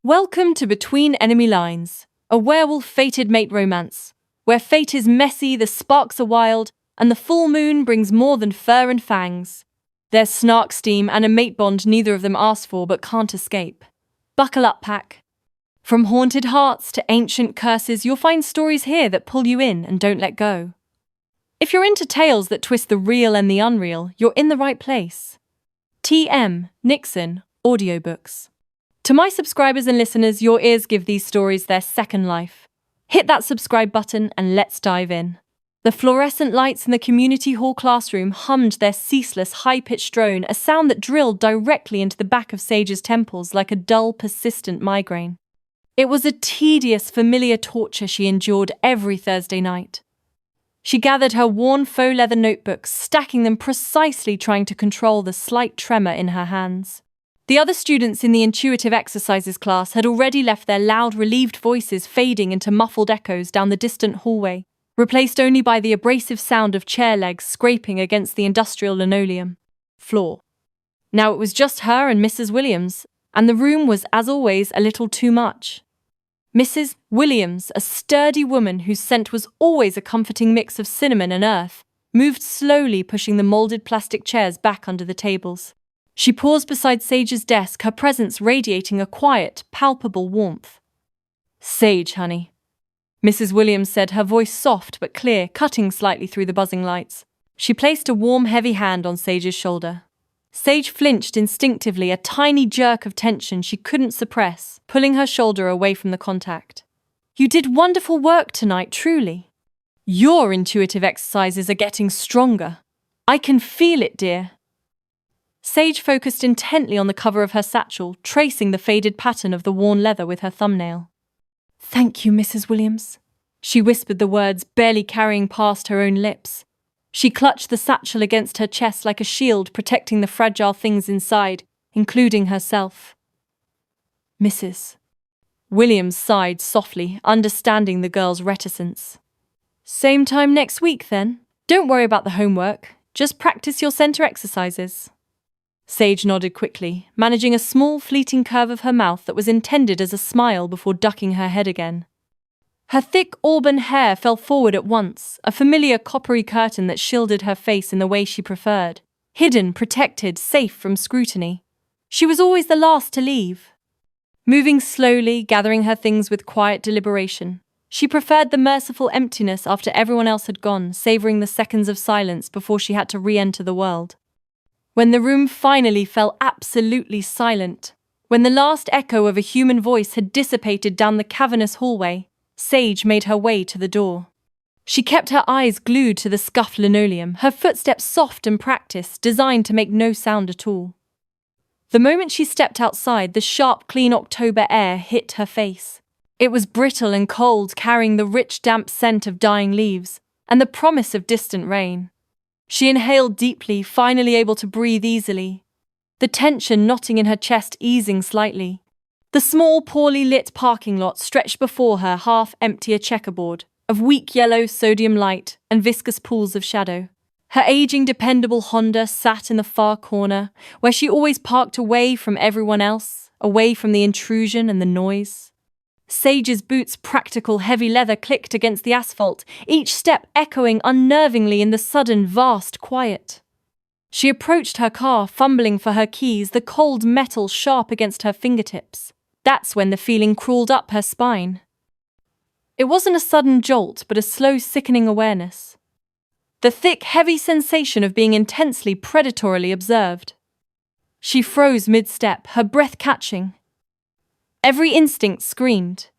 Welcome to Between Enemy Lines, a werewolf-fated mate romance, where fate is messy, the sparks are wild, and the full moon brings more than fur and fangs. There's snark steam and a mate bond neither of them asked for but can't escape. Buckle up, pack. From haunted hearts to ancient curses, you'll find stories here that pull you in and don't let go. If you're into tales that twist the real and the unreal, you're in the right place. TM, Nyxen, Audiobooks. To my subscribers and listeners, your ears give these stories their second life. Hit that subscribe button and let's dive in. The fluorescent lights in the community hall classroom hummed their ceaseless, high-pitched drone, a sound that drilled directly into the back of Sage's temples like a dull, persistent migraine. It was a tedious, familiar torture she endured every Thursday night. She gathered her worn faux leather notebooks, stacking them precisely, trying to control the slight tremor in her hands. The other students in the intuitive exercises class had already left, their loud, relieved voices fading into muffled echoes down the distant hallway, replaced only by the abrasive sound of chair legs scraping against the industrial linoleum floor. Now it was just her and Mrs. Williams, and the room was, as always, a little too much. Mrs. Williams, a sturdy woman whose scent was always a comforting mix of cinnamon and earth, moved slowly, pushing the molded plastic chairs back under the tables. She paused beside Sage's desk, her presence radiating a quiet, palpable warmth. "Sage, honey," Mrs. Williams said, her voice soft but clear, cutting slightly through the buzzing lights. She placed a warm, heavy hand on Sage's shoulder. Sage flinched instinctively, a tiny jerk of tension she couldn't suppress, pulling her shoulder away from the contact. "You did wonderful work tonight, truly. Your intuitive exercises are getting stronger. I can feel it, dear." Sage focused intently on the cover of her satchel, tracing the faded pattern of the worn leather with her thumbnail. "Thank you, Mrs. Williams." She whispered the words, barely carrying past her own lips. She clutched the satchel against her chest like a shield, protecting the fragile things inside, including herself. "Mrs. Williams sighed softly, understanding the girl's reticence. "Same time next week, then. Don't worry about the homework. Just practice your center exercises." Sage nodded quickly, managing a small, fleeting curve of her mouth that was intended as a smile before ducking her head again. Her thick auburn hair fell forward at once, a familiar coppery curtain that shielded her face in the way she preferred. Hidden, protected, safe from scrutiny. She was always the last to leave. Moving slowly, gathering her things with quiet deliberation. She preferred the merciful emptiness after everyone else had gone, savoring the seconds of silence before she had to re-enter the world. When the room finally fell absolutely silent, when the last echo of a human voice had dissipated down the cavernous hallway, Sage made her way to the door. She kept her eyes glued to the scuffed linoleum, her footsteps soft and practiced, designed to make no sound at all. The moment she stepped outside, the sharp, clean October air hit her face. It was brittle and cold, carrying the rich, damp scent of dying leaves and the promise of distant rain. She inhaled deeply, finally able to breathe easily, the tension knotting in her chest easing slightly. The small, poorly lit parking lot stretched before her, half empty, a checkerboard of weak yellow sodium light and viscous pools of shadow. Her aging, dependable Honda sat in the far corner, where she always parked away from everyone else, away from the intrusion and the noise. Sage's boots' practical heavy leather clicked against the asphalt, each step echoing unnervingly in the sudden vast quiet. She approached her car, fumbling for her keys, the cold metal sharp against her fingertips. That's when the feeling crawled up her spine. It wasn't a sudden jolt, but a slow, sickening awareness. The thick, heavy sensation of being intensely, predatorily observed. She froze mid-step, her breath catching. Every instinct screamed.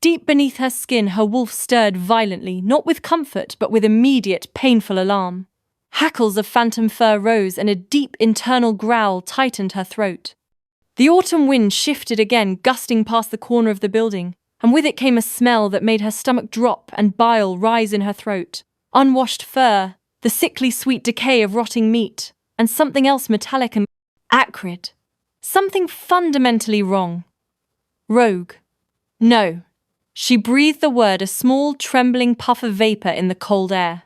Deep beneath her skin, her wolf stirred violently, not with comfort, but with immediate, painful alarm. Hackles of phantom fur rose, and a deep internal growl tightened her throat. The autumn wind shifted again, gusting past the corner of the building, and with it came a smell that made her stomach drop and bile rise in her throat. Unwashed fur, the sickly sweet decay of rotting meat, and something else metallic and acrid. Something fundamentally wrong. Rogue. No. She breathed the word, a small, trembling puff of vapor in the cold air.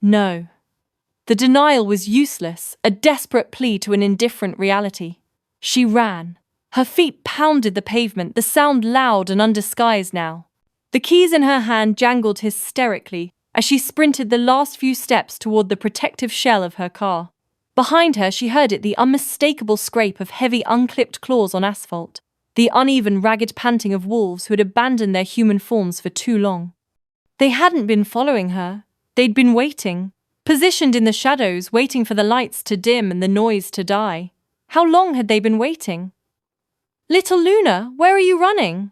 No. The denial was useless, a desperate plea to an indifferent reality. She ran. Her feet pounded the pavement, the sound loud and undisguised now. The keys in her hand jangled hysterically as she sprinted the last few steps toward the protective shell of her car. Behind her, she heard the unmistakable scrape of heavy, unclipped claws on asphalt, the uneven, ragged panting of wolves who had abandoned their human forms for too long. They hadn't been following her. They'd been waiting, positioned in the shadows, waiting for the lights to dim and the noise to die. How long had they been waiting? "Little Luna, where are you running?"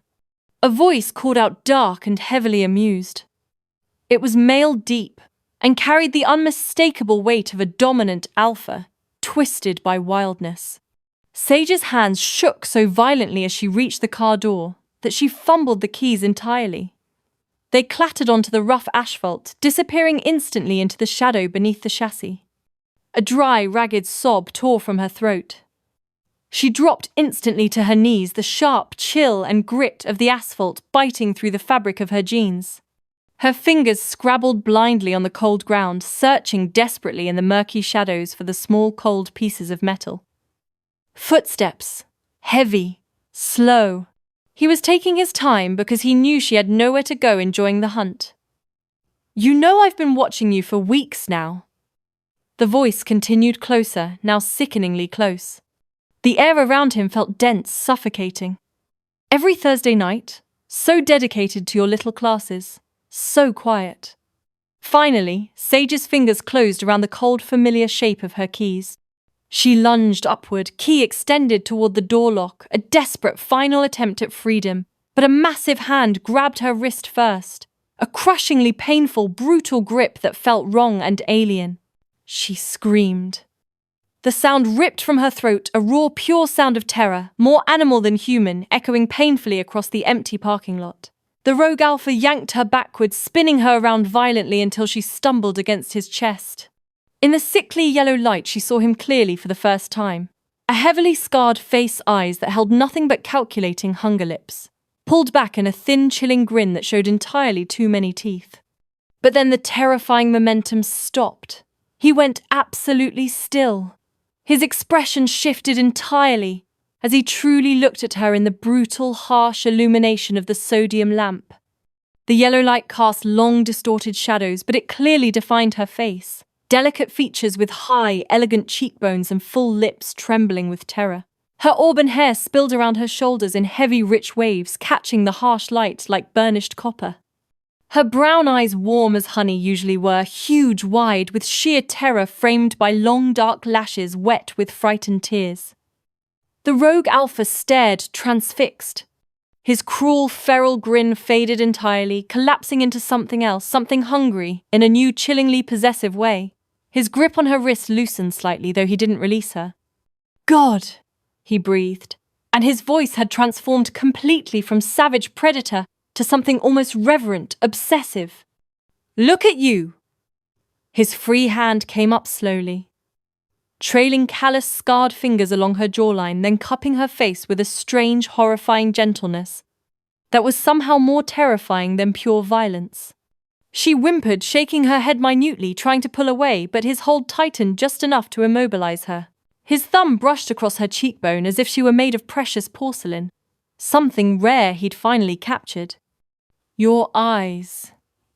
A voice called out, dark and heavily amused. It was male deep and carried the unmistakable weight of a dominant alpha, twisted by wildness. Sage's hands shook so violently as she reached the car door that she fumbled the keys entirely. They clattered onto the rough asphalt, disappearing instantly into the shadow beneath the chassis. A dry, ragged sob tore from her throat. She dropped instantly to her knees, the sharp chill and grit of the asphalt biting through the fabric of her jeans. Her fingers scrabbled blindly on the cold ground, searching desperately in the murky shadows for the small, cold pieces of metal. Footsteps. Heavy. Slow. He was taking his time because he knew she had nowhere to go enjoying the hunt. "You know I've been watching you for weeks now." The voice continued closer, now sickeningly close. The air around him felt dense, suffocating. "Every Thursday night, so dedicated to your little classes, so quiet." Finally, Sage's fingers closed around the cold, familiar shape of her keys. She lunged upward, key extended toward the door lock, a desperate final attempt at freedom, but a massive hand grabbed her wrist first, a crushingly painful, brutal grip that felt wrong and alien. She screamed. The sound ripped from her throat, a raw, pure sound of terror, more animal than human, echoing painfully across the empty parking lot. The rogue alpha yanked her backwards, spinning her around violently until she stumbled against his chest. In the sickly yellow light, she saw him clearly for the first time. A heavily scarred face, eyes that held nothing but calculating hunger lips, pulled back in a thin, chilling grin that showed entirely too many teeth. But then the terrifying momentum stopped. He went absolutely still. His expression shifted entirely as he truly looked at her in the brutal, harsh illumination of the sodium lamp. The yellow light cast long, distorted shadows, but it clearly defined her face. Delicate features with high, elegant cheekbones and full lips trembling with terror. Her auburn hair spilled around her shoulders in heavy, rich waves, catching the harsh light like burnished copper. Her brown eyes, warm as honey usually were, huge, wide, with sheer terror framed by long, dark lashes wet with frightened tears. The rogue alpha stared, transfixed. His cruel, feral grin faded entirely, collapsing into something else, something hungry, in a new, chillingly possessive way. His grip on her wrist loosened slightly, though he didn't release her. "God," he breathed, and his voice had transformed completely from savage predator to something almost reverent, obsessive. "Look at you!" His free hand came up slowly, trailing callous, scarred fingers along her jawline, then cupping her face with a strange, horrifying gentleness that was somehow more terrifying than pure violence. She whimpered, shaking her head minutely, trying to pull away, but his hold tightened just enough to immobilize her. His thumb brushed across her cheekbone as if she were made of precious porcelain, something rare he'd finally captured. "Your eyes,"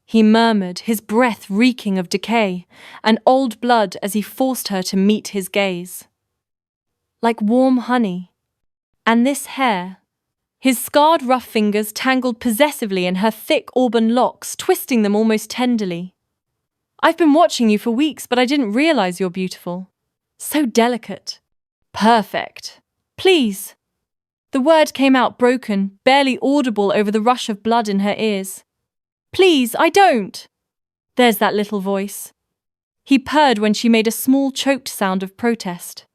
he murmured, his breath reeking of decay and old blood as he forced her to meet his gaze. "Like warm honey. And this hair." His scarred, rough fingers tangled possessively in her thick auburn locks, twisting them almost tenderly. "I've been watching you for weeks, but I didn't realize you're beautiful. So delicate. Perfect. Please." The word came out broken, barely audible over the rush of blood in her ears. "Please, I don't." There's that little voice. He purred when she made a small, choked sound of protest.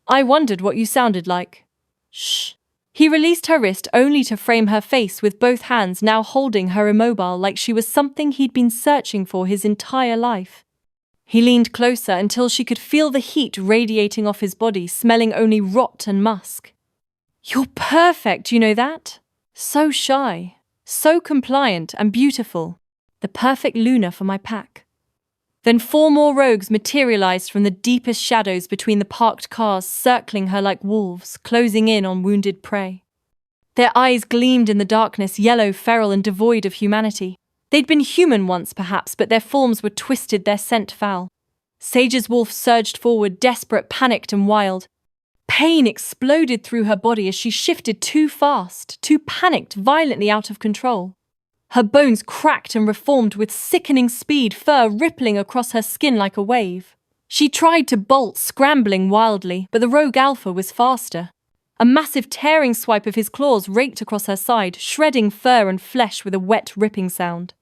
"I wondered what you sounded like." "Shh." He released her wrist only to frame her face with both hands, now holding her immobile like she was something he'd been searching for his entire life. He leaned closer until she could feel the heat radiating off his body, smelling only rot and musk. "You're perfect, you know that? So shy, so compliant and beautiful. The perfect Luna for my pack." Then 4 more rogues materialized from the deepest shadows between the parked cars, circling her like wolves, closing in on wounded prey. Their eyes gleamed in the darkness, yellow, feral, and devoid of humanity. They'd been human once, perhaps, but their forms were twisted, their scent foul. Sage's wolf surged forward, desperate, panicked, and wild. Pain exploded through her body as she shifted too fast, too panicked, violently out of control. Her bones cracked and reformed with sickening speed, fur rippling across her skin like a wave. She tried to bolt, scrambling wildly, but the rogue alpha was faster. A massive tearing swipe of his claws raked across her side, shredding fur and flesh with a wet, ripping sound.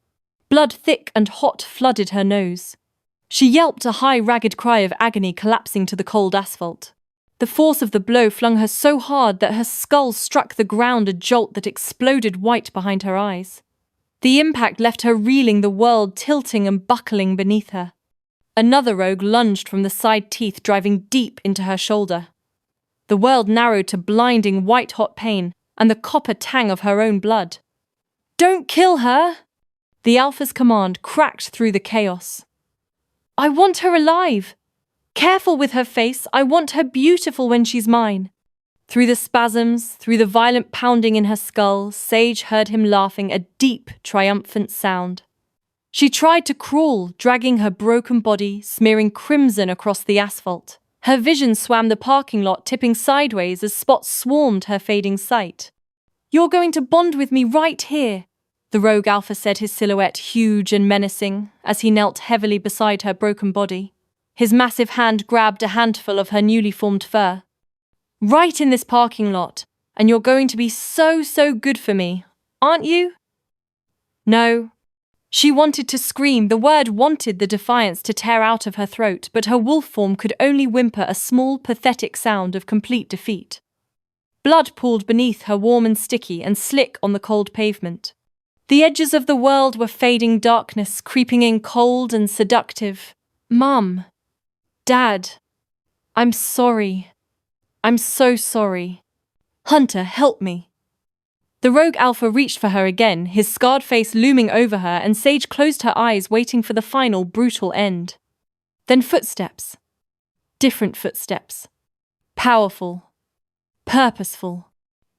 Blood thick and hot flooded her nose. She yelped, a high, ragged cry of agony collapsing to the cold asphalt. The force of the blow flung her so hard that her skull struck the ground, a jolt that exploded white behind her eyes. The impact left her reeling, the world tilting and buckling beneath her. Another rogue lunged from the side teeth, driving deep into her shoulder. The world narrowed to blinding white-hot pain and the copper tang of her own blood. "Don't kill her!" The alpha's command cracked through the chaos. "I want her alive! Careful with her face, I want her beautiful when she's mine." Through the spasms, through the violent pounding in her skull, Sage heard him laughing, a deep, triumphant sound. She tried to crawl, dragging her broken body, smearing crimson across the asphalt. Her vision swam the parking lot, tipping sideways as spots swarmed her fading sight. "You're going to bond with me right here," the rogue alpha said, his silhouette huge and menacing, as he knelt heavily beside her broken body. His massive hand grabbed a handful of her newly formed fur. "Right in this parking lot, and you're going to be so good for me, aren't you?" No. She wanted to scream, the word wanted the defiance to tear out of her throat, but her wolf form could only whimper, a small, pathetic sound of complete defeat. Blood pooled beneath her, warm and sticky and slick on the cold pavement. The edges of the world were fading, darkness creeping in, cold and seductive. "Mum. Dad. I'm sorry. I'm so sorry. Hunter, help me." The rogue alpha reached for her again, his scarred face looming over her, and Sage closed her eyes, waiting for the final, brutal end. Then footsteps. Different footsteps. Powerful. Purposeful.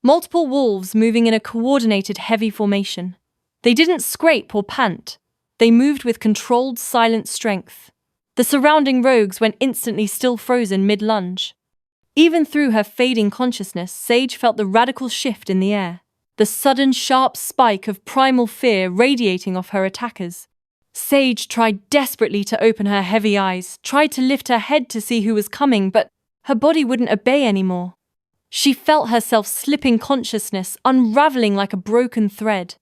Multiple wolves moving in a coordinated, heavy formation. They didn't scrape or pant. They moved with controlled, silent strength. The surrounding rogues went instantly still, frozen mid-lunge. Even through her fading consciousness, Sage felt the radical shift in the air. The sudden, sharp spike of primal fear radiating off her attackers. Sage tried desperately to open her heavy eyes, tried to lift her head to see who was coming, but her body wouldn't obey anymore. She felt herself slipping consciousness, unraveling like a broken thread.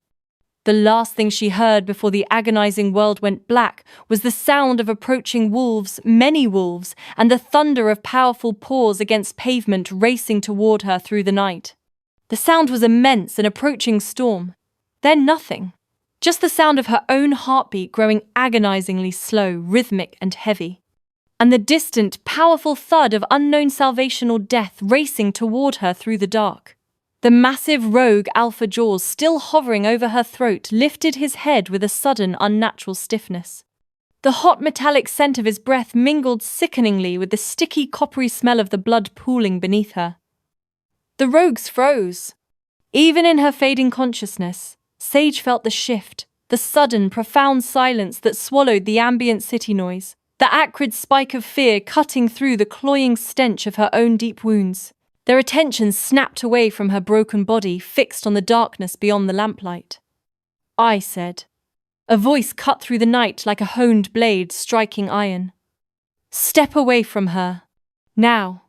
The last thing she heard before the agonizing world went black was the sound of approaching wolves, many wolves, and the thunder of powerful paws against pavement racing toward her through the night. The sound was immense, an approaching storm. Then nothing. Just the sound of her own heartbeat growing agonizingly slow, rhythmic and heavy. And the distant, powerful thud of unknown salvation or death racing toward her through the dark. The massive rogue alpha jaws still hovering over her throat lifted his head with a sudden, unnatural stiffness. The hot metallic scent of his breath mingled sickeningly with the sticky, coppery smell of the blood pooling beneath her. The rogues froze. Even in her fading consciousness, Sage felt the shift, the sudden, profound silence that swallowed the ambient city noise, the acrid spike of fear cutting through the cloying stench of her own deep wounds. Their attention snapped away from her broken body, fixed on the darkness beyond the lamplight. "I said." A voice cut through the night like a honed blade striking iron. "Step away from her. Now."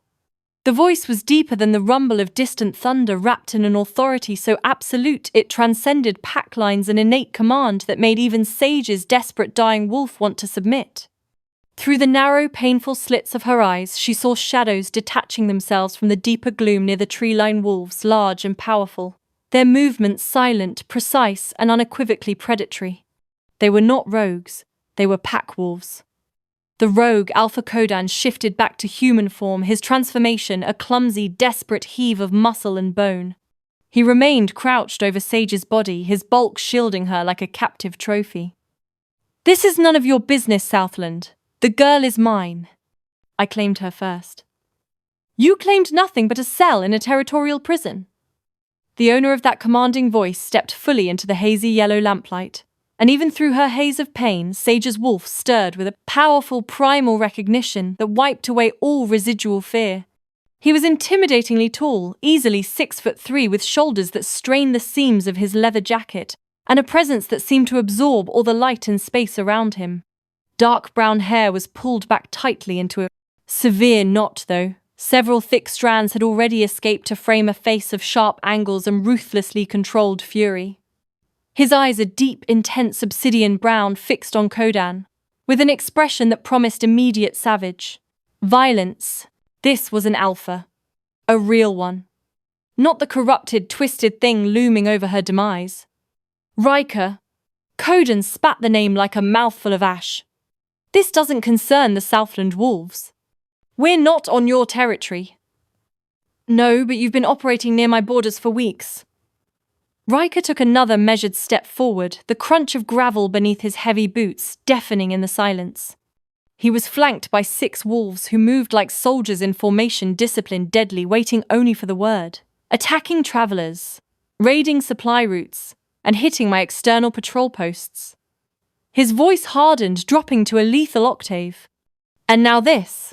The voice was deeper than the rumble of distant thunder, wrapped in an authority so absolute it transcended pack lines, an innate command that made even Sage's desperate dying wolf want to submit. Through the narrow, painful slits of her eyes, she saw shadows detaching themselves from the deeper gloom near the tree-lined wolves, large and powerful. Their movements silent, precise, and unequivocally predatory. They were not rogues, they were pack wolves. The rogue, Alpha Kodan, shifted back to human form, his transformation a clumsy, desperate heave of muscle and bone. He remained crouched over Sage's body, his bulk shielding her like a captive trophy. This is none of your business, Southland. The girl is mine. I claimed her first. You claimed nothing but a cell in a territorial prison. The owner of that commanding voice stepped fully into the hazy yellow lamplight, and even through her haze of pain, Sage's wolf stirred with a powerful primal recognition that wiped away all residual fear. He was intimidatingly tall, easily 6'3", with shoulders that strained the seams of his leather jacket, and a presence that seemed to absorb all the light and space around him. Dark brown hair was pulled back tightly into a severe knot, though. Several thick strands had already escaped to frame a face of sharp angles and ruthlessly controlled fury. His eyes a deep, intense obsidian brown fixed on Kodan, with an expression that promised immediate savage violence. This was an alpha. A real one. Not the corrupted, twisted thing looming over her demise. Ryker. Kodan spat the name like a mouthful of ash. This doesn't concern the Southland Wolves. We're not on your territory. No, but you've been operating near my borders for weeks. Ryker took another measured step forward, the crunch of gravel beneath his heavy boots deafening in the silence. He was flanked by 6 wolves who moved like soldiers in formation, disciplined, deadly, waiting only for the word. Attacking travelers, raiding supply routes, and hitting my external patrol posts. His voice hardened, dropping to a lethal octave. And now this.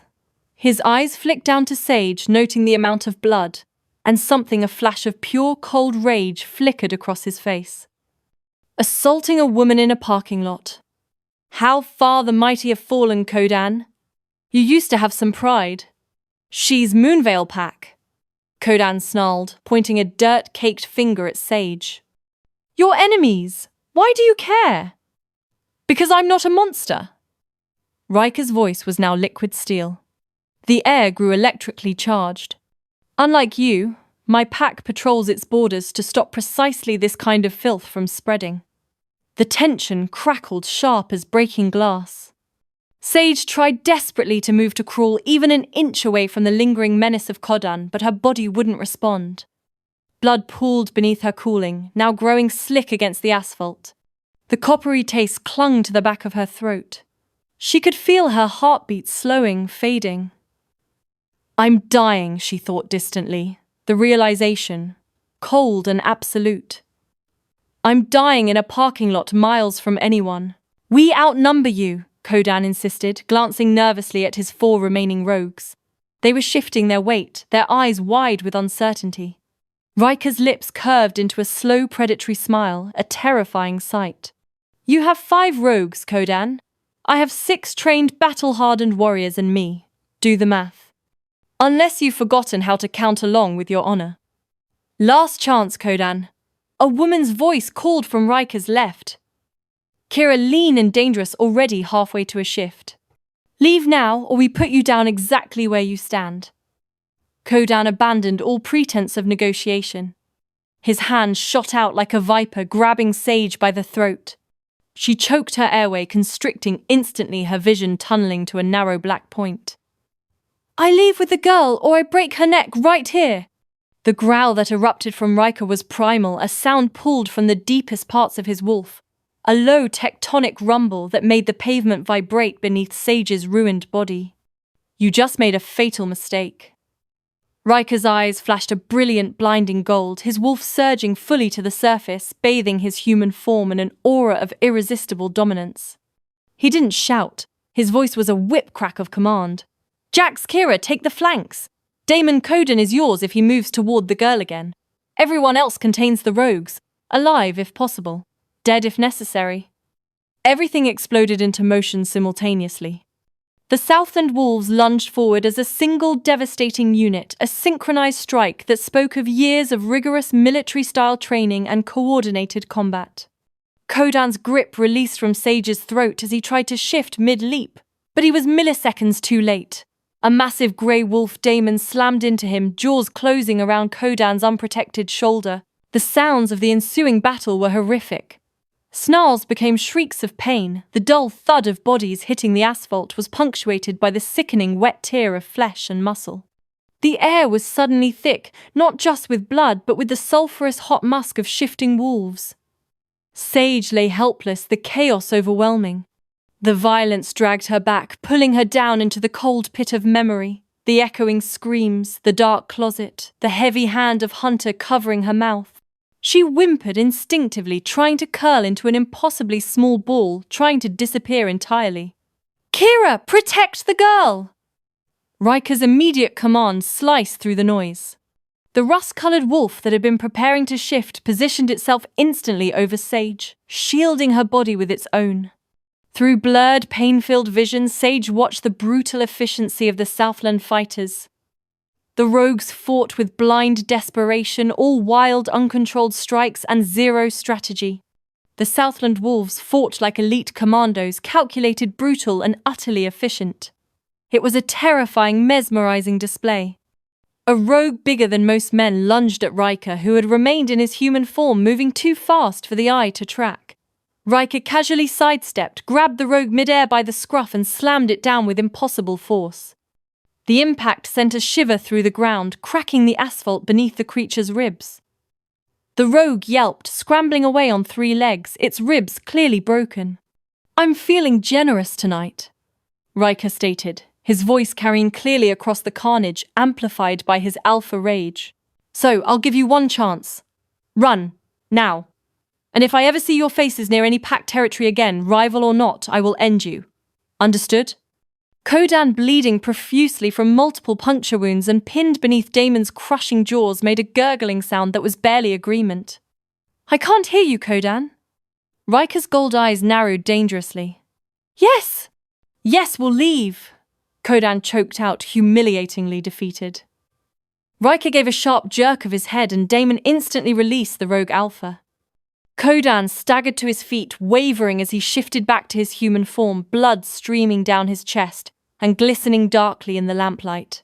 His eyes flicked down to Sage, noting the amount of blood, and something a flash of pure cold rage flickered across his face. Assaulting a woman in a parking lot. How far the mighty have fallen, Kodan. You used to have some pride. She's Moonveil Pack. Kodan snarled, pointing a dirt-caked finger at Sage. Your enemies! Why do you care? Because I'm not a monster. Ryker's voice was now liquid steel. The air grew electrically charged. Unlike you, my pack patrols its borders to stop precisely this kind of filth from spreading. The tension crackled sharp as breaking glass. Sage tried desperately to move to crawl even an inch away from the lingering menace of Kodan, but her body wouldn't respond. Blood pooled beneath her cooling, now growing slick against the asphalt. The coppery taste clung to the back of her throat. She could feel her heartbeat slowing, fading. I'm dying, she thought distantly, the realization, cold and absolute. I'm dying in a parking lot miles from anyone. We outnumber you, Kodan insisted, glancing nervously at his 4 remaining rogues. They were shifting their weight, their eyes wide with uncertainty. Ryker's lips curved into a slow predatory smile, a terrifying sight. You have 5 rogues, Kodan. I have 6 trained battle-hardened warriors and me. Do the math. Unless you've forgotten how to count along with your honor. Last chance, Kodan. A woman's voice called from Ryker's left. Kira, lean and dangerous, already halfway to a shift. Leave now, or we put you down exactly where you stand. Kodan abandoned all pretense of negotiation. His hand shot out like a viper, grabbing Sage by the throat. She choked her airway, constricting instantly, her vision tunneling to a narrow black point. I leave with the girl, or I break her neck right here. The growl that erupted from Ryker was primal, a sound pulled from the deepest parts of his wolf, a low tectonic rumble that made the pavement vibrate beneath Sage's ruined body. You just made a fatal mistake. Ryker's eyes flashed a brilliant, blinding gold, his wolf surging fully to the surface, bathing his human form in an aura of irresistible dominance. He didn't shout. His voice was a whip-crack of command. Jax, Kira, take the flanks. Damon Kodan is yours if he moves toward the girl again. Everyone else contains the rogues, alive if possible, dead if necessary. Everything exploded into motion simultaneously. The Southland Wolves lunged forward as a single devastating unit, a synchronized strike that spoke of years of rigorous military-style training and coordinated combat. Kodan's grip released from Sage's throat as he tried to shift mid-leap, but he was milliseconds too late. A massive grey wolf daemon slammed into him, jaws closing around Kodan's unprotected shoulder. The sounds of the ensuing battle were horrific. Snarls became shrieks of pain. The dull thud of bodies hitting the asphalt was punctuated by the sickening wet tear of flesh and muscle. The air was suddenly thick, not just with blood, but with the sulphurous hot musk of shifting wolves. Sage lay helpless, the chaos overwhelming. The violence dragged her back, pulling her down into the cold pit of memory. The echoing screams, the dark closet, the heavy hand of Hunter covering her mouth. She whimpered instinctively, trying to curl into an impossibly small ball, trying to disappear entirely. "Kira, protect the girl!" Ryker's immediate command sliced through the noise. The rust-colored wolf that had been preparing to shift positioned itself instantly over Sage, shielding her body with its own. Through blurred, pain-filled vision, Sage watched the brutal efficiency of the Southland fighters. The rogues fought with blind desperation, all wild, uncontrolled strikes and zero strategy. The Southland wolves fought like elite commandos, calculated, brutal, and utterly efficient. It was a terrifying, mesmerizing display. A rogue bigger than most men lunged at Ryker, who had remained in his human form, moving too fast for the eye to track. Ryker casually sidestepped, grabbed the rogue midair by the scruff and slammed it down with impossible force. The impact sent a shiver through the ground, cracking the asphalt beneath the creature's ribs. The rogue yelped, scrambling away on 3 legs, its ribs clearly broken. "I'm feeling generous tonight," Ryker stated, his voice carrying clearly across the carnage, amplified by his alpha rage. "So, I'll give you one chance. Run, now. And if I ever see your faces near any packed territory again, rival or not, I will end you. Understood?" Kodan, bleeding profusely from multiple puncture wounds and pinned beneath Damon's crushing jaws, made a gurgling sound that was barely agreement. "I can't hear you, Kodan." Riker's gold eyes narrowed dangerously. "Yes! Yes, we'll leave," Kodan choked out, humiliatingly defeated. Ryker gave a sharp jerk of his head and Damon instantly released the rogue alpha. Kodan staggered to his feet, wavering as he shifted back to his human form, blood streaming down his chest and glistening darkly in the lamplight.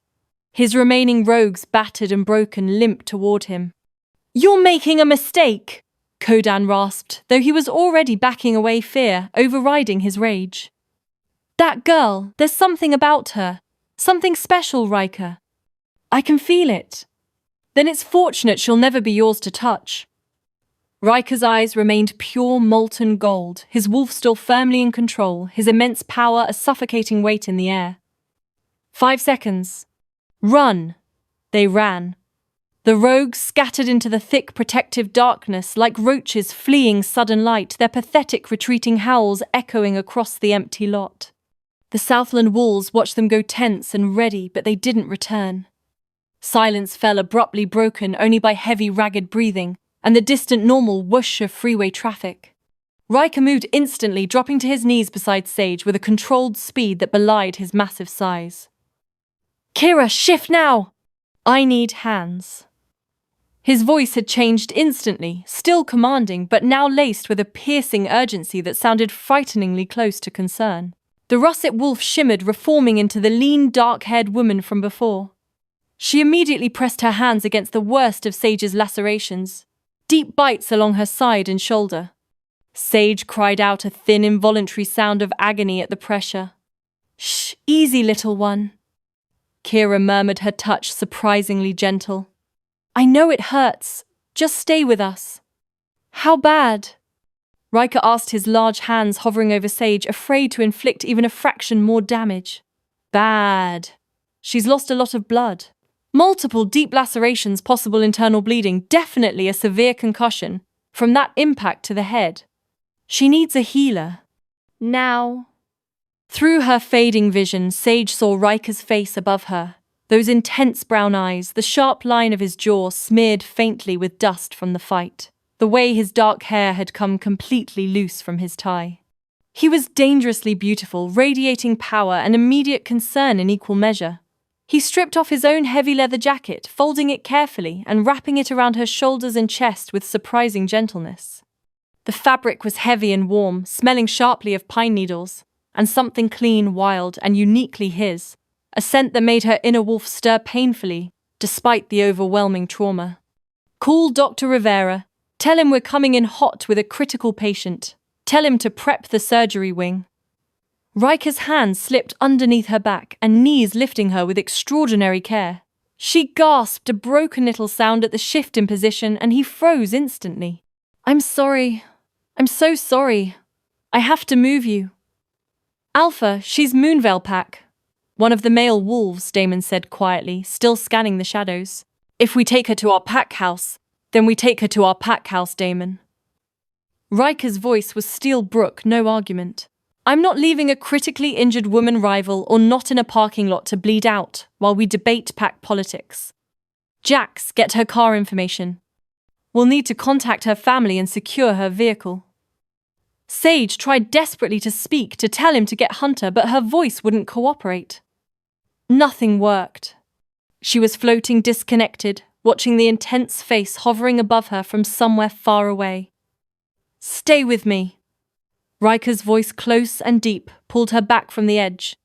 His remaining rogues, battered and broken, limped toward him. "You're making a mistake," Kodan rasped, though he was already backing away, fear overriding his rage. "That girl, there's something about her. Something special, Ryker. I can feel it. Then it's fortunate she'll never be yours to touch." Ryker's eyes remained pure molten gold, his wolf still firmly in control, his immense power a suffocating weight in the air. 5 seconds. Run! They ran. The rogues scattered into the thick protective darkness like roaches fleeing sudden light, their pathetic retreating howls echoing across the empty lot. The Southland wolves watched them go tense and ready, but they didn't return. Silence fell, abruptly broken only by heavy, ragged breathing and the distant normal whoosh of freeway traffic. Ryker moved instantly, dropping to his knees beside Sage with a controlled speed that belied his massive size. "Kira, shift now! I need hands." His voice had changed instantly, still commanding, but now laced with a piercing urgency that sounded frighteningly close to concern. The russet wolf shimmered, reforming into the lean, dark-haired woman from before. She immediately pressed her hands against the worst of Sage's lacerations, deep bites along her side and shoulder. Sage cried out a thin, involuntary sound of agony at the pressure. "Shh, easy, little one." Kira murmured, her touch surprisingly gentle. "I know it hurts. Just stay with us." "How bad?" Ryker asked, his large hands hovering over Sage, afraid to inflict even a fraction more damage. "Bad. She's lost a lot of blood. Multiple deep lacerations, possible internal bleeding, definitely a severe concussion from that impact to the head. She needs a healer. Now." Through her fading vision, Sage saw Ryker's face above her, those intense brown eyes, the sharp line of his jaw smeared faintly with dust from the fight, the way his dark hair had come completely loose from his tie. He was dangerously beautiful, radiating power and immediate concern in equal measure. He stripped off his own heavy leather jacket, folding it carefully and wrapping it around her shoulders and chest with surprising gentleness. The fabric was heavy and warm, smelling sharply of pine needles, and something clean, wild, and uniquely his, a scent that made her inner wolf stir painfully, despite the overwhelming trauma. "Call Dr. Rivera. Tell him we're coming in hot with a critical patient. Tell him to prep the surgery wing." Ryker's hands slipped underneath her back and knees lifting her with extraordinary care. She gasped a broken little sound at the shift in position and he froze instantly. "I'm sorry. I'm so sorry. I have to move you." Alpha, she's Moonveil Pack. One of the male wolves, Damon said quietly, still scanning the shadows. If we take her to our pack house, then we take her to our pack house, Damon. Ryker's voice was steel brook, no argument. I'm not leaving a critically injured woman rival or not in a parking lot to bleed out while we debate pack politics. Jax, get her car information. We'll need to contact her family and secure her vehicle. Sage tried desperately to speak, to tell him to get Hunter, but her voice wouldn't cooperate. Nothing worked. She was floating disconnected, watching the intense face hovering above her from somewhere far away. Stay with me. Ryker's voice, close and deep, pulled her back from the edge.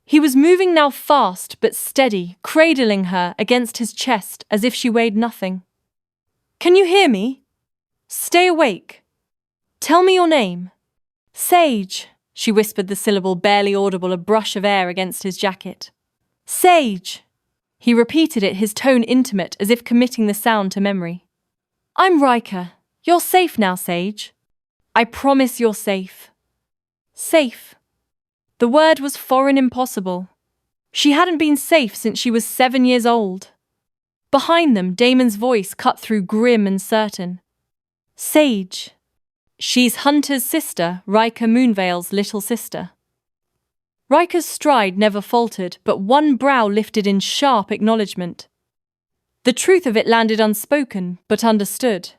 He was moving now, fast but steady, cradling her against his chest as if she weighed nothing. Can you hear me? Stay awake. Tell me your name. Sage, she whispered the syllable barely audible, a brush of air against his jacket. Sage. He repeated it, his tone intimate, as if committing the sound to memory. I'm Ryker. You're safe now, Sage. I promise you're safe. Safe. The word was foreign, impossible. She hadn't been safe since she was 7 years old. Behind them, Damon's voice cut through, grim and certain. Sage. She's Hunter's sister, Ryker Moonveil's little sister. Ryker's stride never faltered, but one brow lifted in sharp acknowledgement. The truth of it landed unspoken, but understood.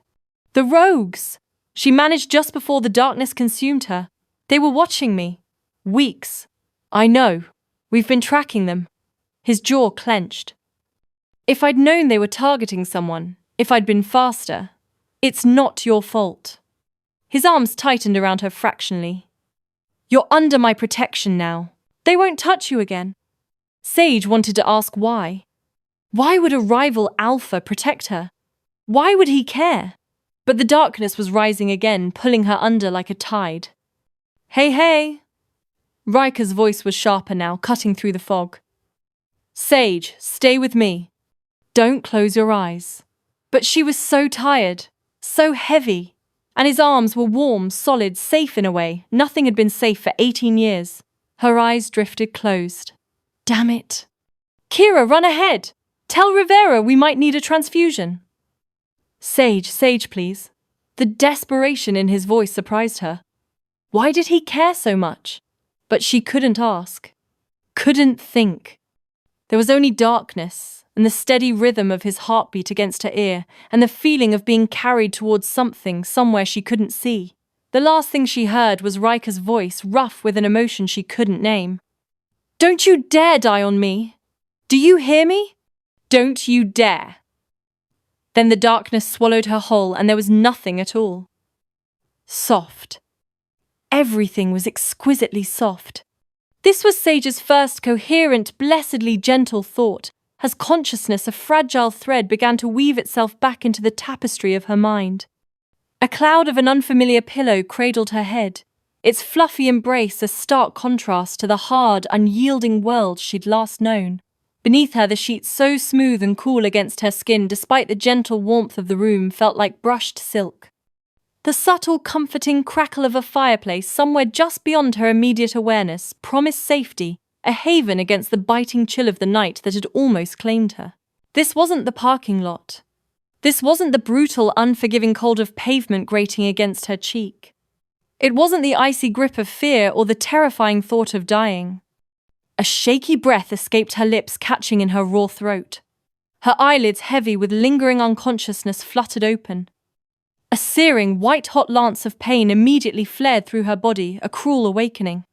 The rogues! She managed just before the darkness consumed her. They were watching me. Weeks. I know. We've been tracking them. His jaw clenched. If I'd known they were targeting someone, if I'd been faster, it's not your fault. His arms tightened around her fractionally. You're under my protection now. They won't touch you again. Sage wanted to ask why. Why would a rival alpha protect her? Why would he care? But the darkness was rising again, pulling her under like a tide. Hey, hey! Ryker's voice was sharper now, cutting through the fog. Sage, stay with me. Don't close your eyes. But she was so tired, so heavy, and his arms were warm, solid, safe in a way. Nothing had been safe for 18 years. Her eyes drifted closed. Damn it. Kira, run ahead! Tell Rivera we might need a transfusion. Sage, please. The desperation in his voice surprised her. Why did he care so much? But she couldn't ask. Couldn't think. There was only darkness, and the steady rhythm of his heartbeat against her ear, and the feeling of being carried towards something, somewhere she couldn't see. The last thing she heard was Ryker's voice, rough with an emotion she couldn't name. Don't you dare die on me! Do you hear me? Don't you dare! Then the darkness swallowed her whole, and there was nothing at all. Soft. Everything was exquisitely soft. This was Sage's first coherent, blessedly gentle thought, as consciousness, a fragile thread, began to weave itself back into the tapestry of her mind. A cloud of an unfamiliar pillow cradled her head, its fluffy embrace a stark contrast to the hard, unyielding world she'd last known. Beneath her, the sheets, so smooth and cool against her skin, despite the gentle warmth of the room, felt like brushed silk. The subtle, comforting crackle of a fireplace somewhere just beyond her immediate awareness promised safety, a haven against the biting chill of the night that had almost claimed her. This wasn't the parking lot. This wasn't the brutal, unforgiving cold of pavement grating against her cheek. It wasn't the icy grip of fear or the terrifying thought of dying. A shaky breath escaped her lips, catching in her raw throat. Her eyelids, heavy with lingering unconsciousness, fluttered open. A searing, white-hot lance of pain immediately flared through her body, a cruel awakening.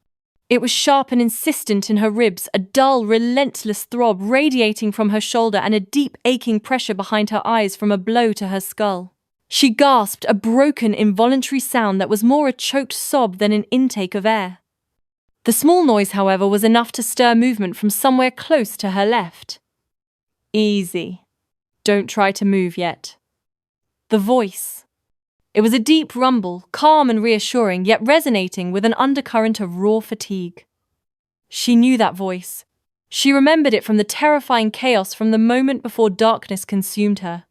It was sharp and insistent in her ribs, a dull, relentless throb radiating from her shoulder, and a deep, aching pressure behind her eyes from a blow to her skull. She gasped, a broken, involuntary sound that was more a choked sob than an intake of air. The small noise, however, was enough to stir movement from somewhere close to her left. Easy. Don't try to move yet. The voice. It was a deep rumble, calm and reassuring, yet resonating with an undercurrent of raw fatigue. She knew that voice. She remembered it from the terrifying chaos from the moment before darkness consumed her.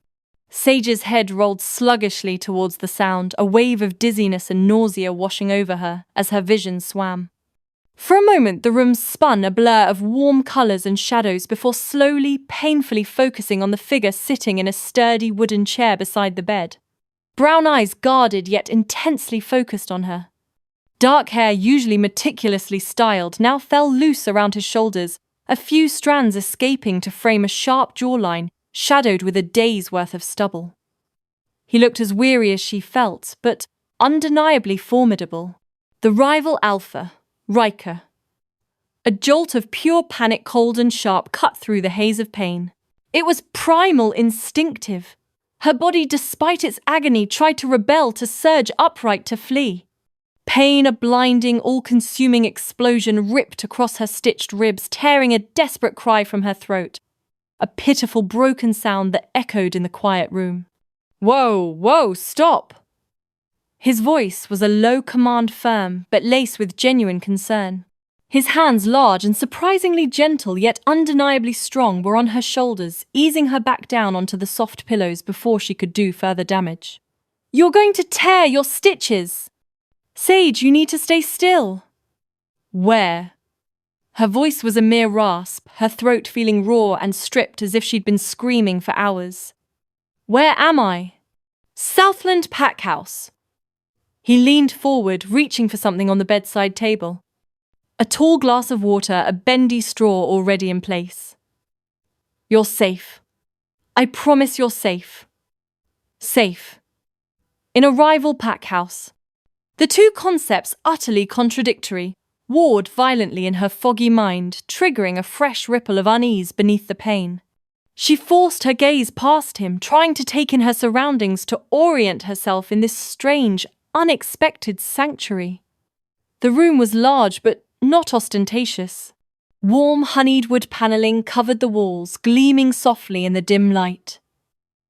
Sage's head rolled sluggishly towards the sound, a wave of dizziness and nausea washing over her as her vision swam. For a moment, the room spun a blur of warm colours and shadows before slowly, painfully focusing on the figure sitting in a sturdy wooden chair beside the bed. Brown eyes guarded yet intensely focused on her. Dark hair, usually meticulously styled, now fell loose around his shoulders, a few strands escaping to frame a sharp jawline, shadowed with a day's worth of stubble. He looked as weary as she felt, but undeniably formidable. The rival alpha, Ryker. A jolt of pure panic, cold and sharp, cut through the haze of pain. It was primal, instinctive. Her body, despite its agony, tried to rebel, to surge upright, to flee. Pain, a blinding, all-consuming explosion, ripped across her stitched ribs, tearing a desperate cry from her throat. A pitiful, broken sound that echoed in the quiet room. Whoa, stop! His voice was a low command, firm, but laced with genuine concern. His hands, large and surprisingly gentle yet undeniably strong, were on her shoulders, easing her back down onto the soft pillows before she could do further damage. You're going to tear your stitches! Sage, you need to stay still. Where? Her voice was a mere rasp, her throat feeling raw and stripped as if she'd been screaming for hours. Where am I? Southland Pack House. He leaned forward, reaching for something on the bedside table. A tall glass of water, a bendy straw already in place. You're safe. I promise you're safe. Safe. In a rival pack house. The two concepts, utterly contradictory, warred violently in her foggy mind, triggering a fresh ripple of unease beneath the pain. She forced her gaze past him, trying to take in her surroundings, to orient herself in this strange, unexpected sanctuary. The room was large but not ostentatious. Warm, honeyed wood paneling covered the walls, gleaming softly in the dim light.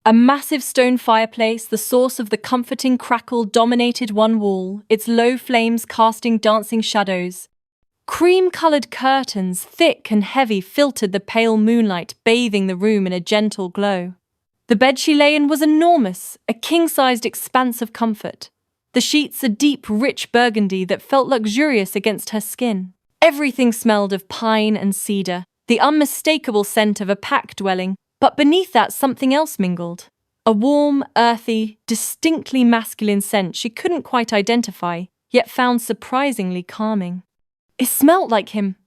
A massive stone fireplace, the source of the comforting crackle, dominated one wall, its low flames casting dancing shadows. Cream-coloured curtains, thick and heavy, filtered the pale moonlight, bathing the room in a gentle glow. The bed she lay in was enormous, a king-sized expanse of comfort. The sheets a deep, rich burgundy that felt luxurious against her skin. Everything smelled of pine and cedar, the unmistakable scent of a pack dwelling, but beneath that something else mingled. A warm, earthy, distinctly masculine scent she couldn't quite identify, yet found surprisingly calming. It smelt like him.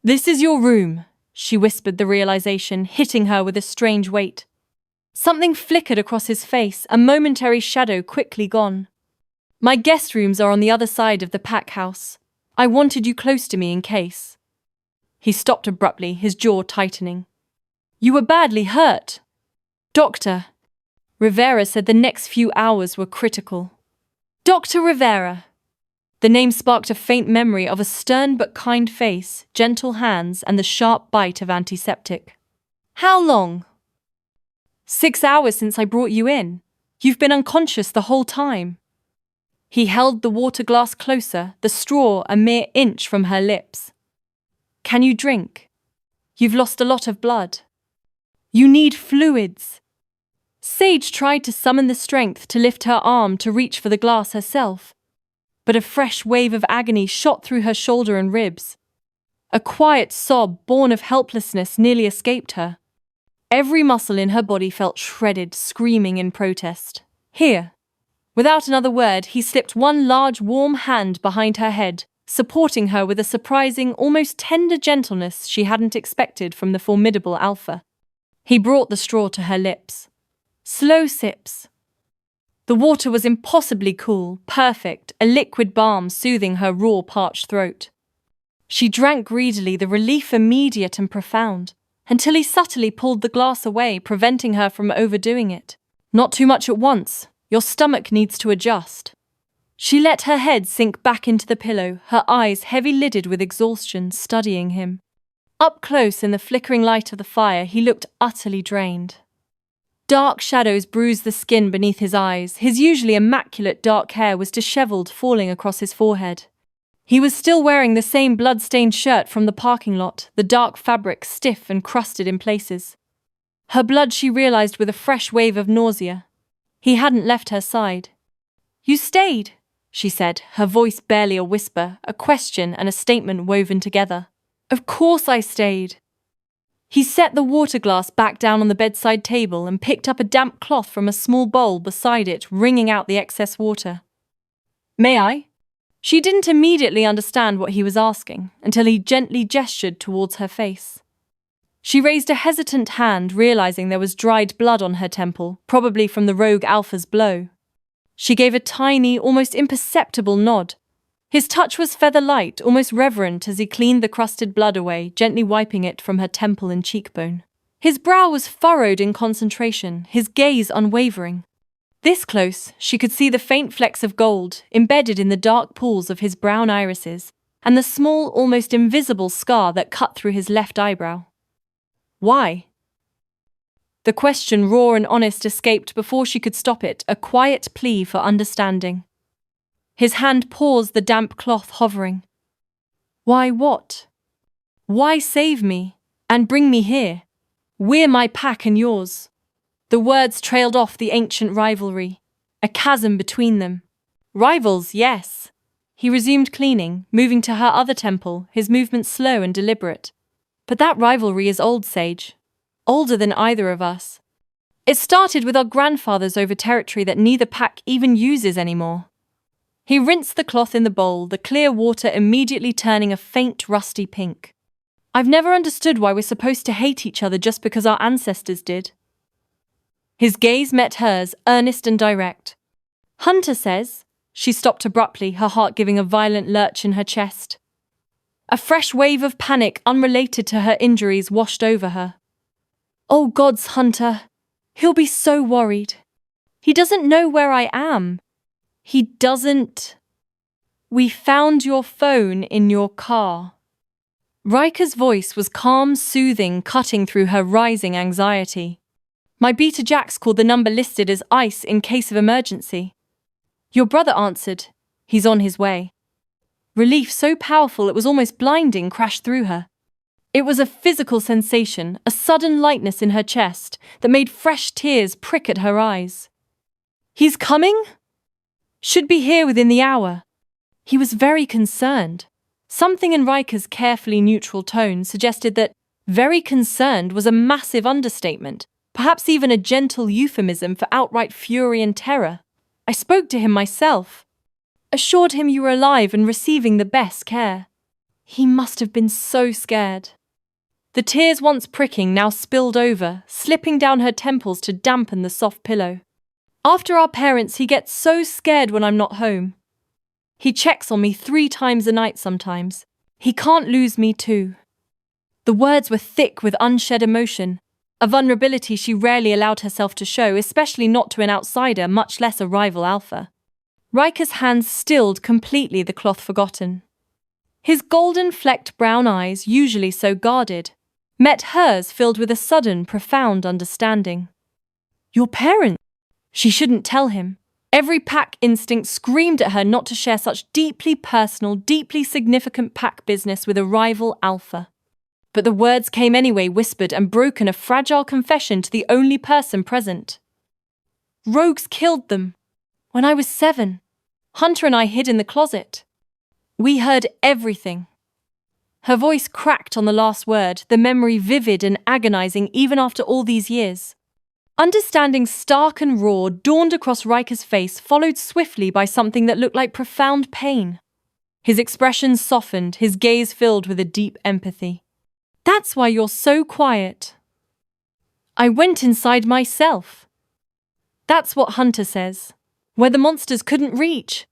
This is your room, she whispered, the realization hitting her with a strange weight. Something flickered across his face, a momentary shadow quickly gone. My guest rooms are on the other side of the pack house. I wanted you close to me in case. He stopped abruptly, his jaw tightening. You were badly hurt. Doctor. Rivera said the next few hours were critical. Dr. Rivera. The name sparked a faint memory of a stern but kind face, gentle hands, and the sharp bite of antiseptic. How long? 6 hours since I brought you in. You've been unconscious the whole time. He held the water glass closer, the straw a mere inch from her lips. Can you drink? You've lost a lot of blood. You need fluids. Sage tried to summon the strength to lift her arm to reach for the glass herself, but a fresh wave of agony shot through her shoulder and ribs. A quiet sob born of helplessness nearly escaped her. Every muscle in her body felt shredded, screaming in protest. Here. Without another word, he slipped one large, warm hand behind her head, supporting her with a surprising, almost tender gentleness she hadn't expected from the formidable alpha. He brought the straw to her lips. Slow sips. The water was impossibly cool, perfect, a liquid balm soothing her raw, parched throat. She drank greedily, the relief immediate and profound, until he subtly pulled the glass away, preventing her from overdoing it. Not too much at once. Your stomach needs to adjust. She let her head sink back into the pillow, her eyes heavy-lidded with exhaustion, studying him. Up close in the flickering light of the fire, he looked utterly drained. Dark shadows bruised the skin beneath his eyes. His usually immaculate dark hair was disheveled, falling across his forehead. He was still wearing the same blood-stained shirt from the parking lot, the dark fabric stiff and crusted in places. Her blood, she realized with a fresh wave of nausea. He hadn't left her side. You stayed. she said, her voice barely a whisper, a question and a statement woven together. Of course I stayed. He set the water glass back down on the bedside table and picked up a damp cloth from a small bowl beside it, wringing out the excess water. May I? She didn't immediately understand what he was asking until he gently gestured towards her face. She raised a hesitant hand, realizing there was dried blood on her temple, probably from the rogue alpha's blow. She gave a tiny, almost imperceptible nod. His touch was feather-light, almost reverent, as he cleaned the crusted blood away, gently wiping it from her temple and cheekbone. His brow was furrowed in concentration, his gaze unwavering. This close, she could see the faint flecks of gold embedded in the dark pools of his brown irises, and the small, almost invisible scar that cut through his left eyebrow. Why? The question, raw and honest, escaped before she could stop it, a quiet plea for understanding. His hand paused, the damp cloth hovering. Why what? Why save me and bring me here? We're my pack and yours. The words trailed off the ancient rivalry, a chasm between them. Rivals, yes. He resumed cleaning, moving to her other temple, his movements slow and deliberate. But that rivalry is old, Sage. Older than either of us. It started with our grandfathers over territory that neither pack even uses anymore. He rinsed the cloth in the bowl, the clear water immediately turning a faint rusty pink. I've never understood why we're supposed to hate each other just because our ancestors did. His gaze met hers, earnest and direct. Hunter says, she stopped abruptly, her heart giving a violent lurch in her chest. A fresh wave of panic unrelated to her injuries washed over her. Oh gods, Hunter. He'll be so worried. He doesn't know where I am. He doesn't. We found your phone in your car. Ryker's voice was calm, soothing, cutting through her rising anxiety. My beta jacks called the number listed as ICE in case of emergency. Your brother answered. He's on his way. Relief so powerful it was almost blinding crashed through her. It was a physical sensation, a sudden lightness in her chest that made fresh tears prick at her eyes. He's coming? Should be here within the hour. He was very concerned. Something in Ryker's carefully neutral tone suggested that very concerned was a massive understatement, perhaps even a gentle euphemism for outright fury and terror. I spoke to him myself. Assured him you were alive and receiving the best care. He must have been so scared. The tears once pricking now spilled over, slipping down her temples to dampen the soft pillow. After our parents, he gets so scared when I'm not home. He checks on me 3 times a night sometimes. He can't lose me too. The words were thick with unshed emotion, a vulnerability she rarely allowed herself to show, especially not to an outsider, much less a rival alpha. Ryker's hands stilled completely, the cloth forgotten. His golden-flecked brown eyes, usually so guarded, met hers filled with a sudden, profound understanding. Your parents? She shouldn't tell him. Every pack instinct screamed at her not to share such deeply personal, deeply significant pack business with a rival alpha. But the words came anyway, whispered and broken, a fragile confession to the only person present. Rogues killed them. When I was 7, Hunter and I hid in the closet. We heard everything. Her voice cracked on the last word, the memory vivid and agonizing even after all these years. Understanding stark and raw dawned across Ryker's face, followed swiftly by something that looked like profound pain. His expression softened, his gaze filled with a deep empathy. That's why you're so quiet. I went inside myself. That's what Hunter says. Where the monsters couldn't reach.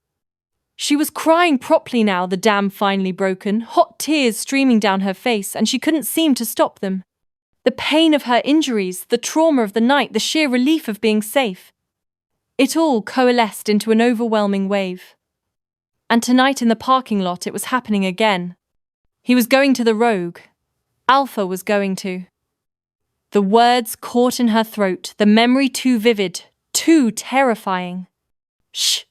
She was crying properly now, the dam finally broken, hot tears streaming down her face, and she couldn't seem to stop them. The pain of her injuries, the trauma of the night, the sheer relief of being safe. It all coalesced into an overwhelming wave. And tonight in the parking lot it was happening again. He was going to the rogue. Alpha was going to. The words caught in her throat, the memory too vivid, too terrifying. Shh!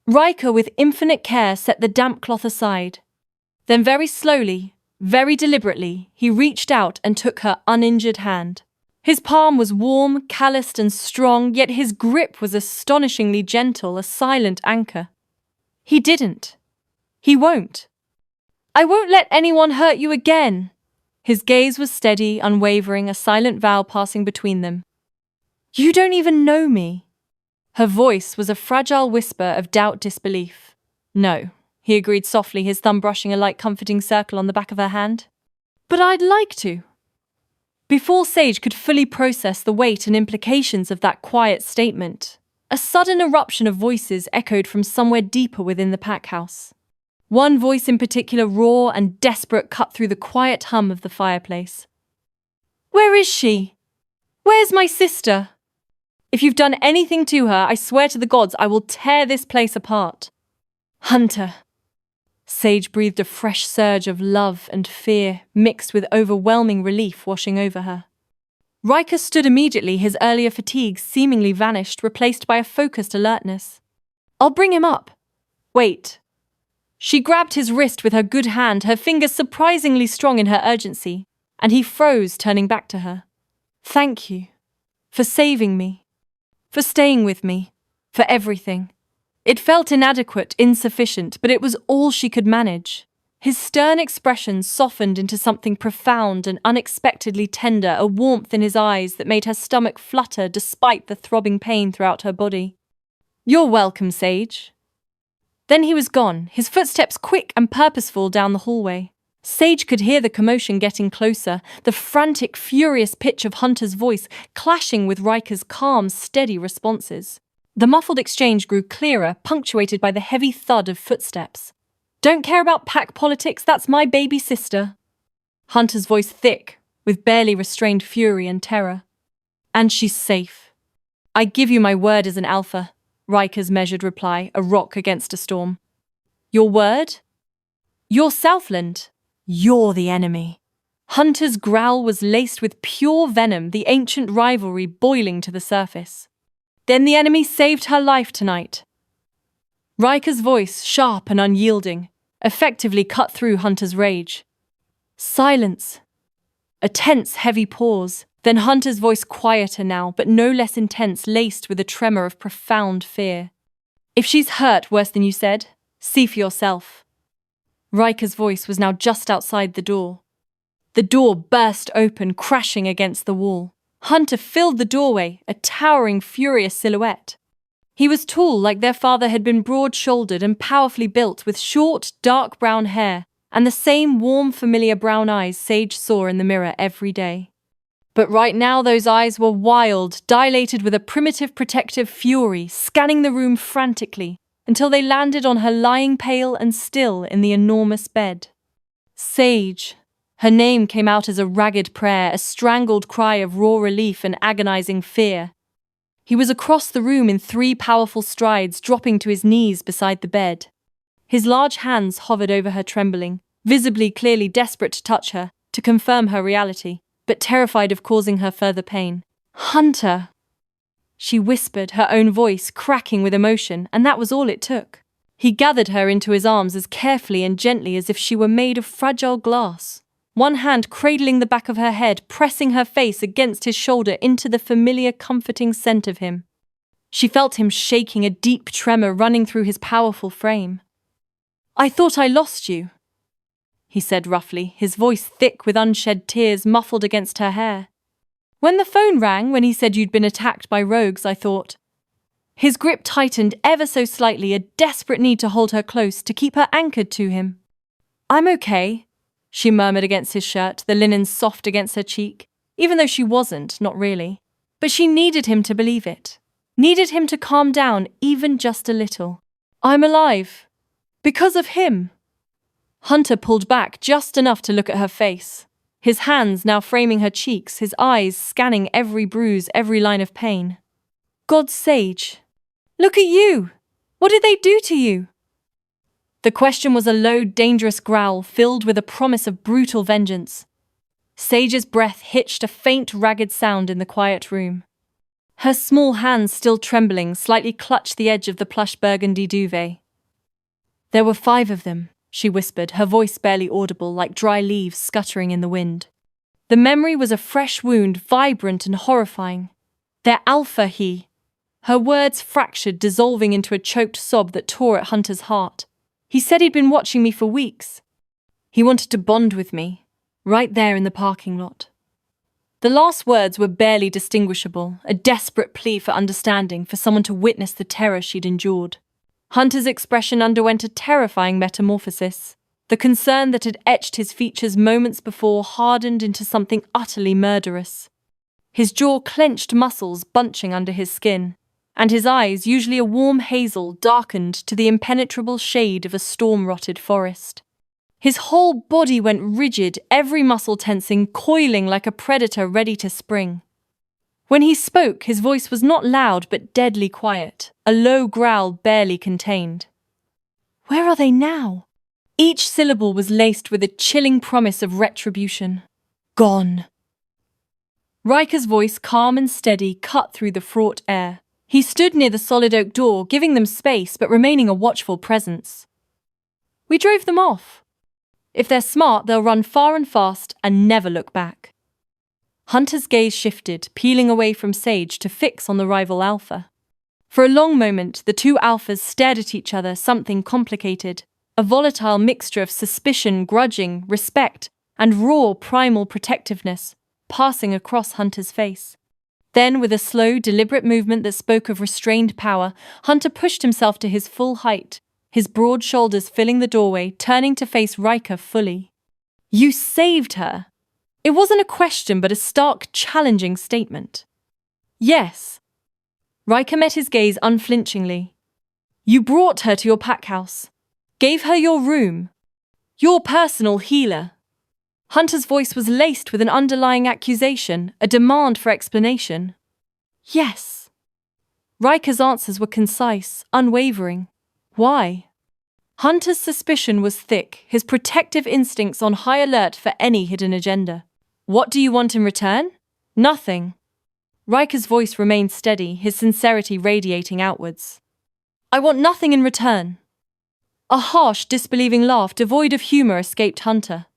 Ryker with infinite care set the damp cloth aside. Then very slowly, very deliberately, he reached out and took her uninjured hand. His palm was warm, calloused and strong, yet his grip was astonishingly gentle, a silent anchor. He didn't. He won't. I won't let anyone hurt you again. His gaze was steady, unwavering, a silent vow passing between them. You don't even know me. Her voice was a fragile whisper of disbelief. No, he agreed softly, his thumb brushing a light comforting circle on the back of her hand. But I'd like to. Before Sage could fully process the weight and implications of that quiet statement, a sudden eruption of voices echoed from somewhere deeper within the pack house. One voice in particular, raw and desperate, cut through the quiet hum of the fireplace. Where is she? Where's my sister? If you've done anything to her, I swear to the gods I will tear this place apart. Hunter. Sage breathed a fresh surge of love and fear, mixed with overwhelming relief washing over her. Ryker stood immediately, his earlier fatigues seemingly vanished, replaced by a focused alertness. I'll bring him up. Wait. She grabbed his wrist with her good hand, her fingers surprisingly strong in her urgency, and he froze, turning back to her. Thank you. For saving me. For staying with me. For everything. It felt inadequate, insufficient, but it was all she could manage. His stern expression softened into something profound and unexpectedly tender, a warmth in his eyes that made her stomach flutter despite the throbbing pain throughout her body. You're welcome, Sage. Then he was gone, his footsteps quick and purposeful down the hallway. Sage could hear the commotion getting closer, the frantic, furious pitch of Hunter's voice clashing with Ryker's calm, steady responses. The muffled exchange grew clearer, punctuated by the heavy thud of footsteps. Don't care about pack politics, that's my baby sister. Hunter's voice thick, with barely restrained fury and terror. And she's safe. I give you my word as an alpha, Ryker's measured reply, a rock against a storm. Your word? You're Southland. You're the enemy. Hunter's growl was laced with pure venom, the ancient rivalry boiling to the surface. Then the enemy saved her life tonight. Ryker's voice, sharp and unyielding, effectively cut through Hunter's rage. Silence. A tense, heavy pause, then Hunter's voice quieter now, but no less intense, laced with a tremor of profound fear. If she's hurt worse than you said, see for yourself. Ryker's voice was now just outside the door. The door burst open, crashing against the wall. Hunter filled the doorway, a towering, furious silhouette. He was tall, like their father had been, broad-shouldered and powerfully built, with short, dark brown hair and the same warm, familiar brown eyes Sage saw in the mirror every day. But right now those eyes were wild, dilated with a primitive protective fury, scanning the room frantically until they landed on her lying pale and still in the enormous bed. Sage. Her name came out as a ragged prayer, a strangled cry of raw relief and agonizing fear. He was across the room in 3 powerful strides, dropping to his knees beside the bed. His large hands hovered over her, trembling, visibly, clearly desperate to touch her, to confirm her reality, but terrified of causing her further pain. Hunter! She whispered, her own voice cracking with emotion, and that was all it took. He gathered her into his arms as carefully and gently as if she were made of fragile glass. One hand cradling the back of her head, pressing her face against his shoulder into the familiar, comforting scent of him. She felt him shaking, a deep tremor running through his powerful frame. I thought I lost you, he said roughly, his voice thick with unshed tears muffled against her hair. When the phone rang, when he said you'd been attacked by rogues, I thought. His grip tightened ever so slightly, a desperate need to hold her close, to keep her anchored to him. I'm okay, she murmured against his shirt, the linen soft against her cheek, even though she wasn't, not really. But she needed him to believe it. Needed him to calm down even just a little. I'm alive. Because of him. Hunter pulled back just enough to look at her face. His hands now framing her cheeks, his eyes scanning every bruise, every line of pain. God, Sage. Look at you! What did they do to you? The question was a low, dangerous growl filled with a promise of brutal vengeance. Sage's breath hitched a faint, ragged sound in the quiet room. Her small hands, still trembling, slightly clutched the edge of the plush burgundy duvet. There were 5 of them, she whispered, her voice barely audible, like dry leaves scuttering in the wind. The memory was a fresh wound, vibrant and horrifying. Their alpha, he. Her words fractured, dissolving into a choked sob that tore at Hunter's heart. He said he'd been watching me for weeks. He wanted to bond with me, right there in the parking lot. The last words were barely distinguishable, a desperate plea for understanding, for someone to witness the terror she'd endured. Hunter's expression underwent a terrifying metamorphosis. The concern that had etched his features moments before hardened into something utterly murderous. His jaw clenched, muscles bunching under his skin, and his eyes, usually a warm hazel, darkened to the impenetrable shade of a storm-rotted forest. His whole body went rigid, every muscle tensing, coiling like a predator ready to spring. When he spoke, his voice was not loud but deadly quiet, a low growl barely contained. "Where are they now?" Each syllable was laced with a chilling promise of retribution. "Gone." Ryker's voice, calm and steady, cut through the fraught air. He stood near the solid oak door, giving them space but remaining a watchful presence. "We drove them off. If they're smart, they'll run far and fast and never look back." Hunter's gaze shifted, peeling away from Sage to fix on the rival alpha. For a long moment, the two alphas stared at each other, something complicated. A volatile mixture of suspicion, grudging, respect, and raw, primal protectiveness passing across Hunter's face. Then, with a slow, deliberate movement that spoke of restrained power, Hunter pushed himself to his full height, his broad shoulders filling the doorway, turning to face Ryker fully. "You saved her." It wasn't a question, but a stark, challenging statement. "Yes." Ryker met his gaze unflinchingly. "You brought her to your pack house. Gave her your room. Your personal healer." Hunter's voice was laced with an underlying accusation, a demand for explanation. "Yes." Ryker's answers were concise, unwavering. "Why?" Hunter's suspicion was thick, his protective instincts on high alert for any hidden agenda. "What do you want in return?" "Nothing." Ryker's voice remained steady, his sincerity radiating outwards. "I want nothing in return." A harsh, disbelieving laugh devoid of humor escaped Hunter.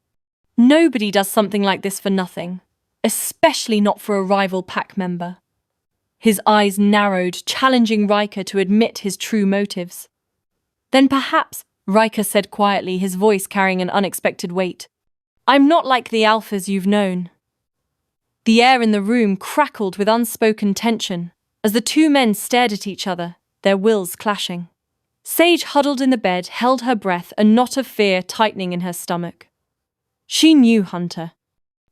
Nobody does something like this for nothing, especially not for a rival pack member. His eyes narrowed, challenging Ryker to admit his true motives. "Then perhaps," Ryker said quietly, his voice carrying an unexpected weight, "I'm not like the alphas you've known." The air in the room crackled with unspoken tension as the two men stared at each other, their wills clashing. Sage, huddled in the bed, held her breath, a knot of fear tightening in her stomach. She knew Hunter.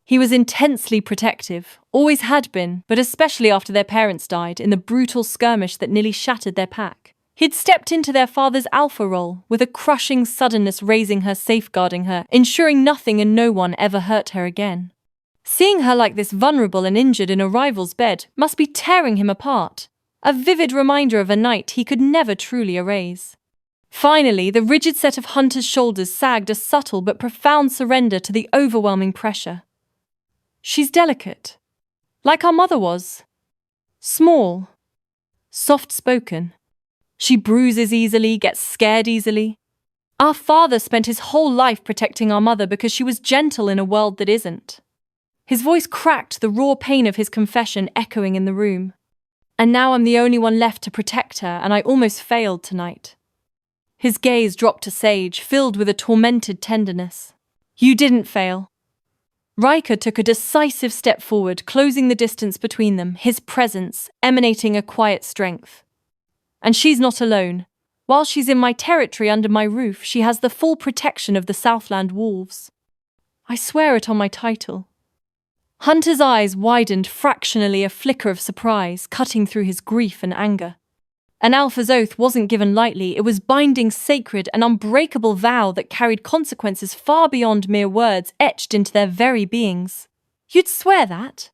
He was intensely protective, always had been, but especially after their parents died in the brutal skirmish that nearly shattered their pack. He'd stepped into their father's alpha role, with a crushing suddenness raising her, safeguarding her, ensuring nothing and no one ever hurt her again. Seeing her like this, vulnerable and injured in a rival's bed, must be tearing him apart. A vivid reminder of a night he could never truly erase. Finally, the rigid set of Hunter's shoulders sagged, a subtle but profound surrender to the overwhelming pressure. "She's delicate. Like our mother was. Small. Soft-spoken. She bruises easily, gets scared easily. Our father spent his whole life protecting our mother because she was gentle in a world that isn't." His voice cracked, the raw pain of his confession echoing in the room. "And now I'm the only one left to protect her, and I almost failed tonight." His gaze dropped to Sage, filled with a tormented tenderness. "You didn't fail." Ryker took a decisive step forward, closing the distance between them, his presence emanating a quiet strength. "And she's not alone. While she's in my territory under my roof, she has the full protection of the Southland wolves. I swear it on my title." Hunter's eyes widened, fractionally, a flicker of surprise cutting through his grief and anger. An alpha's oath wasn't given lightly. It was binding, sacred, an unbreakable vow that carried consequences far beyond mere words etched into their very beings. "You'd swear that?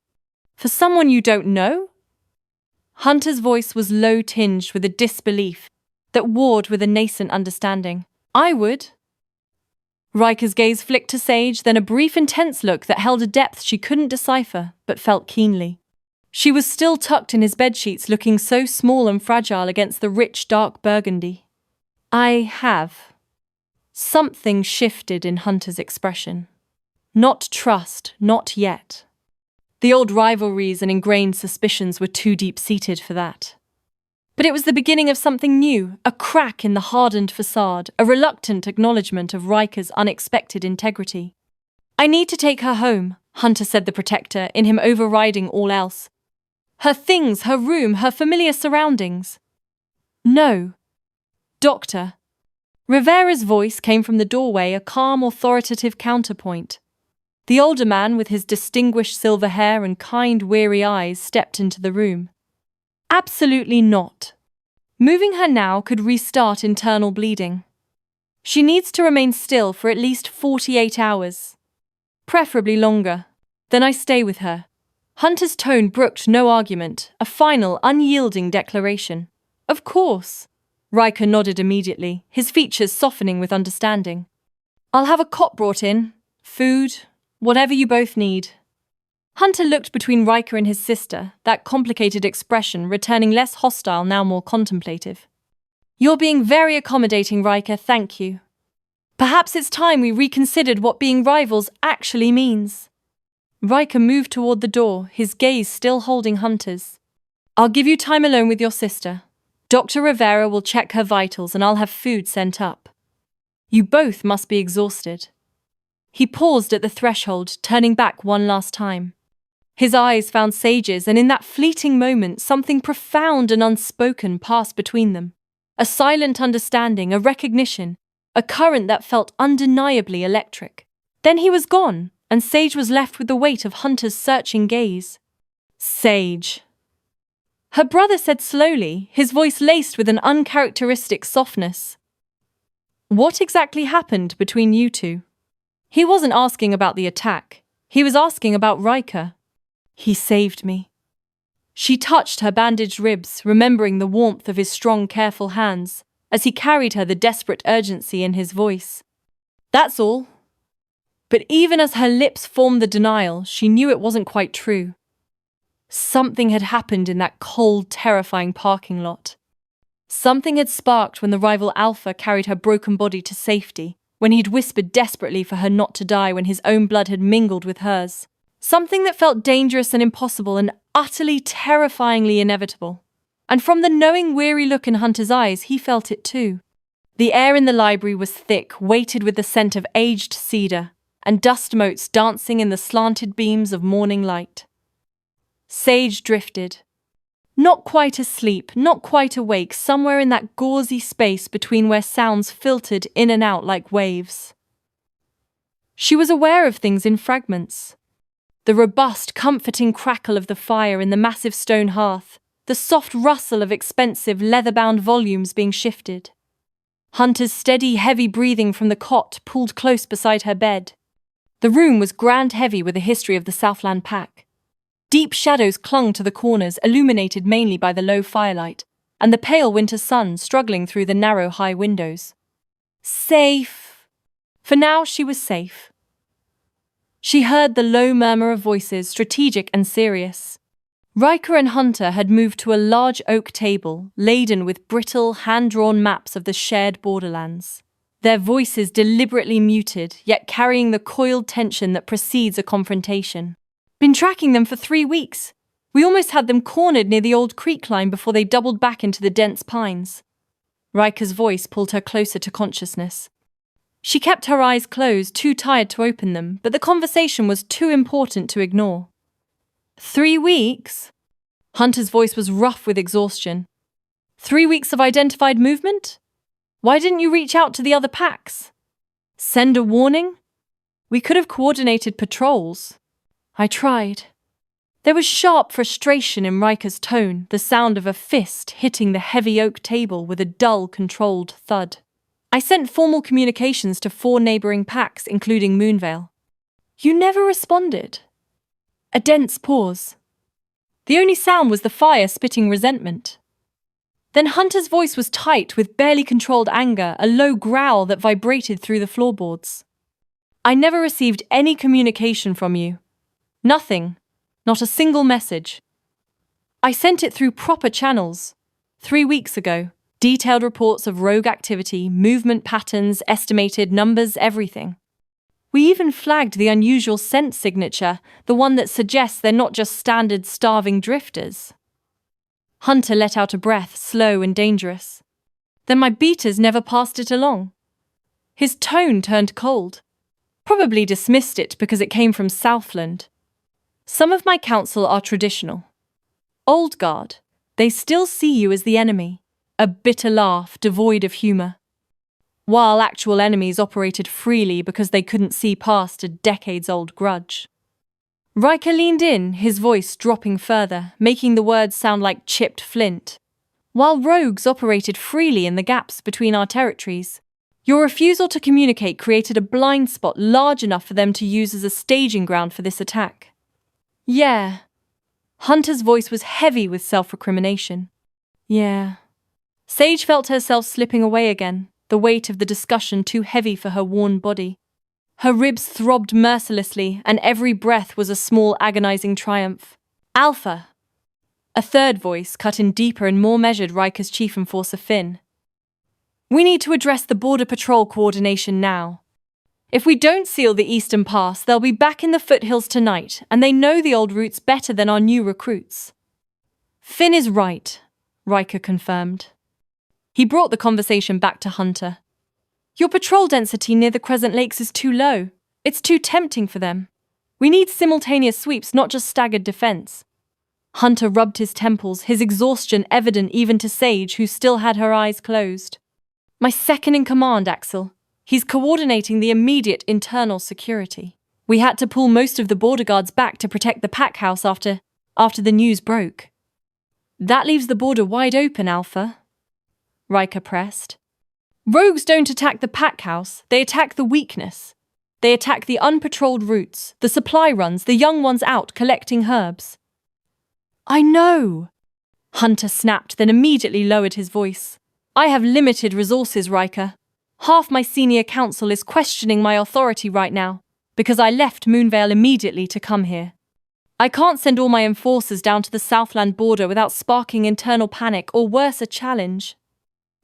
For someone you don't know?" Hunter's voice was low, tinged with a disbelief that warred with a nascent understanding. "I would." Ryker's gaze flicked to Sage, then a brief, intense look that held a depth she couldn't decipher, but felt keenly. She was still tucked in his bedsheets, looking so small and fragile against the rich, dark burgundy. "I have." Something shifted in Hunter's expression. Not trust, not yet. The old rivalries and ingrained suspicions were too deep-seated for that. But it was the beginning of something new, a crack in the hardened facade, a reluctant acknowledgement of Ryker's unexpected integrity. "I need to take her home," Hunter said, the protector in him overriding all else. "Her things, her room, her familiar surroundings." "No, Doctor." Rivera's voice came from the doorway, a calm, authoritative counterpoint. The older man, with his distinguished silver hair and kind, weary eyes, stepped into the room. "Absolutely not. Moving her now could restart internal bleeding. She needs to remain still for at least 48 hours. Preferably longer. Then I stay with her." Hunter's tone brooked no argument, a final, unyielding declaration. "Of course." Ryker nodded immediately, his features softening with understanding. "I'll have a cot brought in, food, whatever you both need." Hunter looked between Ryker and his sister, that complicated expression returning less hostile, now more contemplative. "You're being very accommodating, Ryker, thank you. Perhaps it's time we reconsidered what being rivals actually means." Ryker moved toward the door, his gaze still holding Hunter's. "I'll give you time alone with your sister. Dr. Rivera will check her vitals and I'll have food sent up. You both must be exhausted." He paused at the threshold, turning back one last time. His eyes found Sage's, and in that fleeting moment something profound and unspoken passed between them. A silent understanding, a recognition, a current that felt undeniably electric. Then he was gone, and Sage was left with the weight of Hunter's searching gaze. "Sage," her brother said slowly, his voice laced with an uncharacteristic softness. "What exactly happened between you two?" He wasn't asking about the attack. He was asking about Ryker. "He saved me." She touched her bandaged ribs, remembering the warmth of his strong, careful hands, as he carried her, the desperate urgency in his voice. "That's all." But even as her lips formed the denial, she knew it wasn't quite true. Something had happened in that cold, terrifying parking lot. Something had sparked when the rival Alpha carried her broken body to safety, when he'd whispered desperately for her not to die when his own blood had mingled with hers. Something that felt dangerous and impossible and utterly terrifyingly inevitable. And from the knowing, weary look in Hunter's eyes, he felt it too. The air in the library was thick, weighted with the scent of aged cedar, and dust motes dancing in the slanted beams of morning light. Sage drifted. Not quite asleep, not quite awake, somewhere in that gauzy space between where sounds filtered in and out like waves. She was aware of things in fragments. The robust, comforting crackle of the fire in the massive stone hearth, the soft rustle of expensive, leather-bound volumes being shifted. Hunter's steady, heavy breathing from the cot pulled close beside her bed. The room was grand heavy with a history of the Southland Pack. Deep shadows clung to the corners, illuminated mainly by the low firelight, and the pale winter sun struggling through the narrow, high windows. Safe. For now, she was safe. She heard the low murmur of voices, strategic and serious. Ryker and Hunter had moved to a large oak table, laden with brittle, hand-drawn maps of the shared borderlands. Their voices deliberately muted, yet carrying the coiled tension that precedes a confrontation. "Been tracking them for 3 weeks. We almost had them cornered near the old creek line before they doubled back into the dense pines." Ryker's voice pulled her closer to consciousness. She kept her eyes closed, too tired to open them, but the conversation was too important to ignore. 3 weeks? Hunter's voice was rough with exhaustion. 3 weeks of identified movement? Why didn't you reach out to the other packs? Send a warning? We could have coordinated patrols. I tried. There was sharp frustration in Ryker's tone, the sound of a fist hitting the heavy oak table with a dull, controlled thud. I sent formal communications to 4 neighboring packs, including Moonvale. You never responded. A dense pause. The only sound was the fire spitting resentment. Then Hunter's voice was tight with barely controlled anger, a low growl that vibrated through the floorboards. I never received any communication from you. Nothing. Not a single message. I sent it through proper channels. 3 weeks ago. Detailed reports of rogue activity, movement patterns, estimated numbers, everything. We even flagged the unusual scent signature, the one that suggests they're not just standard starving drifters. Hunter let out a breath, slow and dangerous. Then my beaters never passed it along. His tone turned cold. Probably dismissed it because it came from Southland. Some of my council are traditional. Old guard. They still see you as the enemy. A bitter laugh, devoid of humor. While actual enemies operated freely because they couldn't see past a decades-old grudge. Ryker leaned in, his voice dropping further, making the words sound like chipped flint. While rogues operated freely in the gaps between our territories, your refusal to communicate created a blind spot large enough for them to use as a staging ground for this attack. Yeah. Hunter's voice was heavy with self-recrimination. Yeah. Sage felt herself slipping away again, the weight of the discussion too heavy for her worn body. Her ribs throbbed mercilessly, and every breath was a small agonizing triumph. Alpha! A third voice cut in deeper and more measured Ryker's chief enforcer Finn. We need to address the border patrol coordination now. If we don't seal the eastern pass, they'll be back in the foothills tonight, and they know the old routes better than our new recruits. Finn is right, Ryker confirmed. He brought the conversation back to Hunter. Your patrol density near the Crescent Lakes is too low. It's too tempting for them. We need simultaneous sweeps, not just staggered defense. Hunter rubbed his temples, his exhaustion evident even to Sage, who still had her eyes closed. My second in command, Axel. He's coordinating the immediate internal security. We had to pull most of the border guards back to protect the pack house after the news broke. That leaves the border wide open, Alpha. Ryker pressed. Rogues don't attack the pack house, they attack the weakness. They attack the unpatrolled routes, the supply runs, the young ones out collecting herbs. I know, Hunter snapped, then immediately lowered his voice. I have limited resources, Ryker. Half my senior council is questioning my authority right now, because I left Moonvale immediately to come here. I can't send all my enforcers down to the Southland border without sparking internal panic or worse, a challenge.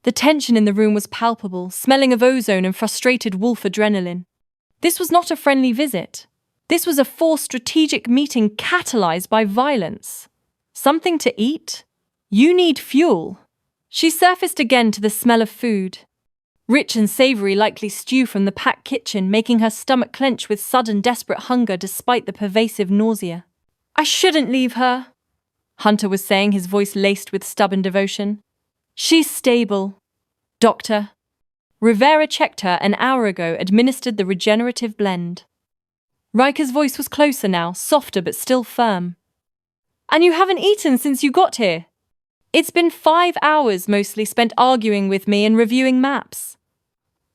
The tension in the room was palpable, smelling of ozone and frustrated wolf adrenaline. This was not a friendly visit. This was a forced strategic meeting catalyzed by violence. Something to eat? You need fuel. She surfaced again to the smell of food. Rich and savory, likely stew from the packed kitchen, making her stomach clench with sudden desperate hunger despite the pervasive nausea. I shouldn't leave her, Hunter was saying, his voice laced with stubborn devotion. She's stable. Doctor. Rivera checked her an hour ago, administered the regenerative blend. Ryker's voice was closer now, softer but still firm. And you haven't eaten since you got here? It's been 5 hours mostly spent arguing with me and reviewing maps.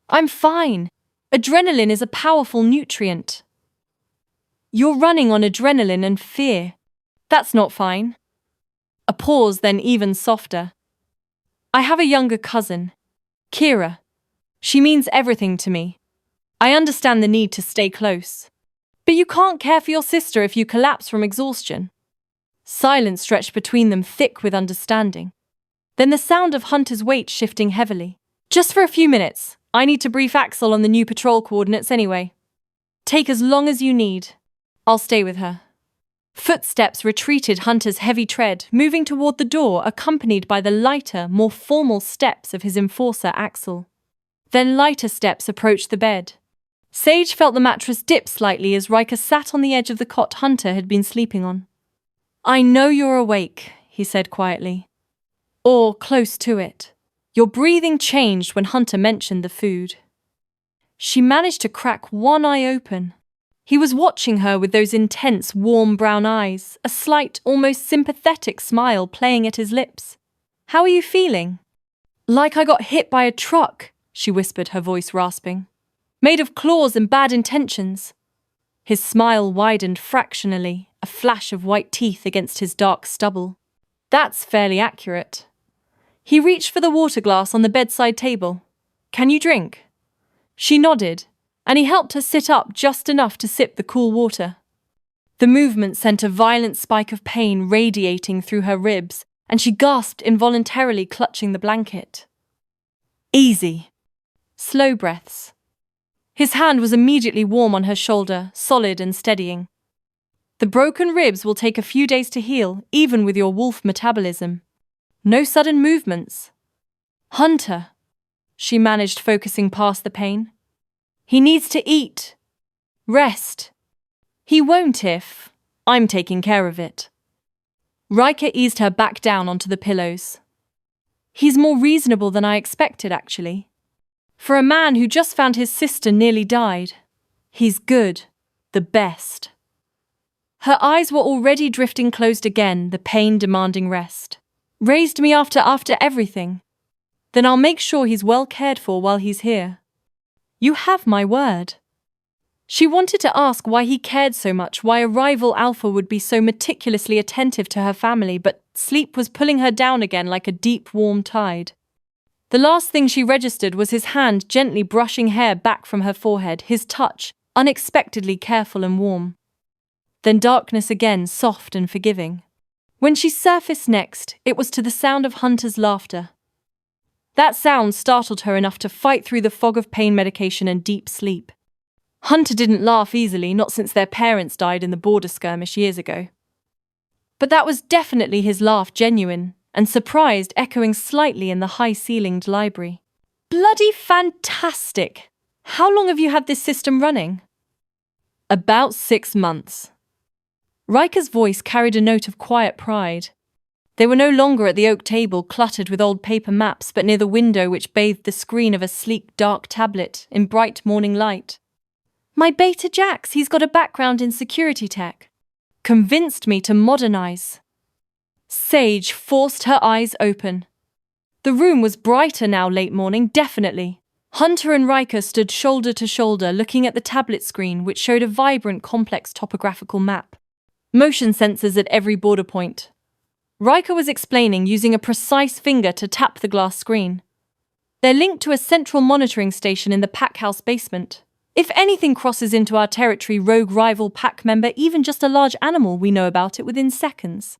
I'm fine. Adrenaline is a powerful nutrient. You're running on adrenaline and fear. That's not fine. A pause, then even softer. I have a younger cousin, Kira. She means everything to me. I understand the need to stay close. But you can't care for your sister if you collapse from exhaustion. Silence stretched between them, thick with understanding. Then the sound of Hunter's weight shifting heavily. Just for a few minutes. I need to brief Axel on the new patrol coordinates anyway. Take as long as you need. I'll stay with her. Footsteps retreated Hunter's heavy tread, moving toward the door, accompanied by the lighter, more formal steps of his enforcer Axel. Then lighter steps approached the bed. Sage felt the mattress dip slightly as Ryker sat on the edge of the cot Hunter had been sleeping on. I know you're awake, he said quietly. Or close to it. Your breathing changed when Hunter mentioned the food. She managed to crack one eye open. He was watching her with those intense, warm brown eyes, a slight, almost sympathetic smile playing at his lips. How are you feeling? Like I got hit by a truck, she whispered, her voice rasping. Made of claws and bad intentions. His smile widened fractionally, a flash of white teeth against his dark stubble. That's fairly accurate. He reached for the water glass on the bedside table. Can you drink? She nodded, and he helped her sit up just enough to sip the cool water. The movement sent a violent spike of pain radiating through her ribs, and she gasped involuntarily, clutching the blanket. Easy. Slow breaths. His hand was immediately warm on her shoulder, solid and steadying. The broken ribs will take a few days to heal, even with your wolf metabolism. No sudden movements. Hunter, she managed, focusing past the pain. He needs to eat. Rest. He won't if I'm taking care of it. Ryker eased her back down onto the pillows. He's more reasonable than I expected, actually. For a man who just found his sister nearly died, he's good, the best. Her eyes were already drifting closed again, the pain demanding rest. Raised me after everything. Then I'll make sure he's well cared for while he's here. You have my word. She wanted to ask why he cared so much, why a rival alpha would be so meticulously attentive to her family, but sleep was pulling her down again like a deep, warm tide. The last thing she registered was his hand gently brushing hair back from her forehead, his touch unexpectedly careful and warm. Then darkness again, soft and forgiving. When she surfaced next, it was to the sound of Hunter's laughter. That sound startled her enough to fight through the fog of pain medication and deep sleep. Hunter didn't laugh easily, not since their parents died in the border skirmish years ago. But that was definitely his laugh, genuine and surprised, echoing slightly in the high-ceilinged library. Bloody fantastic! How long have you had this system running? About 6 months. Ryker's voice carried a note of quiet pride. They were no longer at the oak table cluttered with old paper maps, but near the window which bathed the screen of a sleek, dark tablet in bright morning light. My beta Jax, he's got a background in security tech. Convinced me to modernize. Sage forced her eyes open. The room was brighter now, late morning, definitely. Hunter and Ryker stood shoulder to shoulder, looking at the tablet screen, which showed a vibrant, complex topographical map. Motion sensors at every border point. Ryker was explaining, using a precise finger to tap the glass screen. They're linked to a central monitoring station in the pack house basement. If anything crosses into our territory, rogue rival pack member, even just a large animal, we know about it within seconds.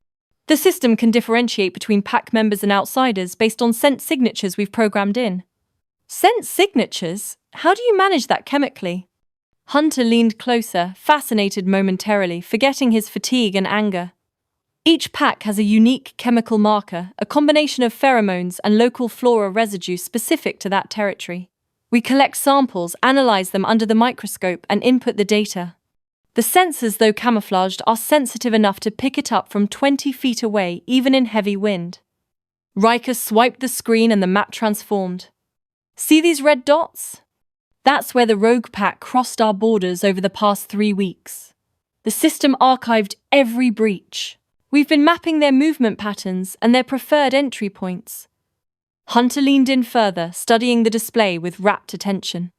The system can differentiate between pack members and outsiders based on scent signatures we've programmed in. Scent signatures? How do you manage that chemically? Hunter leaned closer, fascinated momentarily, forgetting his fatigue and anger. Each pack has a unique chemical marker, a combination of pheromones and local flora residue specific to that territory. We collect samples, analyze them under the microscope, and input the data. The sensors, though camouflaged, are sensitive enough to pick it up from 20 feet away, even in heavy wind. Ryker swiped the screen and the map transformed. See these red dots? That's where the rogue pack crossed our borders over the past 3 weeks. The system archived every breach. We've been mapping their movement patterns and their preferred entry points. Hunter leaned in further, studying the display with rapt attention.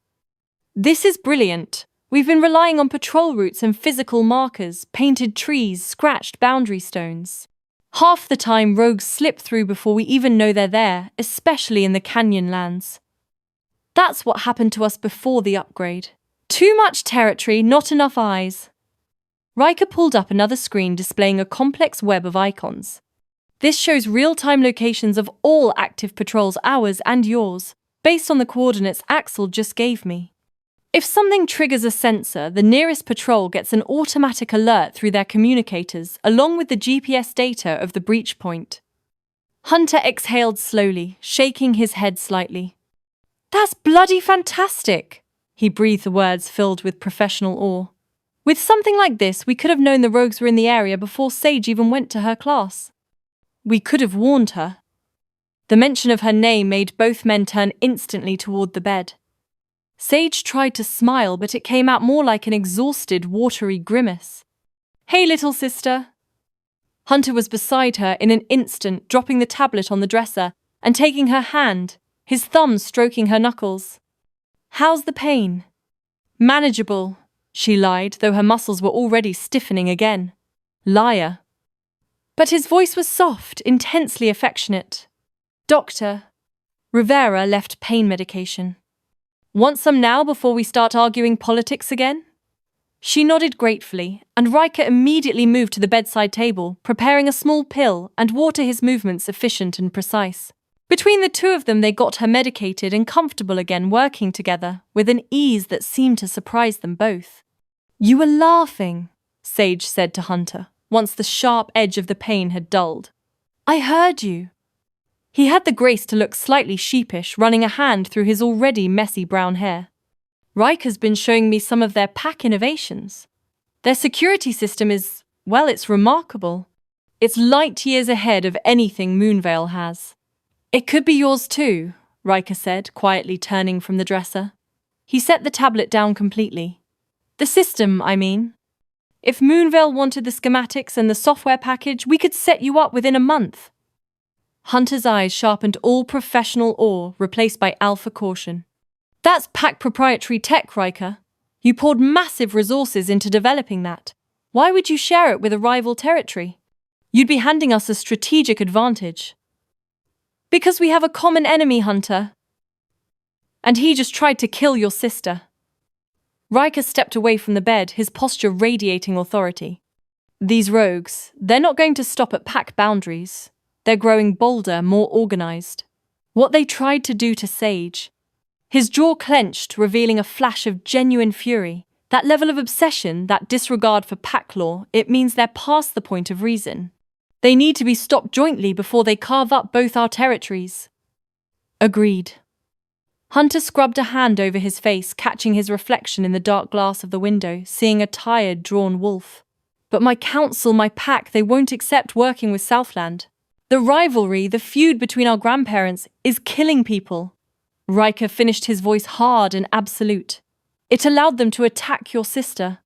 This is brilliant. We've been relying on patrol routes and physical markers, painted trees, scratched boundary stones. Half the time, rogues slip through before we even know they're there, especially in the canyon lands. That's what happened to us before the upgrade. Too much territory, not enough eyes. Ryker pulled up another screen displaying a complex web of icons. This shows real-time locations of all active patrols, ours and yours, based on the coordinates Axel just gave me. If something triggers a sensor, the nearest patrol gets an automatic alert through their communicators, along with the GPS data of the breach point. Hunter exhaled slowly, shaking his head slightly. That's bloody fantastic! He breathed the words filled with professional awe. With something like this, we could have known the rogues were in the area before Sage even went to her class. We could have warned her. The mention of her name made both men turn instantly toward the bed. Sage tried to smile, but it came out more like an exhausted, watery grimace. Hey, little sister. Hunter was beside her in an instant, dropping the tablet on the dresser and taking her hand, his thumbs stroking her knuckles. How's the pain? Manageable, she lied, though her muscles were already stiffening again. Liar. But his voice was soft, intensely affectionate. Doctor. Rivera left pain medication. Want some now before we start arguing politics again? She nodded gratefully, and Ryker immediately moved to the bedside table, preparing a small pill and water, his movements efficient and precise. Between the two of them, they got her medicated and comfortable again, working together, with an ease that seemed to surprise them both. You were laughing, Sage said to Hunter, once the sharp edge of the pain had dulled. I heard you. He had the grace to look slightly sheepish, running a hand through his already messy brown hair. Ryker's been showing me some of their pack innovations. Their security system is, well, it's remarkable. It's light years ahead of anything Moonvale has. It could be yours too, Ryker said, quietly turning from the dresser. He set the tablet down completely. The system, I mean. If Moonvale wanted the schematics and the software package, we could set you up within a month. Hunter's eyes sharpened, all professional awe replaced by alpha caution. That's pack proprietary tech, Ryker. You poured massive resources into developing that. Why would you share it with a rival territory? You'd be handing us a strategic advantage. Because we have a common enemy, Hunter. And he just tried to kill your sister. Ryker stepped away from the bed, his posture radiating authority. These rogues, they're not going to stop at pack boundaries. They're growing bolder, more organized. What they tried to do to Sage. His jaw clenched, revealing a flash of genuine fury. That level of obsession, that disregard for pack law, it means they're past the point of reason. They need to be stopped jointly before they carve up both our territories. Agreed. Hunter scrubbed a hand over his face, catching his reflection in the dark glass of the window, seeing a tired, drawn wolf. But my council, my pack, they won't accept working with Southland. The rivalry, the feud between our grandparents, is killing people. Ryker finished, his voice hard and absolute. It allowed them to attack your sister.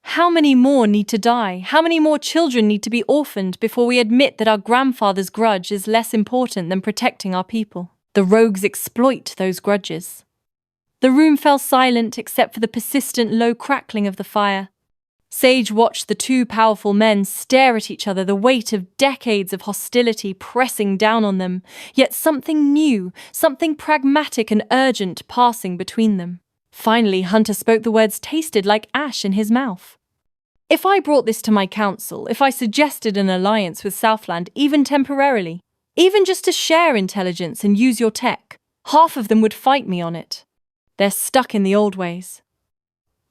How many more need to die? How many more children need to be orphaned before we admit that our grandfather's grudge is less important than protecting our people? The rogues exploit those grudges. The room fell silent except for the persistent low crackling of the fire. Sage watched the two powerful men stare at each other, the weight of decades of hostility pressing down on them, yet something new, something pragmatic and urgent passing between them. Finally, Hunter spoke. The words tasted like ash in his mouth. If I brought this to my council, if I suggested an alliance with Southland, even temporarily, even just to share intelligence and use your tech, half of them would fight me on it. They're stuck in the old ways.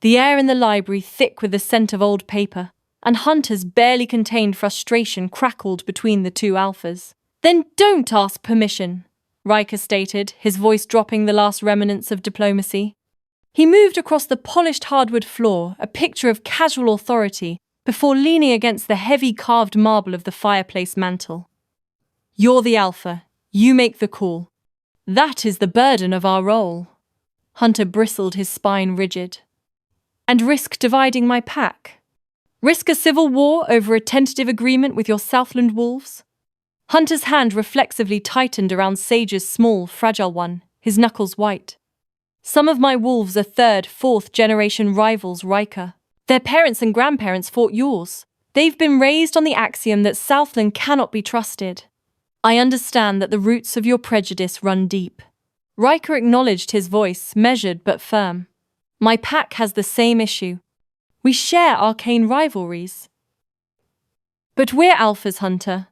The air in the library thick with the scent of old paper, and Hunter's barely contained frustration crackled between the two alphas. Then don't ask permission, Ryker stated, his voice dropping the last remnants of diplomacy. He moved across the polished hardwood floor, a picture of casual authority, before leaning against the heavy carved marble of the fireplace mantel. You're the alpha. You make the call. That is the burden of our role. Hunter bristled, his spine rigid. And risk dividing my pack? Risk a civil war over a tentative agreement with your Southland wolves? Hunter's hand reflexively tightened around Sage's small, fragile one, his knuckles white. Some of my wolves are third, fourth-generation rivals, Ryker. Their parents and grandparents fought yours. They've been raised on the axiom that Southland cannot be trusted. I understand that the roots of your prejudice run deep. Ryker acknowledged, his voice measured but firm. My pack has the same issue. We share arcane rivalries. But we're alphas, Hunter.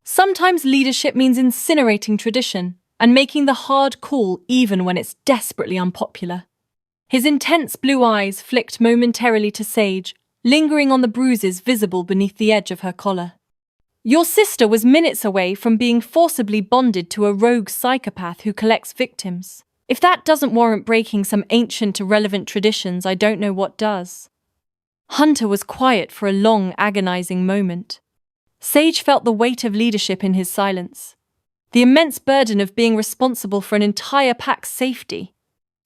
Sometimes leadership means incinerating tradition and making the hard call even when it's desperately unpopular. His intense blue eyes flicked momentarily to Sage, lingering on the bruises visible beneath the edge of her collar. Your sister was minutes away from being forcibly bonded to a rogue psychopath who collects victims. If that doesn't warrant breaking some ancient, irrelevant traditions, I don't know what does. Hunter was quiet for a long, agonizing moment. Sage felt the weight of leadership in his silence. The immense burden of being responsible for an entire pack's safety,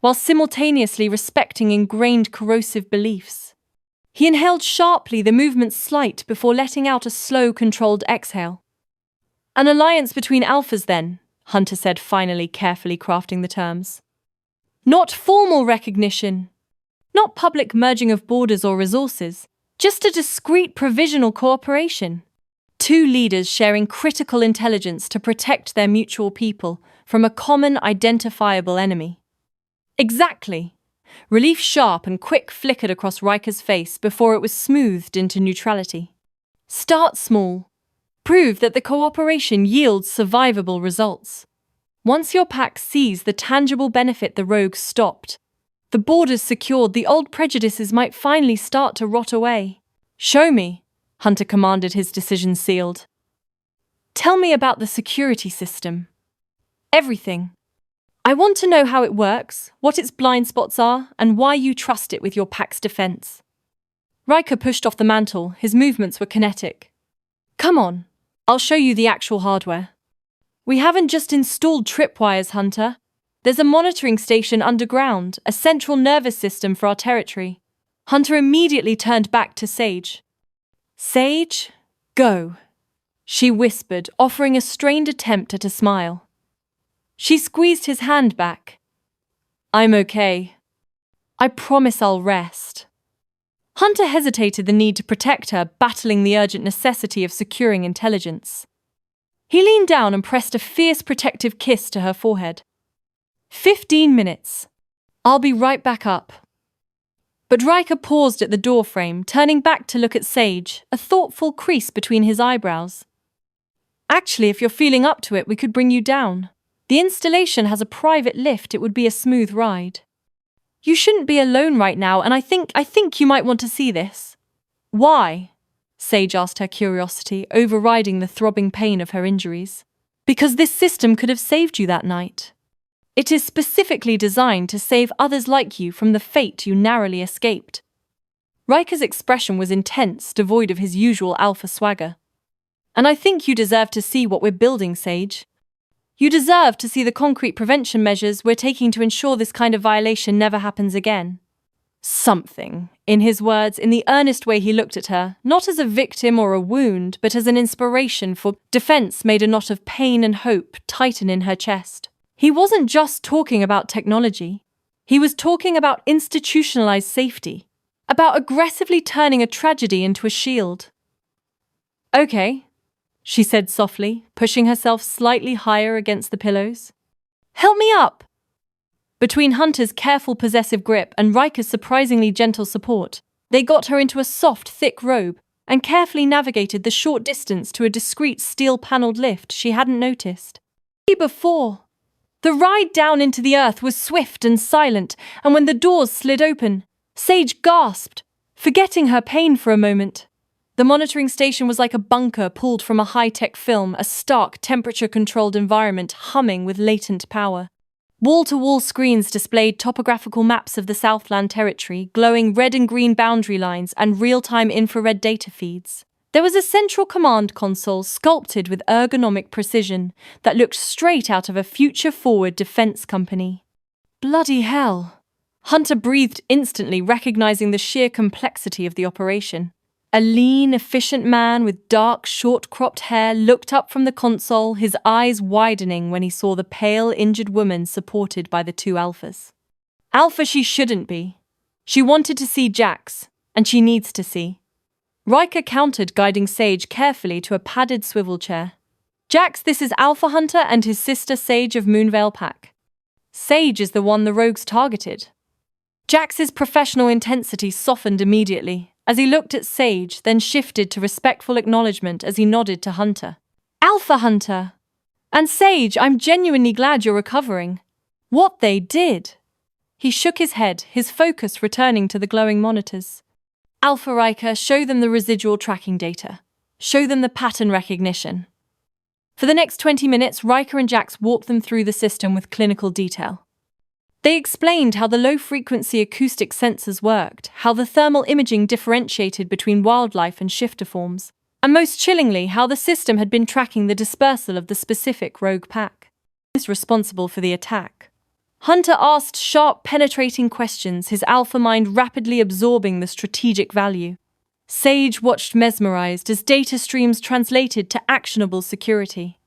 while simultaneously respecting ingrained corrosive beliefs. He inhaled sharply, the movement slight, before letting out a slow, controlled exhale. An alliance between alphas, then, Hunter said, finally carefully crafting the terms. Not formal recognition, not public merging of borders or resources, just a discreet provisional cooperation. Two leaders sharing critical intelligence to protect their mutual people from a common identifiable enemy. Exactly. Relief sharp and quick flickered across Ryker's face before it was smoothed into neutrality. Start small. Prove that the cooperation yields survivable results. Once your pack sees the tangible benefit the rogues stopped, the borders secured, the old prejudices might finally start to rot away. Show me, Hunter commanded, his decision sealed. Tell me about the security system. Everything. I want to know how it works, what its blind spots are, and why you trust it with your pack's defense. Ryker pushed off the mantle, his movements were kinetic. Come on, I'll show you the actual hardware. We haven't just installed tripwires, Hunter. There's a monitoring station underground, a central nervous system for our territory. Hunter immediately turned back to Sage. Sage, go, she whispered, offering a strained attempt at a smile. She squeezed his hand back. I'm okay. I promise I'll rest. Hunter hesitated the need to protect her, battling the urgent necessity of securing intelligence. He leaned down and pressed a fierce protective kiss to her forehead. 15 minutes. I'll be right back up. But Ryker paused at the doorframe, turning back to look at Sage, a thoughtful crease between his eyebrows. Actually, if you're feeling up to it, we could bring you down. The installation has a private lift. It would be a smooth ride. You shouldn't be alone right now, and I think you might want to see this. Why? Sage asked her curiosity, overriding the throbbing pain of her injuries. Because this system could have saved you that night. It is specifically designed to save others like you from the fate you narrowly escaped. Ryker's expression was intense, devoid of his usual alpha swagger. And I think you deserve to see what we're building, Sage. You deserve to see the concrete prevention measures we're taking to ensure this kind of violation never happens again. Something, in his words, in the earnest way he looked at her, not as a victim or a wound, but as an inspiration for defense, made a knot of pain and hope tighten in her chest. He wasn't just talking about technology. He was talking about institutionalized safety, about aggressively turning a tragedy into a shield. Okay, she said softly, pushing herself slightly higher against the pillows. Help me up! Between Hunter's careful possessive grip and Ryker's surprisingly gentle support, they got her into a soft, thick robe and carefully navigated the short distance to a discreet steel-paneled lift she hadn't noticed. Before, the ride down into the earth was swift and silent, and when the doors slid open, Sage gasped, forgetting her pain for a moment. The monitoring station was like a bunker pulled from a high-tech film, a stark, temperature-controlled environment humming with latent power. Wall-to-wall screens displayed topographical maps of the Southland territory, glowing red and green boundary lines and real-time infrared data feeds. There was a central command console sculpted with ergonomic precision that looked straight out of a future-forward defense company. Bloody hell! Hunter breathed instantly, recognizing the sheer complexity of the operation. A lean, efficient man with dark, short-cropped hair looked up from the console, his eyes widening when he saw the pale, injured woman supported by the two alphas. Alpha she shouldn't be. She wanted to see Jax, and she needs to see. Ryker countered, guiding Sage carefully to a padded swivel chair. Jax, this is Alpha Hunter and his sister Sage of Moonvale Pack. Sage is the one the rogues targeted. Jax's professional intensity softened immediately, as he looked at Sage, then shifted to respectful acknowledgement as he nodded to Hunter. Alpha Hunter! And Sage, I'm genuinely glad you're recovering. What they did! He shook his head, his focus returning to the glowing monitors. Alpha Ryker, show them the residual tracking data. Show them the pattern recognition. For the next 20 minutes, Ryker and Jax walked them through the system with clinical detail. They explained how the low-frequency acoustic sensors worked, how the thermal imaging differentiated between wildlife and shifter forms, and most chillingly, how the system had been tracking the dispersal of the specific rogue pack. Who is responsible for the attack? Hunter asked sharp, penetrating questions, his alpha mind rapidly absorbing the strategic value. Sage watched mesmerized as data streams translated to actionable security.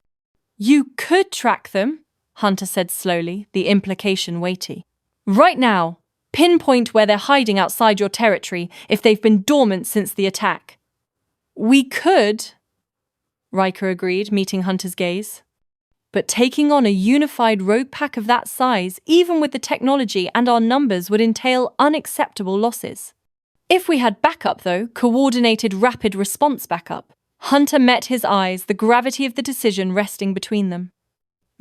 You could track them, Hunter said slowly, the implication weighty. Right now, pinpoint where they're hiding outside your territory if they've been dormant since the attack. We could, Ryker agreed, meeting Hunter's gaze. But taking on a unified rogue pack of that size, even with the technology and our numbers, would entail unacceptable losses. If we had backup, though, coordinated rapid response backup, Hunter met his eyes, the gravity of the decision resting between them.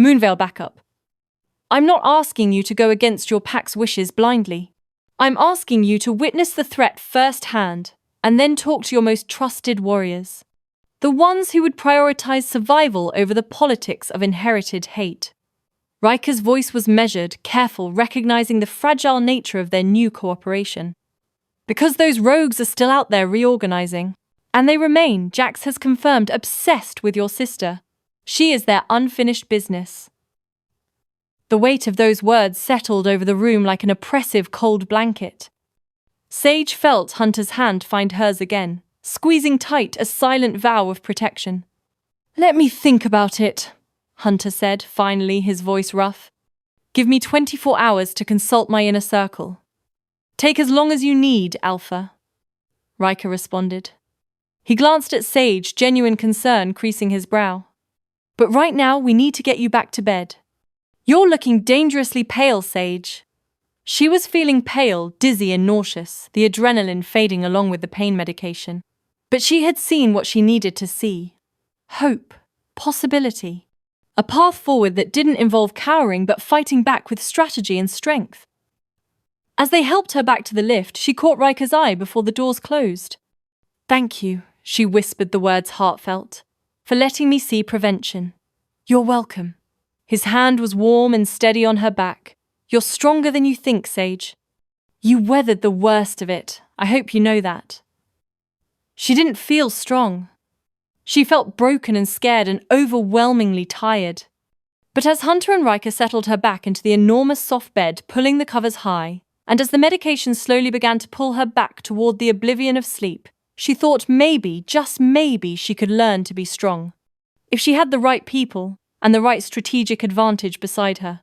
Moonvale backup. I'm not asking you to go against your pack's wishes blindly. I'm asking you to witness the threat firsthand, and then talk to your most trusted warriors. The ones who would prioritize survival over the politics of inherited hate. Ryker's voice was measured, careful, recognizing the fragile nature of their new cooperation. Because those rogues are still out there reorganizing. And they remain, Jax has confirmed, obsessed with your sister. She is their unfinished business. The weight of those words settled over the room like an oppressive cold blanket. Sage felt Hunter's hand find hers again, squeezing tight, a silent vow of protection. "Let me think about it," Hunter said, finally, his voice rough. "Give me 24 hours to consult my inner circle." "Take as long as you need, Alpha," Ryker responded. He glanced at Sage, genuine concern creasing his brow. "But right now, we need to get you back to bed." "You're looking dangerously pale, Sage." She was feeling pale, dizzy and nauseous, the adrenaline fading along with the pain medication. But she had seen what she needed to see. Hope. Possibility. A path forward that didn't involve cowering but fighting back with strategy and strength. As they helped her back to the lift, she caught Ryker's eye before the doors closed. "Thank you," she whispered, the words heartfelt, "for letting me see prevention." "You're welcome." His hand was warm and steady on her back. "You're stronger than you think, Sage. You weathered the worst of it. I hope you know that." She didn't feel strong. She felt broken and scared and overwhelmingly tired. But as Hunter and Ryker settled her back into the enormous soft bed, pulling the covers high, and as the medication slowly began to pull her back toward the oblivion of sleep, she thought maybe, just maybe, she could learn to be strong. If she had the right people and the right strategic advantage beside her.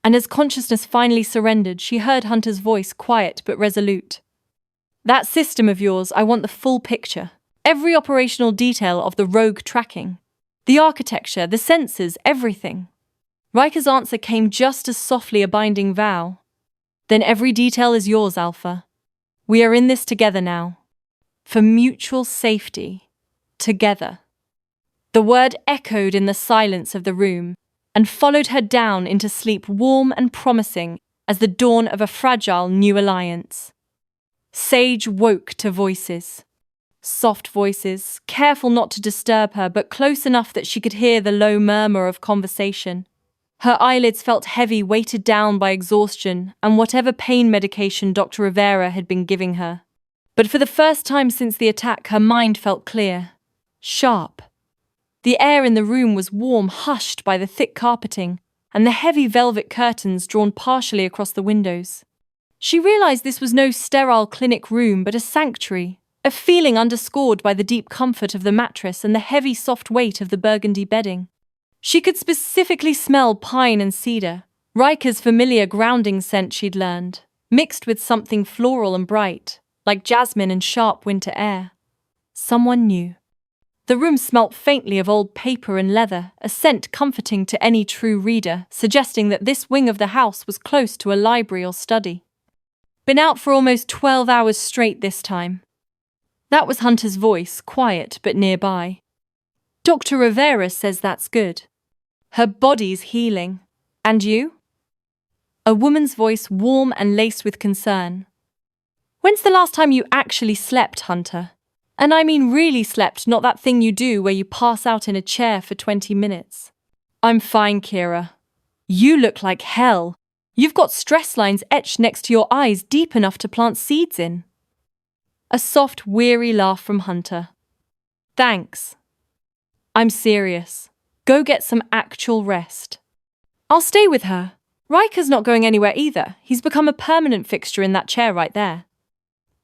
And as consciousness finally surrendered, she heard Hunter's voice, quiet but resolute. "That system of yours, I want the full picture. Every operational detail of the rogue tracking. The architecture, the sensors, everything." Ryker's answer came just as softly, a binding vow. "Then every detail is yours, Alpha. We are in this together now. For mutual safety. Together." The word echoed in the silence of the room and followed her down into sleep, warm and promising as the dawn of a fragile new alliance. Sage woke to voices. Soft voices, careful not to disturb her, but close enough that she could hear the low murmur of conversation. Her eyelids felt heavy, weighted down by exhaustion and whatever pain medication Dr. Rivera had been giving her. But for the first time since the attack, her mind felt clear, sharp. The air in the room was warm, hushed by the thick carpeting and the heavy velvet curtains drawn partially across the windows. She realized this was no sterile clinic room, but a sanctuary, a feeling underscored by the deep comfort of the mattress and the heavy, soft weight of the burgundy bedding. She could specifically smell pine and cedar, Ryker's familiar grounding scent she'd learned, mixed with something floral and bright, like jasmine and sharp winter air. Someone new. The room smelt faintly of old paper and leather, a scent comforting to any true reader, suggesting that this wing of the house was close to a library or study. "Been out for almost 12 hours straight this time." That was Hunter's voice, quiet but nearby. "Dr. Rivera says that's good. Her body's healing. And you?" A woman's voice, warm and laced with concern. "When's the last time you actually slept, Hunter? And I mean really slept, not that thing you do where you pass out in a chair for 20 minutes. "I'm fine, Kira. You look like hell. You've got stress lines etched next to your eyes deep enough to plant seeds in." A soft, weary laugh from Hunter. "Thanks. I'm serious. Go get some actual rest." "I'll stay with her. Ryker's not going anywhere either. He's become a permanent fixture in that chair right there."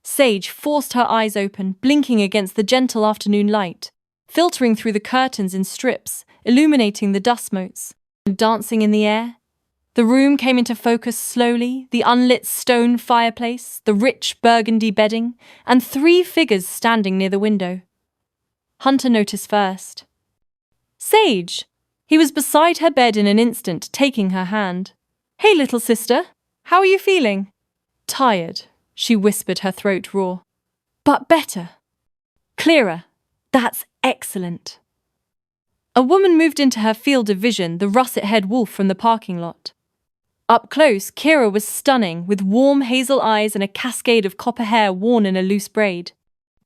Sage forced her eyes open, blinking against the gentle afternoon light, filtering through the curtains in strips, illuminating the dust motes, and dancing in the air. The room came into focus slowly, the unlit stone fireplace, the rich burgundy bedding, and 3 figures standing near the window. Hunter noticed first. Sage! He was beside her bed in an instant, taking her hand. "Hey, little sister, how are you feeling?" "Tired," she whispered, her throat raw. "But better. Clearer. That's excellent." A woman moved into her field of vision, the russet-haired wolf from the parking lot. Up close, Kira was stunning, with warm hazel eyes and a cascade of copper hair worn in a loose braid.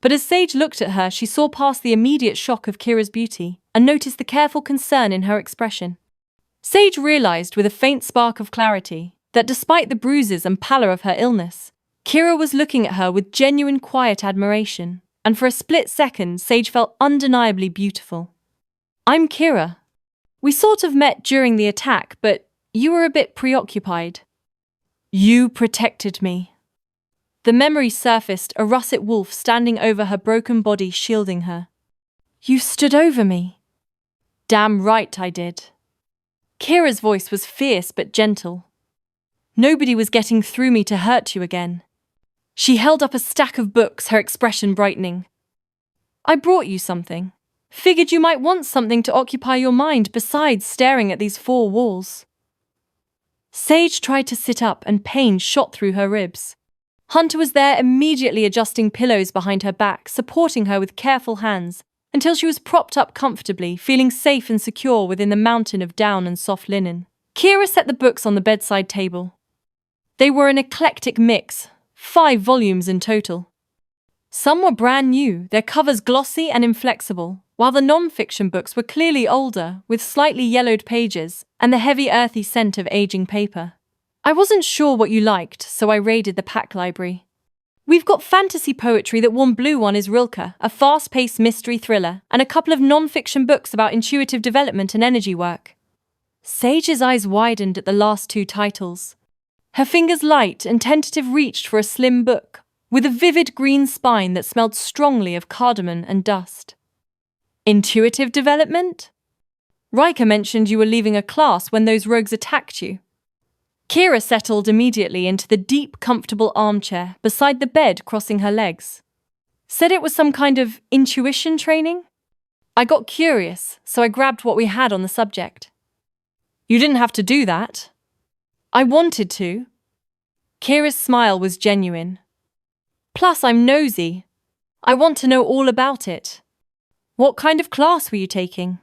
But as Sage looked at her, she saw past the immediate shock of Kira's beauty and noticed the careful concern in her expression. Sage realized with a faint spark of clarity that despite the bruises and pallor of her illness, Kira was looking at her with genuine quiet admiration, and for a split second, Sage felt undeniably beautiful. "I'm Kira. We sort of met during the attack, but you were a bit preoccupied. You protected me." The memory surfaced, a russet wolf standing over her broken body, shielding her. "You stood over me." "Damn right I did." Kira's voice was fierce but gentle. "Nobody was getting through me to hurt you again." She held up a stack of books, her expression brightening. "I brought you something. Figured you might want something to occupy your mind besides staring at these four walls." Sage tried to sit up and pain shot through her ribs. Hunter was there, immediately adjusting pillows behind her back, supporting her with careful hands, until she was propped up comfortably, feeling safe and secure within the mountain of down and soft linen. Kira set the books on the bedside table. They were an eclectic mix, 5 volumes in total. Some were brand new, their covers glossy and inflexible, while the non-fiction books were clearly older, with slightly yellowed pages and the heavy earthy scent of aging paper. "I wasn't sure what you liked, so I raided the pack library. We've got fantasy poetry, that one blue one is Rilke, a fast-paced mystery thriller, and a couple of non-fiction books about intuitive development and energy work." Sage's eyes widened at the last 2 titles. Her fingers light and tentative reached for a slim book, with a vivid green spine that smelled strongly of cardamom and dust. "Intuitive development? Ryker mentioned you were leaving a class when those rogues attacked you." Kira settled immediately into the deep, comfortable armchair beside the bed, crossing her legs. "Said it was some kind of intuition training? I got curious, so I grabbed what we had on the subject." "You didn't have to do that." "I wanted to." Kira's smile was genuine. "Plus, I'm nosy. I want to know all about it." "What kind of class were you taking?"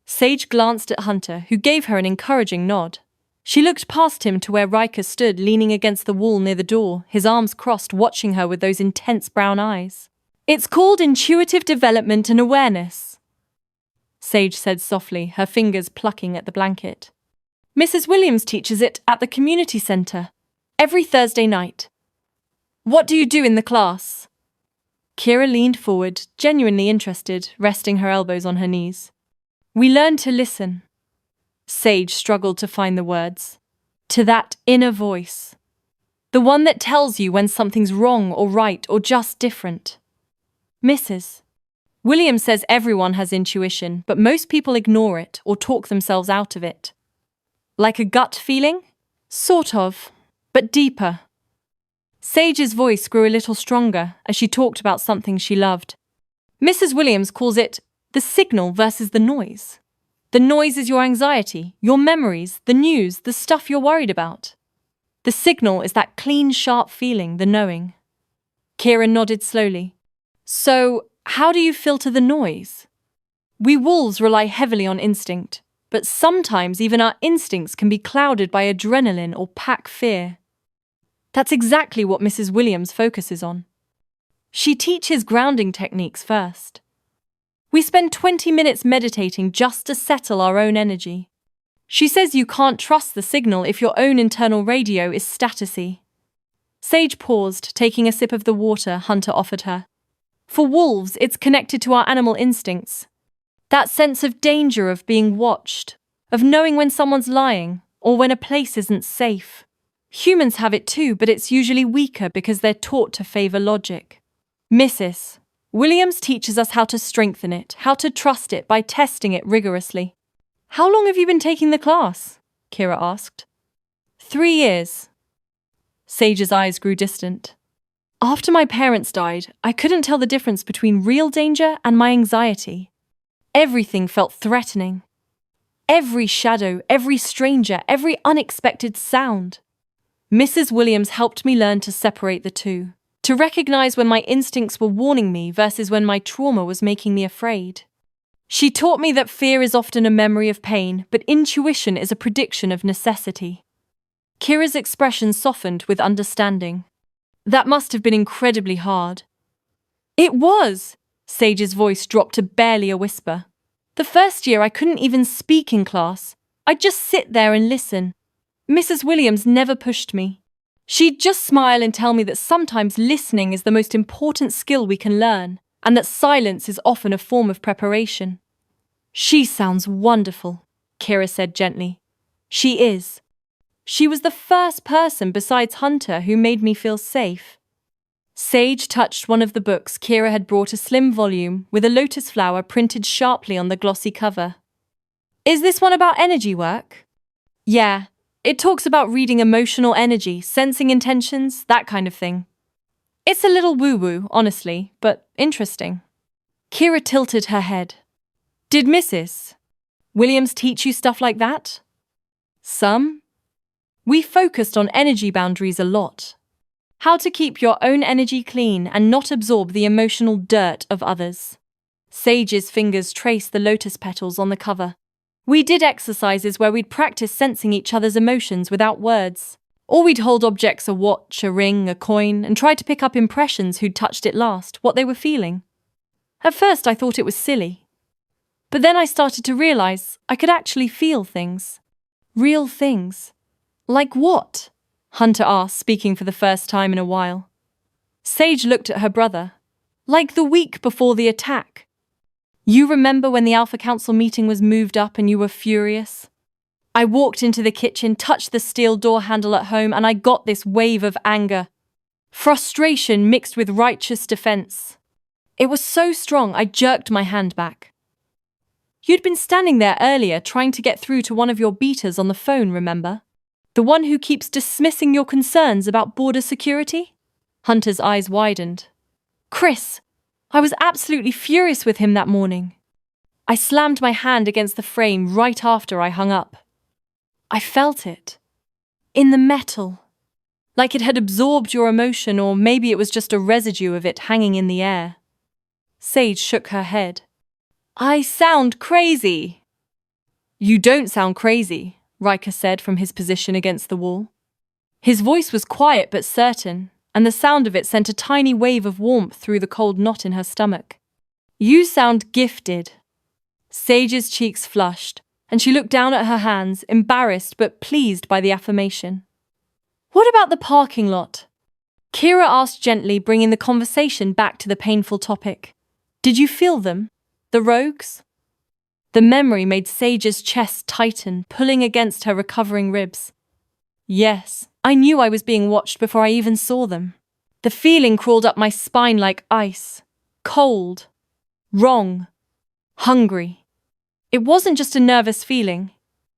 Sage glanced at Hunter, who gave her an encouraging nod. She looked past him to where Ryker stood leaning against the wall near the door, his arms crossed, watching her with those intense brown eyes. "It's called Intuitive Development and Awareness," Sage said softly, her fingers plucking at the blanket. "Mrs. Williams teaches it at the community center, every Thursday night." "What do you do in the class?" Kira leaned forward, genuinely interested, resting her elbows on her knees. "We learn to listen." Sage struggled to find the words. "To that inner voice. The one that tells you when something's wrong or right or just different." "Mrs. Williams says everyone has intuition, but most people ignore it or talk themselves out of it." "Like a gut feeling?" "Sort of, but deeper." Sage's voice grew a little stronger as she talked about something she loved. "Mrs. Williams calls it the signal versus the noise. The noise is your anxiety, your memories, the news, the stuff you're worried about. The signal is that clean, sharp feeling, the knowing." Kira nodded slowly. "So, how do you filter the noise?" "We wolves rely heavily on instinct, but sometimes even our instincts can be clouded by adrenaline or pack fear. That's exactly what Mrs. Williams focuses on. She teaches grounding techniques first. We spend 20 minutes meditating just to settle our own energy. She says you can't trust the signal if your own internal radio is statusy." Sage paused, taking a sip of the water Hunter offered her. "For wolves, it's connected to our animal instincts. That sense of danger, of being watched, of knowing when someone's lying, or when a place isn't safe. Humans have it too, but it's usually weaker because they're taught to favor logic. Mrs. Williams teaches us how to strengthen it, how to trust it by testing it rigorously." "How long have you been taking the class?" Kira asked. 3 years. Sage's eyes grew distant. "After my parents died, I couldn't tell the difference between real danger and my anxiety. Everything felt threatening. Every shadow, every stranger, every unexpected sound. Mrs. Williams helped me learn to separate the two, to recognize when my instincts were warning me versus when my trauma was making me afraid. She taught me that fear is often a memory of pain, but intuition is a prediction of necessity." Kira's expression softened with understanding. "That must have been incredibly hard." "It was!" Sage's voice dropped to barely a whisper. "The first year I couldn't even speak in class. I'd just sit there and listen. Mrs. Williams never pushed me. She'd just smile and tell me that sometimes listening is the most important skill we can learn, and that silence is often a form of preparation. She sounds wonderful, Kira said gently. She is. She was the first person besides Hunter who made me feel safe. Sage touched one of the books. Kira had brought a slim volume with a lotus flower printed sharply on the glossy cover. Is this one about energy work? Yeah, it talks about reading emotional energy, sensing intentions, that kind of thing. It's a little woo-woo, honestly, but interesting. Kira tilted her head. Did Mrs. Williams teach you stuff like that? Some. We focused on energy boundaries a lot. How to keep your own energy clean and not absorb the emotional dirt of others. Sage's fingers traced the lotus petals on the cover. We did exercises where we'd practice sensing each other's emotions without words. Or we'd hold objects, a watch, a ring, a coin, and try to pick up impressions who'd touched it last, what they were feeling. At first I thought it was silly. But then I started to realize I could actually feel things. Real things. Like what? Hunter asked, speaking for the first time in a while. Sage looked at her brother. Like the week before the attack. You remember when the Alpha Council meeting was moved up and you were furious? I walked into the kitchen, touched the steel door handle at home, and I got this wave of anger. Frustration mixed with righteous defense. It was so strong I jerked my hand back. You'd been standing there earlier trying to get through to one of your beaters on the phone, remember? The one who keeps dismissing your concerns about border security? Hunter's eyes widened. Chris, I was absolutely furious with him that morning. I slammed my hand against the frame right after I hung up. I felt it. In the metal. Like it had absorbed your emotion, or maybe it was just a residue of it hanging in the air. Sage shook her head. I sound crazy. You don't sound crazy, Ryker said from his position against the wall. His voice was quiet but certain, and the sound of it sent a tiny wave of warmth through the cold knot in her stomach. You sound gifted. Sage's cheeks flushed, and she looked down at her hands, embarrassed but pleased by the affirmation. What about the parking lot? Kira asked gently, bringing the conversation back to the painful topic. Did you feel them? The rogues? The memory made Sage's chest tighten, pulling against her recovering ribs. Yes, I knew I was being watched before I even saw them. The feeling crawled up my spine like ice. Cold. Wrong. Hungry. It wasn't just a nervous feeling.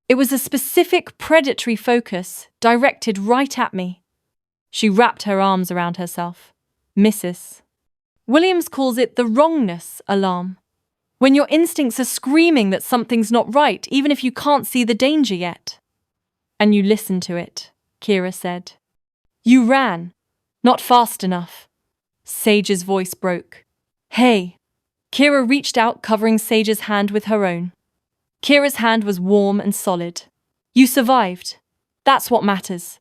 It was a specific predatory focus directed right at me. She wrapped her arms around herself. Mrs. Williams calls it the wrongness alarm. When your instincts are screaming that something's not right, even if you can't see the danger yet. And you listened to it, Kira said. You ran. Not fast enough. Sage's voice broke. Hey. Kira reached out, covering Sage's hand with her own. Kira's hand was warm and solid. You survived. That's what matters.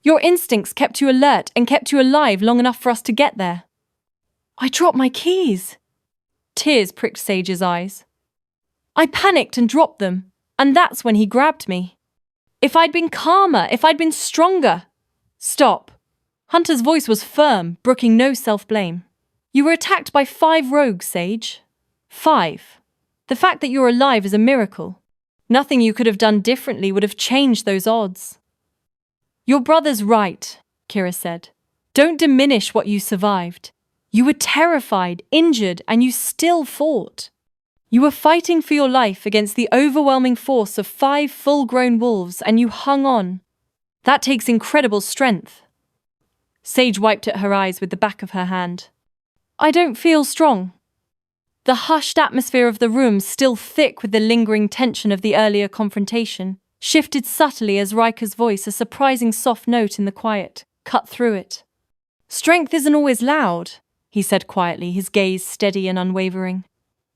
Your instincts kept you alert and kept you alive long enough for us to get there. I dropped my keys. Tears pricked Sage's eyes. I panicked and dropped them, and that's when he grabbed me. If I'd been calmer, if I'd been stronger. Stop. Hunter's voice was firm, brooking no self-blame. You were attacked by 5 rogues, Sage. 5. The fact that you're alive is a miracle. Nothing you could have done differently would have changed those odds. Your brother's right, Kira said. Don't diminish what you survived. You were terrified, injured, and you still fought. You were fighting for your life against the overwhelming force of 5 full-grown wolves, and you hung on. That takes incredible strength. Sage wiped at her eyes with the back of her hand. I don't feel strong. The hushed atmosphere of the room, still thick with the lingering tension of the earlier confrontation, shifted subtly as Ryker's voice, a surprising soft note in the quiet, cut through it. Strength isn't always loud, he said quietly, his gaze steady and unwavering.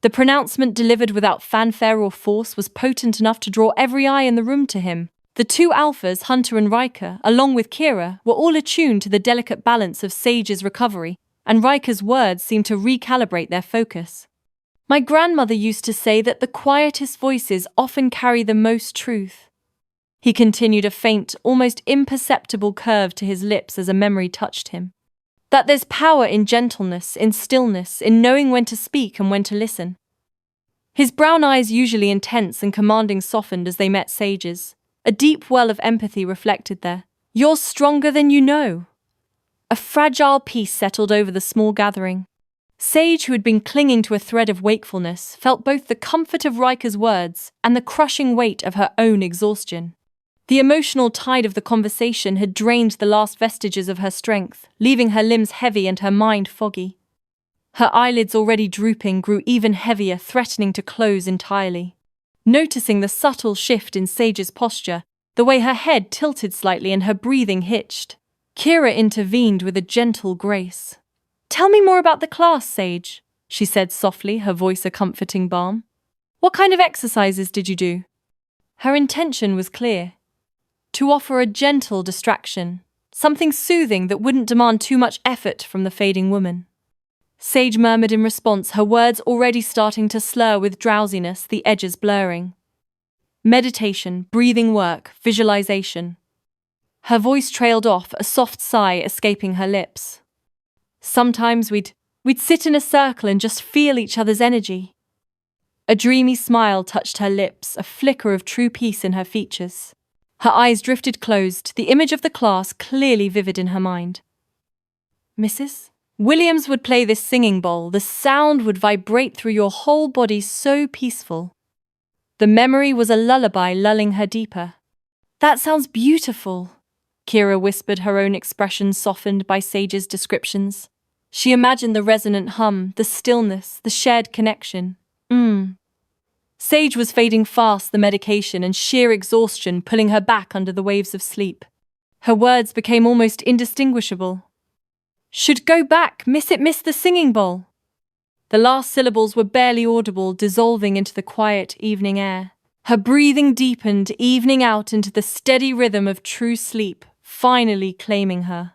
The pronouncement, delivered without fanfare or force, was potent enough to draw every eye in the room to him. The 2 alphas, Hunter and Ryker, along with Kira, were all attuned to the delicate balance of Sage's recovery, and Ryker's words seemed to recalibrate their focus. My grandmother used to say that the quietest voices often carry the most truth. He continued, a faint, almost imperceptible curve to his lips as a memory touched him. That there's power in gentleness, in stillness, in knowing when to speak and when to listen. His brown eyes, usually intense and commanding, softened as they met Sage's. A deep well of empathy reflected there. You're stronger than you know. A fragile peace settled over the small gathering. Sage, who had been clinging to a thread of wakefulness, felt both the comfort of Ryker's words and the crushing weight of her own exhaustion. The emotional tide of the conversation had drained the last vestiges of her strength, leaving her limbs heavy and her mind foggy. Her eyelids, already drooping, grew even heavier, threatening to close entirely. Noticing the subtle shift in Sage's posture, the way her head tilted slightly and her breathing hitched, Kira intervened with a gentle grace. "Tell me more about the class, Sage," she said softly, her voice a comforting balm. "What kind of exercises did you do?" Her intention was clear. To offer a gentle distraction, something soothing that wouldn't demand too much effort from the fading woman. Sage murmured in response, her words already starting to slur with drowsiness, the edges blurring. Meditation, breathing work, visualization. Her voice trailed off, a soft sigh escaping her lips. Sometimes we'd sit in a circle and just feel each other's energy. A dreamy smile touched her lips, a flicker of true peace in her features. Her eyes drifted closed, the image of the class clearly vivid in her mind. "Mrs. Williams would play this singing bowl. The sound would vibrate through your whole body, so peaceful." The memory was a lullaby lulling her deeper. "That sounds beautiful," Kira whispered, her own expression softened by Sage's descriptions. She imagined the resonant hum, the stillness, the shared connection. Sage was fading fast, the medication and sheer exhaustion pulling her back under the waves of sleep. Her words became almost indistinguishable. "Should go back, miss the singing bowl." The last syllables were barely audible, dissolving into the quiet evening air. Her breathing deepened, evening out into the steady rhythm of true sleep, finally claiming her.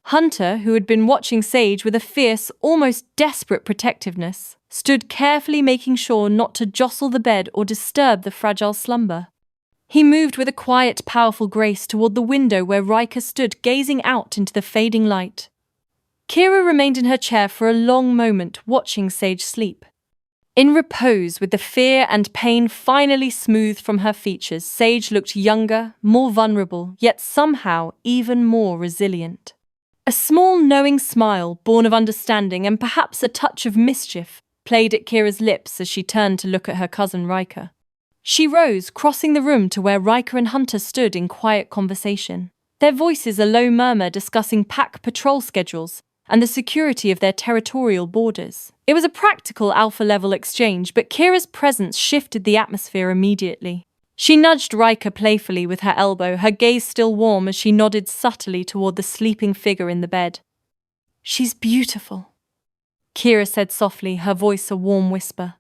Hunter, who had been watching Sage with a fierce, almost desperate protectiveness, stood carefully making sure not to jostle the bed or disturb the fragile slumber. He moved with a quiet, powerful grace toward the window where Ryker stood gazing out into the fading light. Kira remained in her chair for a long moment, watching Sage sleep. In repose, with the fear and pain finally smoothed from her features, Sage looked younger, more vulnerable, yet somehow even more resilient. A small, knowing smile, born of understanding and perhaps a touch of mischief, played at Kira's lips as she turned to look at her cousin Ryker. She rose, crossing the room to where Ryker and Hunter stood in quiet conversation, their voices a low murmur discussing pack patrol schedules and the security of their territorial borders. It was a practical alpha-level exchange, but Kira's presence shifted the atmosphere immediately. She nudged Ryker playfully with her elbow, her gaze still warm as she nodded subtly toward the sleeping figure in the bed. "She's beautiful," Kira said softly, her voice a warm whisper.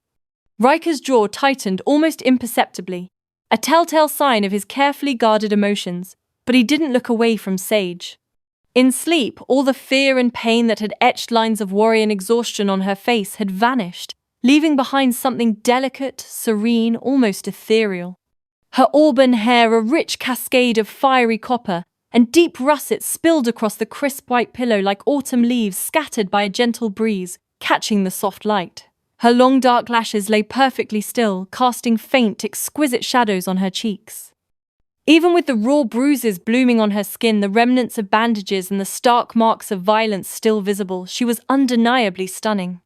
Ryker's jaw tightened almost imperceptibly, a telltale sign of his carefully guarded emotions, but he didn't look away from Sage. In sleep, all the fear and pain that had etched lines of worry and exhaustion on her face had vanished, leaving behind something delicate, serene, almost ethereal. Her auburn hair a rich cascade of fiery copper, and deep russets spilled across the crisp white pillow like autumn leaves scattered by a gentle breeze, catching the soft light. Her long dark lashes lay perfectly still, casting faint, exquisite shadows on her cheeks. Even with the raw bruises blooming on her skin, the remnants of bandages and the stark marks of violence still visible, she was undeniably stunning.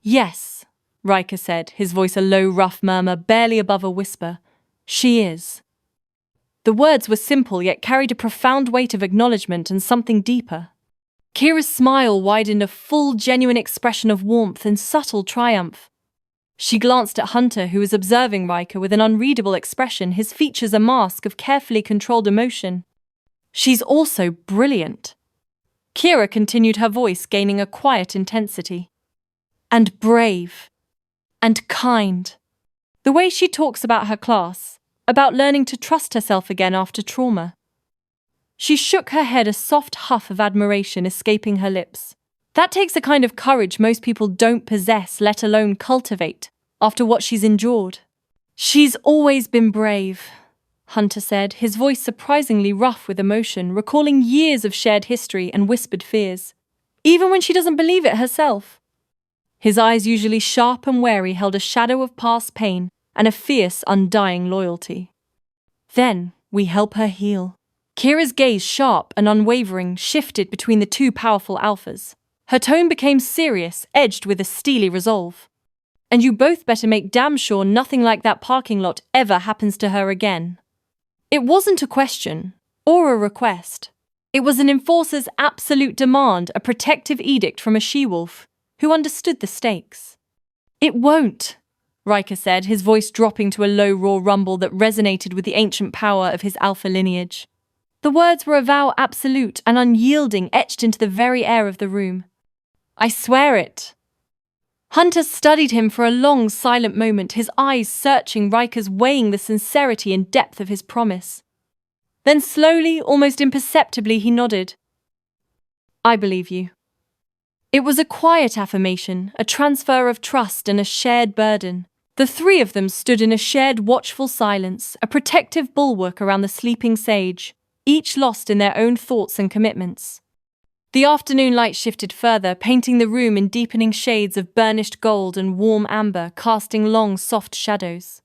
"Yes," Ryker said, his voice a low, rough murmur barely above a whisper. "She is." The words were simple yet carried a profound weight of acknowledgement and something deeper. Kira's smile widened, a full, genuine expression of warmth and subtle triumph. She glanced at Hunter, who was observing Ryker with an unreadable expression, his features a mask of carefully controlled emotion. "She's also brilliant." Kira continued, her voice gaining a quiet intensity. "And brave. And kind. The way she talks about her class, about learning to trust herself again after trauma." She shook her head, a soft huff of admiration escaping her lips. That takes a kind of courage most people don't possess, let alone cultivate, after what she's endured. She's always been brave, Hunter said, his voice surprisingly rough with emotion, recalling years of shared history and whispered fears. Even when she doesn't believe it herself. His eyes, usually sharp and wary, held a shadow of past pain and a fierce, undying loyalty. Then we help her heal. Kira's gaze, sharp and unwavering, shifted between the two powerful alphas. Her tone became serious, edged with a steely resolve. And you both better make damn sure nothing like that parking lot ever happens to her again. It wasn't a question or a request. It was an enforcer's absolute demand, a protective edict from a she-wolf who understood the stakes. It won't, Ryker said, his voice dropping to a low, raw rumble that resonated with the ancient power of his alpha lineage. The words were a vow absolute and unyielding, etched into the very air of the room. I swear it. Hunter studied him for a long, silent moment, his eyes searching Ryker's, weighing the sincerity and depth of his promise. Then slowly, almost imperceptibly, he nodded. I believe you. It was a quiet affirmation, a transfer of trust and a shared burden. The three of them stood in a shared watchful silence, a protective bulwark around the sleeping sage, each lost in their own thoughts and commitments. The afternoon light shifted further, painting the room in deepening shades of burnished gold and warm amber, casting long, soft shadows.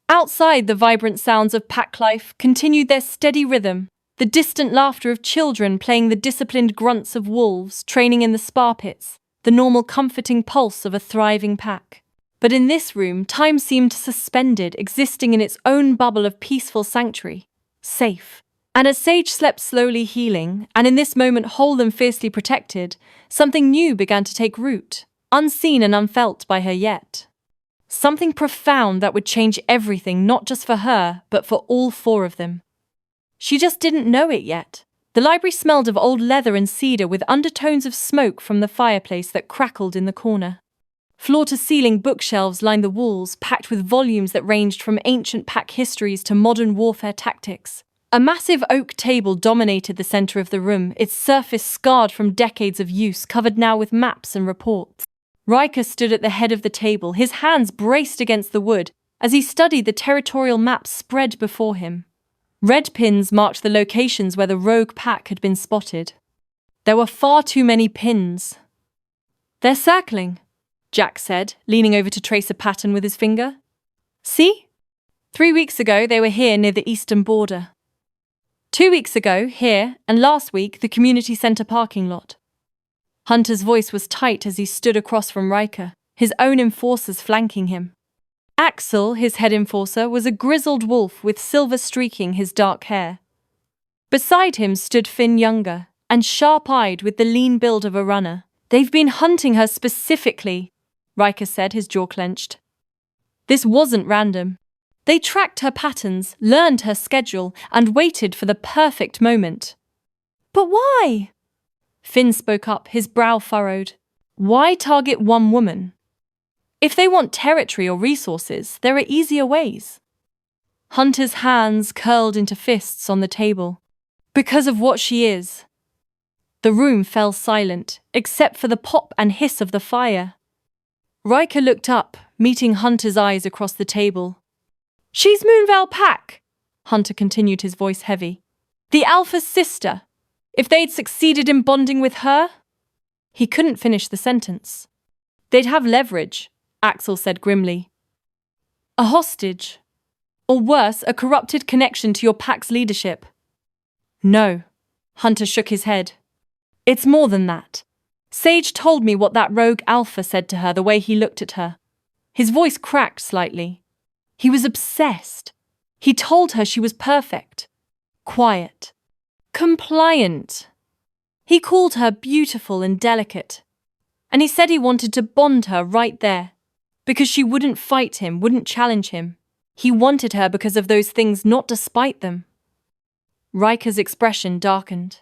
Outside, the vibrant sounds of pack life continued their steady rhythm, the distant laughter of children playing the disciplined grunts of wolves training in the spar pits, the normal comforting pulse of a thriving pack. But in this room, time seemed suspended, existing in its own bubble of peaceful sanctuary, safe. And as Sage slept slowly, healing, and in this moment whole and fiercely protected, something new began to take root, unseen and unfelt by her yet. Something profound that would change everything, not just for her, but for all four of them. She just didn't know it yet. The library smelled of old leather and cedar, with undertones of smoke from the fireplace that crackled in the corner. Floor-to-ceiling bookshelves lined the walls, packed with volumes that ranged from ancient pack histories to modern warfare tactics. A massive oak table dominated the center of the room, its surface scarred from decades of use, covered now with maps and reports. Ryker stood at the head of the table, his hands braced against the wood as he studied the territorial maps spread before him. Red pins marked the locations where the rogue pack had been spotted. There were far too many pins. They're circling, Jack said, leaning over to trace a pattern with his finger. See? 3 weeks ago they were here near the eastern border. 2 weeks ago, here, and last week, the community centre parking lot. Hunter's voice was tight as he stood across from Ryker, his own enforcers flanking him. Axel, his head enforcer, was a grizzled wolf with silver streaking his dark hair. Beside him stood Finn Younger, and sharp-eyed with the lean build of a runner. They've been hunting her specifically, Ryker said, his jaw clenched. This wasn't random. They tracked her patterns, learned her schedule, and waited for the perfect moment. But why? Finn spoke up, his brow furrowed. Why target one woman? If they want territory or resources, there are easier ways. Hunter's hands curled into fists on the table. Because of what she is. The room fell silent, except for the pop and hiss of the fire. Ryker looked up, meeting Hunter's eyes across the table. She's Moonveil Pack, Hunter continued, his voice heavy. The Alpha's sister. If they'd succeeded in bonding with her? He couldn't finish the sentence. They'd have leverage, Axel said grimly. A hostage. Or worse, a corrupted connection to your pack's leadership. No, Hunter shook his head. It's more than that. Sage told me what that rogue Alpha said to her, the way he looked at her. His voice cracked slightly. He was obsessed. He told her she was perfect, quiet, compliant. He called her beautiful and delicate. And he said he wanted to bond her right there, because she wouldn't fight him, wouldn't challenge him. He wanted her because of those things, not despite them. Ryker's expression darkened.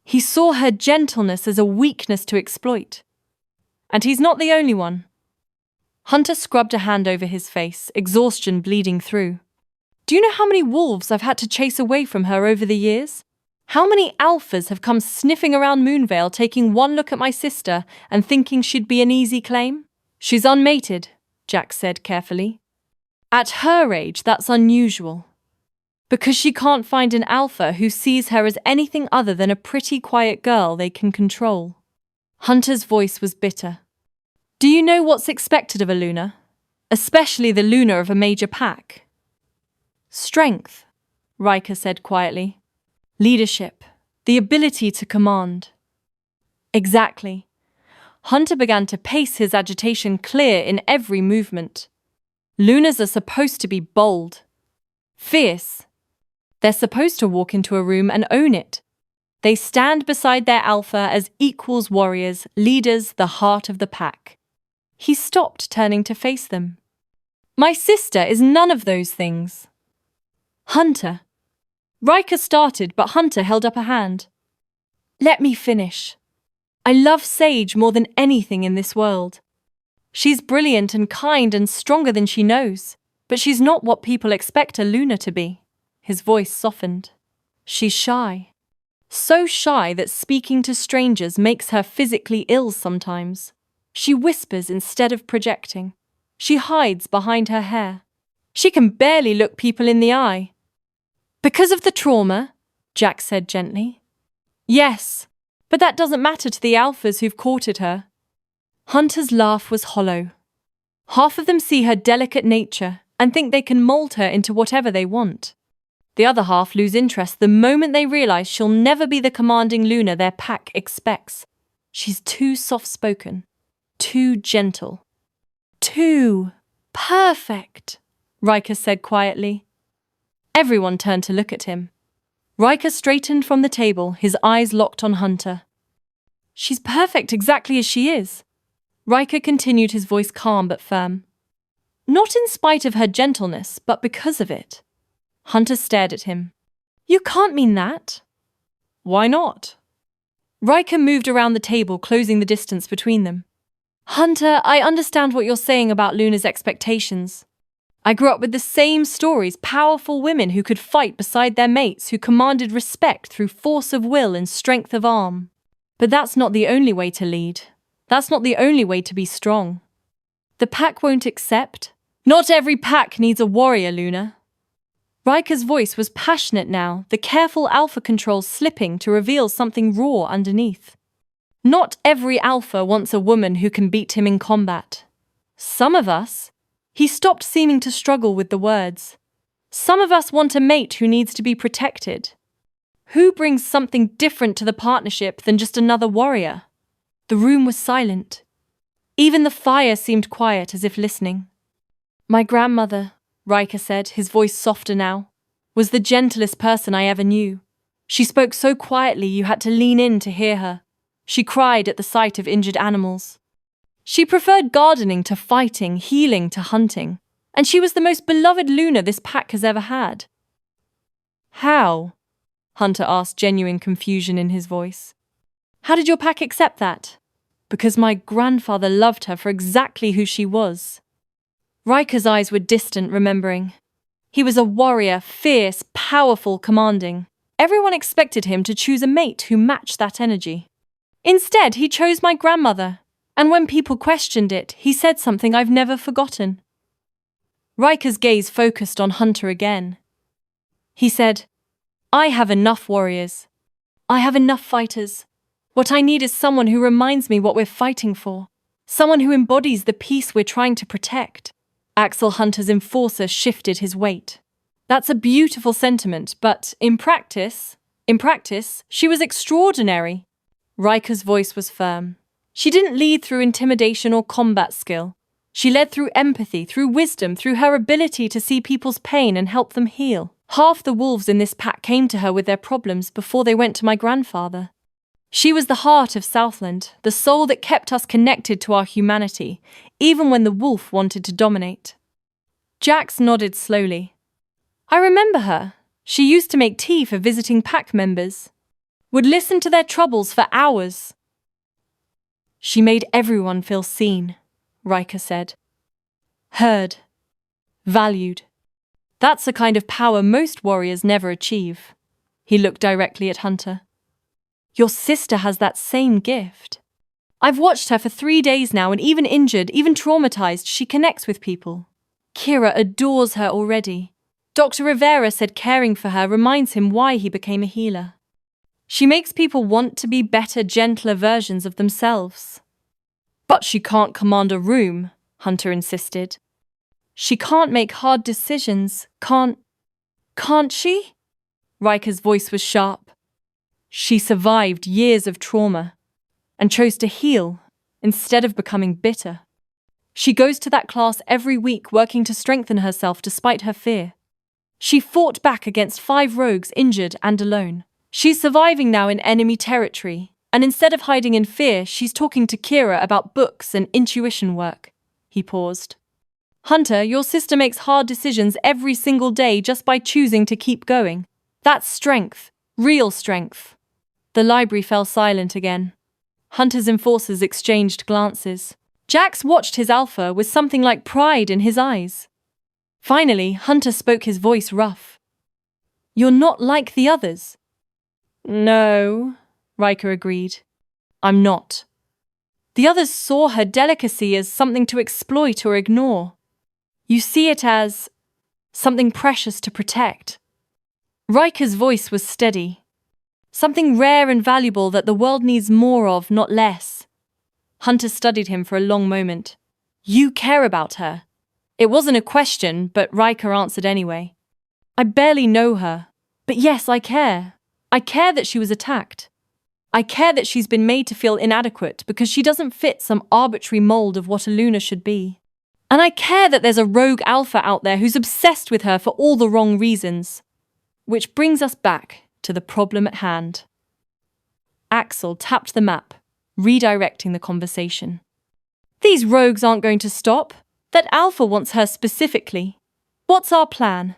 He saw her gentleness as a weakness to exploit. And he's not the only one. Hunter scrubbed a hand over his face, exhaustion bleeding through. Do you know how many wolves I've had to chase away from her over the years? How many alphas have come sniffing around Moonvale taking one look at my sister and thinking she'd be an easy claim? She's unmated, Jack said carefully. At her age, that's unusual. Because she can't find an alpha who sees her as anything other than a pretty quiet girl they can control. Hunter's voice was bitter. Do you know what's expected of a Luna? Especially the Luna of a major pack. Strength, Ryker said quietly. Leadership, the ability to command. Exactly. Hunter began to pace, his agitation clear in every movement. Lunas are supposed to be bold, fierce. They're supposed to walk into a room and own it. They stand beside their alpha as equals, warriors, leaders, the heart of the pack. He stopped, turning to face them. My sister is none of those things. Hunter. Ryker started, but Hunter held up a hand. Let me finish. I love Sage more than anything in this world. She's brilliant and kind and stronger than she knows, but she's not what people expect a Luna to be. His voice softened. She's shy. So shy that speaking to strangers makes her physically ill sometimes. She whispers instead of projecting. She hides behind her hair. She can barely look people in the eye. Because of the trauma, Jack said gently. Yes, but that doesn't matter to the alphas who've courted her. Hunter's laugh was hollow. Half of them see her delicate nature and think they can mold her into whatever they want. The other half lose interest the moment they realize she'll never be the commanding Luna their pack expects. She's too soft-spoken, too gentle, too perfect, Ryker said quietly. Everyone turned to look at him. Ryker straightened from the table, his eyes locked on Hunter. She's perfect exactly as she is. Ryker continued, his voice calm but firm. Not in spite of her gentleness, but because of it. Hunter stared at him. You can't mean that. Why not? Ryker moved around the table, closing the distance between them. Hunter, I understand what you're saying about Luna's expectations. I grew up with the same stories, powerful women who could fight beside their mates, who commanded respect through force of will and strength of arm. But that's not the only way to lead. That's not the only way to be strong. The pack won't accept. Not every pack needs a warrior, Luna. Ryker's voice was passionate now, the careful alpha controls slipping to reveal something raw underneath. Not every alpha wants a woman who can beat him in combat. Some of us. He stopped, seeming to struggle with the words. Some of us want a mate who needs to be protected. Who brings something different to the partnership than just another warrior? The room was silent. Even the fire seemed quiet, as if listening. My grandmother, Ryker said, his voice softer now, was the gentlest person I ever knew. She spoke so quietly you had to lean in to hear her. She cried at the sight of injured animals. She preferred gardening to fighting, healing to hunting, and she was the most beloved Luna this pack has ever had. How? Hunter asked, genuine confusion in his voice. How did your pack accept that? Because my grandfather loved her for exactly who she was. Ryker's eyes were distant, remembering. He was a warrior, fierce, powerful, commanding. Everyone expected him to choose a mate who matched that energy. Instead, he chose my grandmother. And when people questioned it, he said something I've never forgotten. Ryker's gaze focused on Hunter again. He said, I have enough warriors. I have enough fighters. What I need is someone who reminds me what we're fighting for. Someone who embodies the peace we're trying to protect. Axel Hunter's enforcer shifted his weight. That's a beautiful sentiment, but in practice, she was extraordinary. Ryker's voice was firm. She didn't lead through intimidation or combat skill. She led through empathy, through wisdom, through her ability to see people's pain and help them heal. Half the wolves in this pack came to her with their problems before they went to my grandfather. She was the heart of Southland, the soul that kept us connected to our humanity, even when the wolf wanted to dominate. Jax nodded slowly. I remember her. She used to make tea for visiting pack members. Would listen to their troubles for hours. She made everyone feel seen, Ryker said. Heard. Valued. That's a kind of power most warriors never achieve. He looked directly at Hunter. Your sister has that same gift. I've watched her for 3 days now, and even injured, even traumatized, she connects with people. Kira adores her already. Dr. Rivera said caring for her reminds him why he became a healer. She makes people want to be better, gentler versions of themselves. But she can't command a room, Hunter insisted. She can't make hard decisions, can't she? Ryker's voice was sharp. She survived years of trauma and chose to heal instead of becoming bitter. She goes to that class every week, working to strengthen herself despite her fear. She fought back against 5 rogues, injured and alone. She's surviving now in enemy territory, and instead of hiding in fear, she's talking to Kira about books and intuition work. He paused. Hunter, your sister makes hard decisions every single day just by choosing to keep going. That's strength, real strength. The library fell silent again. Hunter's enforcers exchanged glances. Jax watched his alpha with something like pride in his eyes. Finally, Hunter spoke, his voice rough. You're not like the others. No, Ryker agreed. I'm not. The others saw her delicacy as something to exploit or ignore. You see it as something precious to protect. Ryker's voice was steady. Something rare and valuable that the world needs more of, not less. Hunter studied him for a long moment. You care about her. It wasn't a question, but Ryker answered anyway. I barely know her, but yes, I care. I care that she was attacked. I care that she's been made to feel inadequate because she doesn't fit some arbitrary mold of what a Luna should be. And I care that there's a rogue alpha out there who's obsessed with her for all the wrong reasons. Which brings us back to the problem at hand. Axel tapped the map, redirecting the conversation. These rogues aren't going to stop. That alpha wants her specifically. What's our plan?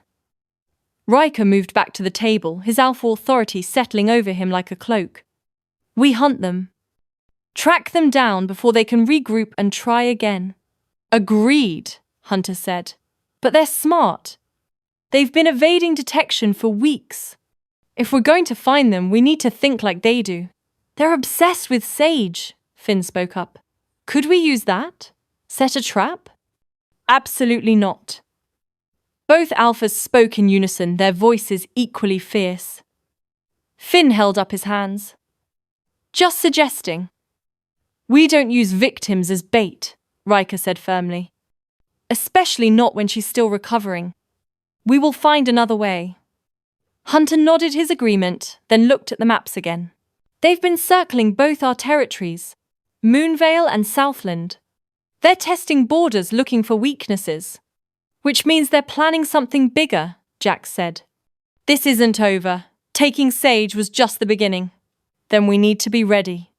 Ryker moved back to the table, his alpha authority settling over him like a cloak. We hunt them. Track them down before they can regroup and try again. Agreed, Hunter said. But they're smart. They've been evading detection for weeks. If we're going to find them, we need to think like they do. They're obsessed with Sage, Finn spoke up. Could we use that? Set a trap? Absolutely not. Both alphas spoke in unison, their voices equally fierce. Finn held up his hands. Just suggesting. We don't use victims as bait, Ryker said firmly. Especially not when she's still recovering. We will find another way. Hunter nodded his agreement, then looked at the maps again. They've been circling both our territories, Moonvale and Southland. They're testing borders, looking for weaknesses. Which means they're planning something bigger, Jax said. This isn't over. Taking Sage was just the beginning. Then we need to be ready.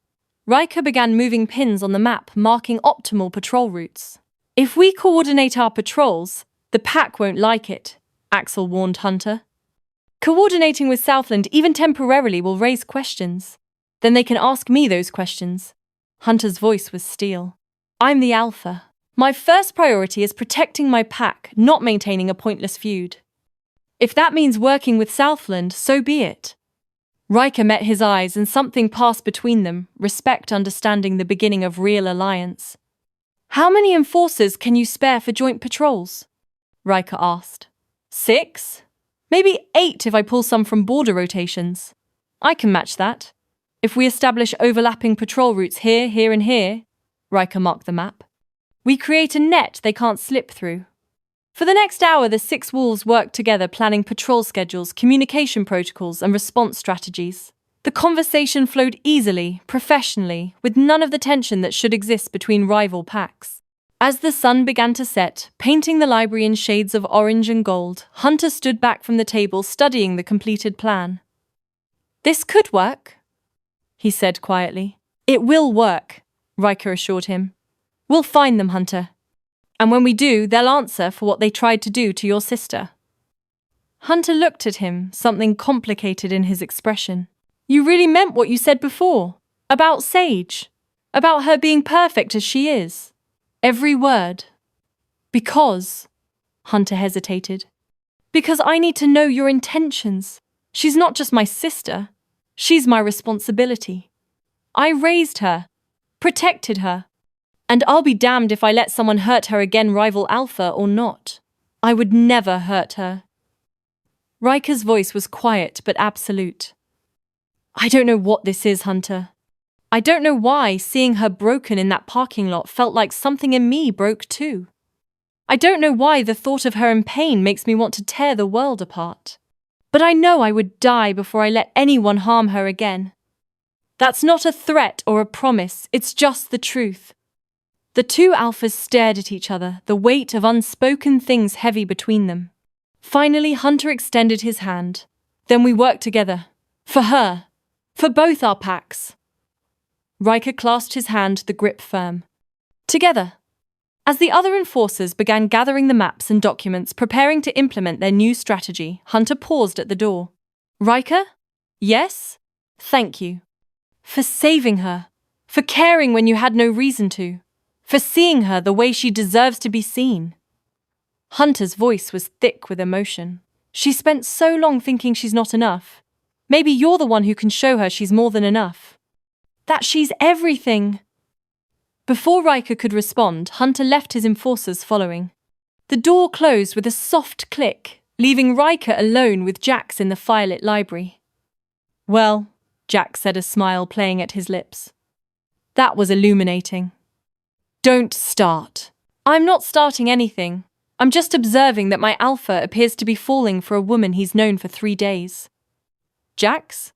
Ryker began moving pins on the map, marking optimal patrol routes. If we coordinate our patrols, the pack won't like it, Axel warned Hunter. Coordinating with Southland, even temporarily, will raise questions. Then they can ask me those questions. Hunter's voice was steel. I'm the alpha. My first priority is protecting my pack, not maintaining a pointless feud. If that means working with Southland, so be it. Ryker met his eyes and something passed between them, respect understanding the beginning of real alliance. How many enforcers can you spare for joint patrols? Ryker asked. 6? Maybe 8 if I pull some from border rotations. I can match that. If we establish overlapping patrol routes here, here and here, Ryker marked the map, we create a net they can't slip through. For the next hour, the 6 wolves worked together, planning patrol schedules, communication protocols, and response strategies. The conversation flowed easily, professionally, with none of the tension that should exist between rival packs. As the sun began to set, painting the library in shades of orange and gold, Hunter stood back from the table, studying the completed plan. This could work, he said quietly. It will work, Ryker assured him. We'll find them, Hunter. And when we do, they'll answer for what they tried to do to your sister. Hunter looked at him, something complicated in his expression. You really meant what you said before? About Sage? About her being perfect as she is? Every word. Because, Hunter hesitated. Because I need to know your intentions. She's not just my sister. She's my responsibility. I raised her, protected her, and I'll be damned if I let someone hurt her again, rival alpha or not. I would never hurt her. Ryker's voice was quiet but absolute. I don't know what this is, Hunter. I don't know why seeing her broken in that parking lot felt like something in me broke too. I don't know why the thought of her in pain makes me want to tear the world apart. But I know I would die before I let anyone harm her again. That's not a threat or a promise, it's just the truth. The two alphas stared at each other, the weight of unspoken things heavy between them. Finally, Hunter extended his hand. Then we work together. For her. For both our packs. Ryker clasped his hand, the grip firm. Together. As the other enforcers began gathering the maps and documents, preparing to implement their new strategy, Hunter paused at the door. Ryker? Yes? Thank you. For saving her. For caring when you had no reason to. For seeing her the way she deserves to be seen. Hunter's voice was thick with emotion. She spent so long thinking she's not enough. Maybe you're the one who can show her she's more than enough. That she's everything. Before Ryker could respond, Hunter left his enforcers following. The door closed with a soft click, leaving Ryker alone with Jax in the firelit library. Well, Jax said, a smile playing at his lips. That was illuminating. Don't start. I'm not starting anything. I'm just observing that my alpha appears to be falling for a woman he's known for 3 days. Jax?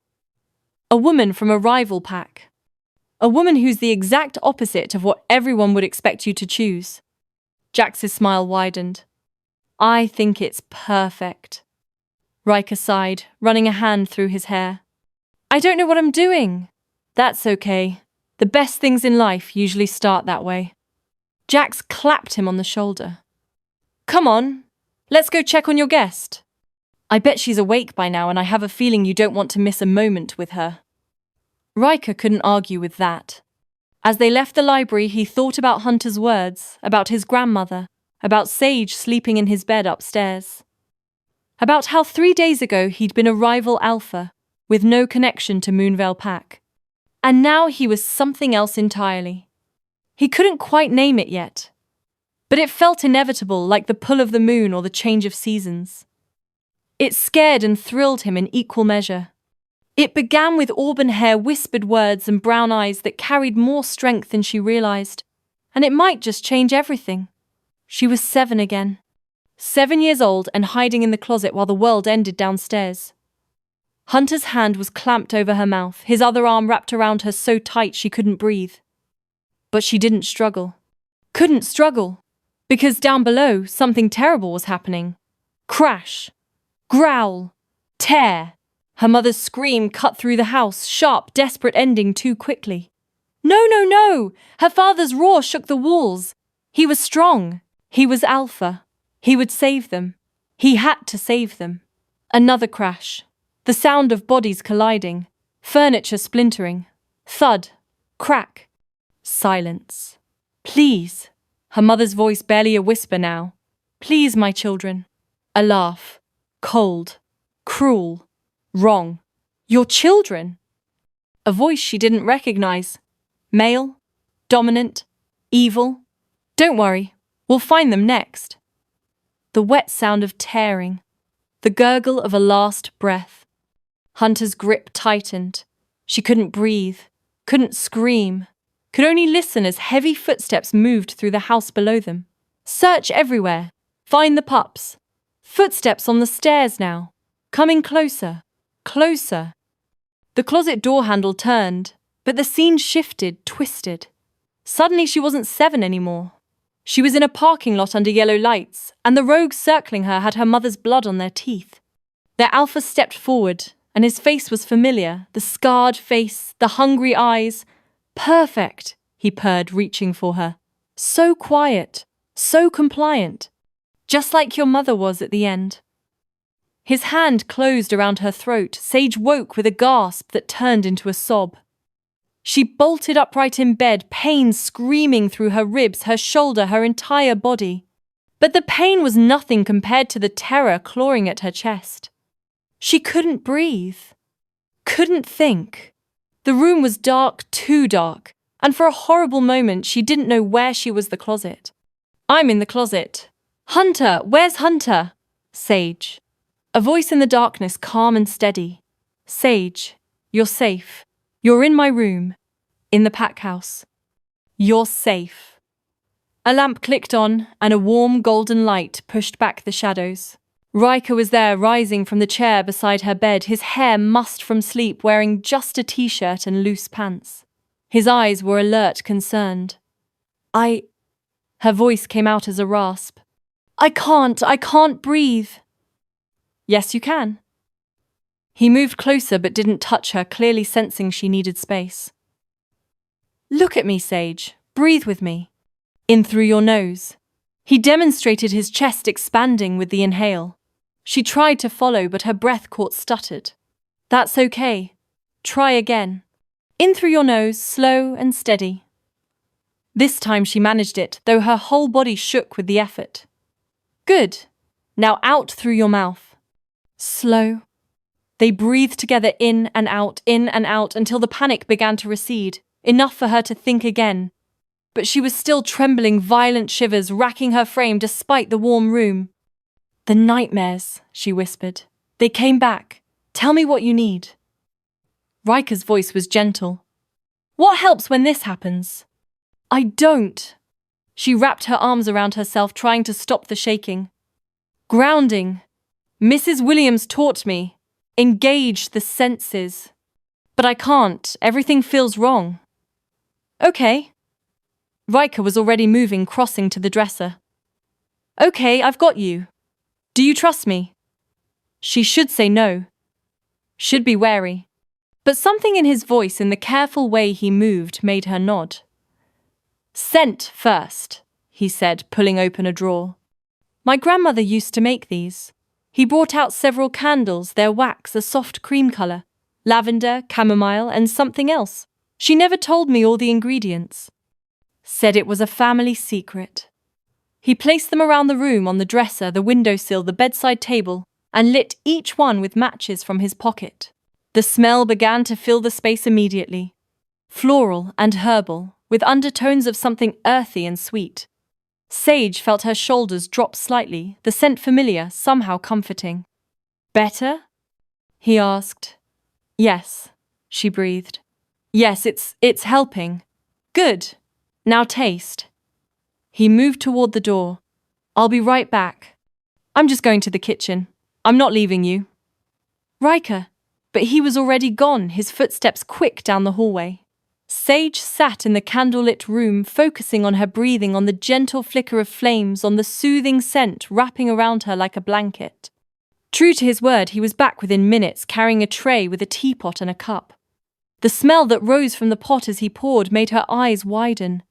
A woman from a rival pack. A woman who's the exact opposite of what everyone would expect you to choose. Jax's smile widened. I think it's perfect. Ryker sighed, running a hand through his hair. I don't know what I'm doing. That's okay. The best things in life usually start that way. Jax clapped him on the shoulder. Come on, let's go check on your guest. I bet she's awake by now, and I have a feeling you don't want to miss a moment with her. Ryker couldn't argue with that. As they left the library, he thought about Hunter's words, about his grandmother, about Sage sleeping in his bed upstairs. About how 3 days ago he'd been a rival alpha, with no connection to Moonvale Pack. And now he was something else entirely. He couldn't quite name it yet. But it felt inevitable, like the pull of the moon or the change of seasons. It scared and thrilled him in equal measure. It began with auburn hair, whispered words, and brown eyes that carried more strength than she realized. And it might just change everything. She was 7 again. 7 years old and hiding in the closet while the world ended downstairs. Hunter's hand was clamped over her mouth, his other arm wrapped around her so tight she couldn't breathe. But she didn't struggle. Couldn't struggle. Because down below, something terrible was happening. Crash. Growl. Tear. Her mother's scream cut through the house, sharp, desperate, ending too quickly. No, no, no! Her father's roar shook the walls. He was strong. He was alpha. He would save them. He had to save them. Another crash. The sound of bodies colliding. Furniture splintering. Thud. Crack. Silence. Please. Her mother's voice barely a whisper now. Please, my children. A laugh. Cold. Cruel. Wrong. Your children. A voice she didn't recognize. Male. Dominant. Evil. Don't worry. We'll find them next. The wet sound of tearing. The gurgle of a last breath. Hunter's grip tightened. She couldn't breathe. Couldn't scream. Could only listen as heavy footsteps moved through the house below them. Search everywhere. Find the pups. Footsteps on the stairs now. Coming closer. Closer. The closet door handle turned, but the scene shifted, twisted. Suddenly she wasn't 7 anymore. She was in a parking lot under yellow lights, and the rogues circling her had her mother's blood on their teeth. Their alpha stepped forward, and his face was familiar, the scarred face, the hungry eyes. Perfect, he purred, reaching for her. So quiet, so compliant. Just like your mother was at the end. His hand closed around her throat. Sage woke with a gasp that turned into a sob. She bolted upright in bed, pain screaming through her ribs, her shoulder, her entire body. But the pain was nothing compared to the terror clawing at her chest. She couldn't breathe. Couldn't think. The room was dark, too dark, and for a horrible moment she didn't know where she was. The closet. I'm in the closet. Hunter, where's Hunter? Sage. A voice in the darkness, calm and steady. Sage, you're safe. You're in my room. In the pack house. You're safe. A lamp clicked on, and a warm golden light pushed back the shadows. Ryker was there, rising from the chair beside her bed, his hair mussed from sleep, wearing just a t-shirt and loose pants. His eyes were alert, concerned. Her voice came out as a rasp. I can't breathe. Yes, you can. He moved closer but didn't touch her, clearly sensing she needed space. Look at me, Sage. Breathe with me. In through your nose. He demonstrated, his chest expanding with the inhale. She tried to follow, but her breath caught stuttered. That's okay. Try again. In through your nose, slow and steady. This time she managed it, though her whole body shook with the effort. Good. Now out through your mouth. Slow. They breathed together, in and out, until the panic began to recede, enough for her to think again. But she was still trembling, violent shivers racking her frame despite the warm room. The nightmares, she whispered. They came back. Tell me what you need. Ryker's voice was gentle. What helps when this happens? I don't. She wrapped her arms around herself, trying to stop the shaking. Grounding. Mrs. Williams taught me. Engage the senses. But I can't. Everything feels wrong. Okay. Ryker was already moving, crossing to the dresser. Okay, I've got you. Do you trust me? She should say no. Should be wary. But something in his voice, in the careful way he moved, made her nod. Scent first, he said, pulling open a drawer. My grandmother used to make these. He brought out several candles, their wax a soft cream colour, lavender, chamomile, and something else. She never told me all the ingredients. Said it was a family secret. He placed them around the room, on the dresser, the windowsill, the bedside table, and lit each one with matches from his pocket. The smell began to fill the space immediately. Floral and herbal, with undertones of something earthy and sweet. Sage felt her shoulders drop slightly, the scent familiar, somehow comforting. Better? He asked. Yes, she breathed. Yes, it's helping. Good. Now taste. He moved toward the door. I'll be right back. I'm just going to the kitchen. I'm not leaving you. Ryker. But he was already gone, his footsteps quick down the hallway. Sage sat in the candlelit room, focusing on her breathing, on the gentle flicker of flames, on the soothing scent wrapping around her like a blanket. True to his word, he was back within minutes, carrying a tray with a teapot and a cup. The smell that rose from the pot as he poured made her eyes widen.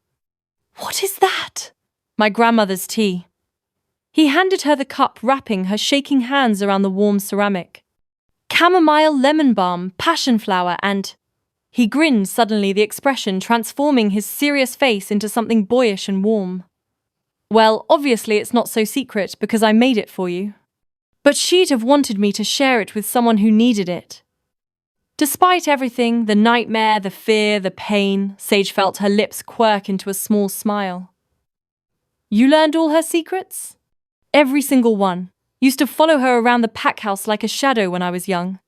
What is that? My grandmother's tea. He handed her the cup, wrapping her shaking hands around the warm ceramic. Chamomile, lemon balm, passion flower, and... He grinned suddenly, the expression transforming his serious face into something boyish and warm. Well, obviously it's not so secret because I made it for you. But she'd have wanted me to share it with someone who needed it. Despite everything, the nightmare, the fear, the pain, Sage felt her lips quirk into a small smile. You learned all her secrets? Every single one. Used to follow her around the pack house like a shadow when I was young.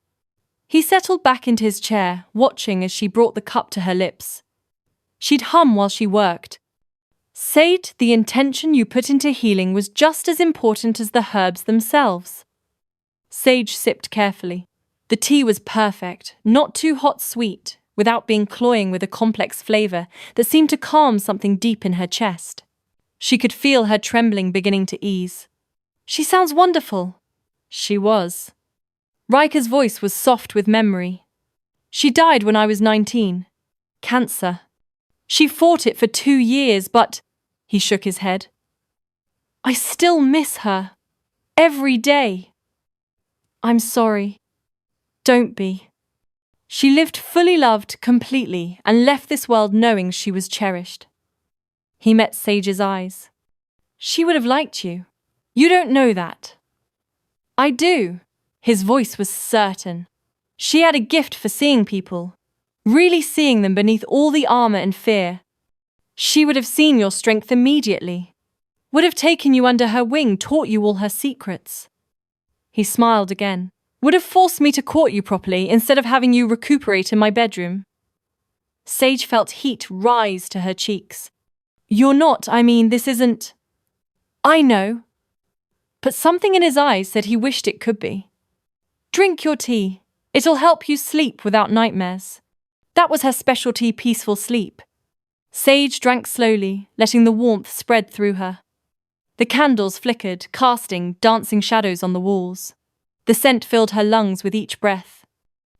He settled back into his chair, watching as she brought the cup to her lips. She'd hum while she worked. Sage, the intention you put into healing was just as important as the herbs themselves. Sage sipped carefully. The tea was perfect, not too hot sweet, without being cloying, with a complex flavour that seemed to calm something deep in her chest. She could feel her trembling beginning to ease. She sounds wonderful. She was. Ryker's voice was soft with memory. She died when I was 19. Cancer. She fought it for 2 years, but... He shook his head. I still miss her. Every day. I'm sorry. Don't be. She lived fully loved, completely, and left this world knowing she was cherished. He met Sage's eyes. She would have liked you. You don't know that. I do. His voice was certain. She had a gift for seeing people, really seeing them beneath all the armor and fear. She would have seen your strength immediately, would have taken you under her wing, taught you all her secrets. He smiled again. Would have forced me to court you properly instead of having you recuperate in my bedroom. Sage felt heat rise to her cheeks. This isn't… I know. But something in his eyes said he wished it could be. Drink your tea. It'll help you sleep without nightmares. That was her specialty, peaceful sleep. Sage drank slowly, letting the warmth spread through her. The candles flickered, casting dancing shadows on the walls. The scent filled her lungs with each breath.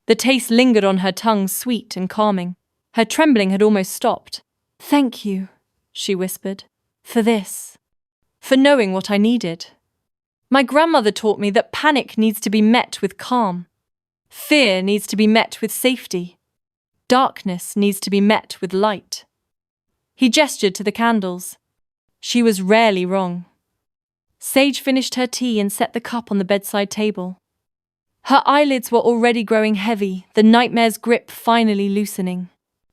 The taste lingered on her tongue, sweet and calming. Her trembling had almost stopped. Thank you, she whispered, for this. For knowing what I needed. My grandmother taught me that panic needs to be met with calm. Fear needs to be met with safety. Darkness needs to be met with light. He gestured to the candles. She was rarely wrong. Sage finished her tea and set the cup on the bedside table. Her eyelids were already growing heavy, the nightmare's grip finally loosening.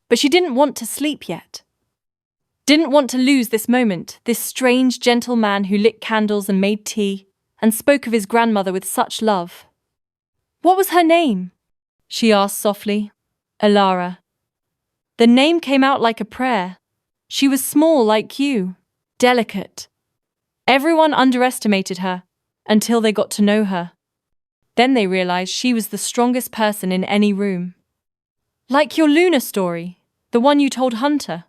But she didn't want to sleep yet. Didn't want to lose this moment, this strange, gentle man who lit candles and made tea, and spoke of his grandmother with such love. What was her name? She asked softly. Alara. The name came out like a prayer. She was small like you, delicate. Everyone underestimated her, until they got to know her. Then they realized she was the strongest person in any room. Like your Luna story, the one you told Hunter.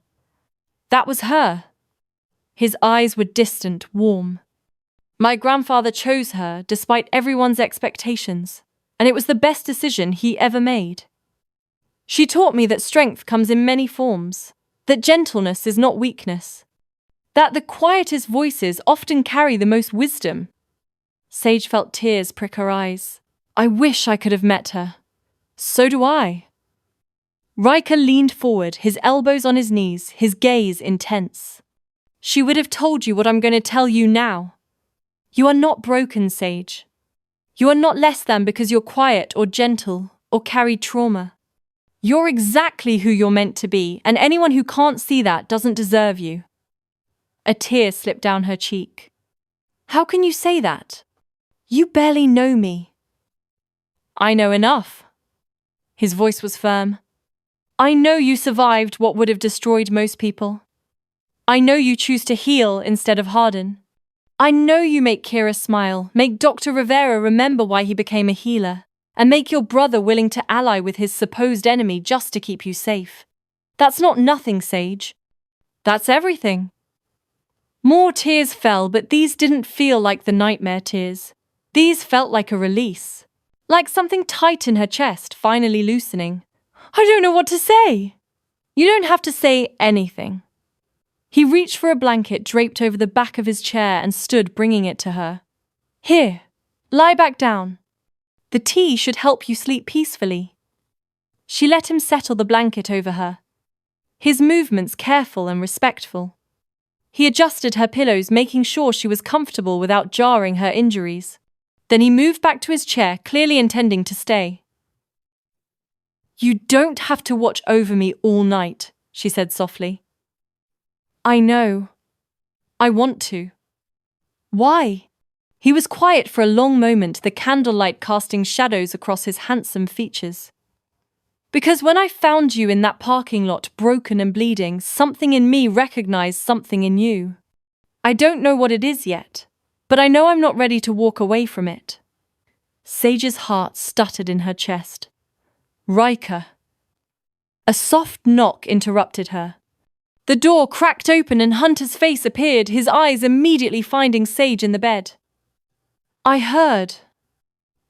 That was her. His eyes were distant, warm. My grandfather chose her despite everyone's expectations, and it was the best decision he ever made. She taught me that strength comes in many forms, that gentleness is not weakness, that the quietest voices often carry the most wisdom. Sage felt tears prick her eyes. I wish I could have met her. So do I. Ryker leaned forward, his elbows on his knees, his gaze intense. She would have told you what I'm going to tell you now. You are not broken, Sage. You are not less than because you're quiet or gentle or carry trauma. You're exactly who you're meant to be, and anyone who can't see that doesn't deserve you. A tear slipped down her cheek. How can you say that? You barely know me. I know enough. His voice was firm. I know you survived what would have destroyed most people. I know you choose to heal instead of harden. I know you make Kira smile, make Dr. Rivera remember why he became a healer, and make your brother willing to ally with his supposed enemy just to keep you safe. That's not nothing, Sage. That's everything. More tears fell, but these didn't feel like the nightmare tears. These felt like a release. Like something tight in her chest, finally loosening. I don't know what to say. You don't have to say anything. He reached for a blanket draped over the back of his chair and stood, bringing it to her. Here, lie back down. The tea should help you sleep peacefully. She let him settle the blanket over her. His movements careful and respectful. He adjusted her pillows, making sure she was comfortable without jarring her injuries. Then he moved back to his chair, clearly intending to stay. You don't have to watch over me all night, she said softly. I know. I want to. Why? He was quiet for a long moment, the candlelight casting shadows across his handsome features. Because when I found you in that parking lot, broken and bleeding, something in me recognized something in you. I don't know what it is yet, but I know I'm not ready to walk away from it. Sage's heart stuttered in her chest. Ryker. A soft knock interrupted her. The door cracked open and Hunter's face appeared, his eyes immediately finding Sage in the bed. I heard.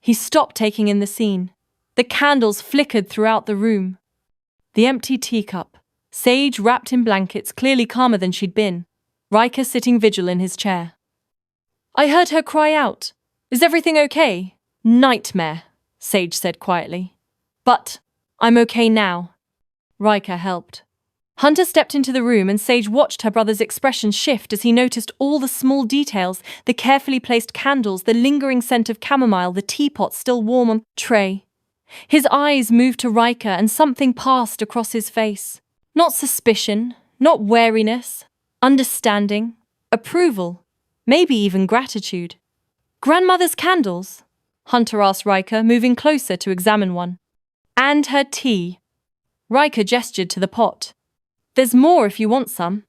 He stopped, taking in the scene. The candles flickered throughout the room. The empty teacup. Sage wrapped in blankets, clearly calmer than she'd been. Ryker sitting vigil in his chair. I heard her cry out. Is everything okay? Nightmare, Sage said quietly. But I'm okay now. Ryker helped. Hunter stepped into the room and Sage watched her brother's expression shift as he noticed all the small details, the carefully placed candles, the lingering scent of chamomile, the teapot still warm on the tray. His eyes moved to Ryker and something passed across his face. Not suspicion, not wariness, understanding, approval, maybe even gratitude. "Grandmother's candles?" Hunter asked Ryker, moving closer to examine one. "And her tea." Ryker gestured to the pot. "There's more if you want some.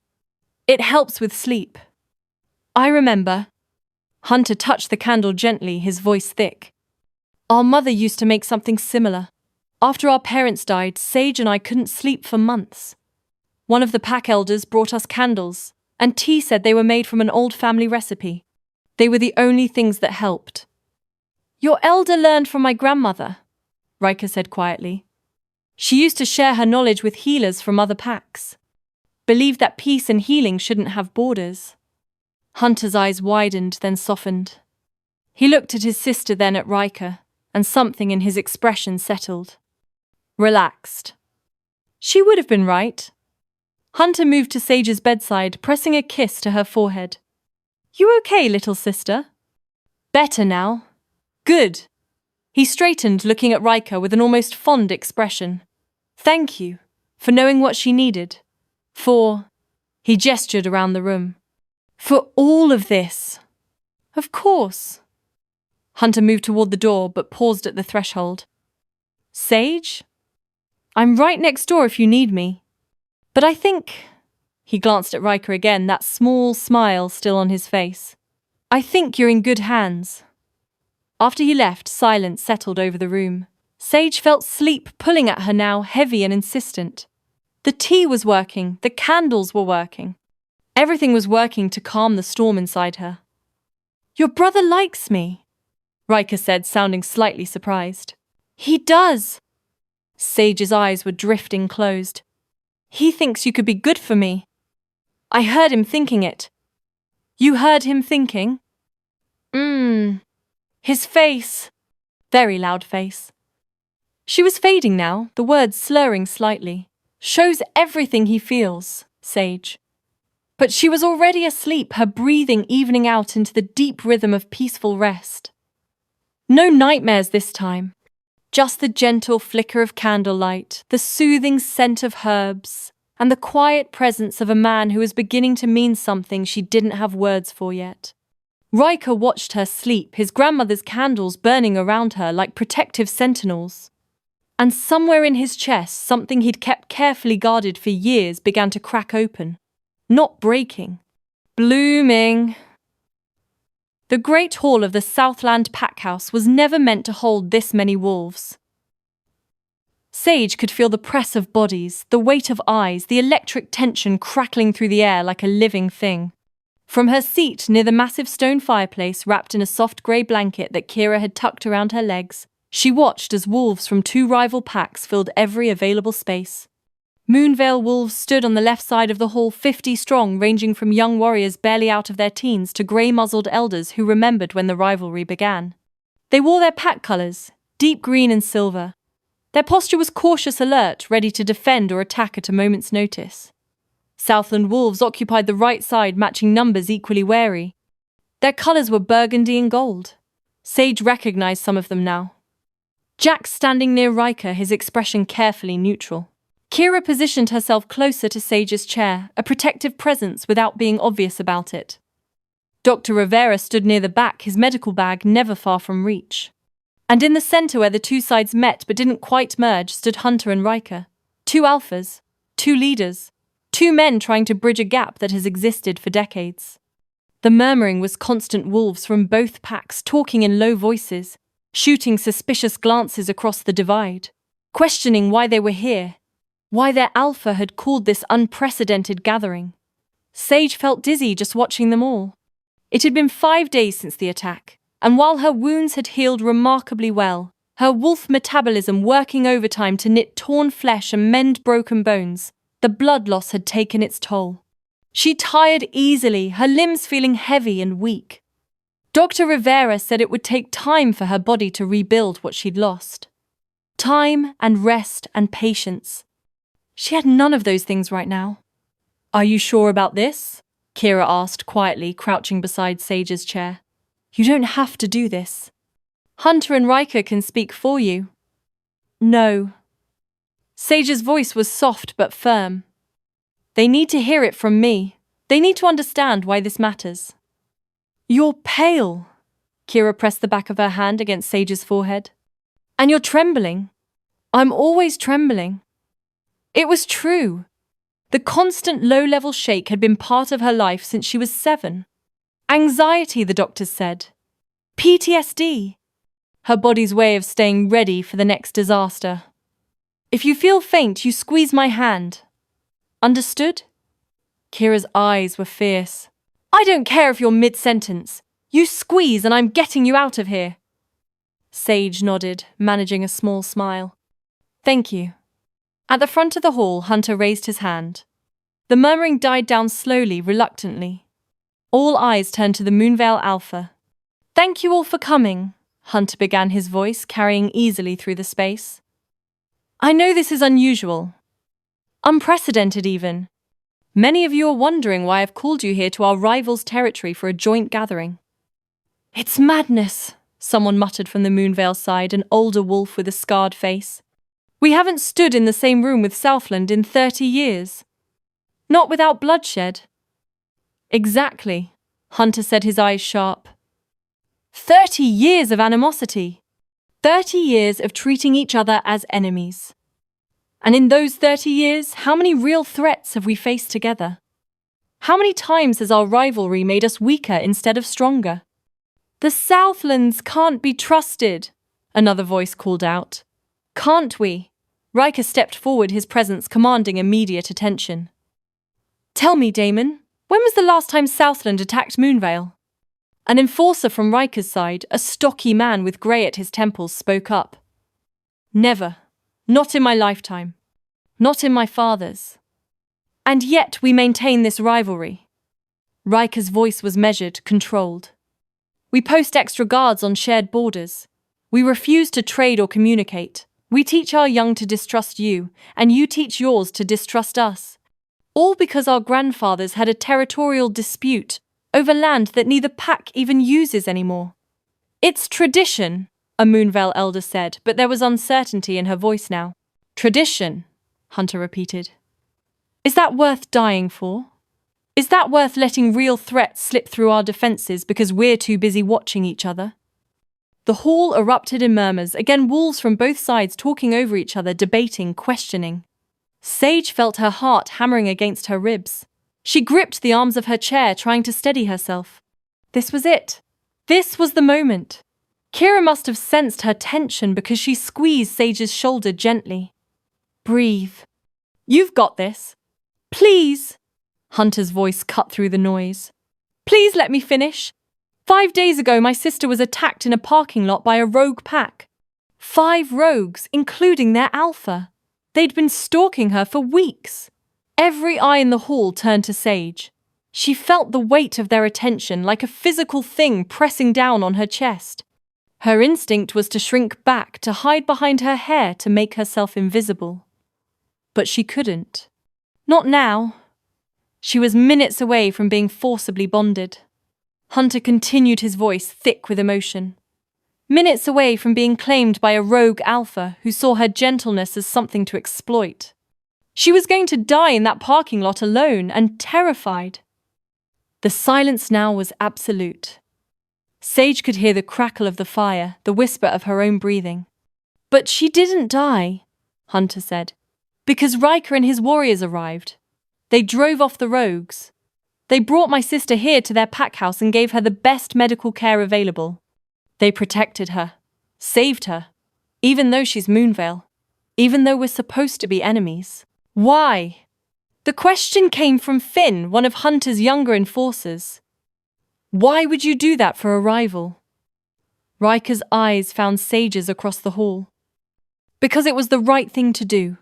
It helps with sleep." "I remember." Hunter touched the candle gently, his voice thick. "Our mother used to make something similar. After our parents died, Sage and I couldn't sleep for months. One of the pack elders brought us candles, and tea said they were made from an old family recipe. They were the only things that helped." "Your elder learned from my grandmother," Ryker said quietly. "She used to share her knowledge with healers from other packs. Believed that peace and healing shouldn't have borders." Hunter's eyes widened, then softened. He looked at his sister, then at Ryker, and something in his expression settled. Relaxed. She would have been right. Hunter moved to Sage's bedside, pressing a kiss to her forehead. "You okay, little sister?" "Better now." "Good." He straightened, looking at Ryker with an almost fond expression. "Thank you for knowing what she needed. He gestured around the room. "For all of this." "Of course." Hunter moved toward the door, but paused at the threshold. "Sage? I'm right next door if you need me. But I think..." He glanced at Ryker again, that small smile still on his face. "I think you're in good hands." After he left, silence settled over the room. Sage felt sleep pulling at her now, heavy and insistent. The tea was working, the candles were working. Everything was working to calm the storm inside her. "Your brother likes me," Ryker said, sounding slightly surprised. "He does." Sage's eyes were drifting closed. "He thinks you could be good for me." "I heard him thinking it." "You heard him thinking?" His face. Very loud face. She was fading now, the words slurring slightly. "Shows everything he feels, Sage." But she was already asleep, her breathing evening out into the deep rhythm of peaceful rest. No nightmares this time. Just the gentle flicker of candlelight, the soothing scent of herbs, and the quiet presence of a man who was beginning to mean something she didn't have words for yet. Ryker watched her sleep, his grandmother's candles burning around her like protective sentinels. And somewhere in his chest, something he'd kept carefully guarded for years began to crack open. Not breaking. Blooming. The great hall of the Southland Packhouse was never meant to hold this many wolves. Sage could feel the press of bodies, the weight of eyes, the electric tension crackling through the air like a living thing. From her seat near the massive stone fireplace, wrapped in a soft grey blanket that Kira had tucked around her legs, she watched as wolves from two rival packs filled every available space. Moonvale wolves stood on the left side of the hall, 50 strong, ranging from young warriors barely out of their teens to grey-muzzled elders who remembered when the rivalry began. They wore their pack colours, deep green and silver. Their posture was cautious, alert, ready to defend or attack at a moment's notice. Southland wolves occupied the right side, matching numbers equally wary. Their colours were burgundy and gold. Sage recognised some of them now. Jack standing near Ryker, his expression carefully neutral. Kira positioned herself closer to Sage's chair, a protective presence without being obvious about it. Dr. Rivera stood near the back, his medical bag never far from reach. And in the centre where the two sides met but didn't quite merge stood Hunter and Ryker. Two alphas, two leaders. Two men trying to bridge a gap that has existed for decades. The murmuring was constant, wolves from both packs talking in low voices, shooting suspicious glances across the divide, questioning why they were here, why their alpha had called this unprecedented gathering. Sage felt dizzy just watching them all. It had been 5 days since the attack, and while her wounds had healed remarkably well, her wolf metabolism working overtime to knit torn flesh and mend broken bones, the blood loss had taken its toll. She tired easily, her limbs feeling heavy and weak. Dr. Rivera said it would take time for her body to rebuild what she'd lost. Time and rest and patience. She had none of those things right now. Are you sure about this? Kira asked quietly, crouching beside Sage's chair. You don't have to do this. Hunter and Ryker can speak for you. No. Sage's voice was soft but firm. They need to hear it from me. They need to understand why this matters. You're pale. Kira pressed the back of her hand against Sage's forehead. And you're trembling. I'm always trembling. It was true. The constant low-level shake had been part of her life since she was 7. Anxiety, the doctors said. PTSD. Her body's way of staying ready for the next disaster. If you feel faint, you squeeze my hand. Understood? Kira's eyes were fierce. I don't care if you're mid-sentence. You squeeze and I'm getting you out of here. Sage nodded, managing a small smile. Thank you. At the front of the hall, Hunter raised his hand. The murmuring died down slowly, reluctantly. All eyes turned to the Moonveil Alpha. Thank you all for coming, Hunter began, his voice carrying easily through the space. I know this is unusual. Unprecedented even. Many of you are wondering why I've called you here to our rivals' territory for a joint gathering. It's madness, someone muttered from the Moonveil side, an older wolf with a scarred face. We haven't stood in the same room with Southland in 30 years. Not without bloodshed. Exactly, Hunter said, his eyes sharp. 30 years of animosity. 30 years of treating each other as enemies. And in those 30 years, how many real threats have we faced together? How many times has our rivalry made us weaker instead of stronger? The Southlands can't be trusted, another voice called out. Can't we? Ryker stepped forward, his presence commanding immediate attention. Tell me, Damon, when was the last time Southland attacked Moonveil? An enforcer from Ryker's side, a stocky man with grey at his temples, spoke up. Never. Not in my lifetime. Not in my father's. And yet we maintain this rivalry. Ryker's voice was measured, controlled. We post extra guards on shared borders. We refuse to trade or communicate. We teach our young to distrust you, and you teach yours to distrust us. All because our grandfathers had a territorial dispute over land that neither pack even uses anymore. It's tradition, a Moonveil elder said, but there was uncertainty in her voice now. Tradition, Hunter repeated. Is that worth dying for? Is that worth letting real threats slip through our defenses because we're too busy watching each other? The hall erupted in murmurs, again wolves from both sides talking over each other, debating, questioning. Sage felt her heart hammering against her ribs. She gripped the arms of her chair, trying to steady herself. This was it. This was the moment. Kira must have sensed her tension because she squeezed Sage's shoulder gently. Breathe. You've got this. Please. Hunter's voice cut through the noise. Please let me finish. 5 days ago, my sister was attacked in a parking lot by a rogue pack. 5 rogues, including their alpha. They'd been stalking her for weeks. Every eye in the hall turned to Sage. She felt the weight of their attention like a physical thing pressing down on her chest. Her instinct was to shrink back, to hide behind her hair, to make herself invisible. But she couldn't. Not now. She was minutes away from being forcibly bonded. Hunter continued, his voice thick with emotion. Minutes away from being claimed by a rogue alpha who saw her gentleness as something to exploit. She was going to die in that parking lot alone and terrified. The silence now was absolute. Sage could hear the crackle of the fire, the whisper of her own breathing. But she didn't die, Hunter said, because Ryker and his warriors arrived. They drove off the rogues. They brought my sister here to their pack house and gave her the best medical care available. They protected her, saved her, even though she's Moonveil, even though we're supposed to be enemies. Why? The question came from Finn, one of Hunter's younger enforcers. Why would you do that for a rival? Ryker's eyes found Sage's across the hall. Because it was the right thing to do.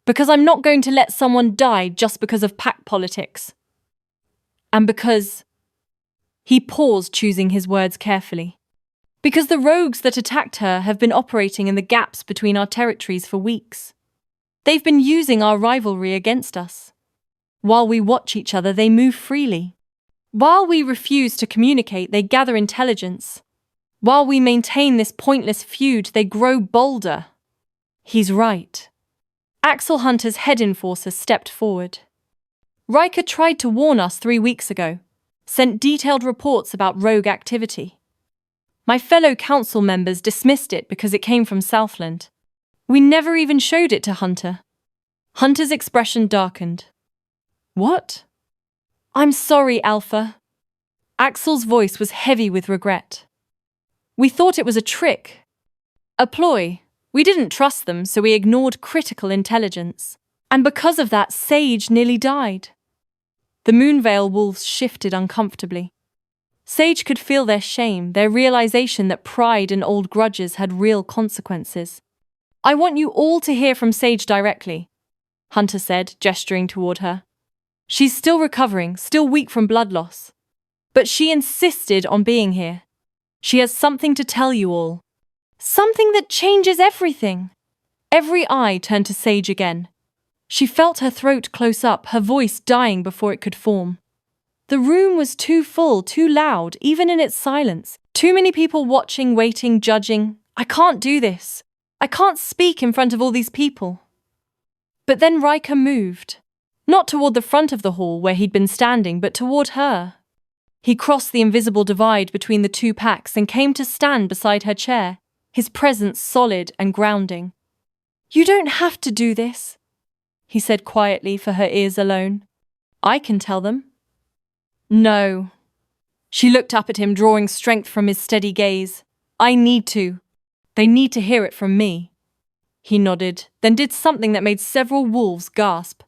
Because I'm not going to let someone die just because of pack politics. And because... He paused, choosing his words carefully. Because the rogues that attacked her have been operating in the gaps between our territories for weeks. They've been using our rivalry against us. While we watch each other, they move freely. While we refuse to communicate, they gather intelligence. While we maintain this pointless feud, they grow bolder. He's right. Axel Hunter's head enforcer stepped forward. Ryker tried to warn us 3 weeks ago, sent detailed reports about rogue activity. My fellow council members dismissed it because it came from Southland. We never even showed it to Hunter. Hunter's expression darkened. What? I'm sorry, Alpha. Axel's voice was heavy with regret. We thought it was a trick. A ploy. We didn't trust them, so we ignored critical intelligence. And because of that, Sage nearly died. The Moonvale wolves shifted uncomfortably. Sage could feel their shame, their realization that pride and old grudges had real consequences. I want you all to hear from Sage directly, Hunter said, gesturing toward her. She's still recovering, still weak from blood loss. But she insisted on being here. She has something to tell you all. Something that changes everything. Every eye turned to Sage again. She felt her throat close up, her voice dying before it could form. The room was too full, too loud, even in its silence. Too many people watching, waiting, judging. I can't do this. I can't speak in front of all these people. But then Ryker moved. Not toward the front of the hall where he'd been standing, but toward her. He crossed the invisible divide between the two packs and came to stand beside her chair, his presence solid and grounding. You don't have to do this, he said quietly for her ears alone. I can tell them. No. She looked up at him, drawing strength from his steady gaze. I need to. They need to hear it from me. He nodded, then did something that made several wolves gasp.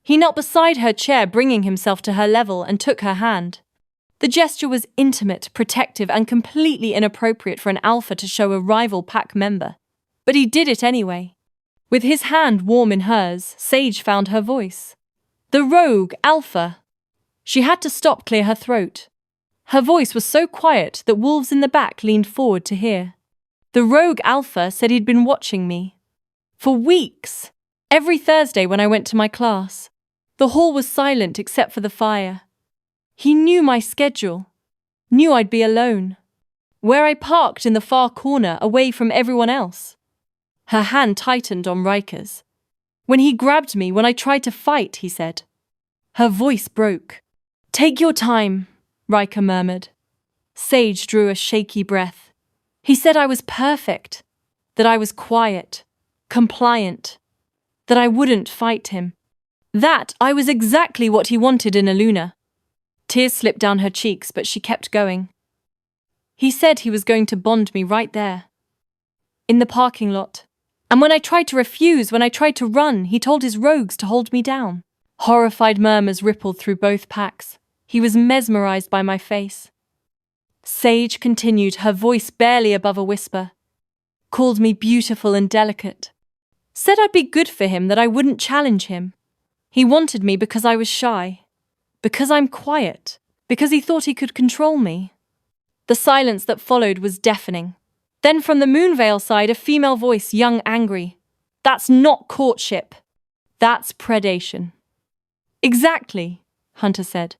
He knelt beside her chair, bringing himself to her level, and took her hand. The gesture was intimate, protective, and completely inappropriate for an alpha to show a rival pack member. But he did it anyway. With his hand warm in hers, Sage found her voice. The rogue alpha. She had to stop, clear her throat. Her voice was so quiet that wolves in the back leaned forward to hear. The rogue alpha said he'd been watching me. For weeks. Every Thursday when I went to my class. The hall was silent except for the fire. He knew my schedule. Knew I'd be alone. Where I parked in the far corner, away from everyone else. Her hand tightened on Ryker's. When he grabbed me, when I tried to fight, he said. Her voice broke. Take your time, Ryker murmured. Sage drew a shaky breath. He said I was perfect, that I was quiet, compliant, that I wouldn't fight him. That I was exactly what he wanted in a Luna. Tears slipped down her cheeks, but she kept going. He said he was going to bond me right there. In the parking lot. And when I tried to refuse, when I tried to run, he told his rogues to hold me down. Horrified murmurs rippled through both packs. He was mesmerized by my face. Sage continued, her voice barely above a whisper. Called me beautiful and delicate. Said I'd be good for him, that I wouldn't challenge him. He wanted me because I was shy. Because I'm quiet. Because he thought he could control me. The silence that followed was deafening. Then from the Moonvale side, a female voice, young, angry. That's not courtship. That's predation. Exactly, Hunter said.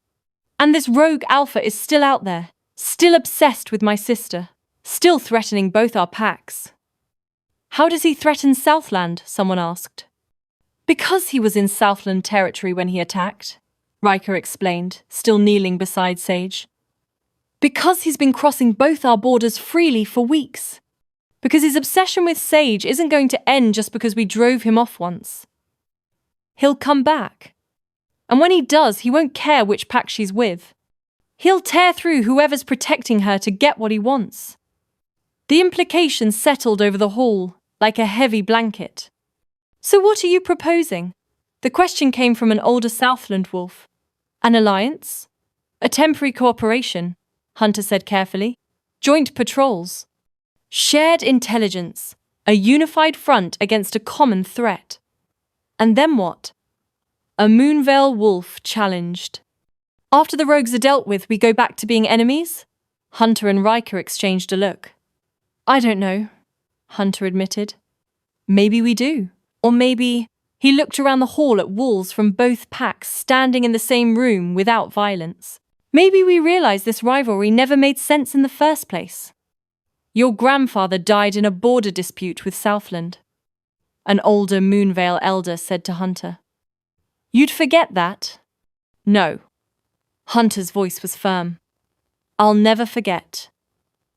And this rogue alpha is still out there, still obsessed with my sister, still threatening both our packs. How does he threaten Southland? Someone asked. Because he was in Southland territory when he attacked, Ryker explained, still kneeling beside Sage. Because he's been crossing both our borders freely for weeks. Because his obsession with Sage isn't going to end just because we drove him off once. He'll come back. And when he does, he won't care which pack she's with. He'll tear through whoever's protecting her to get what he wants. The implications settled over the hall, like a heavy blanket. So what are you proposing? The question came from an older Southland wolf. An alliance? A temporary cooperation, Hunter said carefully. Joint patrols. Shared intelligence. A unified front against a common threat. And then what? A Moonvale wolf challenged. After the rogues are dealt with, we go back to being enemies? Hunter and Ryker exchanged a look. I don't know, Hunter admitted. Maybe we do. Or maybe He looked around the hall at wolves from both packs standing in the same room without violence. Maybe we realize this rivalry never made sense in the first place. Your grandfather died in a border dispute with Southland, an older Moonvale elder said to Hunter. You'd forget that? No. Hunter's voice was firm. I'll never forget.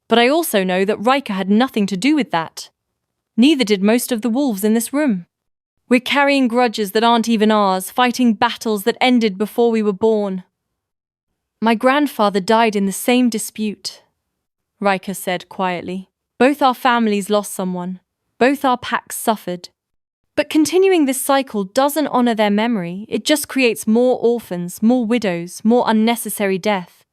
But I also know that Ryker had nothing to do with that. Neither did most of the wolves in this room. We're carrying grudges that aren't even ours, fighting battles that ended before we were born. My grandfather died in the same dispute, Ryker said quietly. Both our families lost someone. Both our packs suffered. But continuing this cycle doesn't honor their memory. It just creates more orphans, more widows, more unnecessary death.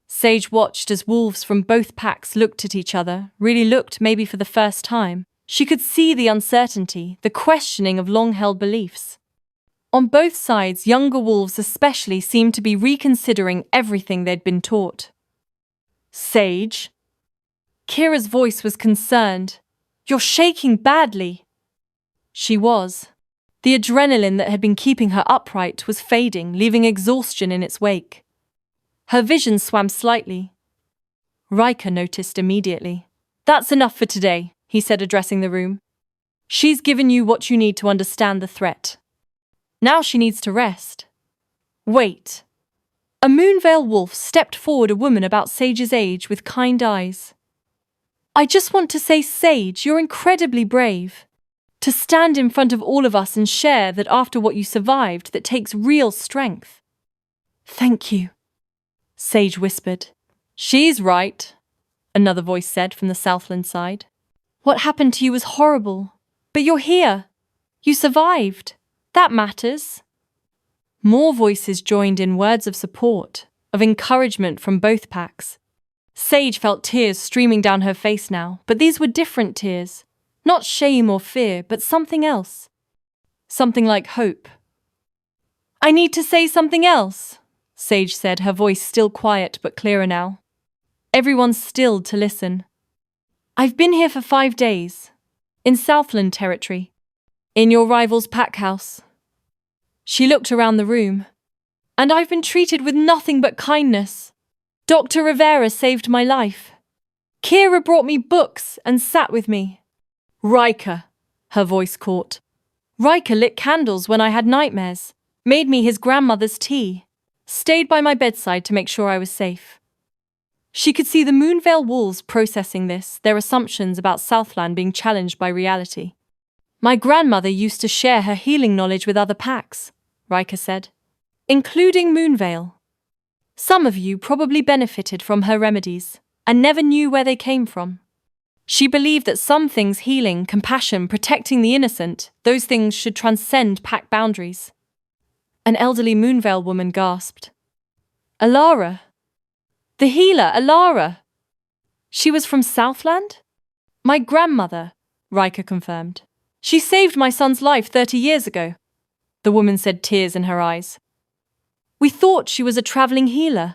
Sage watched as wolves from both packs looked at each other, really looked maybe for the first time. She could see the uncertainty, the questioning of long-held beliefs. On both sides, younger wolves especially seemed to be reconsidering everything they'd been taught. Sage? Kira's voice was concerned. You're shaking badly. She was. The adrenaline that had been keeping her upright was fading, leaving exhaustion in its wake. Her vision swam slightly. Ryker noticed immediately. That's enough for today, he said, addressing the room. She's given you what you need to understand the threat. Now she needs to rest. Wait. A Moonvale wolf stepped forward, a woman about Sage's age with kind eyes. I just want to say, Sage, you're incredibly brave. To stand in front of all of us and share that after what you survived, that takes real strength. Thank you, Sage whispered. She's right, another voice said from the Southland side. What happened to you was horrible, but you're here. You survived. That matters. More voices joined in words of support, of encouragement from both packs. Sage felt tears streaming down her face now, but these were different tears. Not shame or fear, but something else. Something like hope. I need to say something else, Sage said, her voice still quiet but clearer now. Everyone stilled to listen. I've been here for 5 days. In Southland territory. In your rival's pack house. She looked around the room. And I've been treated with nothing but kindness. Dr. Rivera saved my life. Kira brought me books and sat with me. Ryker, her voice caught. Ryker lit candles when I had nightmares, made me his grandmother's tea, stayed by my bedside to make sure I was safe. She could see the Moonvale wolves processing this, their assumptions about Southland being challenged by reality. My grandmother used to share her healing knowledge with other packs, Ryker said, including Moonvale. Some of you probably benefited from her remedies and never knew where they came from. She believed that some things, healing, compassion, protecting the innocent, those things should transcend pack boundaries. An elderly Moonvale woman gasped. Alara. The healer, Alara. She was from Southland? My grandmother, Ryker confirmed. She saved my son's life 30 years ago, the woman said, tears in her eyes. We thought she was a traveling healer.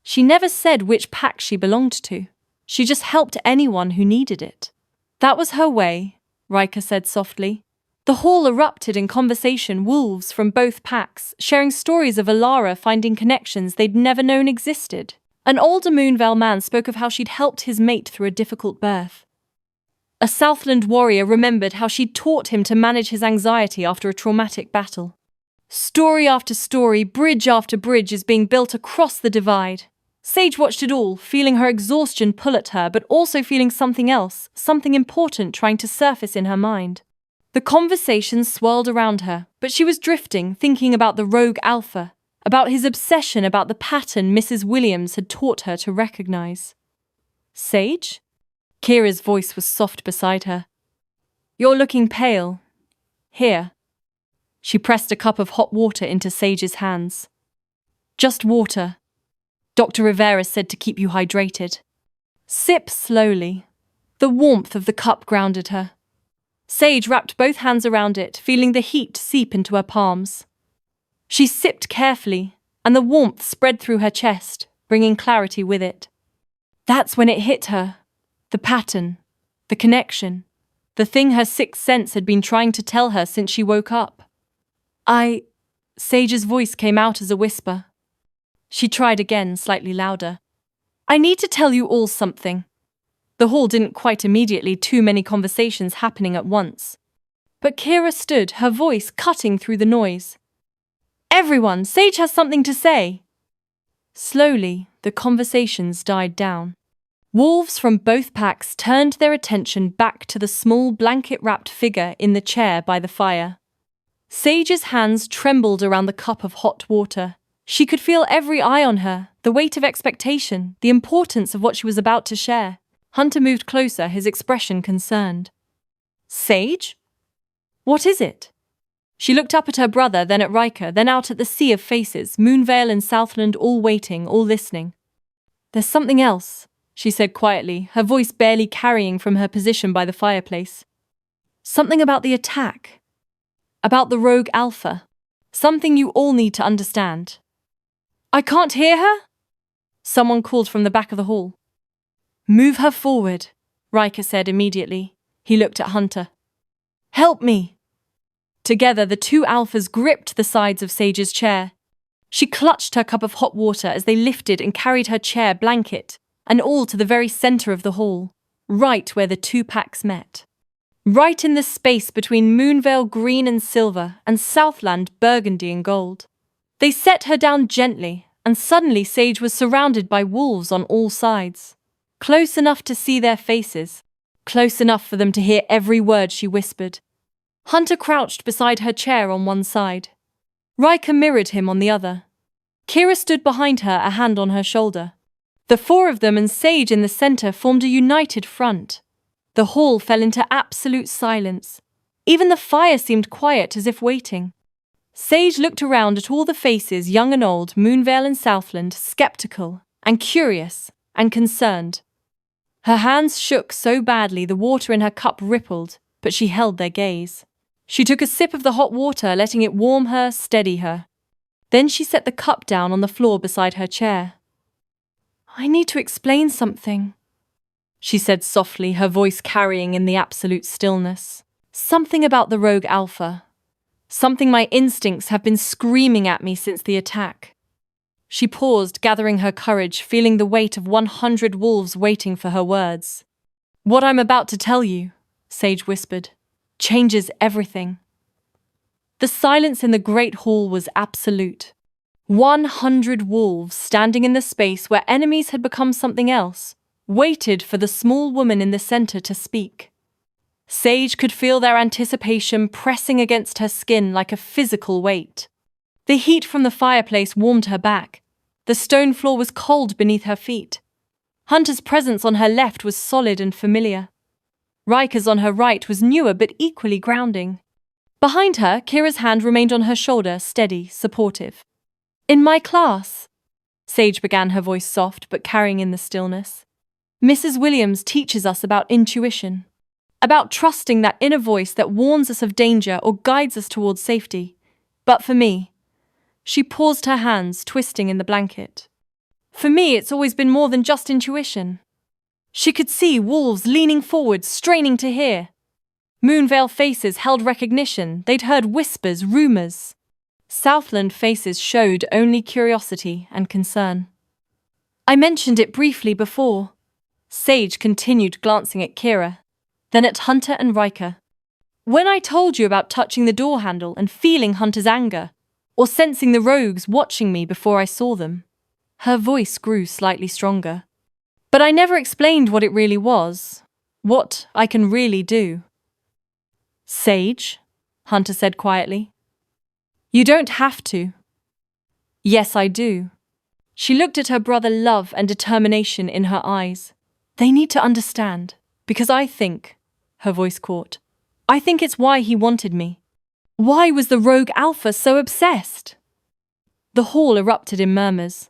She never said which pack she belonged to. She just helped anyone who needed it. That was her way, Ryker said softly. The hall erupted in conversation, wolves from both packs, sharing stories of Alara finding connections they'd never known existed. An older Moonvale man spoke of how she'd helped his mate through a difficult birth. A Southland warrior remembered how she'd taught him to manage his anxiety after a traumatic battle. Story after story, bridge after bridge is being built across the divide. Sage watched it all, feeling her exhaustion pull at her, but also feeling something else, something important trying to surface in her mind. The conversation swirled around her, but she was drifting, thinking about the rogue alpha, about his obsession, about the pattern Mrs. Williams had taught her to recognize. Sage? Kira's voice was soft beside her. You're looking pale. Here. She pressed a cup of hot water into Sage's hands. Just water. Dr. Rivera said to keep you hydrated. Sip slowly. The warmth of the cup grounded her. Sage wrapped both hands around it, feeling the heat seep into her palms. She sipped carefully, and the warmth spread through her chest, bringing clarity with it. That's when it hit her. The pattern. The connection. The thing her sixth sense had been trying to tell her since she woke up. Sage's voice came out as a whisper. She tried again, slightly louder. I need to tell you all something. The hall didn't quite immediately, too many conversations happening at once. But Kira stood, her voice cutting through the noise. Everyone, Sage has something to say. Slowly, the conversations died down. Wolves from both packs turned their attention back to the small blanket-wrapped figure in the chair by the fire. Sage's hands trembled around the cup of hot water. She could feel every eye on her, the weight of expectation, the importance of what she was about to share. Hunter moved closer, his expression concerned. Sage? What is it? She looked up at her brother, then at Ryker, then out at the sea of faces, Moonvale and Southland all waiting, all listening. There's something else, she said quietly, her voice barely carrying from her position by the fireplace. Something about the attack. About the rogue alpha. Something you all need to understand. I can't hear her? Someone called from the back of the hall. Move her forward, Ryker said immediately. He looked at Hunter. Help me. Together, the two alphas gripped the sides of Sage's chair. She clutched her cup of hot water as they lifted and carried her chair, blanket, and all to the very center of the hall, right where the two packs met. Right in the space between Moonvale green and silver and Southland burgundy and gold. They set her down gently, and suddenly Sage was surrounded by wolves on all sides. Close enough to see their faces, close enough for them to hear every word she whispered. Hunter crouched beside her chair on one side. Ryker mirrored him on the other. Kira stood behind her, a hand on her shoulder. The four of them and Sage in the center formed a united front. The hall fell into absolute silence. Even the fire seemed quiet, as if waiting. Sage looked around at all the faces, young and old, Moonvale and Southland, skeptical and curious and concerned. Her hands shook so badly the water in her cup rippled, but she held their gaze. She took a sip of the hot water, letting it warm her, steady her. Then she set the cup down on the floor beside her chair. I need to explain something, she said softly, her voice carrying in the absolute stillness. Something about the rogue alpha. Something my instincts have been screaming at me since the attack. She paused, gathering her courage, feeling the weight of 100 wolves waiting for her words. What I'm about to tell you, Sage whispered, changes everything. The silence in the great hall was absolute. 100 wolves standing in the space where enemies had become something else, waited for the small woman in the center to speak. Sage could feel their anticipation pressing against her skin like a physical weight. The heat from the fireplace warmed her back. The stone floor was cold beneath her feet. Hunter's presence on her left was solid and familiar. Ryker's on her right was newer but equally grounding. Behind her, Kira's hand remained on her shoulder, steady, supportive. In my class, Sage began, her voice soft but carrying in the stillness. Mrs. Williams teaches us about intuition, about trusting that inner voice that warns us of danger or guides us towards safety. But for me, she paused, her hands twisting in the blanket. For me, it's always been more than just intuition. She could see wolves leaning forward, straining to hear. Moonvale faces held recognition. They'd heard whispers, rumors. Southland faces showed only curiosity and concern. I mentioned it briefly before. Sage continued, glancing at Kira, then at Hunter and Ryker. When I told you about touching the door handle and feeling Hunter's anger, or sensing the rogues watching me before I saw them, her voice grew slightly stronger. But I never explained what it really was, what I can really do. Sage, Hunter said quietly. You don't have to. Yes, I do. She looked at her brother, love and determination in her eyes. They need to understand, because I think, her voice caught, I think it's why he wanted me. Why was the rogue alpha so obsessed? The hall erupted in murmurs.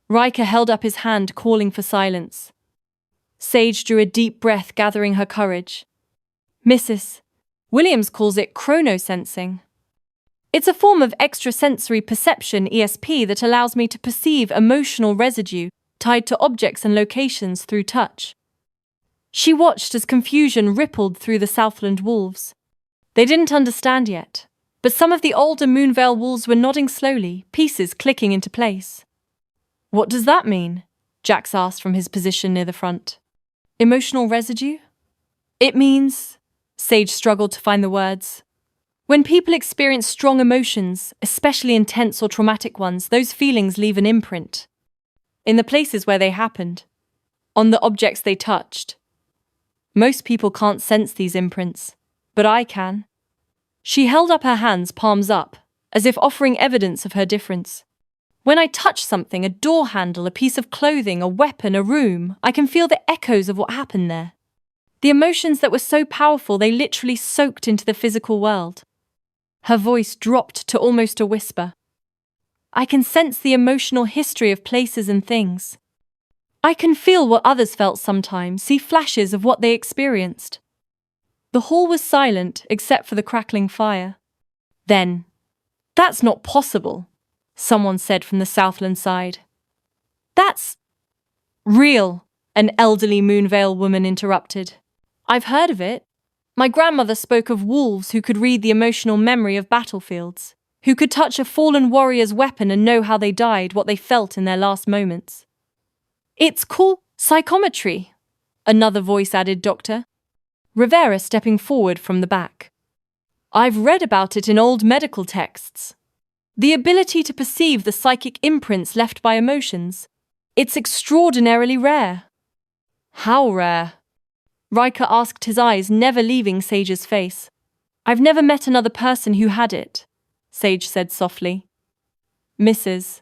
Ryker held up his hand, calling for silence. Sage drew a deep breath, gathering her courage. Mrs. Williams calls it chronosensing. It's a form of extrasensory perception, ESP, that allows me to perceive emotional residue tied to objects and locations through touch. She watched as confusion rippled through the Southland wolves. They didn't understand yet, but some of the older Moonvale wolves were nodding slowly, pieces clicking into place. "What does that mean?" Jax asked from his position near the front. "Emotional residue?" "It means," Sage struggled to find the words. "When people experience strong emotions, especially intense or traumatic ones, those feelings leave an imprint. In the places where they happened. On the objects they touched. Most people can't sense these imprints, but I can." She held up her hands, palms up, as if offering evidence of her difference. "When I touch something, a door handle, a piece of clothing, a weapon, a room, I can feel the echoes of what happened there. The emotions that were so powerful they literally soaked into the physical world." Her voice dropped to almost a whisper. "I can sense the emotional history of places and things. I can feel what others felt sometimes, see flashes of what they experienced." The hall was silent except for the crackling fire. Then, "That's not possible," someone said from the Southland side. "That's real," an elderly Moonvale woman interrupted. "I've heard of it. My grandmother spoke of wolves who could read the emotional memory of battlefields, who could touch a fallen warrior's weapon and know how they died, what they felt in their last moments." "It's called psychometry," another voice added, Doctor. Rivera stepping forward from the back. "I've read about it in old medical texts. The ability to perceive the psychic imprints left by emotions. It's extraordinarily rare." "How rare?" Ryker asked, his eyes never leaving Sage's face. "I've never met another person who had it," Sage said softly. "Mrs.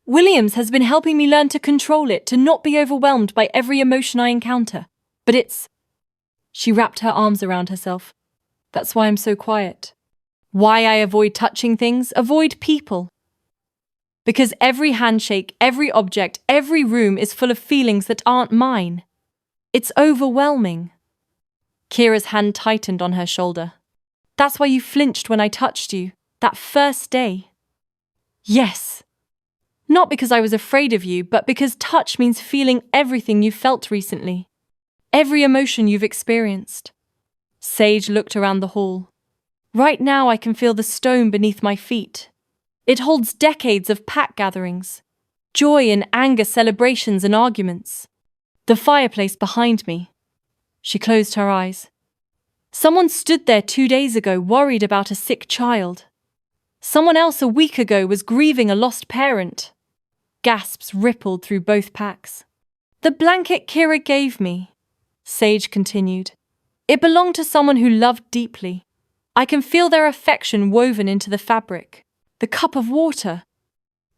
Williams has been helping me learn to control it, to not be overwhelmed by every emotion I encounter. But it's..." She wrapped her arms around herself. "That's why I'm so quiet. Why I avoid touching things, avoid people. Because every handshake, every object, every room is full of feelings that aren't mine. It's overwhelming." Kira's hand tightened on her shoulder. "That's why you flinched when I touched you, that first day." "Yes. Not because I was afraid of you, but because touch means feeling everything you've felt recently. Every emotion you've experienced." Sage looked around the hall. "Right now I can feel the stone beneath my feet. It holds decades of pack gatherings, joy and anger, celebrations and arguments. The fireplace behind me." She closed her eyes. "Someone stood there 2 days ago worried about a sick child. Someone else a week ago was grieving a lost parent." Gasps rippled through both packs. "The blanket Kira gave me," Sage continued. "It belonged to someone who loved deeply. I can feel their affection woven into the fabric. The cup of water."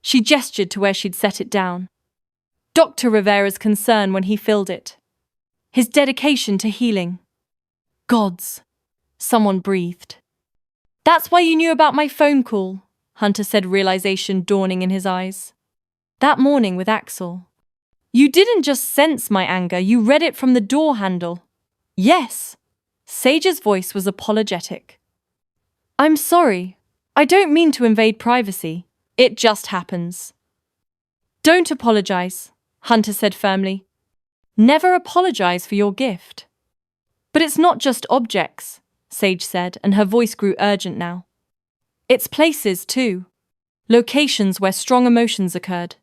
She gestured to where she'd set it down. Dr. Rivera's concern when he filled it. His dedication to healing. "Gods," someone breathed. "That's why you knew about my phone call," Hunter said, realization dawning in his eyes. "That morning with Axel. You didn't just sense my anger, you read it from the door handle." "Yes." Sage's voice was apologetic. "I'm sorry. I don't mean to invade privacy. It just happens." "Don't apologize," Hunter said firmly. "Never apologize for your gift." "But it's not just objects," Sage said, and her voice grew urgent now. "It's places, too. Locations where strong emotions occurred.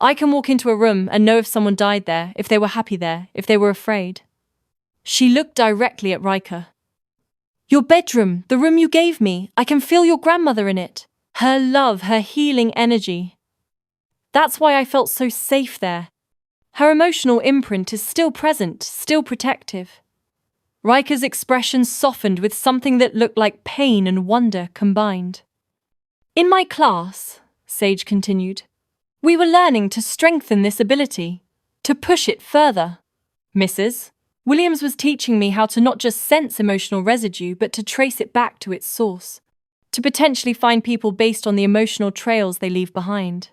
I can walk into a room and know if someone died there, if they were happy there, if they were afraid." She looked directly at Ryker. "Your bedroom, the room you gave me, I can feel your grandmother in it. Her love, her healing energy. That's why I felt so safe there. Her emotional imprint is still present, still protective." Ryker's expression softened with something that looked like pain and wonder combined. "In my class," Sage continued, "we were learning to strengthen this ability, to push it further. Mrs. Williams was teaching me how to not just sense emotional residue, but to trace it back to its source, to potentially find people based on the emotional trails they leave behind.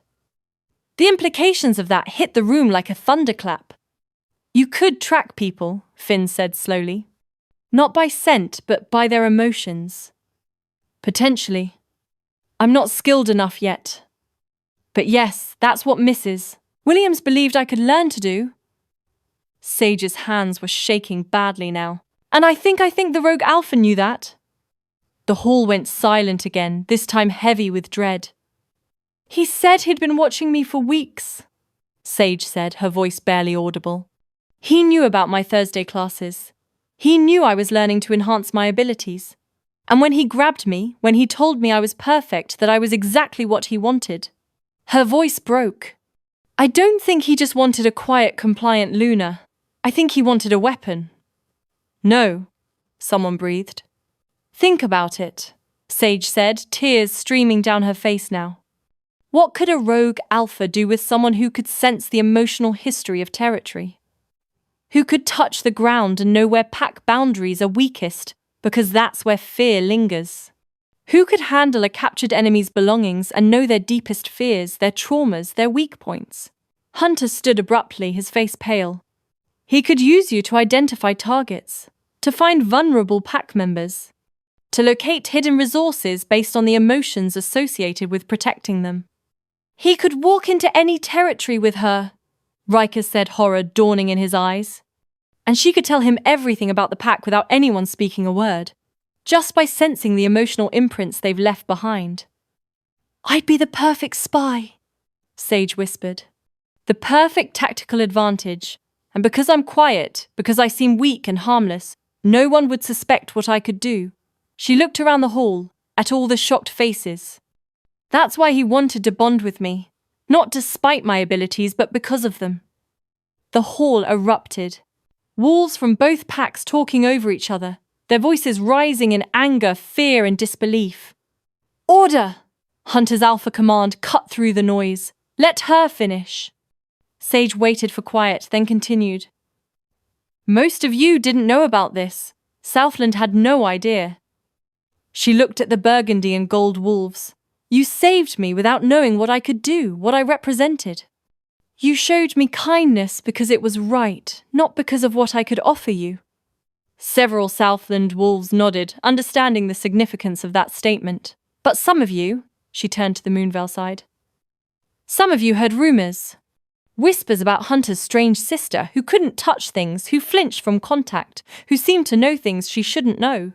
The implications of that hit the room like a thunderclap. You could track people," Finn said slowly. "Not by scent, but by their emotions. Potentially. I'm not skilled enough yet. But yes, that's what Mrs. Williams believed I could learn to do." Sage's hands were shaking badly now. And I think the rogue alpha knew that. The hall went silent again, this time heavy with dread. He said he'd been watching me for weeks, Sage said, her voice barely audible. He knew about my Thursday classes. He knew I was learning to enhance my abilities. And when he grabbed me, when he told me I was perfect, that I was exactly what he wanted. Her voice broke. I don't think he just wanted a quiet, compliant Luna. I think he wanted a weapon. No, someone breathed. Think about it, Sage said, tears streaming down her face now. What could a rogue alpha do with someone who could sense the emotional history of territory? Who could touch the ground and know where pack boundaries are weakest, because that's where fear lingers? Who could handle a captured enemy's belongings and know their deepest fears, their traumas, their weak points? Hunter stood abruptly, his face pale. He could use you to identify targets, to find vulnerable pack members, to locate hidden resources based on the emotions associated with protecting them. He could walk into any territory with her, Ryker said, horror dawning in his eyes. And she could tell him everything about the pack without anyone speaking a word, just by sensing the emotional imprints they've left behind. I'd be the perfect spy, Sage whispered. The perfect tactical advantage. And because I'm quiet, because I seem weak and harmless, no one would suspect what I could do. She looked around the hall, at all the shocked faces. That's why he wanted to bond with me, not despite my abilities, but because of them. The hall erupted. Wolves from both packs talking over each other, their voices rising in anger, fear, and disbelief. Order! Hunter's alpha command cut through the noise. Let her finish. Sage waited for quiet, then continued. Most of you didn't know about this. Southland had no idea. She looked at the burgundy and gold wolves. You saved me without knowing what I could do, what I represented. You showed me kindness because it was right, not because of what I could offer you. Several Southland wolves nodded, understanding the significance of that statement. But some of you, she turned to the Moonveil side, some of you heard rumors. Whispers about Hunter's strange sister, who couldn't touch things, who flinched from contact, who seemed to know things she shouldn't know.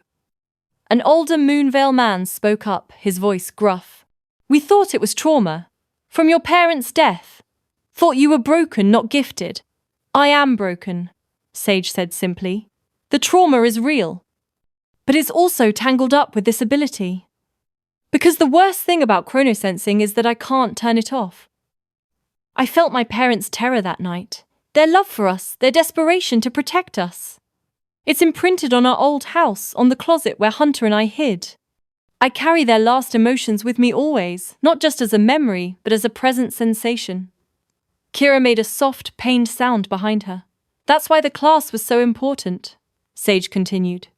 An older Moonveil man spoke up, his voice gruff. We thought it was trauma. From your parents' death. Thought you were broken, not gifted. I am broken, Sage said simply. The trauma is real. But it's also tangled up with this ability. Because the worst thing about chronosensing is that I can't turn it off. I felt my parents' terror that night, their love for us, their desperation to protect us. It's imprinted on our old house, on the closet where Hunter and I hid. I carry their last emotions with me always, not just as a memory, but as a present sensation. Kira made a soft, pained sound behind her. That's why the class was so important, Sage continued.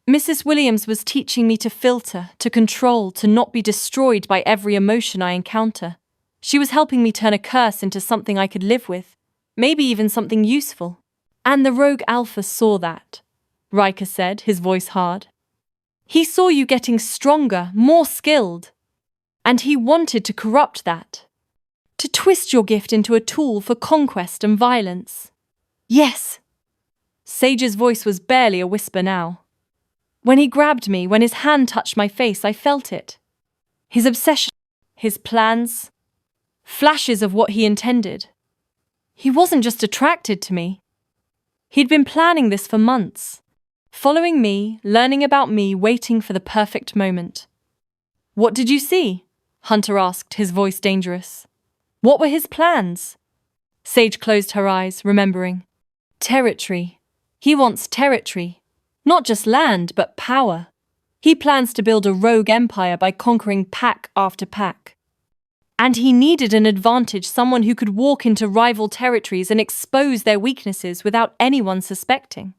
Mrs. Williams was teaching me to filter, to control, to not be destroyed by every emotion I encounter. She was helping me turn a curse into something I could live with, maybe even something useful. And the rogue alpha saw that, Ryker said, his voice hard. He saw you getting stronger, more skilled. And he wanted to corrupt that. To twist your gift into a tool for conquest and violence. Yes. Sage's voice was barely a whisper now. When he grabbed me, when his hand touched my face, I felt it. His obsession, his plans, flashes of what he intended. He wasn't just attracted to me. He'd been planning this for months. Following me, learning about me, waiting for the perfect moment. What did you see? Hunter asked, his voice dangerous. What were his plans? Sage closed her eyes, remembering. Territory. He wants territory. Not just land, but power. He plans to build a rogue empire by conquering pack after pack. And he needed an advantage, someone who could walk into rival territories and expose their weaknesses without anyone suspecting.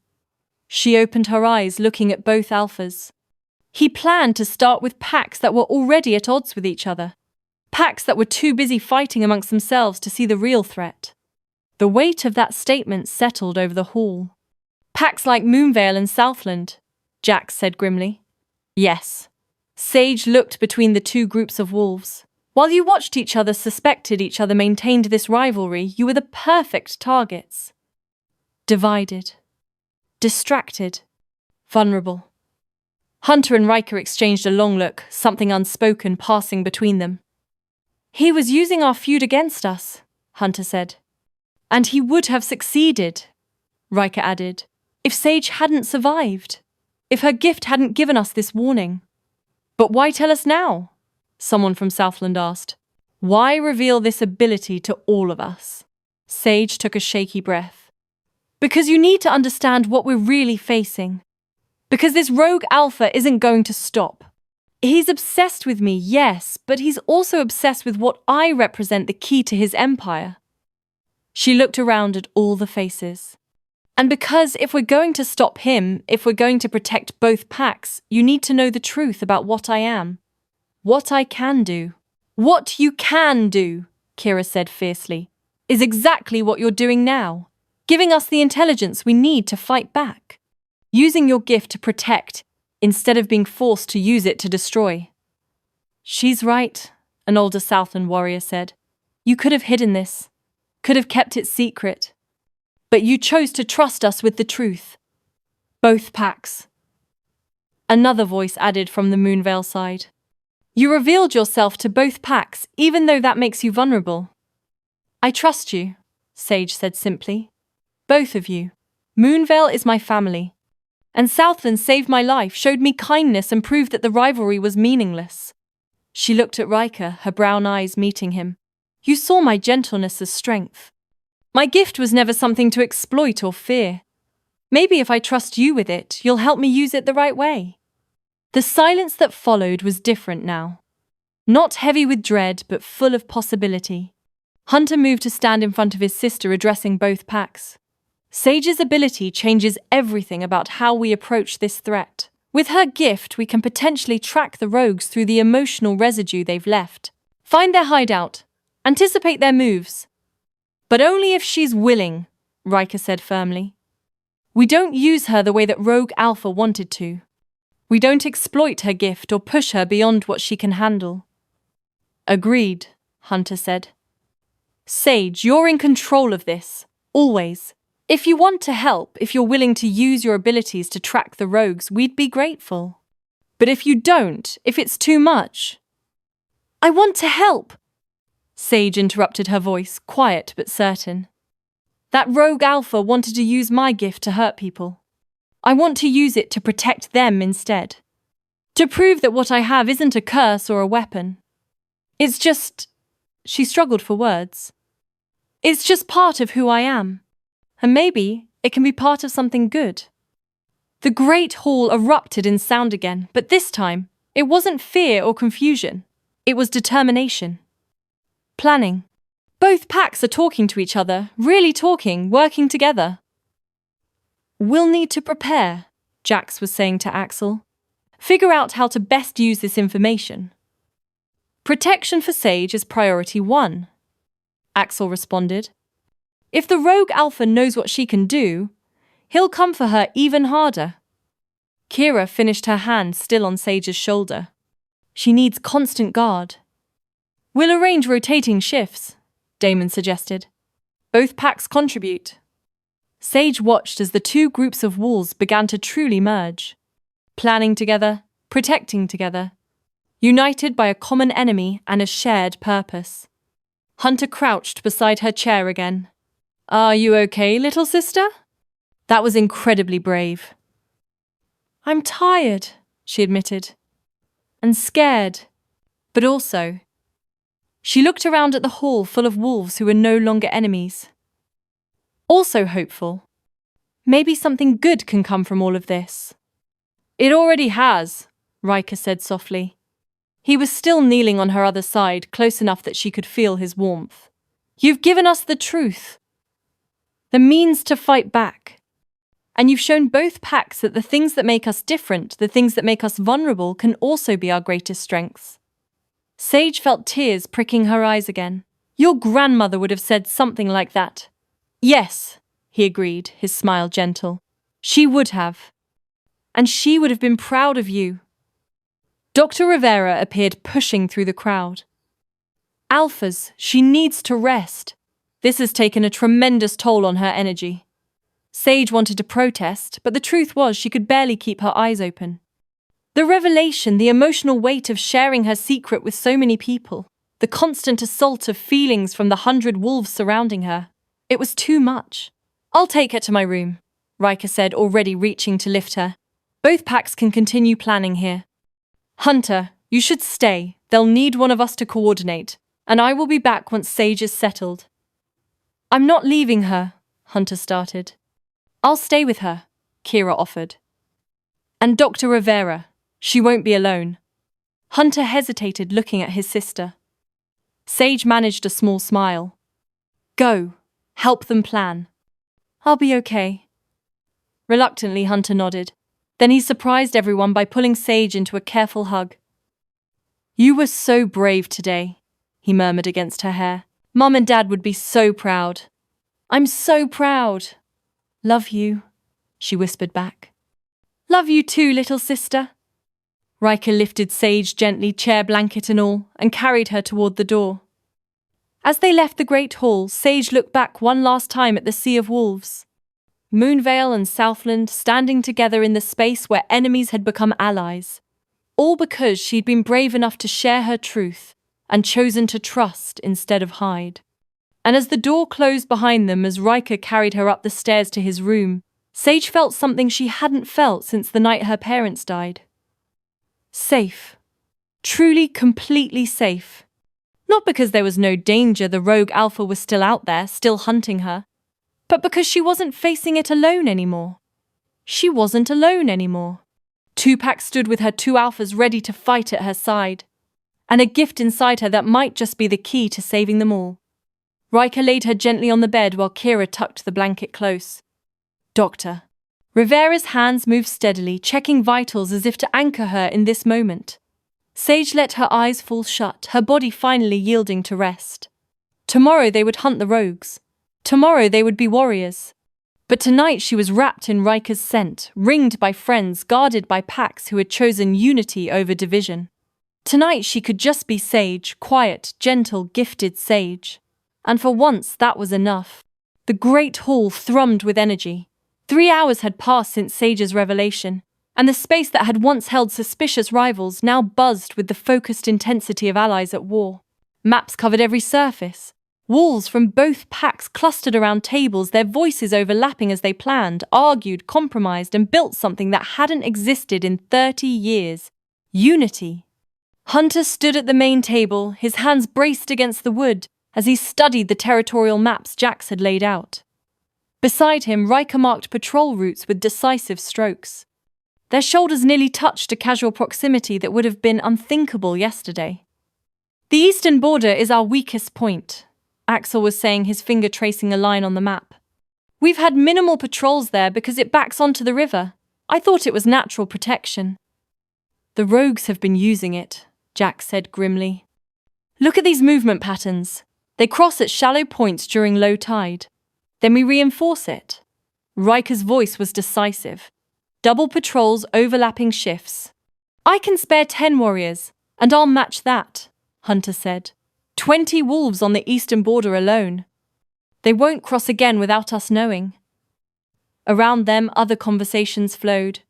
She opened her eyes, looking at both alphas. He planned to start with packs that were already at odds with each other. Packs that were too busy fighting amongst themselves to see the real threat. The weight of that statement settled over the hall. Packs like Moonveil and Southland, Jax said grimly. Yes. Sage looked between the two groups of wolves. While you watched each other, suspected each other, maintained this rivalry, you were the perfect targets. divided, distracted, vulnerable. Hunter and Ryker exchanged a long look, something unspoken passing between them. He was using our feud against us, Hunter said. And he would have succeeded, Ryker added, if Sage hadn't survived, if her gift hadn't given us this warning. But why tell us now? Someone from Southland asked. Why reveal this ability to all of us? Sage took a shaky breath. Because you need to understand what we're really facing. Because this rogue alpha isn't going to stop. He's obsessed with me, yes, but he's also obsessed with what I represent the key to his empire. She looked around at all the faces. And because if we're going to stop him, if we're going to protect both packs, you need to know the truth about what I am. What I can do. What you can do, Kira said fiercely, is exactly what you're doing now, giving us the intelligence we need to fight back. Using your gift to protect, instead of being forced to use it to destroy. She's right, an older Southland warrior said. You could have hidden this, could have kept it secret. But you chose to trust us with the truth. Both packs. Another voice added from the Moonvale side. You revealed yourself to both packs, even though that makes you vulnerable. I trust you, Sage said simply. Both of you. Moonvale is my family. And Southland saved my life, showed me kindness and proved that the rivalry was meaningless. She looked at Ryker, her brown eyes meeting him. You saw my gentleness as strength. My gift was never something to exploit or fear. Maybe if I trust you with it, you'll help me use it the right way. The silence that followed was different now. Not heavy with dread, but full of possibility. Hunter moved to stand in front of his sister, addressing both packs. Sage's ability changes everything about how we approach this threat. With her gift, we can potentially track the rogues through the emotional residue they've left. Find their hideout. Anticipate their moves. But only if she's willing, Ryker said firmly. We don't use her the way that Rogue Alpha wanted to. We don't exploit her gift or push her beyond what she can handle. Agreed, Hunter said. Sage, you're in control of this. Always. If you want to help, if you're willing to use your abilities to track the rogues, we'd be grateful. But if you don't, if it's too much... I want to help! Sage interrupted her voice, quiet but certain. That rogue alpha wanted to use my gift to hurt people. I want to use it to protect them instead. To prove that what I have isn't a curse or a weapon. It's just... She struggled for words. It's just part of who I am. And maybe it can be part of something good. The great hall erupted in sound again, but this time, it wasn't fear or confusion. It was determination. Planning. Both packs are talking to each other, really talking, working together. We'll need to prepare, Jax was saying to Axel. Figure out how to best use this information. Protection for Sage is priority 1, Axel responded. If the rogue alpha knows what she can do, he'll come for her even harder. Kira finished her hand still on Sage's shoulder. She needs constant guard. We'll arrange rotating shifts, Damon suggested. Both packs contribute. Sage watched as the two groups of wolves began to truly merge. Planning together, protecting together. United by a common enemy and a shared purpose. Hunter crouched beside her chair again. Are you okay, little sister? That was incredibly brave. I'm tired, she admitted. And scared. But also... She looked around at the hall full of wolves who were no longer enemies. Also hopeful. Maybe something good can come from all of this. It already has, Ryker said softly. He was still kneeling on her other side, close enough that she could feel his warmth. You've given us the truth. The means to fight back. And you've shown both packs that the things that make us different, the things that make us vulnerable, can also be our greatest strengths. Sage felt tears pricking her eyes again. Your grandmother would have said something like that. Yes, he agreed, his smile gentle. She would have. And she would have been proud of you. Dr. Rivera appeared pushing through the crowd. Alphas, she needs to rest. This has taken a tremendous toll on her energy. Sage wanted to protest, but the truth was she could barely keep her eyes open. The revelation, the emotional weight of sharing her secret with so many people, the constant assault of feelings from the 100 wolves surrounding her. It was too much. "I'll take her to my room," Ryker said, already reaching to lift her. "Both packs can continue planning here. Hunter, you should stay. They'll need one of us to coordinate, and I will be back once Sage is settled." "I'm not leaving her," Hunter started. "I'll stay with her," Kira offered. "And Dr. Rivera. She won't be alone." Hunter hesitated, looking at his sister. Sage managed a small smile. "Go. Help them plan." "I'll be okay." Reluctantly, Hunter nodded. Then he surprised everyone by pulling Sage into a careful hug. "You were so brave today," he murmured against her hair. "Mom and Dad would be so proud." "I'm so proud." "Love you," she whispered back. "Love you too, little sister." Ryker lifted Sage gently, chair blanket and all, and carried her toward the door. As they left the great hall, Sage looked back one last time at the sea of wolves. Moonvale and Southland standing together in the space where enemies had become allies. All because she'd been brave enough to share her truth and chosen to trust instead of hide. And as the door closed behind them, as Ryker carried her up the stairs to his room, Sage felt something she hadn't felt since the night her parents died. Safe. Truly, completely safe. Not because there was no danger, the rogue alpha was still out there, still hunting her, but because she wasn't facing it alone anymore. She wasn't alone anymore. Tupac stood with her 2 alphas ready to fight at her side, and a gift inside her that might just be the key to saving them all. Ryker laid her gently on the bed while Kira tucked the blanket close. "Doctor." Rivera's hands moved steadily, checking vitals as if to anchor her in this moment. Sage let her eyes fall shut, her body finally yielding to rest. Tomorrow they would hunt the rogues. Tomorrow they would be warriors. But tonight she was wrapped in Ryker's scent, ringed by friends, guarded by packs who had chosen unity over division. Tonight she could just be Sage, quiet, gentle, gifted Sage. And for once that was enough. The great hall thrummed with energy. 3 hours had passed since Sage's revelation, and the space that had once held suspicious rivals now buzzed with the focused intensity of allies at war. Maps covered every surface. Wolves from both packs clustered around tables, their voices overlapping as they planned, argued, compromised, and built something that hadn't existed in 30 years. Unity. Hunter stood at the main table, his hands braced against the wood as he studied the territorial maps Jax had laid out. Beside him, Ryker marked patrol routes with decisive strokes. Their shoulders nearly touched a casual proximity that would have been unthinkable yesterday. "The eastern border is our weakest point," Axel was saying, his finger tracing a line on the map. "We've had minimal patrols there because it backs onto the river. I thought it was natural protection." "The rogues have been using it," Jax said grimly. "Look at these movement patterns. They cross at shallow points during low tide. Then we reinforce it." Ryker's voice was decisive. "Double patrols, overlapping shifts." "I can spare 10 warriors, and I'll match that," Hunter said. 20 wolves on the eastern border alone. They won't cross again without us knowing." Around them, other conversations flowed.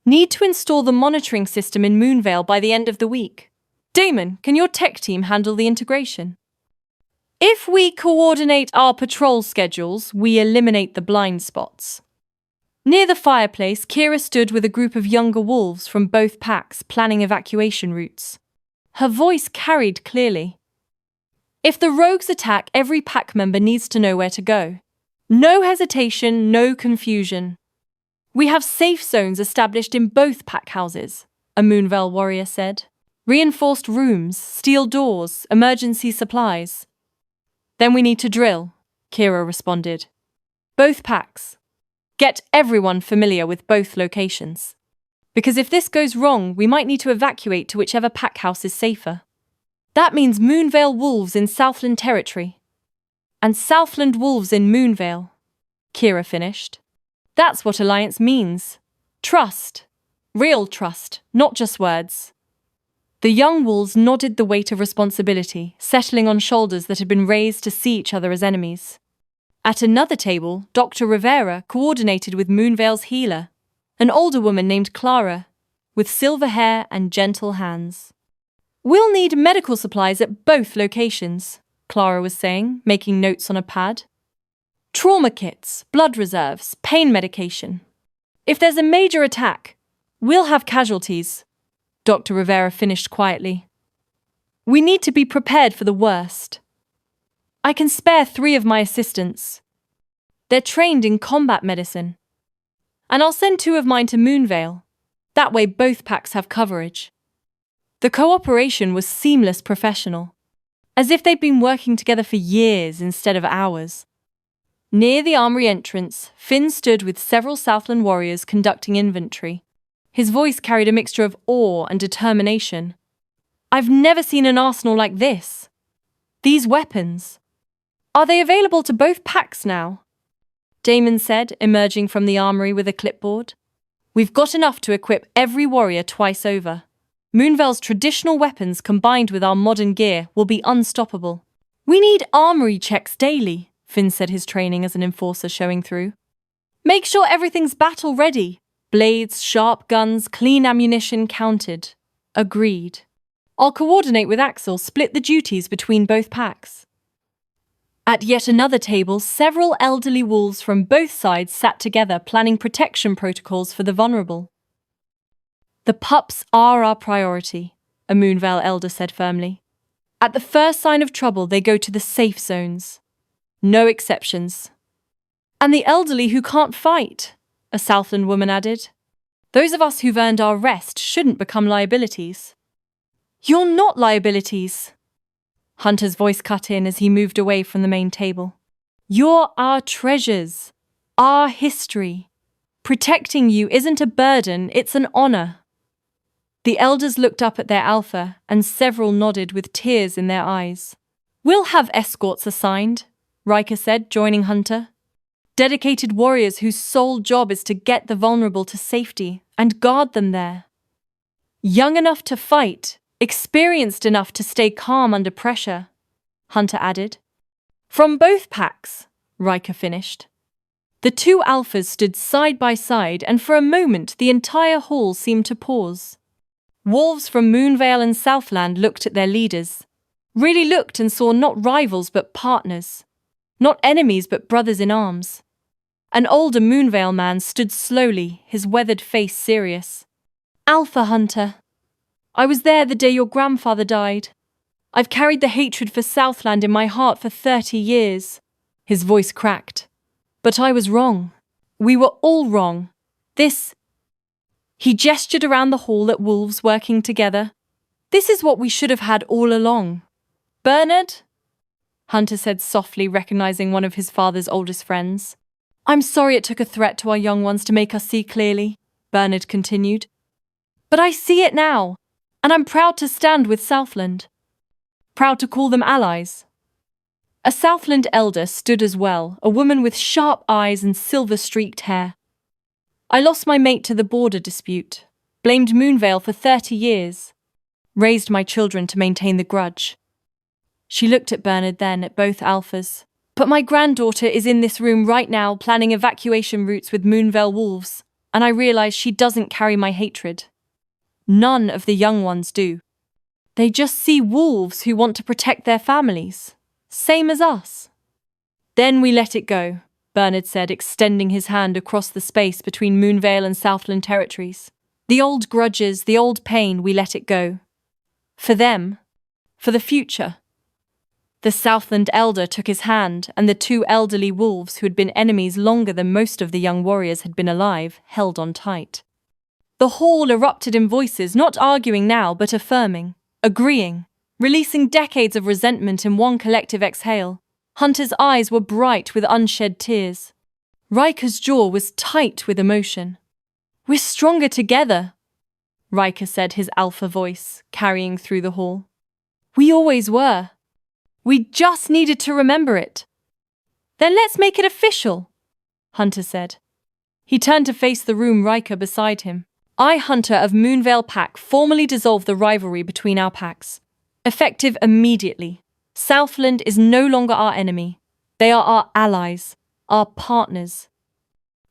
"Need to install the monitoring system in Moonvale by the end of the week. Damon, can your tech team handle the integration?" "If we coordinate our patrol schedules, we eliminate the blind spots." Near the fireplace, Kira stood with a group of younger wolves from both packs planning evacuation routes. Her voice carried clearly. "If the rogues attack, every pack member needs to know where to go. No hesitation, no confusion. We have safe zones established in both pack houses," a Moonvale warrior said. "Reinforced rooms, steel doors, emergency supplies." "Then we need to drill," Kira responded. "Both packs. Get everyone familiar with both locations. Because if this goes wrong, we might need to evacuate to whichever pack house is safer. That means Moonvale wolves in Southland territory. And Southland wolves in Moonvale," Kira finished. "That's what alliance means. Trust. Real trust, not just words." The young wolves nodded, the weight of responsibility settling on shoulders that had been raised to see each other as enemies. At another table, Dr. Rivera coordinated with Moonvale's healer, an older woman named Clara, with silver hair and gentle hands. "We'll need medical supplies at both locations," Clara was saying, making notes on a pad. "Trauma kits, blood reserves, pain medication. If there's a major attack, we'll have casualties," Dr. Rivera finished quietly. "We need to be prepared for the worst. I can spare 3 of my assistants. They're trained in combat medicine. And I'll send 2 of mine to Moonvale. That way both packs have coverage." The cooperation was seamless, professional, as if they'd been working together for years instead of hours. Near the armory entrance, Finn stood with several Southland warriors conducting inventory. His voice carried a mixture of awe and determination. "I've never seen an arsenal like this. These weapons. Are they available to both packs now?" Damon said, emerging from the armory with a clipboard. "We've got enough to equip every warrior twice over. Moonvale's traditional weapons combined with our modern gear will be unstoppable." "We need armory checks daily," Finn said, his training as an enforcer showing through. "Make sure everything's battle ready. Blades, sharp guns, clean ammunition counted." "Agreed. I'll coordinate with Axel, split the duties between both packs." At yet another table, several elderly wolves from both sides sat together, planning protection protocols for the vulnerable. "The pups are our priority," a Moonvale elder said firmly. "At the first sign of trouble, they go to the safe zones. No exceptions." "And the elderly who can't fight," a Southland woman added. "Those of us who've earned our rest shouldn't become liabilities." "You're not liabilities," Hunter's voice cut in as he moved away from the main table. "You're our treasures, our history. Protecting you isn't a burden, it's an honor." The elders looked up at their alpha, and several nodded with tears in their eyes. "We'll have escorts assigned," Ryker said, joining Hunter. "Dedicated warriors whose sole job is to get the vulnerable to safety and guard them there. Young enough to fight, experienced enough to stay calm under pressure," Hunter added. "From both packs," Ryker finished. The 2 alphas stood side by side, and for a moment the entire hall seemed to pause. Wolves from Moonvale and Southland looked at their leaders. Really looked and saw not rivals but partners. Not enemies but brothers in arms. An older Moonvale man stood slowly, his weathered face serious. "Alpha Hunter. I was there the day your grandfather died. I've carried the hatred for Southland in my heart for 30 years. His voice cracked. "But I was wrong. We were all wrong. This..." He gestured around the hall at wolves working together. "This is what we should have had all along." "Bernard?" Hunter said softly, recognizing one of his father's oldest friends. "I'm sorry it took a threat to our young ones to make us see clearly," Bernard continued. "But I see it now, and I'm proud to stand with Southland. Proud to call them allies." A Southland elder stood as well, a woman with sharp eyes and silver-streaked hair. "I lost my mate to the border dispute, blamed Moonvale for 30 years, raised my children to maintain the grudge." She looked at Bernard, then at both alphas. "But my granddaughter is in this room right now planning evacuation routes with Moonvale wolves, and I realize she doesn't carry my hatred. None of the young ones do. They just see wolves who want to protect their families, same as us." "Then we let it go," Bernard said, extending his hand across the space between Moonvale and Southland territories. "The old grudges, the old pain, we let it go. For them. For the future." The Southland elder took his hand, and the 2 elderly wolves who had been enemies longer than most of the young warriors had been alive held on tight. The hall erupted in voices, not arguing now, but affirming, agreeing, releasing decades of resentment in one collective exhale. Hunter's eyes were bright with unshed tears. Ryker's jaw was tight with emotion. "We're stronger together," Ryker said, his alpha voice carrying through the hall. "We always were. We just needed to remember it." "Then let's make it official," Hunter said. He turned to face the room, Ryker beside him. "I, Hunter of Moonvale Pack, formally dissolve the rivalry between our packs. Effective immediately. Southland is no longer our enemy. They are our allies, our partners,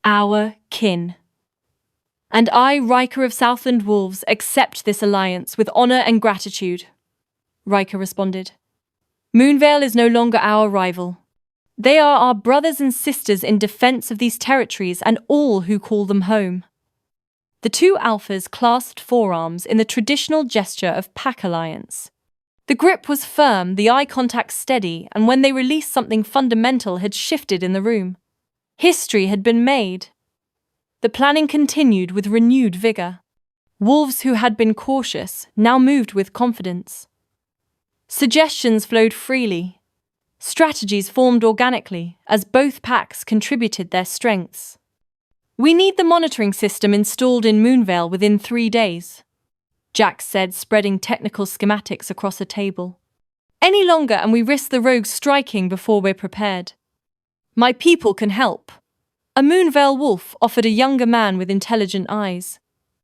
our kin. And I, Ryker of Southland Wolves, accept this alliance with honor and gratitude, Ryker responded. Moonvale is no longer our rival. They are our brothers and sisters in defense of these territories and all who call them home. The two alphas clasped forearms in the traditional gesture of pack alliance. The grip was firm, the eye contact steady, and when they released, something fundamental had shifted in the room. History had been made. The planning continued with renewed vigor. Wolves who had been cautious now moved with confidence. Suggestions flowed freely. Strategies formed organically as both packs contributed their strengths. We need the monitoring system installed in Moonvale within 3 days, Jack said, spreading technical schematics across a table. Any longer and we risk the rogues striking before we're prepared. My people can help. A Moonvale wolf offered a younger man with intelligent eyes.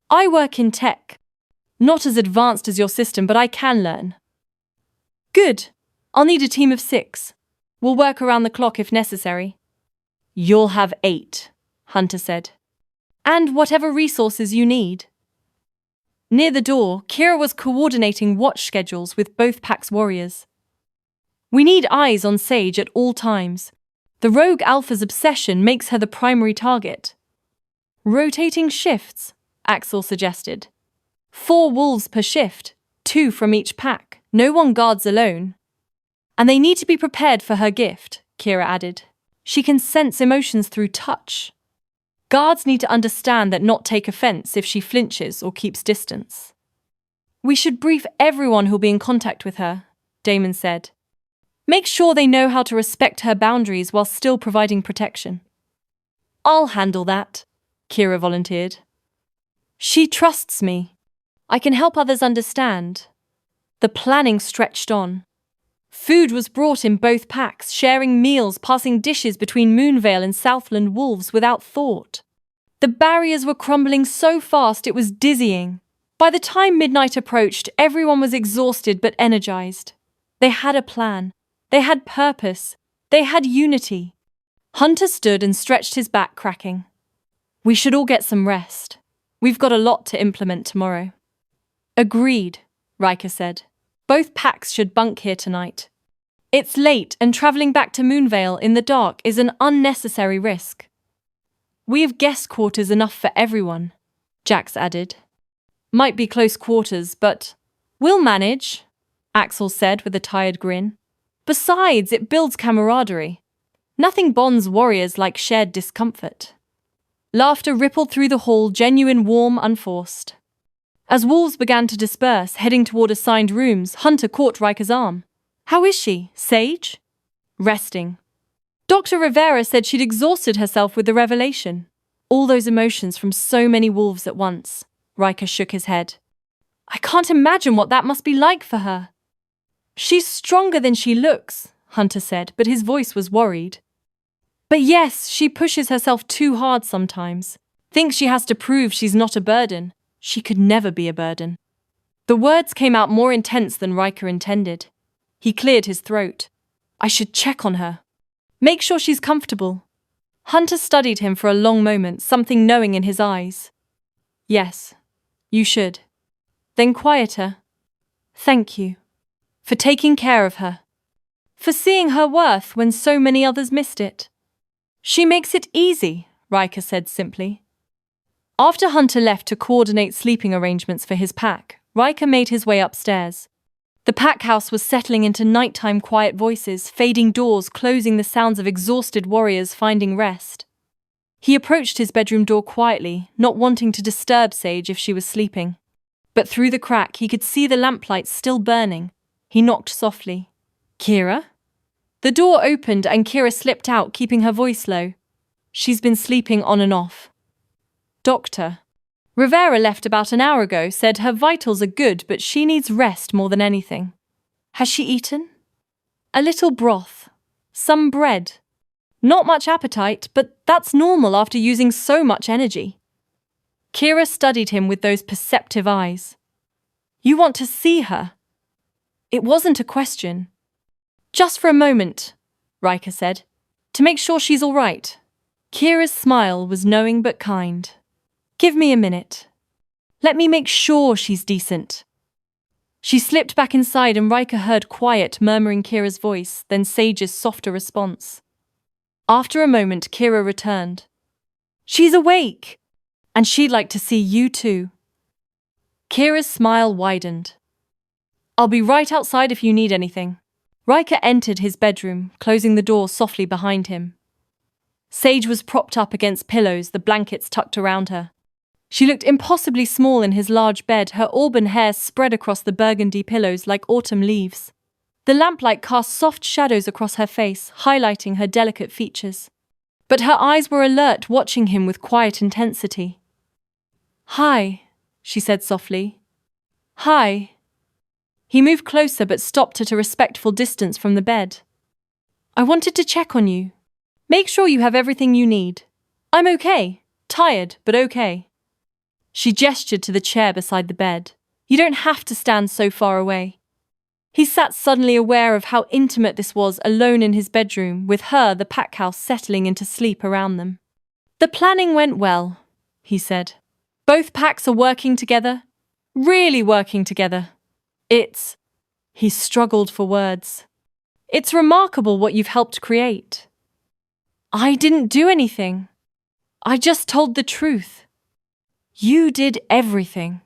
I work in tech. Not as advanced as your system, but I can learn. Good. I'll need a team of 6. We'll work around the clock if necessary. You'll have 8, Hunter said. And whatever resources you need. Near the door, Kira was coordinating watch schedules with both packs' warriors. We need eyes on Sage at all times. The rogue alpha's obsession makes her the primary target. Rotating shifts, Axel suggested. 4 wolves per shift, 2 from each pack. No one guards alone. And they need to be prepared for her gift, Kira added. She can sense emotions through touch. Guards need to understand that, not take offense if she flinches or keeps distance. We should brief everyone who'll be in contact with her, Damon said. Make sure they know how to respect her boundaries while still providing protection. I'll handle that, Kira volunteered. She trusts me. I can help others understand. The planning stretched on. Food was brought in both packs, sharing meals, passing dishes between Moonvale and Southland wolves without thought. The barriers were crumbling so fast it was dizzying. By the time midnight approached, everyone was exhausted but energized. They had a plan. They had purpose. They had unity. Hunter stood and stretched his back, cracking. We should all get some rest. We've got a lot to implement tomorrow. Agreed, Ryker said. Both packs should bunk here tonight. It's late, and travelling back to Moonvale in the dark is an unnecessary risk. We have guest quarters enough for everyone, Jax added. Might be close quarters, but we'll manage, Axel said with a tired grin. Besides, it builds camaraderie. Nothing bonds warriors like shared discomfort. Laughter rippled through the hall, genuine, warm, unforced. As wolves began to disperse, heading toward assigned rooms, Hunter caught Ryker's arm. How is she, Sage? Resting. Dr. Rivera said she'd exhausted herself with the revelation. All those emotions from so many wolves at once. Ryker shook his head. I can't imagine what that must be like for her. She's stronger than she looks, Hunter said, but his voice was worried. But yes, she pushes herself too hard sometimes. Thinks she has to prove she's not a burden. She could never be a burden. The words came out more intense than Ryker intended. He cleared his throat. I should check on her. Make sure she's comfortable. Hunter studied him for a long moment, something knowing in his eyes. Yes, you should. Then quieter. Thank you. For taking care of her. For seeing her worth when so many others missed it. She makes it easy, Ryker said simply. After Hunter left to coordinate sleeping arrangements for his pack, Ryker made his way upstairs. The pack house was settling into nighttime quiet voices, fading doors closing, the sounds of exhausted warriors finding rest. He approached his bedroom door quietly, not wanting to disturb Sage if she was sleeping. But through the crack he could see the lamplight still burning. He knocked softly. Kira? The door opened and Kira slipped out, keeping her voice low. She's been sleeping on and off. Doctor. Rivera left about an hour ago, said her vitals are good, but she needs rest more than anything. Has she eaten? A little broth. Some bread. Not much appetite, but that's normal after using so much energy. Kira studied him with those perceptive eyes. You want to see her? It wasn't a question. Just for a moment, Ryker said. to make sure she's all right. Kira's smile was knowing but kind. Give me a minute. Let me make sure she's decent. She slipped back inside and Ryker heard quiet, murmuring Kira's voice, then Sage's softer response. After a moment, Kira returned. She's awake! And she'd like to see you too. Kira's smile widened. I'll be right outside if you need anything. Ryker entered his bedroom, closing the door softly behind him. Sage was propped up against pillows, the blankets tucked around her. She looked impossibly small in his large bed, her auburn hair spread across the burgundy pillows like autumn leaves. The lamplight cast soft shadows across her face, highlighting her delicate features. But her eyes were alert, watching him with quiet intensity. Hi, she said softly. Hi. He moved closer but stopped at a respectful distance from the bed. I wanted to check on you. Make sure you have everything you need. I'm okay. Tired, but okay. She gestured to the chair beside the bed. You don't have to stand so far away. He sat suddenly aware of how intimate this was, alone in his bedroom, with her, the pack house, settling into sleep around them. The planning went well, he said. Both packs are working together. Really working together. He struggled for words. It's remarkable what you've helped create. I didn't do anything. I just told the truth. You did everything.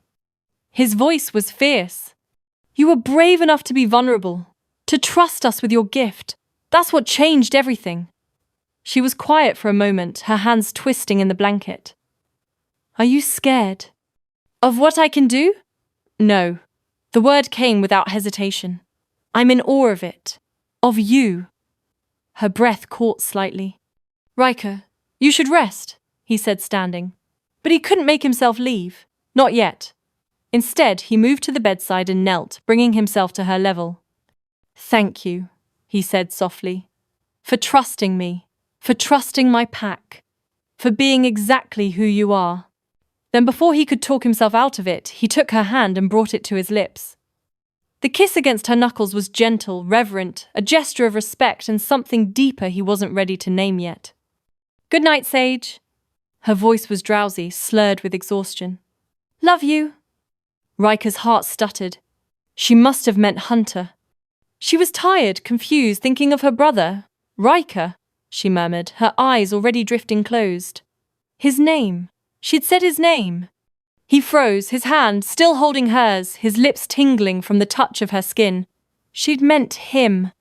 His voice was fierce. You were brave enough to be vulnerable, to trust us with your gift. That's what changed everything. She was quiet for a moment, her hands twisting in the blanket. Are you scared? Of what I can do? No. The word came without hesitation. I'm in awe of it. Of you. Her breath caught slightly. Ryker, you should rest, he said, standing. But he couldn't make himself leave. Not yet. Instead, he moved to the bedside and knelt, bringing himself to her level. Thank you, he said softly, for trusting me, for trusting my pack, for being exactly who you are. Then before he could talk himself out of it, he took her hand and brought it to his lips. The kiss against her knuckles was gentle, reverent, a gesture of respect and something deeper he wasn't ready to name yet. Good night, Sage. Her voice was drowsy, slurred with exhaustion. Love you. Ryker's heart stuttered. She must have meant Hunter. She was tired, confused, thinking of her brother. Ryker, she murmured, her eyes already drifting closed. His name. She'd said his name. He froze, his hand still holding hers, his lips tingling from the touch of her skin. She'd meant him,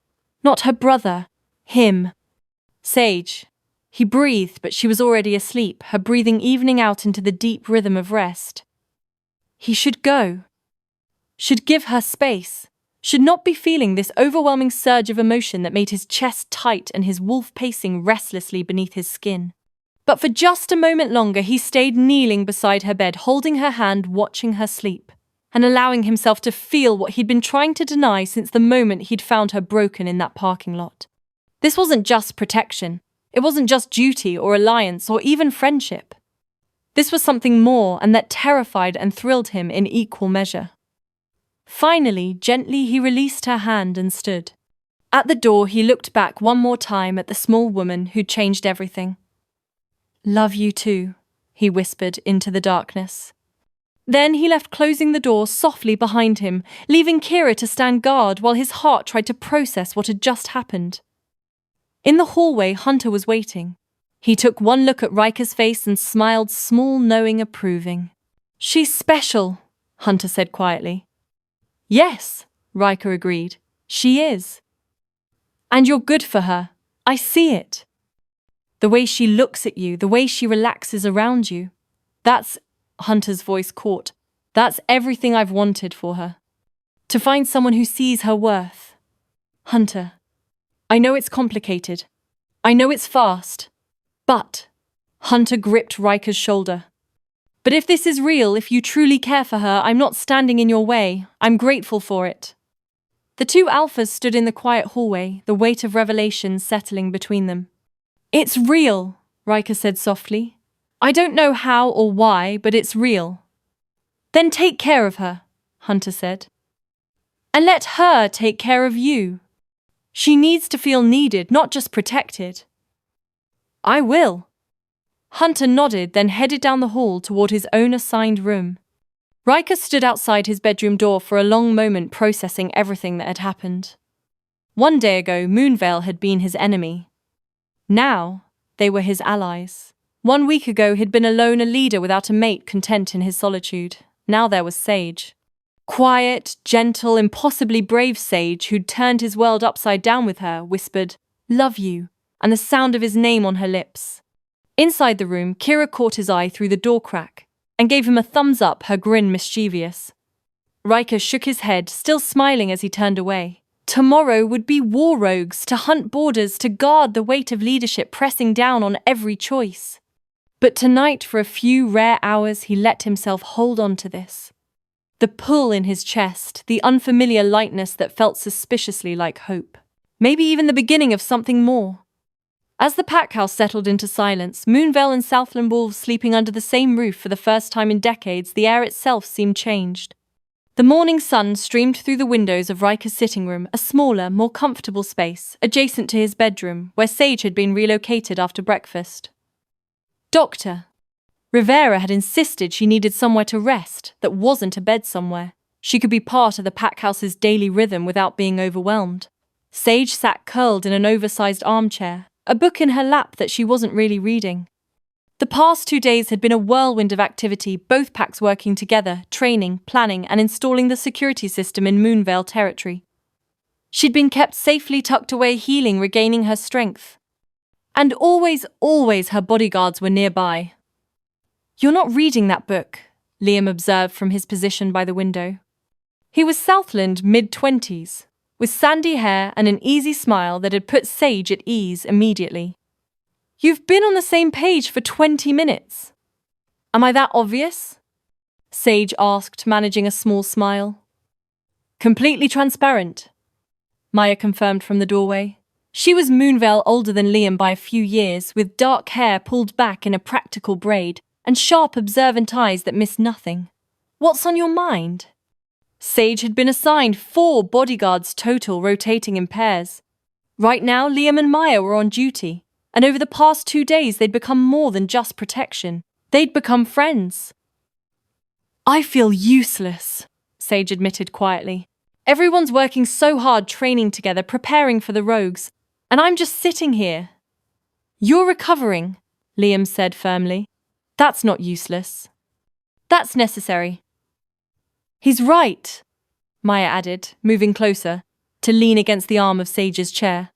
not her brother. Him. Sage. He breathed, but she was already asleep, her breathing evening out into the deep rhythm of rest. He should go. Should give her space. Should not be feeling this overwhelming surge of emotion that made his chest tight and his wolf pacing restlessly beneath his skin. But for just a moment longer he stayed kneeling beside her bed, holding her hand, watching her sleep, and allowing himself to feel what he'd been trying to deny since the moment he'd found her broken in that parking lot. This wasn't just protection. It wasn't just duty or alliance or even friendship. This was something more, and that terrified and thrilled him in equal measure. Finally, gently he released her hand and stood. At the door he looked back one more time at the small woman who'd changed everything. Love you too, he whispered into the darkness. Then he left, closing the door softly behind him, leaving Kira to stand guard while his heart tried to process what had just happened. In the hallway, Hunter was waiting. He took one look at Ryker's face and smiled, small, knowing, approving. She's special, Hunter said quietly. Yes, Ryker agreed. She is. And you're good for her. I see it. The way she looks at you, the way she relaxes around you. That's, Hunter's voice caught, that's everything I've wanted for her. To find someone who sees her worth. Hunter, I know it's complicated. I know it's fast. But, Hunter gripped Ryker's shoulder. But if this is real, if you truly care for her, I'm not standing in your way. I'm grateful for it. The two alphas stood in the quiet hallway, the weight of revelation settling between them. It's real, Ryker said softly. I don't know how or why, but it's real. Then take care of her, Hunter said. And let her take care of you. She needs to feel needed, not just protected. I will. Hunter nodded, then headed down the hall toward his own assigned room. Ryker stood outside his bedroom door for a long moment, processing everything that had happened. One day ago, Moonveil had been his enemy. Now, they were his allies. 1 week ago, he'd been alone, a leader without a mate, content in his solitude. Now there was Sage. Quiet, gentle, impossibly brave Sage, who'd turned his world upside down with her, whispered, "Love you," and the sound of his name on her lips. Inside the room, Kira caught his eye through the door crack and gave him a thumbs up, her grin mischievous. Ryker shook his head, still smiling as he turned away. Tomorrow would be war rogues to hunt borders, to guard the weight of leadership pressing down on every choice. But tonight, for a few rare hours, he let himself hold on to this. The pull in his chest, the unfamiliar lightness that felt suspiciously like hope. Maybe even the beginning of something more. As the pack house settled into silence, Moonveil and Southland wolves sleeping under the same roof for the first time in decades, the air itself seemed changed. The morning sun streamed through the windows of Ryker's sitting room, a smaller, more comfortable space, adjacent to his bedroom, where Sage had been relocated after breakfast. Dr. Rivera had insisted she needed somewhere to rest that wasn't a bed somewhere. She could be part of the pack house's daily rhythm without being overwhelmed. Sage sat curled in an oversized armchair, a book in her lap that she wasn't really reading. The past 2 days had been a whirlwind of activity, both packs working together, training, planning, and installing the security system in Moonveil territory. She'd been kept safely tucked away, healing, regaining her strength. And always her bodyguards were nearby. "You're not reading that book," Liam observed from his position by the window. He was Southland, mid-20s, with sandy hair and an easy smile that had put Sage at ease immediately. "You've been on the same page for 20 minutes. Am I that obvious?" Sage asked, managing a small smile. "Completely transparent," Maya confirmed from the doorway. She was Moonveil, older than Liam by a few years, with dark hair pulled back in a practical braid and sharp, observant eyes that missed nothing. "What's on your mind?" Sage had been assigned 4 bodyguards total, rotating in pairs. Right now, Liam and Maya were on duty, and over the past 2 days they'd become more than just protection. They'd become friends. "I feel useless," Sage admitted quietly. "Everyone's working so hard, training together, preparing for the rogues, and I'm just sitting here." "You're recovering," Liam said firmly. "That's not useless. That's necessary." "He's right," Maya added, moving closer to lean against the arm of Sage's chair.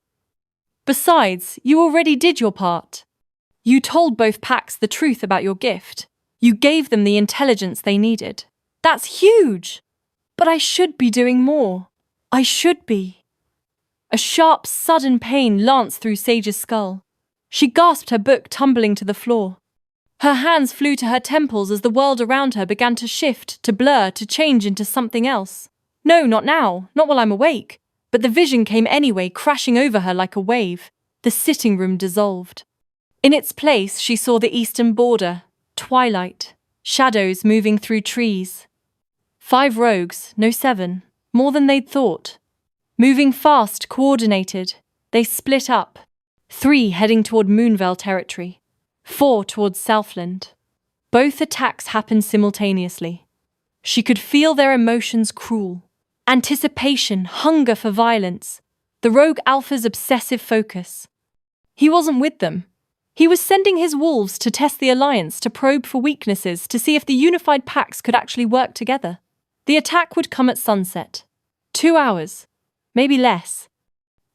"Besides, you already did your part. You told both packs the truth about your gift. You gave them the intelligence they needed. That's huge! But I should be doing more. I should be." A sharp, sudden pain lanced through Sage's skull. She gasped, her book tumbling to the floor. Her hands flew to her temples as the world around her began to shift, to blur, to change into something else. No, not now, not while I'm awake. But the vision came anyway, crashing over her like a wave. The sitting room dissolved. In its place, she saw the eastern border, twilight, shadows moving through trees. 5 rogues, no 7, more than they'd thought. Moving fast, coordinated, they split up. 3 heading toward Moonveil territory. 4 towards Southland. Both attacks happened simultaneously. She could feel their emotions cruel. Anticipation, hunger for violence. The rogue alpha's obsessive focus. He wasn't with them. He was sending his wolves to test the alliance, to probe for weaknesses, to see if the unified packs could actually work together. The attack would come at sunset. 2 hours. Maybe less.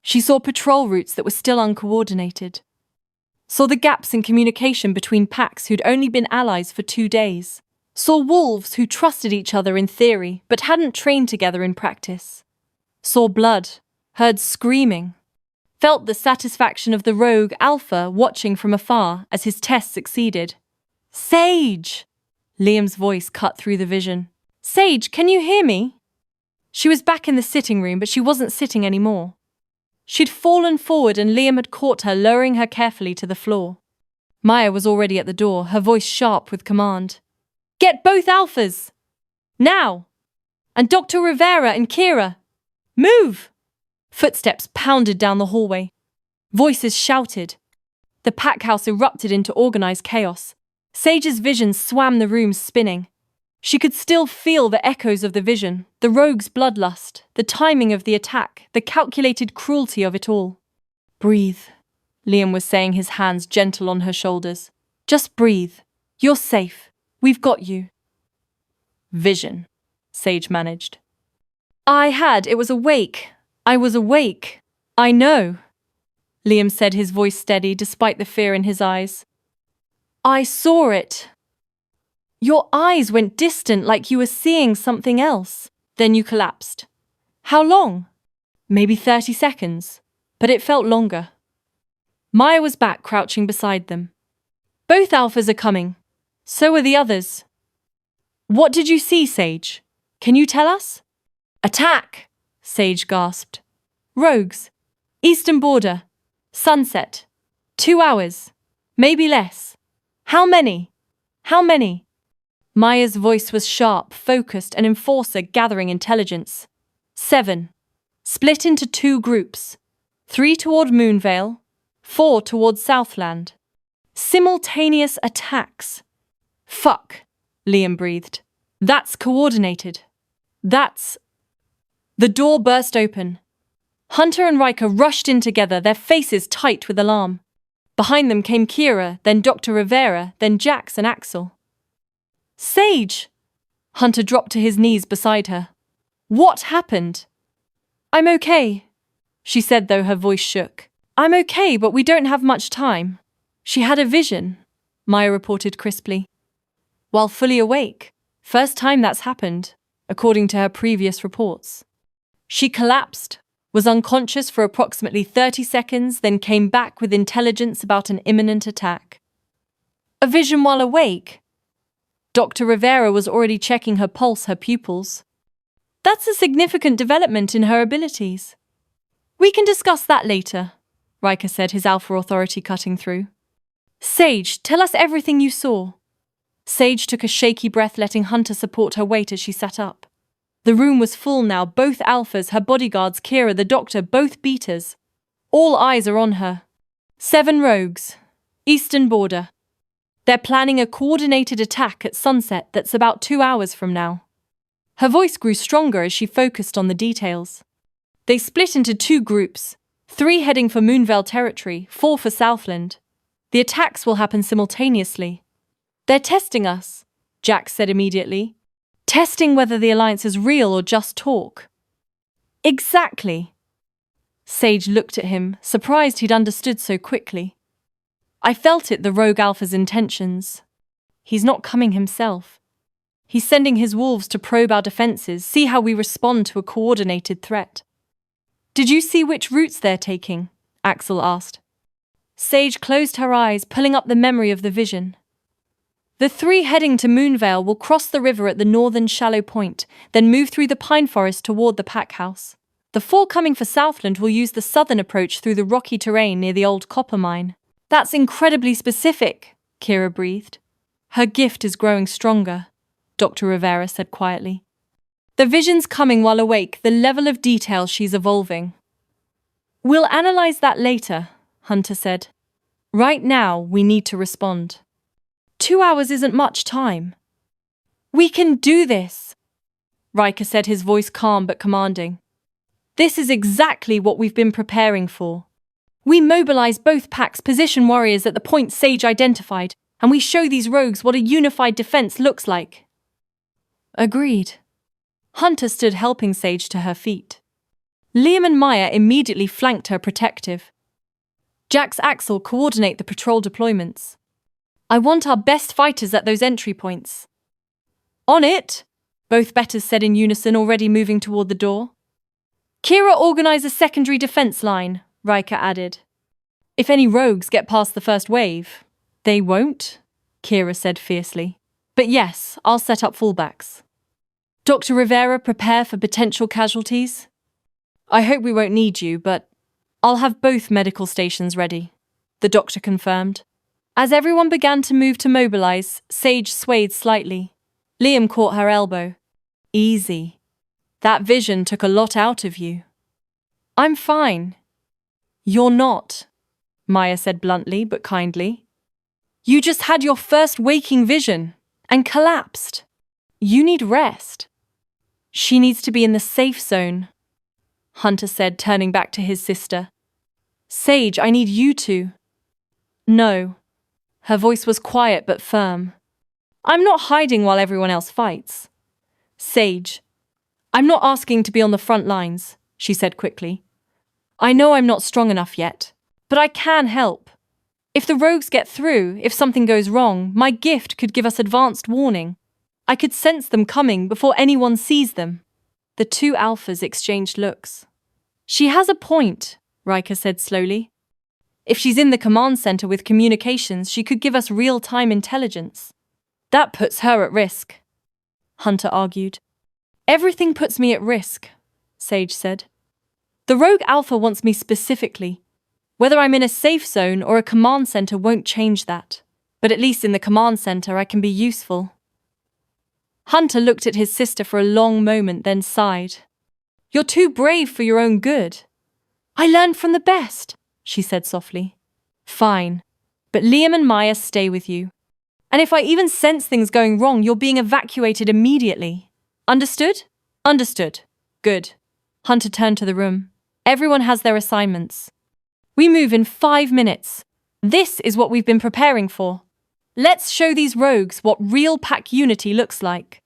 She saw patrol routes that were still uncoordinated. Saw the gaps in communication between packs who'd only been allies for 2 days. Saw wolves who trusted each other in theory, but hadn't trained together in practice. Saw blood, heard screaming. Felt the satisfaction of the rogue alpha watching from afar as his test succeeded. "Sage!" Liam's voice cut through the vision. "Sage, can you hear me?" She was back in the sitting room, but she wasn't sitting anymore. She'd fallen forward and Liam had caught her, lowering her carefully to the floor. Maya was already at the door, her voice sharp with command. "Get both alphas! Now! And Dr. Rivera and Kira! Move!" Footsteps pounded down the hallway. Voices shouted. The pack house erupted into organized chaos. Sage's vision swam the room, spinning. She could still feel the echoes of the vision, the rogue's bloodlust, the timing of the attack, the calculated cruelty of it all. "Breathe," Liam was saying, his hands gentle on her shoulders. "Just breathe. You're safe. We've got you." "Vision," Sage managed. It was awake. I was awake. I know," Liam said, his voice steady despite the fear in his eyes. "I saw it. Your eyes went distant like you were seeing something else. Then you collapsed. How long? Maybe 30 seconds, but it felt longer." Maya was back, crouching beside them. "Both alphas are coming. So are the others." "What did you see, Sage? Can you tell us?" "Attack!" Sage gasped. "Rogues. Eastern border. Sunset. 2 hours. Maybe less. How many? How many?" Maya's voice was sharp, focused, an enforcer gathering intelligence. 7. Split into 2 groups. 3 toward Moonvale, 4 toward Southland. Simultaneous attacks. "Fuck," Liam breathed. "That's coordinated. That's..." The door burst open. Hunter and Ryker rushed in together, their faces tight with alarm. Behind them came Kira, then Dr. Rivera, then Jax and Axel. "Sage!" Hunter dropped to his knees beside her. "What happened?" "I'm okay," she said, though her voice shook. "I'm okay, but we don't have much time." "She had a vision," Maya reported crisply. "While fully awake. First time that's happened, according to her previous reports. She collapsed, was unconscious for approximately 30 seconds, then came back with intelligence about an imminent attack." "A vision while awake?" Dr. Rivera was already checking her pulse, her pupils. "That's a significant development in her abilities." "We can discuss that later," Ryker said, his alpha authority cutting through. "Sage, tell us everything you saw." Sage took a shaky breath, letting Hunter support her weight as she sat up. The room was full now, both alphas, her bodyguards, Kira, the doctor, both beaters. All eyes are on her. 7 rogues. Eastern border. They're planning a coordinated attack at sunset that's about 2 hours from now. Her voice grew stronger as she focused on the details. They split into 2 groups, 3 heading for Moonvale territory, 4 for Southland. The attacks will happen simultaneously. "They're testing us," Jax said immediately. "Testing whether the alliance is real or just talk." "Exactly." Sage looked at him, surprised he'd understood so quickly. "I felt it, the rogue alpha's intentions. He's not coming himself. He's sending his wolves to probe our defenses, see how we respond to a coordinated threat." "Did you see which routes they're taking?" Axel asked. Sage closed her eyes, pulling up the memory of the vision. "The 3 heading to Moonvale will cross the river at the northern shallow point, then move through the pine forest toward the pack house. The 4 coming for Southland will use the southern approach through the rocky terrain near the old copper mine." "That's incredibly specific," Kira breathed. "Her gift is growing stronger," Dr. Rivera said quietly. "The vision's coming while awake, the level of detail she's evolving." "We'll analyze that later," Hunter said. "Right now, we need to respond. 2 hours isn't much time." "We can do this," Ryker said, his voice calm but commanding. "This is exactly what we've been preparing for. We mobilize both packs, position warriors at the point Sage identified, and we show these rogues what a unified defense looks like." "Agreed." Hunter stood, helping Sage to her feet. Liam and Maya immediately flanked her, protective. Jax, Axel coordinate the patrol deployments. "I want our best fighters at those entry points." "On it," both betters said in unison, already moving toward the door. "Kira, organize a secondary defense line," Ryker added. "If any rogues get past the first wave." "They won't," Kira said fiercely. "But yes, I'll set up fallbacks." "Dr. Rivera, prepare for potential casualties." "I hope we won't need you, but I'll have both medical stations ready," the doctor confirmed. As everyone began to move to mobilize, Sage swayed slightly. Liam caught her elbow. "Easy. That vision took a lot out of you." "I'm fine." "You're not," Maya said bluntly but kindly. You just had your first waking vision and collapsed. You need rest. She needs to be in the safe zone, Hunter said, turning back to his sister. Sage, I need you to. No. Her voice was quiet but firm. I'm not hiding while everyone else fights. Sage, I'm not asking to be on the front lines, she said quickly. I know I'm not strong enough yet, but I can help. If the rogues get through, if something goes wrong, my gift could give us advanced warning. I could sense them coming before anyone sees them. The two alphas exchanged looks. She has a point, Ryker said slowly. If she's in the command center with communications, she could give us real-time intelligence. That puts her at risk, Hunter argued. Everything puts me at risk, Sage said. The rogue alpha wants me specifically. Whether I'm in a safe zone or a command center won't change that. But at least in the command center I can be useful. Hunter looked at his sister for a long moment, then sighed. You're too brave for your own good. I learned from the best, she said softly. Fine, but Liam and Maya stay with you. And if I even sense things going wrong, you're being evacuated immediately. Understood? Understood. Good. Hunter turned to the room. Everyone has their assignments. We move in 5 minutes. This is what we've been preparing for. Let's show these rogues what real pack unity looks like.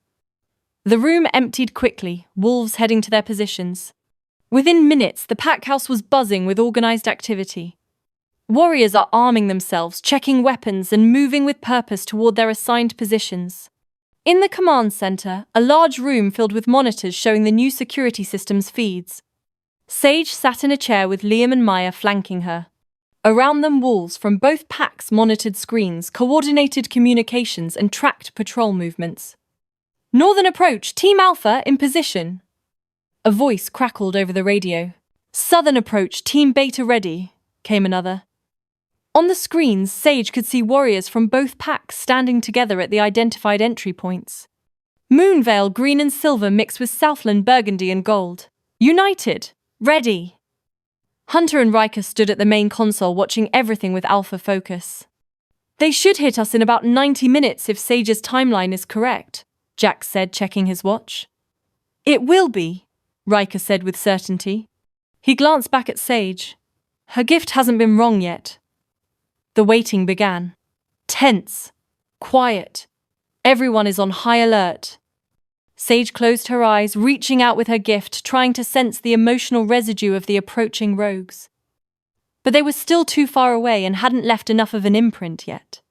The room emptied quickly, wolves heading to their positions. Within minutes, the pack house was buzzing with organized activity. Warriors are arming themselves, checking weapons, and moving with purpose toward their assigned positions. In the command center, a large room filled with monitors showing the new security system's feeds. Sage sat in a chair with Liam and Maya flanking her. Around them, wolves from both packs monitored screens, coordinated communications, and tracked patrol movements. Northern approach, Team Alpha in position. A voice crackled over the radio. Southern approach, Team Beta ready, came another. On the screens, Sage could see warriors from both packs standing together at the identified entry points. Moonvale, green and silver mixed with Southland, burgundy and gold. United. Ready. Hunter and Ryker stood at the main console watching everything with alpha focus. They should hit us in about 90 minutes if Sage's timeline is correct, Jack said, checking his watch. It will be, Ryker said with certainty. He glanced back at Sage. Her gift hasn't been wrong yet. The waiting began. Tense. Quiet. Everyone is on high alert. Sage closed her eyes, reaching out with her gift, trying to sense the emotional residue of the approaching rogues. But they were still too far away and hadn't left enough of an imprint yet.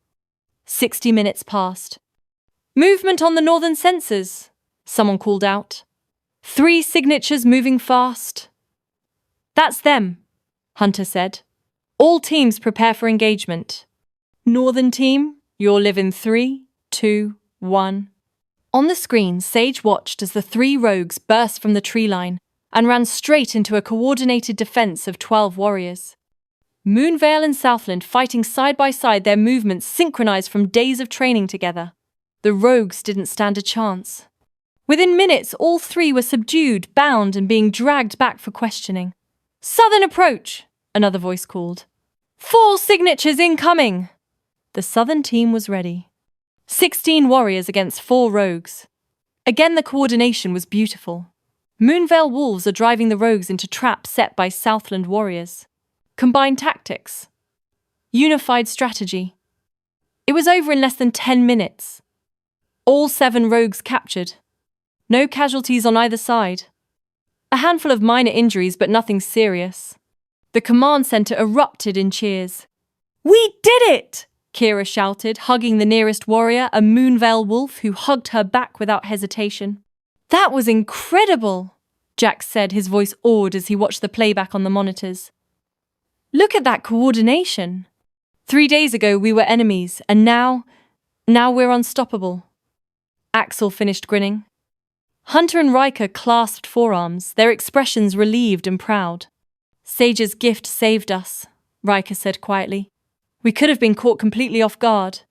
60 minutes passed. Movement on the northern sensors, someone called out. 3 signatures moving fast. That's them, Hunter said. All teams prepare for engagement. Northern team, you'll live in 3, 2, 1. On the screen, Sage watched as the 3 rogues burst from the tree line and ran straight into a coordinated defense of 12 warriors. Moonvale and Southland fighting side by side, their movements synchronized from days of training together. The rogues didn't stand a chance. Within minutes, all 3 were subdued, bound, and being dragged back for questioning. Southern approach, another voice called. 4 signatures incoming! The Southern team was ready. 16 warriors against 4 rogues. Again, the coordination was beautiful. Moonvale wolves are driving the rogues into traps set by Southland warriors. Combined tactics. Unified strategy. It was over in less than 10 minutes. All 7 rogues captured. No casualties on either side. A handful of minor injuries, but nothing serious. The command center erupted in cheers. We did it! Kira shouted, hugging the nearest warrior, a Moonvale wolf who hugged her back without hesitation. That was incredible, Jack said, his voice awed as he watched the playback on the monitors. Look at that coordination. 3 days ago we were enemies, and now we're unstoppable. Axel finished grinning. Hunter and Ryker clasped forearms, their expressions relieved and proud. Sage's gift saved us, Ryker said quietly. We could have been caught completely off guard.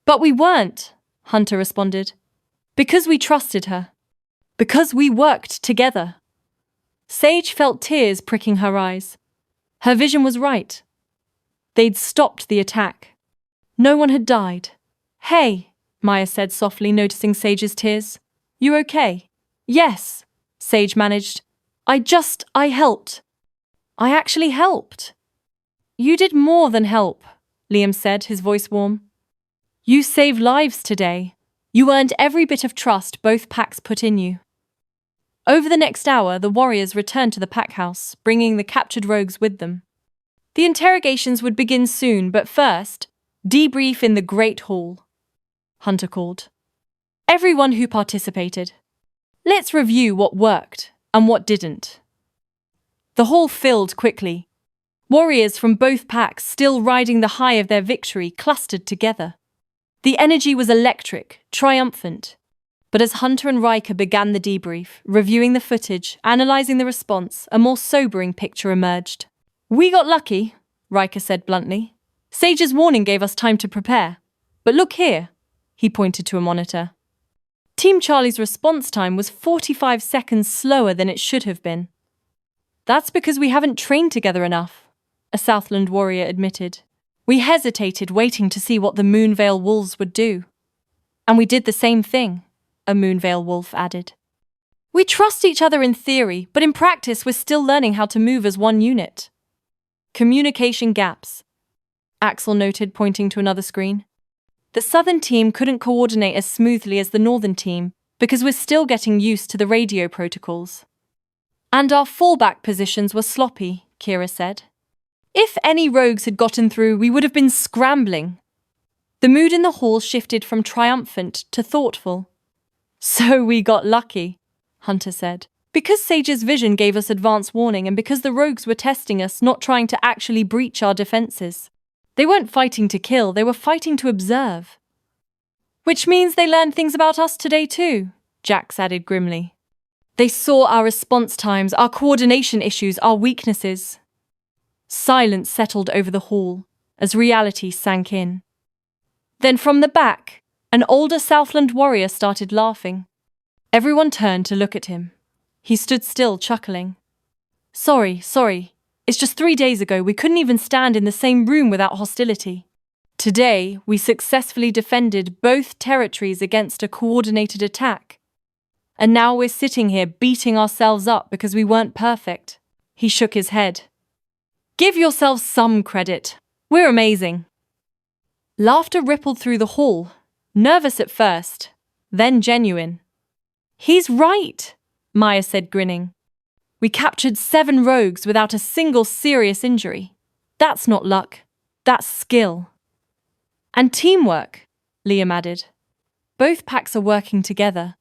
But we weren't, Hunter responded. Because we trusted her. Because we worked together. Sage felt tears pricking her eyes. Her vision was right. They'd stopped the attack. No one had died. "Hey," Maya said softly, noticing Sage's tears. "You okay?" "Yes," Sage managed. I helped. I actually helped." "You did more than help," Liam said, his voice warm. "You saved lives today. You earned every bit of trust both packs put in you." Over the next hour, the warriors returned to the pack house, bringing the captured rogues with them. The interrogations would begin soon, but first, debrief in the Great Hall, Hunter called. "Everyone who participated. Let's review what worked and what didn't." The hall filled quickly. Warriors from both packs, still riding the high of their victory, clustered together. The energy was electric, triumphant. But as Hunter and Ryker began the debrief, reviewing the footage, analyzing the response, a more sobering picture emerged. "We got lucky," Ryker said bluntly. "Sage's warning gave us time to prepare. But look here," he pointed to a monitor. Team Charlie's response time was 45 seconds slower than it should have been. "That's because we haven't trained together enough," a Southland warrior admitted. "We hesitated, waiting to see what the Moonvale Wolves would do. And we did the same thing," a Moonvale Wolf added. "We trust each other in theory, but in practice we're still learning how to move as one unit." "Communication gaps," Axel noted, pointing to another screen. "The southern team couldn't coordinate as smoothly as the northern team because we're still getting used to the radio protocols. And our fallback positions were sloppy," Kira said. "If any rogues had gotten through, we would have been scrambling." The mood in the hall shifted from triumphant to thoughtful. "So we got lucky," Hunter said. "Because Sage's vision gave us advance warning and because the rogues were testing us, not trying to actually breach our defenses. They weren't fighting to kill, they were fighting to observe." "Which means they learned things about us today too," Jax added grimly. "They saw our response times, our coordination issues, our weaknesses." Silence settled over the hall as reality sank in. Then from the back, an older Southland warrior started laughing. Everyone turned to look at him. He stood still, chuckling. Sorry. It's just 3 days ago we couldn't even stand in the same room without hostility. Today, we successfully defended both territories against a coordinated attack. And now we're sitting here beating ourselves up because we weren't perfect." He shook his head. "Give yourselves some credit. We're amazing." Laughter rippled through the hall, nervous at first, then genuine. "He's right," Maya said, grinning. "We captured 7 rogues without a single serious injury. That's not luck, that's skill." "And teamwork," Liam added. "Both packs are working together."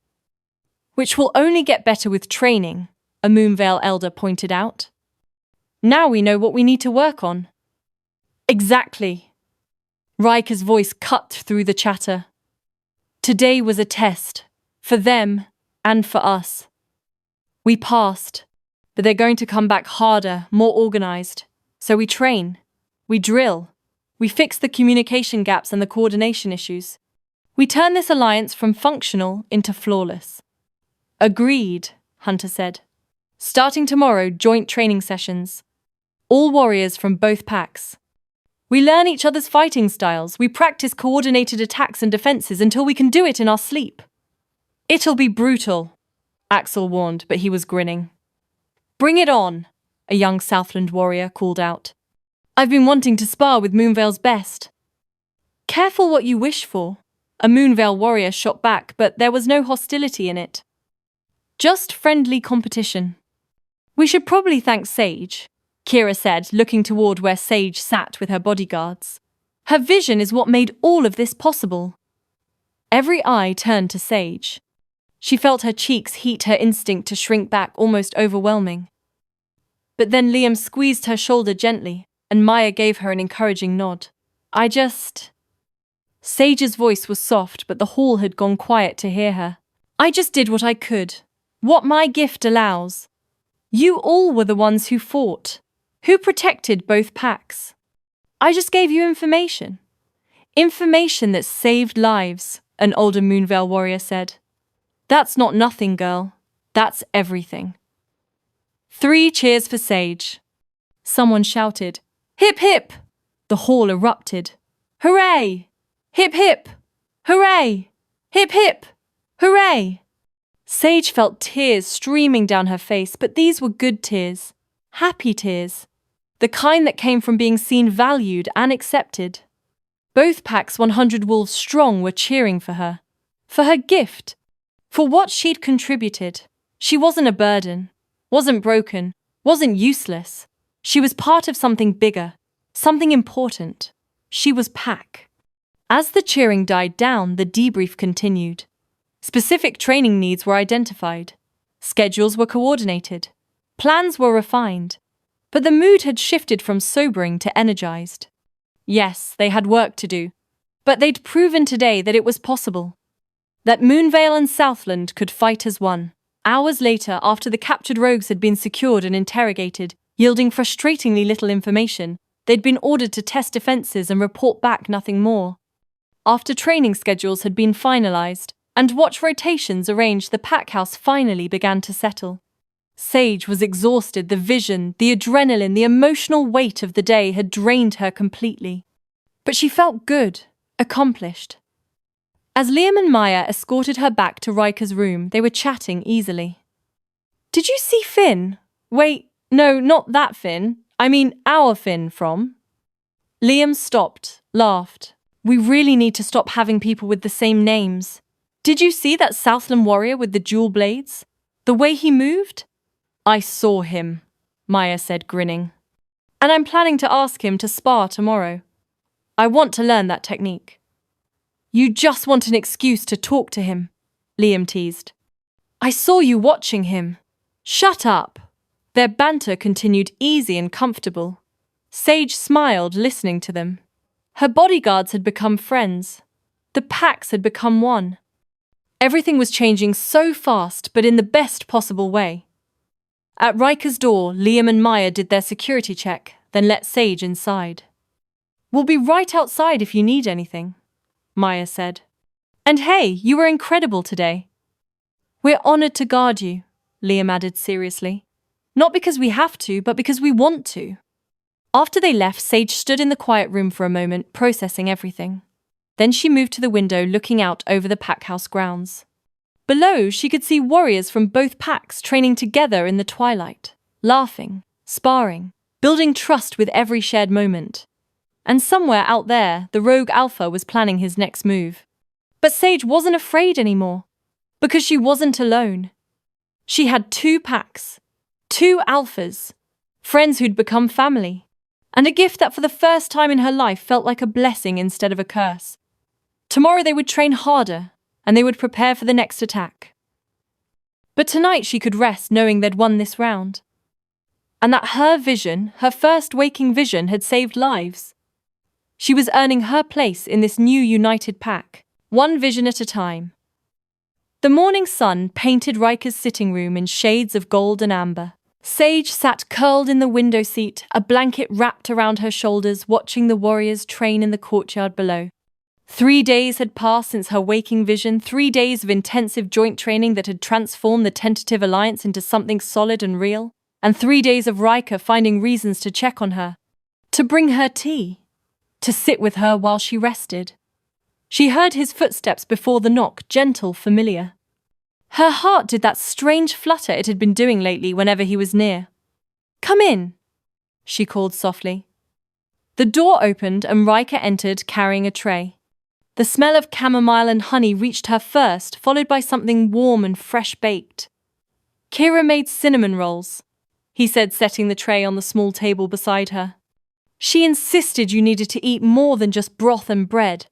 "Which will only get better with training," a Moonvale elder pointed out. "Now we know what we need to work on." "Exactly." Ryker's voice cut through the chatter. "Today was a test, for them and for us. We passed, but they're going to come back harder, more organized. So we train, we drill, we fix the communication gaps and the coordination issues. We turn this alliance from functional into flawless." "Agreed," Hunter said. "Starting tomorrow, joint training sessions. All warriors from both packs. We learn each other's fighting styles, we practice coordinated attacks and defenses until we can do it in our sleep." "It'll be brutal," Axel warned, but he was grinning. "Bring it on," a young Southland warrior called out. "I've been wanting to spar with Moonvale's best." "Careful what you wish for," a Moonvale warrior shot back, but there was no hostility in it. "Just friendly competition." "We should probably thank Sage," Kira said, looking toward where Sage sat with her bodyguards. "Her vision is what made all of this possible." Every eye turned to Sage. She felt her cheeks heat, her instinct to shrink back almost overwhelming. But then Liam squeezed her shoulder gently, and Maya gave her an encouraging nod. Sage's voice was soft, but the hall had gone quiet to hear her. "I just did what I could. What my gift allows. You all were the ones who fought. Who protected both packs. I just gave you information. Information that saved lives," an older Moonvale warrior said. "That's not nothing, girl. That's everything." 3 cheers for Sage. Someone shouted, "Hip hip!" The hall erupted. Hooray! Hip hip! Hooray! Hip hip! Hooray! Sage felt tears streaming down her face, but these were good tears. Happy tears. The kind that came from being seen valued and accepted. Both packs 100 wolves strong were cheering for her. For her gift. For what she'd contributed. She wasn't a burden. Wasn't broken. Wasn't useless. She was part of something bigger. Something important. She was pack. As the cheering died down, the debrief continued. Specific training needs were identified. Schedules were coordinated. Plans were refined. But the mood had shifted from sobering to energized. Yes, they had work to do. But they'd proven today that it was possible. That Moonvale and Southland could fight as one. Hours later, after the captured rogues had been secured and interrogated, yielding frustratingly little information, they'd been ordered to test defenses and report back nothing more. After training schedules had been finalized, and watch rotations arranged, the pack house finally began to settle. Sage was exhausted. The vision, the adrenaline, the emotional weight of the day had drained her completely. But she felt good, accomplished. As Liam and Maya escorted her back to Ryker's room, they were chatting easily. "Did you see Finn? Wait, no, not that Finn. I mean our Finn from?" Liam stopped, laughed. "We really need to stop having people with the same names. Did you see that Southland warrior with the dual blades? The way he moved?" "I saw him," Maya said, grinning. "And I'm planning to ask him to spar tomorrow. I want to learn that technique." "You just want an excuse to talk to him," Liam teased. "I saw you watching him." "Shut up." Their banter continued easy and comfortable. Sage smiled, listening to them. Her bodyguards had become friends. The packs had become one. Everything was changing so fast, but in the best possible way. At Ryker's door, Liam and Maya did their security check, then let Sage inside. "We'll be right outside if you need anything," Maya said. "And hey, you were incredible today." "We're honored to guard you," Liam added seriously. "Not because we have to, but because we want to." After they left, Sage stood in the quiet room for a moment, processing everything. Then she moved to the window, looking out over the pack house grounds. Below, she could see warriors from both packs training together in the twilight, laughing, sparring, building trust with every shared moment. And somewhere out there, the rogue alpha was planning his next move. But Sage wasn't afraid anymore, because she wasn't alone. She had two packs, two alphas, friends who'd become family, and a gift that for the first time in her life felt like a blessing instead of a curse. Tomorrow they would train harder, and they would prepare for the next attack. But tonight she could rest knowing they'd won this round. And that her vision, her first waking vision, had saved lives. She was earning her place in this new united pack, one vision at a time. The morning sun painted Ryker's sitting room in shades of gold and amber. Sage sat curled in the window seat, a blanket wrapped around her shoulders, watching the warriors train in the courtyard below. 3 days had passed since her waking vision, 3 days of intensive joint training that had transformed the tentative alliance into something solid and real, and 3 days of Ryker finding reasons to check on her, to bring her tea, to sit with her while she rested. She heard his footsteps before the knock, gentle, familiar. Her heart did that strange flutter it had been doing lately whenever he was near. "Come in," she called softly. The door opened and Ryker entered carrying a tray. The smell of chamomile and honey reached her first, followed by something warm and fresh-baked. "Kira made cinnamon rolls," he said, setting the tray on the small table beside her. "She insisted you needed to eat more than just broth and bread.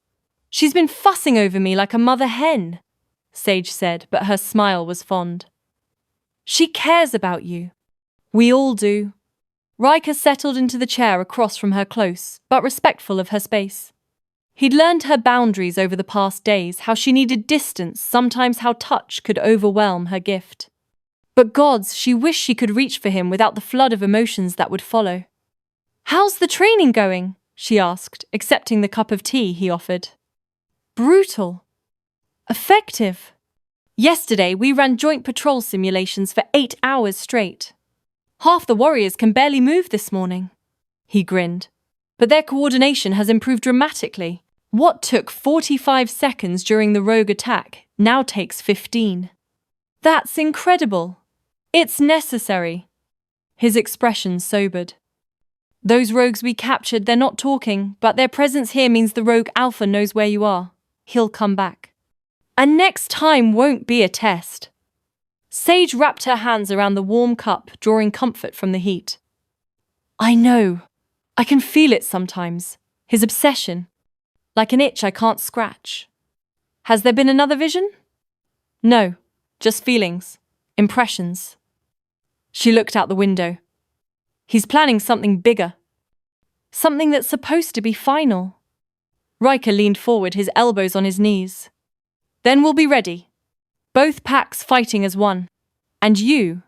She's been fussing over me like a mother hen," Sage said, but her smile was fond. "She cares about you. We all do." Ryker settled into the chair across from her, close, but respectful of her space. He'd learned her boundaries over the past days, how she needed distance, sometimes how touch could overwhelm her gift. But gods, she wished she could reach for him without the flood of emotions that would follow. "How's the training going?" she asked, accepting the cup of tea he offered. "Brutal. Effective. Yesterday we ran joint patrol simulations for 8 hours straight. Half the warriors can barely move this morning." He grinned. but their coordination has improved dramatically. What took 45 seconds during the rogue attack now takes 15. That's incredible. It's necessary. His expression sobered. Those rogues we captured, they're not talking, but their presence here means the rogue alpha knows where you are. He'll come back. And next time won't be a test. Sage wrapped her hands around the warm cup, drawing comfort from the heat. I know. I can feel it sometimes. His obsession. Like an itch I can't scratch. Has there been another vision? No. Just feelings. Impressions. She looked out the window. He's planning something bigger. Something that's supposed to be final. Ryker leaned forward, his elbows on his knees. Then we'll be ready. Both packs fighting as one. And you,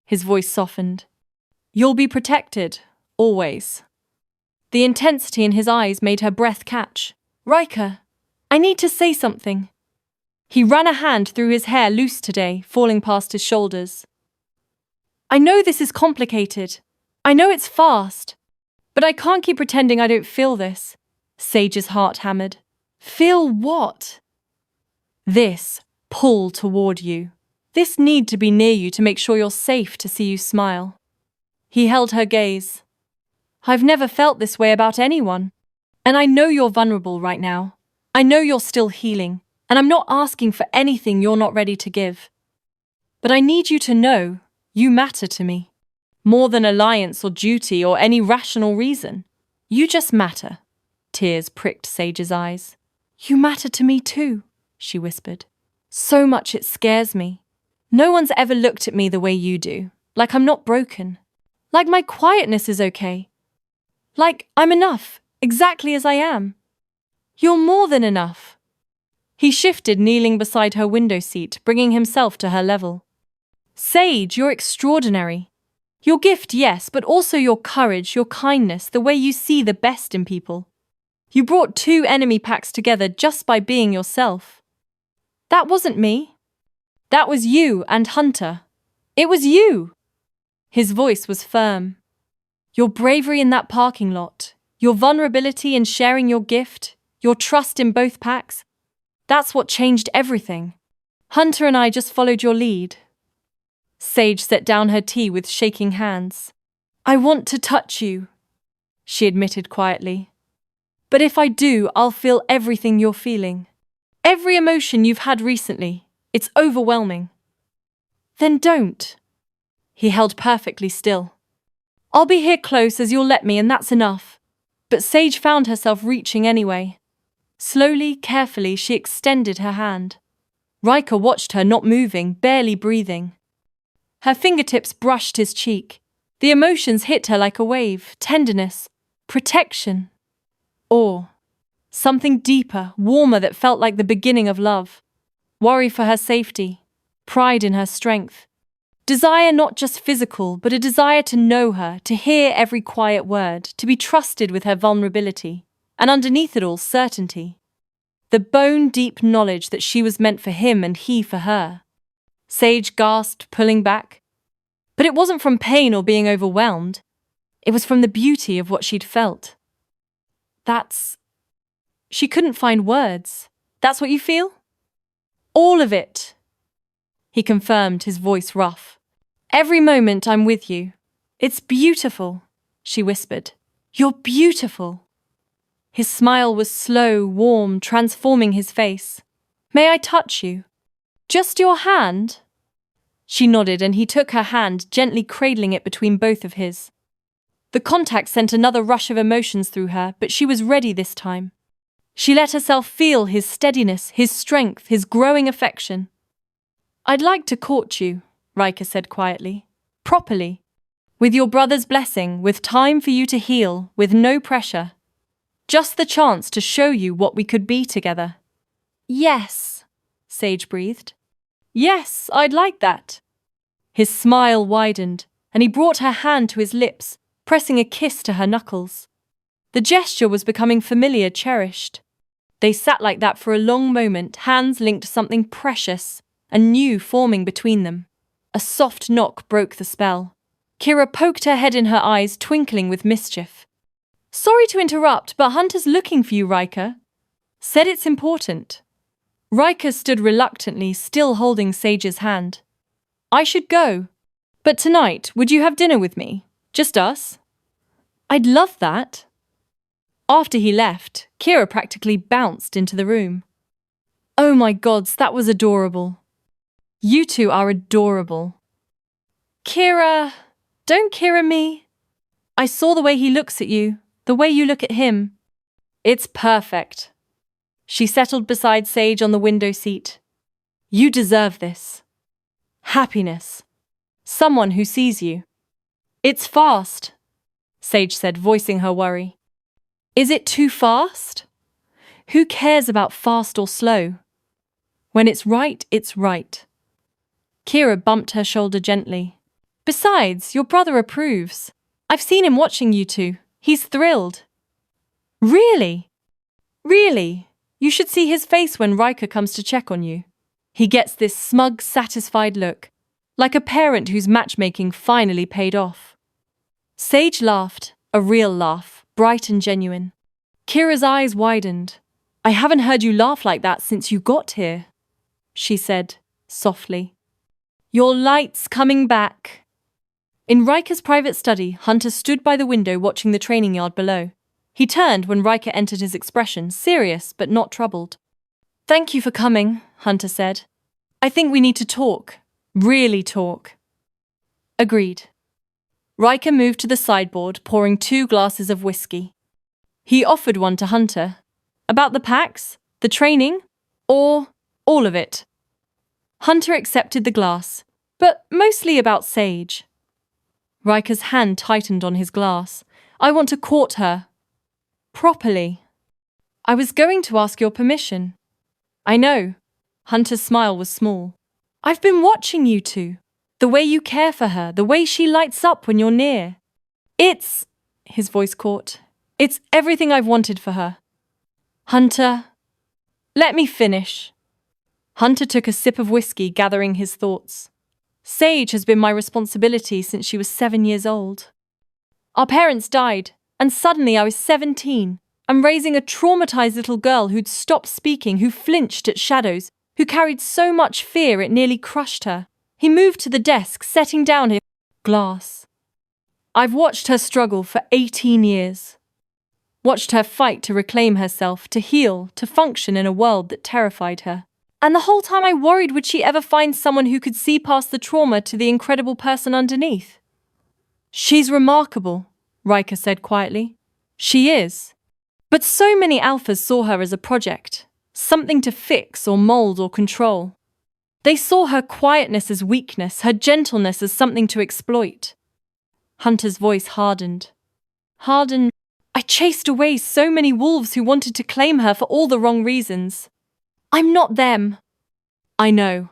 his voice softened. You'll be protected, always. The intensity in his eyes made her breath catch. Ryker, I need to say something. He ran a hand through his hair, loose today, falling past his shoulders. I know this is complicated. I know it's fast. But I can't keep pretending I don't feel this. Sage's heart hammered. Feel what? This pull toward you. This need to be near you to make sure you're safe, to see you smile. He held her gaze. I've never felt this way about anyone. And I know you're vulnerable right now. I know you're still healing. And I'm not asking for anything you're not ready to give. But I need you to know you matter to me. More than alliance or duty or any rational reason. You just matter. Tears pricked Sage's eyes. You matter to me too, she whispered. So much it scares me. No one's ever looked at me the way you do. Like I'm not broken. Like my quietness is okay. Like I'm enough, exactly as I am. You're more than enough. He shifted, kneeling beside her window seat, bringing himself to her level. Sage, you're extraordinary. Your gift, yes, but also your courage, your kindness, the way you see the best in people. You brought 2 enemy packs together just by being yourself. That wasn't me. That was you and Hunter. It was you. His voice was firm. Your bravery in that parking lot, your vulnerability in sharing your gift, your trust in both packs, that's what changed everything. Hunter and I just followed your lead. Sage set down her tea with shaking hands. I want to touch you, she admitted quietly. But if I do, I'll feel everything you're feeling. Every emotion you've had recently. It's overwhelming. Then don't. He held perfectly still. I'll be here close as you'll let me, and that's enough. But Sage found herself reaching anyway. Slowly, carefully, she extended her hand. Ryker watched her, not moving, barely breathing. Her fingertips brushed his cheek. The emotions hit her like a wave. Tenderness, protection, awe. Something deeper, warmer that felt like the beginning of love. Worry for her safety, pride in her strength. Desire not just physical, but a desire to know her, to hear every quiet word, to be trusted with her vulnerability, and underneath it all, certainty. The bone-deep knowledge that she was meant for him and he for her. Sage gasped, pulling back. But it wasn't from pain or being overwhelmed. It was from the beauty of what she'd felt. She couldn't find words. That's what you feel? All of it. He confirmed, his voice rough. Every moment I'm with you. It's beautiful, she whispered. You're beautiful. His smile was slow, warm, transforming his face. May I touch you? Just your hand? She nodded, and he took her hand, gently cradling it between both of his. The contact sent another rush of emotions through her, but she was ready this time. She let herself feel his steadiness, his strength, his growing affection. I'd like to court you, Ryker said quietly. Properly. With your brother's blessing, with time for you to heal, with no pressure. Just the chance to show you what we could be together. Yes, Sage breathed. Yes, I'd like that. His smile widened, and he brought her hand to his lips, pressing a kiss to her knuckles. The gesture was becoming familiar, cherished. They sat like that for a long moment, hands linked to something precious, and new forming between them. A soft knock broke the spell. Kira poked her head in her eyes, twinkling with mischief. Sorry to interrupt, but Hunter's looking for you, Ryker. Said it's important. Ryker stood reluctantly, still holding Sage's hand. I should go. But tonight, would you have dinner with me? Just us? I'd love that. After he left, Kira practically bounced into the room. Oh my gods, that was adorable. You two are adorable. Kira, don't Kira me. I saw the way he looks at you, the way you look at him. It's perfect. She settled beside Sage on the window seat. You deserve this. Happiness. Someone who sees you. It's fast, Sage said, voicing her worry. Is it too fast? Who cares about fast or slow? When it's right, it's right. Kira bumped her shoulder gently. Besides, your brother approves. I've seen him watching you two. He's thrilled. Really? Really? You should see his face when Ryker comes to check on you. He gets this smug, satisfied look, like a parent whose matchmaking finally paid off. Sage laughed, a real laugh, bright and genuine. Kira's eyes widened. I haven't heard you laugh like that since you got here, she said, softly. Your light's coming back. In Ryker's private study, Hunter stood by the window watching the training yard below. He turned when Ryker entered, his expression serious but not troubled. Thank you for coming, Hunter said. I think we need to talk. Really talk. Agreed. Ryker moved to the sideboard, pouring 2 glasses of whiskey. He offered one to Hunter. About the packs? The training? Or all of it? Hunter accepted the glass, but mostly about Sage. Ryker's hand tightened on his glass. I want to court her. Properly. I was going to ask your permission. I know. Hunter's smile was small. I've been watching you two. The way you care for her, the way she lights up when you're near. His voice caught. It's everything I've wanted for her. Hunter, let me finish. Hunter took a sip of whiskey, gathering his thoughts. Sage has been my responsibility since she was 7 years old. Our parents died, and suddenly I was 17. I'm raising a traumatized little girl who'd stopped speaking, who flinched at shadows, who carried so much fear it nearly crushed her. He moved to the desk, setting down his glass. I've watched her struggle for 18 years. Watched her fight to reclaim herself, to heal, to function in a world that terrified her. And the whole time I worried, would she ever find someone who could see past the trauma to the incredible person underneath? She's remarkable, Ryker said quietly. She is. But so many alphas saw her as a project, something to fix or mold or control. They saw her quietness as weakness, her gentleness as something to exploit. Hunter's voice hardened. I chased away so many wolves who wanted to claim her for all the wrong reasons. I'm not them. I know.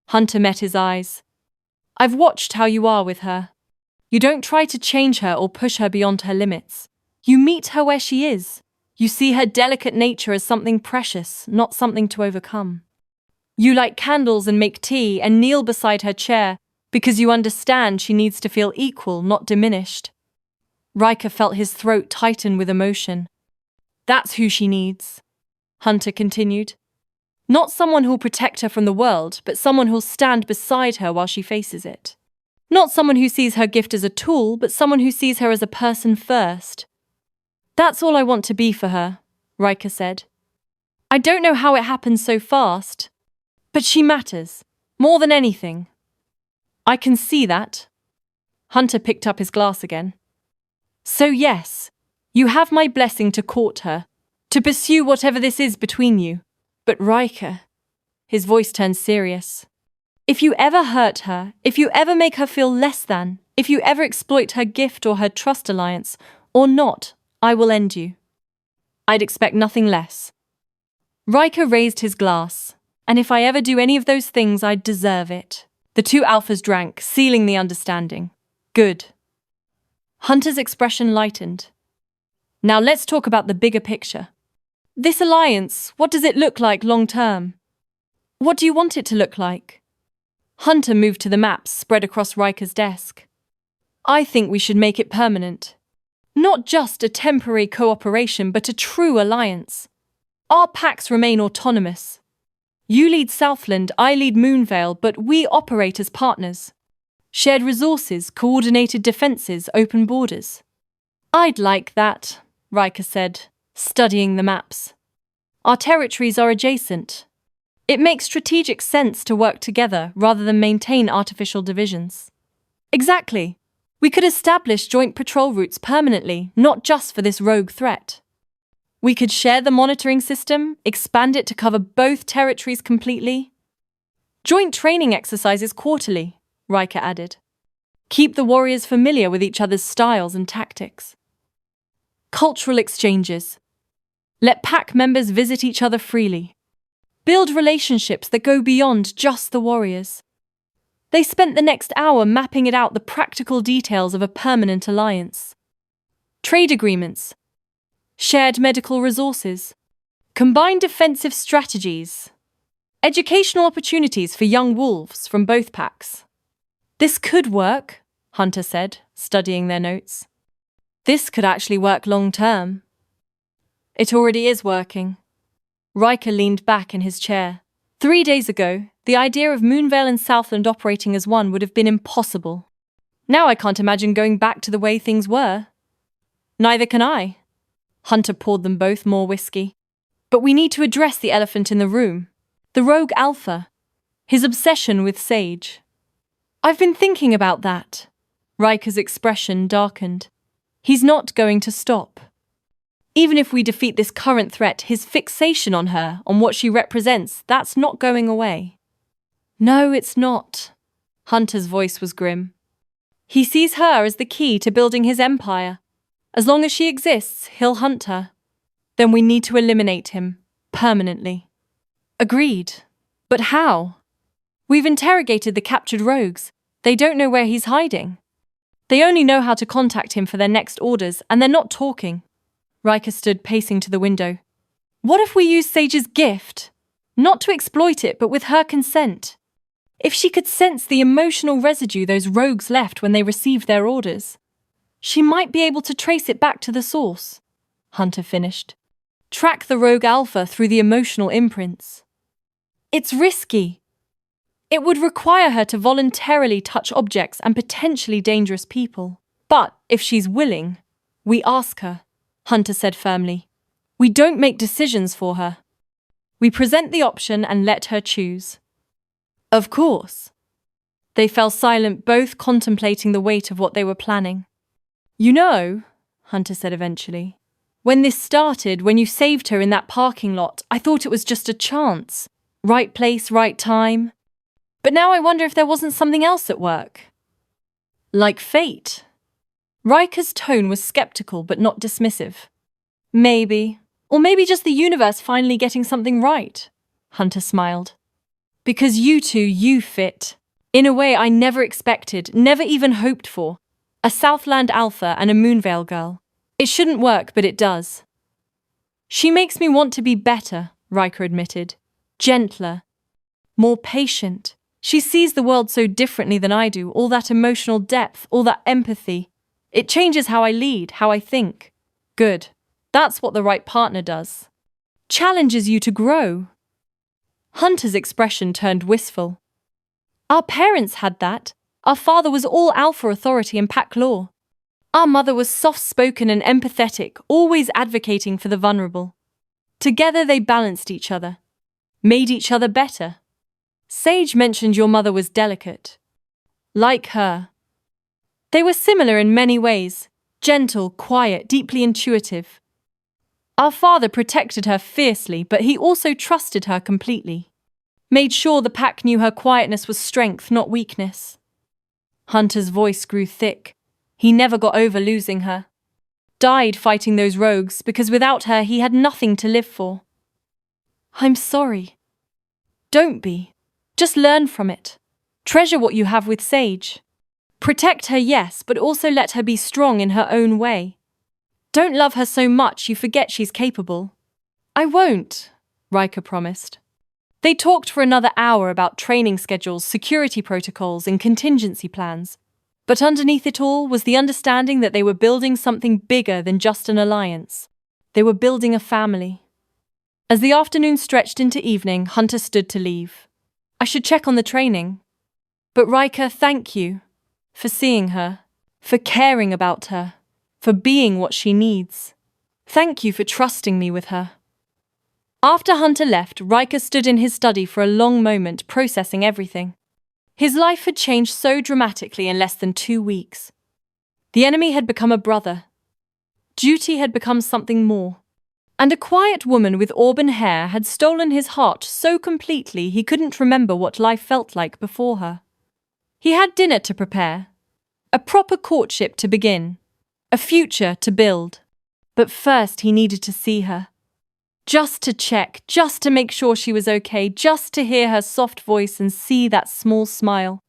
Hunter met his eyes. I've watched how you are with her. You don't try to change her or push her beyond her limits. You meet her where she is. You see her delicate nature as something precious, not something to overcome. You light candles and make tea and kneel beside her chair because you understand she needs to feel equal, not diminished. Ryker felt his throat tighten with emotion. That's who she needs, Hunter continued. Not someone who'll protect her from the world, but someone who'll stand beside her while she faces it. Not someone who sees her gift as a tool, but someone who sees her as a person first. That's all I want to be for her, Ryker said. I don't know how it happened so fast, but she matters, more than anything. I can see that. Hunter picked up his glass again. So yes, you have my blessing to court her, to pursue whatever this is between you. But Ryker, his voice turned serious. If you ever hurt her, if you ever make her feel less than, if you ever exploit her gift or her trust alliance, or not, I will end you. I'd expect nothing less. Ryker raised his glass, and if I ever do any of those things, I'd deserve it. The 2 alphas drank, sealing the understanding. Good. Hunter's expression lightened. Now let's talk about the bigger picture. This alliance, what does it look like long term? What do you want it to look like? Hunter moved to the maps spread across Ryker's desk. I think we should make it permanent. Not just a temporary cooperation, but a true alliance. Our packs remain autonomous. You lead Southland, I lead Moonvale, but we operate as partners. Shared resources, coordinated defenses, open borders. I'd like that, Ryker said, studying the maps. Our territories are adjacent. It makes strategic sense to work together rather than maintain artificial divisions. Exactly. We could establish joint patrol routes permanently, not just for this rogue threat. We could share the monitoring system, expand it to cover both territories completely. Joint training exercises quarterly, Ryker added. Keep the warriors familiar with each other's styles and tactics. Cultural exchanges. Let pack members visit each other freely. Build relationships that go beyond just the warriors. They spent the next hour mapping it out, the practical details of a permanent alliance. Trade agreements. Shared medical resources. Combined defensive strategies. Educational opportunities for young wolves from both packs. This could work, Hunter said, studying their notes. This could actually work long term. It already is working. Ryker leaned back in his chair. 3 days ago, the idea of Moonvale and Southland operating as one would have been impossible. Now I can't imagine going back to the way things were. Neither can I. Hunter poured them both more whiskey. But we need to address the elephant in the room. The rogue alpha. His obsession with Sage. I've been thinking about that. Ryker's expression darkened. He's not going to stop. Even if we defeat this current threat, his fixation on her, on what she represents, that's not going away. No, it's not. Hunter's voice was grim. He sees her as the key to building his empire. As long as she exists, he'll hunt her. Then we need to eliminate him, permanently. Agreed. But how? We've interrogated the captured rogues. They don't know where he's hiding. They only know how to contact him for their next orders, and they're not talking. Ryker stood pacing to the window. What if we use Sage's gift? Not to exploit it, but with her consent. If she could sense the emotional residue those rogues left when they received their orders, she might be able to trace it back to the source, Hunter finished. Track the rogue alpha through the emotional imprints. It's risky. It would require her to voluntarily touch objects and potentially dangerous people. But if she's willing, we ask her, Hunter said firmly. We don't make decisions for her. We present the option and let her choose. Of course. They fell silent, both contemplating the weight of what they were planning. You know, Hunter said eventually, when this started, when you saved her in that parking lot, I thought it was just a chance. Right place, right time. But now I wonder if there wasn't something else at work. Like fate. Ryker's tone was skeptical but not dismissive. Maybe. Or maybe just the universe finally getting something right, Hunter smiled. Because you fit. In a way I never expected, never even hoped for. A Southland alpha and a Moonvale girl. It shouldn't work, but it does. She makes me want to be better, Ryker admitted. Gentler. More patient. She sees the world so differently than I do, all that emotional depth, all that empathy. It changes how I lead, how I think. Good. That's what the right partner does. Challenges you to grow. Hunter's expression turned wistful. Our parents had that. Our father was all alpha authority and pack law. Our mother was soft-spoken and empathetic, always advocating for the vulnerable. Together they balanced each other. Made each other better. Sage mentioned your mother was delicate. Like her. They were similar in many ways. Gentle, quiet, deeply intuitive. Our father protected her fiercely, but he also trusted her completely. Made sure the pack knew her quietness was strength, not weakness. Hunter's voice grew thick. He never got over losing her. Died fighting those rogues because without her he had nothing to live for. I'm sorry. Don't be. Just learn from it. Treasure what you have with Sage. Protect her, yes, but also let her be strong in her own way. Don't love her so much you forget she's capable. I won't, Ryker promised. They talked for another hour about training schedules, security protocols, and contingency plans. But underneath it all was the understanding that they were building something bigger than just an alliance. They were building a family. As the afternoon stretched into evening, Hunter stood to leave. I should check on the training. But Ryker, thank you for seeing her, for caring about her, for being what she needs. Thank you for trusting me with her. After Hunter left, Ryker stood in his study for a long moment, processing everything. His life had changed so dramatically in less than 2 weeks. The enemy had become a brother. Duty had become something more. And a quiet woman with auburn hair had stolen his heart so completely he couldn't remember what life felt like before her. He had dinner to prepare, a proper courtship to begin, a future to build. But first he needed to see her. Just to check, just to make sure she was okay, just to hear her soft voice and see that small smile.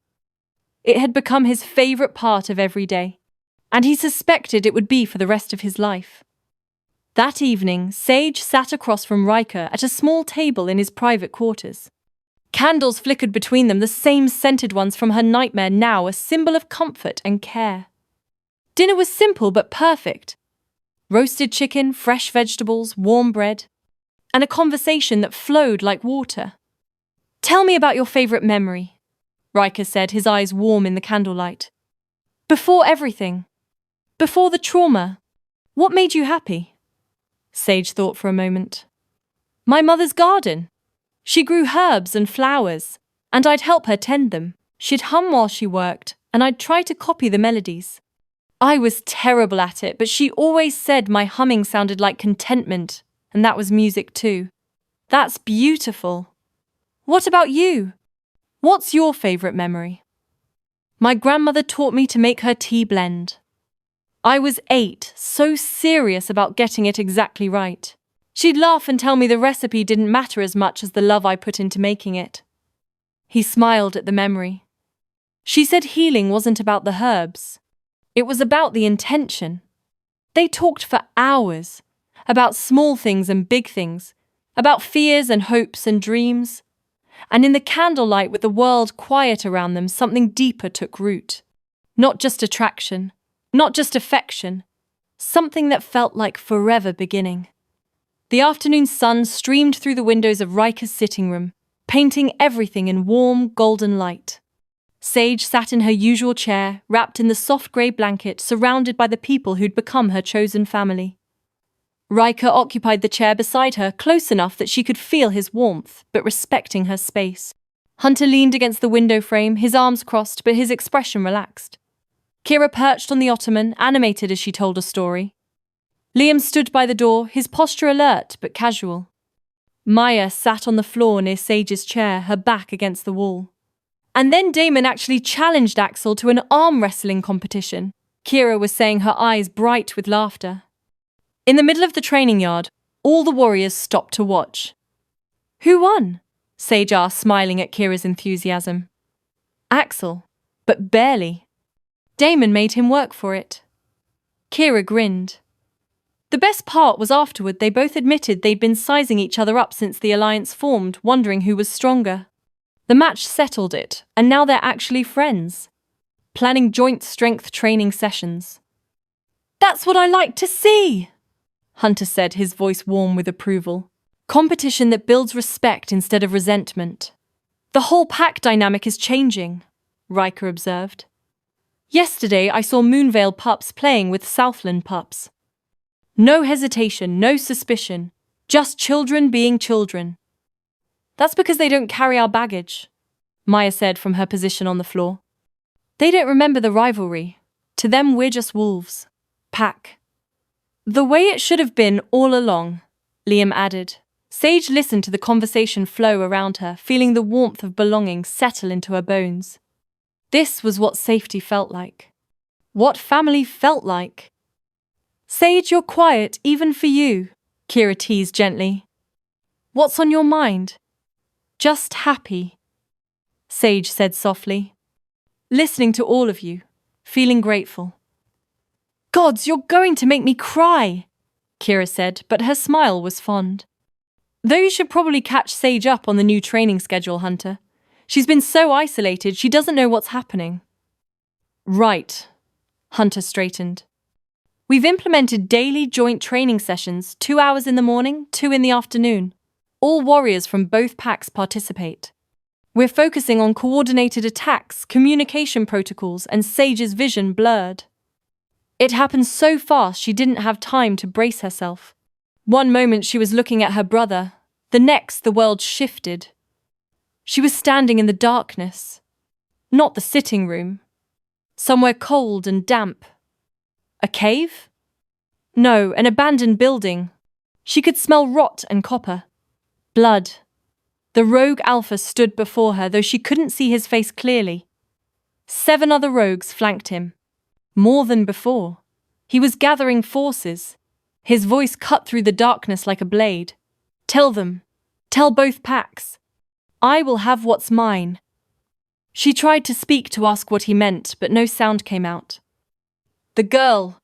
It had become his favorite part of every day, and he suspected it would be for the rest of his life. That evening, Sage sat across from Ryker at a small table in his private quarters. Candles flickered between them, the same scented ones from her nightmare, now a symbol of comfort and care. Dinner was simple but perfect. Roasted chicken, fresh vegetables, warm bread, and a conversation that flowed like water. Tell me about your favorite memory, Ryker said, his eyes warm in the candlelight. Before everything, before the trauma, what made you happy? Sage thought for a moment. My mother's garden. She grew herbs and flowers, and I'd help her tend them. She'd hum while she worked, and I'd try to copy the melodies. I was terrible at it, but she always said my humming sounded like contentment, and that was music too. That's beautiful. What about you? What's your favorite memory? My grandmother taught me to make her tea blend. I was 8, so serious about getting it exactly right. She'd laugh and tell me the recipe didn't matter as much as the love I put into making it. He smiled at the memory. She said healing wasn't about the herbs. It was about the intention. They talked for hours, about small things and big things, about fears and hopes and dreams. And in the candlelight, with the world quiet around them, something deeper took root. Not just attraction, not just affection, something that felt like forever beginning. The afternoon sun streamed through the windows of Ryker's sitting room, painting everything in warm, golden light. Sage sat in her usual chair, wrapped in the soft grey blanket, surrounded by the people who'd become her chosen family. Ryker occupied the chair beside her, close enough that she could feel his warmth, but respecting her space. Hunter leaned against the window frame, his arms crossed, but his expression relaxed. Kira perched on the ottoman, animated as she told a story. Liam stood by the door, his posture alert but casual. Maya sat on the floor near Sage's chair, her back against the wall. And then Damon actually challenged Axel to an arm wrestling competition. Kira was saying, her eyes bright with laughter. In the middle of the training yard, all the warriors stopped to watch. Who won? Sage asked, smiling at Kira's enthusiasm. Axel, but barely. Damon made him work for it. Kira grinned. The best part was afterward they both admitted they'd been sizing each other up since the alliance formed, wondering who was stronger. The match settled it, and now they're actually friends, planning joint strength training sessions. That's what I like to see, Hunter said, his voice warm with approval. Competition that builds respect instead of resentment. The whole pack dynamic is changing, Ryker observed. Yesterday I saw Moonvale pups playing with Southland pups. No hesitation, no suspicion, just children being children. That's because they don't carry our baggage, Maya said from her position on the floor. They don't remember the rivalry. To them, we're just wolves. Pack. The way it should have been all along, Liam added. Sage listened to the conversation flow around her, feeling the warmth of belonging settle into her bones. This was what safety felt like. What family felt like. Sage, you're quiet, even for you, Kira teased gently. What's on your mind? Just happy, Sage said softly. Listening to all of you, feeling grateful. Gods, you're going to make me cry, Kira said, but her smile was fond. Though you should probably catch Sage up on the new training schedule, Hunter. She's been so isolated, she doesn't know what's happening. Right. Hunter straightened. We've implemented daily joint training sessions, 2 hours in the morning, 2 in the afternoon. All warriors from both packs participate. We're focusing on coordinated attacks, communication protocols, and Sage's vision blurred. It happened so fast she didn't have time to brace herself. One moment she was looking at her brother, the next the world shifted. She was standing in the darkness. Not the sitting room. Somewhere cold and damp. A cave? No, an abandoned building. She could smell rot and copper. Blood. The rogue alpha stood before her, though she couldn't see his face clearly. 7 other rogues flanked him. More than before. He was gathering forces. His voice cut through the darkness like a blade. Tell them. Tell both packs. I will have what's mine. She tried to speak to ask what he meant, but no sound came out. The girl.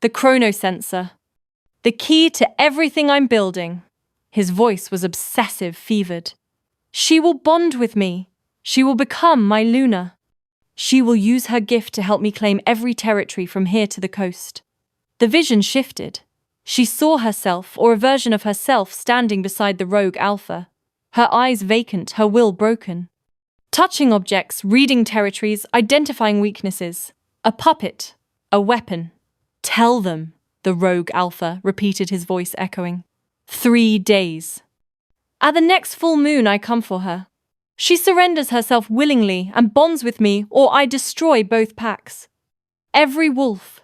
The chronosensor. The key to everything I'm building. His voice was obsessive, fevered. She will bond with me. She will become my Luna. She will use her gift to help me claim every territory from here to the coast. The vision shifted. She saw herself, or a version of herself, standing beside the rogue alpha. Her eyes vacant, her will broken. Touching objects, reading territories, identifying weaknesses. A puppet. A weapon. Tell them, the rogue alpha repeated, his voice echoing. 3 days. At the next full moon I come for her. She surrenders herself willingly and bonds with me, or I destroy both packs. Every wolf,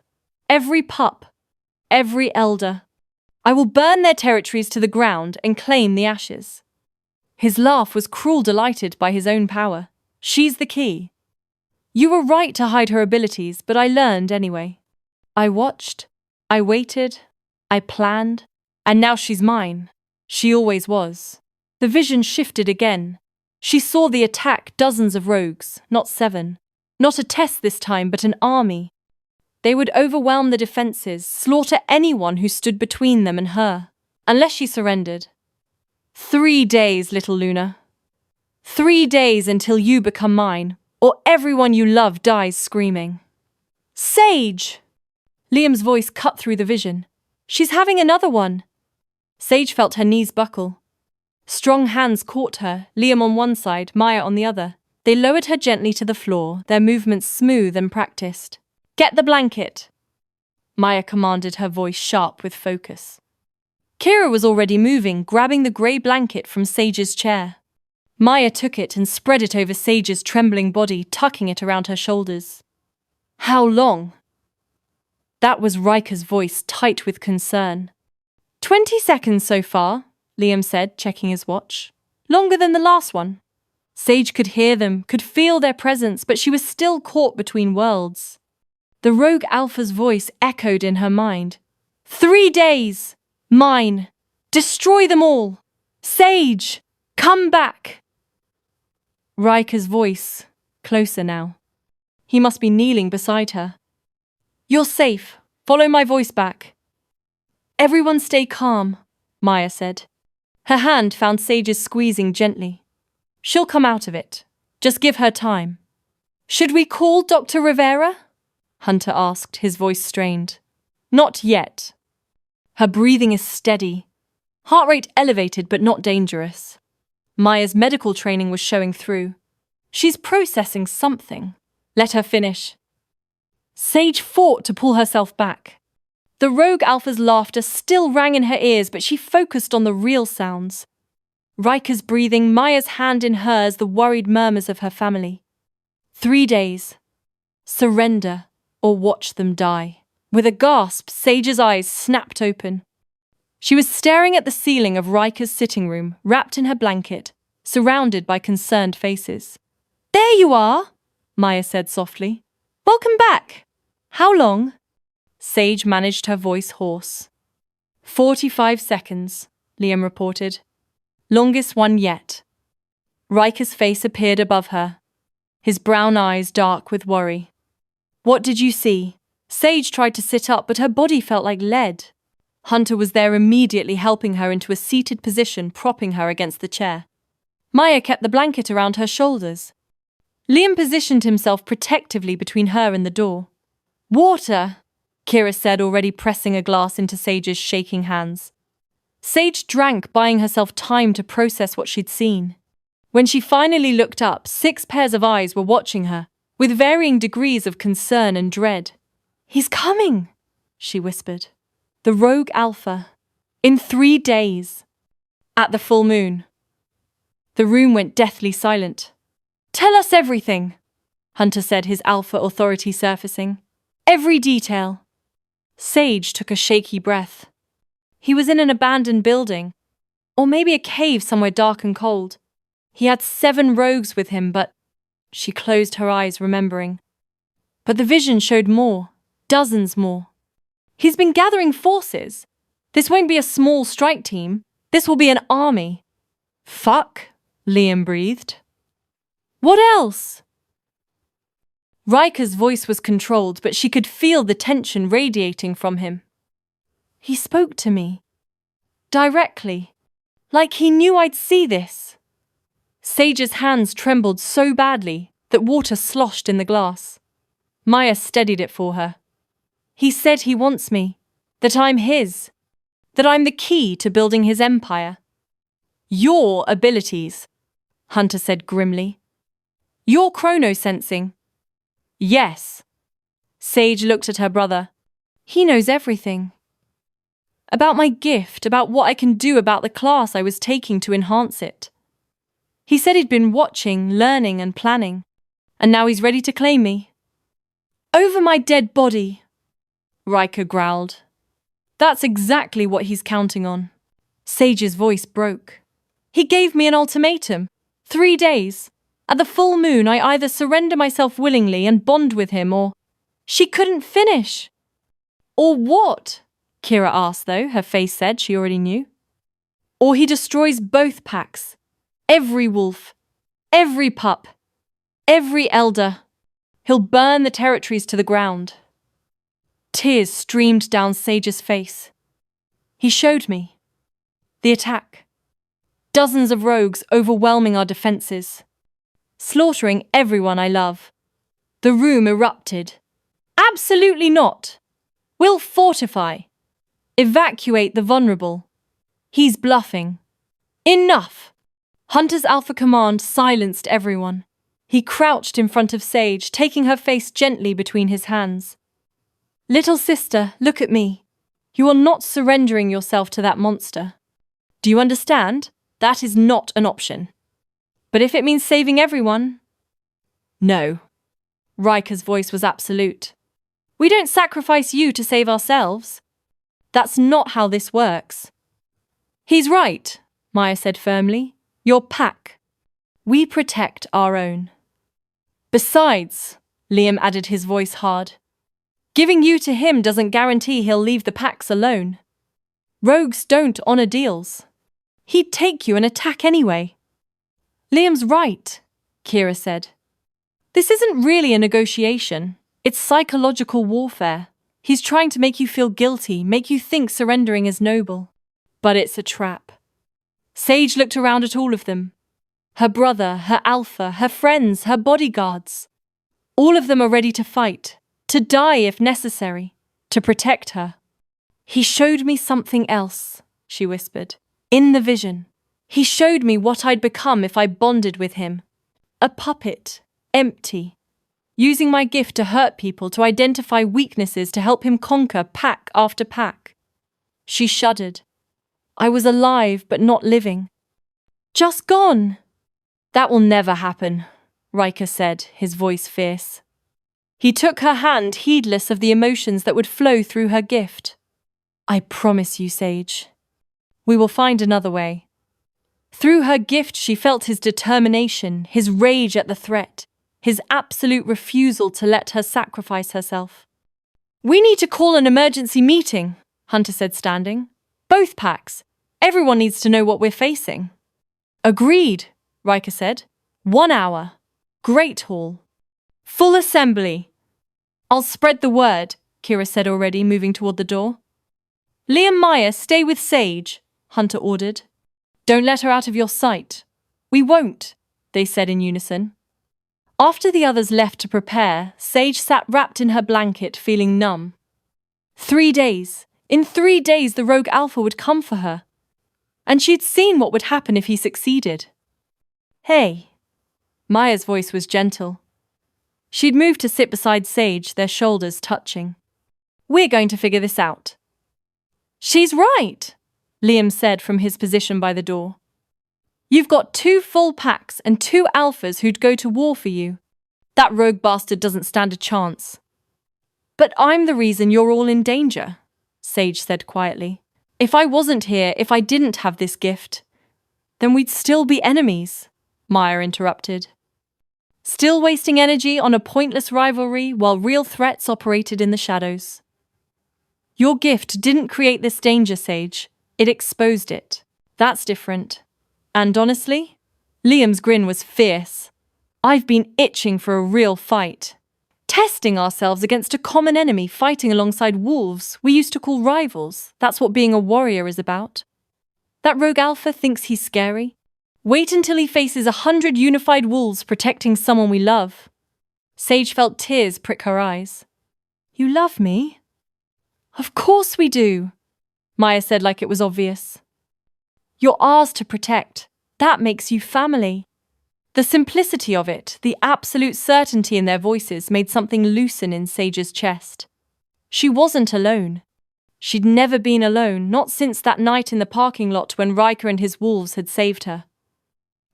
every pup, every elder. I will burn their territories to the ground and claim the ashes. His laugh was cruel, delighted by his own power. She's the key. You were right to hide her abilities, but I learned anyway. I watched, I waited, I planned, and now she's mine. She always was. The vision shifted again. She saw the attack, dozens of rogues, not 7. Not a test this time, but an army. They would overwhelm the defenses, slaughter anyone who stood between them and her, unless she surrendered. 3 days, little Luna. 3 days until you become mine, or everyone you love dies screaming. Sage! Liam's voice cut through the vision. She's having another one. Sage felt her knees buckle. Strong hands caught her, Liam on one side, Maya on the other. They lowered her gently to the floor, their movements smooth and practiced. Get the blanket, Maya commanded, her voice sharp with focus. Kira was already moving, grabbing the grey blanket from Sage's chair. Maya took it and spread it over Sage's trembling body, tucking it around her shoulders. How long? That was Ryker's voice, tight with concern. 20 seconds so far, Liam said, checking his watch. Longer than the last one. Sage could hear them, could feel their presence, but she was still caught between worlds. The rogue alpha's voice echoed in her mind. 3 days! Mine! Destroy them all! Sage! Come back! Ryker's voice, closer now. He must be kneeling beside her. You're safe. Follow my voice back. Everyone stay calm, Maya said. Her hand found Sage's, squeezing gently. She'll come out of it. Just give her time. Should we call Dr. Rivera? Hunter asked, his voice strained. Not yet. Her breathing is steady. Heart rate elevated but not dangerous. Maya's medical training was showing through. She's processing something. Let her finish. Sage fought to pull herself back. The rogue alpha's laughter still rang in her ears, but she focused on the real sounds. Ryker's breathing, Maya's hand in hers, the worried murmurs of her family. 3 days. Surrender, or watch them die. With a gasp, Sage's eyes snapped open. She was staring at the ceiling of Ryker's sitting room, wrapped in her blanket, surrounded by concerned faces. There you are, Maya said softly. Welcome back. How long? Sage managed her voice hoarse. 45 seconds, Liam reported. Longest one yet. Ryker's face appeared above her, his brown eyes dark with worry. What did you see? Sage tried to sit up, but her body felt like lead. Hunter was there immediately, helping her into a seated position, propping her against the chair. Maya kept the blanket around her shoulders. Liam positioned himself protectively between her and the door. Water, Kira said, already pressing a glass into Sage's shaking hands. Sage drank, buying herself time to process what she'd seen. When she finally looked up, 6 pairs of eyes were watching her, with varying degrees of concern and dread. "He's coming," she whispered. "The rogue alpha. In 3 days. At the full moon." The room went deathly silent. "Tell us everything," Hunter said, his alpha authority surfacing. "Every detail." Sage took a shaky breath. He was in an abandoned building, or maybe a cave somewhere dark and cold. He had 7 rogues with him, but... She closed her eyes, remembering. But the vision showed more, dozens more. He's been gathering forces. This won't be a small strike team. This will be an army. "Fuck," Liam breathed. "What else?" Ryker's voice was controlled, but she could feel the tension radiating from him. "He spoke to me. Directly. Like he knew I'd see this." Sage's hands trembled so badly that water sloshed in the glass. Maya steadied it for her. "He said he wants me. That I'm his. That I'm the key to building his empire." "Your abilities," Hunter said grimly. "Your chrono-sensing." "Yes." Sage looked at her brother. "He knows everything. About my gift, about what I can do, about the class I was taking to enhance it. He said he'd been watching, learning and planning, and now he's ready to claim me." "Over my dead body," Ryker growled. "That's exactly what he's counting on." Sage's voice broke. "He gave me an ultimatum. 3 days. At the full moon, I either surrender myself willingly and bond with him, or..." She couldn't finish. "Or what?" Kira asked, though her face said she already knew. "Or he destroys both packs. Every wolf. Every pup. Every elder. He'll burn the territories to the ground." Tears streamed down Sage's face. "He showed me. The attack. Dozens of rogues overwhelming our defenses. Slaughtering everyone I love." The room erupted. "Absolutely not. We'll fortify. Evacuate the vulnerable. He's bluffing. Enough." Hunter's alpha command silenced everyone. He crouched in front of Sage, taking her face gently between his hands. "Little sister, look at me. You are not surrendering yourself to that monster. Do you understand? That is not an option. But if it means saving everyone..." "No." Ryker's voice was absolute. "We don't sacrifice you to save ourselves. That's not how this works." "He's right," Maya said firmly. "Your pack. We protect our own." "Besides," Liam added, his voice hard, "giving you to him doesn't guarantee he'll leave the packs alone. Rogues don't honor deals. He'd take you and attack anyway." "Liam's right," Kira said. "This isn't really a negotiation. It's psychological warfare. He's trying to make you feel guilty, make you think surrendering is noble. But it's a trap." Sage looked around at all of them. Her brother, her alpha, her friends, her bodyguards. All of them are ready to fight, to die if necessary, to protect her. "He showed me something else," she whispered. "In the vision. He showed me what I'd become if I bonded with him. A puppet, empty. Using my gift to hurt people, to identify weaknesses, to help him conquer pack after pack." She shuddered. "I was alive but not living. Just gone." "That will never happen," Ryker said, his voice fierce. He took her hand, heedless of the emotions that would flow through her gift. "I promise you, Sage. We will find another way." Through her gift, she felt his determination, his rage at the threat, his absolute refusal to let her sacrifice herself. "We need to call an emergency meeting," Hunter said, standing. "Both packs. Everyone needs to know what we're facing." "Agreed," Ryker said. 1 hour. Great Hall. Full assembly." "I'll spread the word," Kira said already, moving toward the door. "Liam, Maya, stay with Sage," Hunter ordered. "Don't let her out of your sight." "We won't," they said in unison. After the others left to prepare, Sage sat wrapped in her blanket, feeling numb. 3 days. In 3 days, the rogue alpha would come for her. And she'd seen what would happen if he succeeded. Hey. Maya's voice was gentle. She'd moved to sit beside Sage, their shoulders touching. We're going to figure this out. She's right, Liam said from his position by the door. You've got 2 full packs and 2 alphas who'd go to war for you. That rogue bastard doesn't stand a chance. But I'm the reason you're all in danger, Sage said quietly. If I wasn't here, if I didn't have this gift, then we'd still be enemies, Maya interrupted. Still wasting energy on a pointless rivalry while real threats operated in the shadows. Your gift didn't create this danger, Sage. It exposed it. That's different. And honestly, Liam's grin was fierce. I've been itching for a real fight. Testing ourselves against a common enemy, fighting alongside wolves we used to call rivals. That's what being a warrior is about. That rogue alpha thinks he's scary. Wait until he faces 100 unified wolves protecting someone we love. Sage felt tears prick her eyes. You love me? Of course we do, Maya said like it was obvious. You're ours to protect. That makes you family. The simplicity of it, the absolute certainty in their voices made something loosen in Sage's chest. She wasn't alone. She'd never been alone, not since that night in the parking lot when Ryker and his wolves had saved her.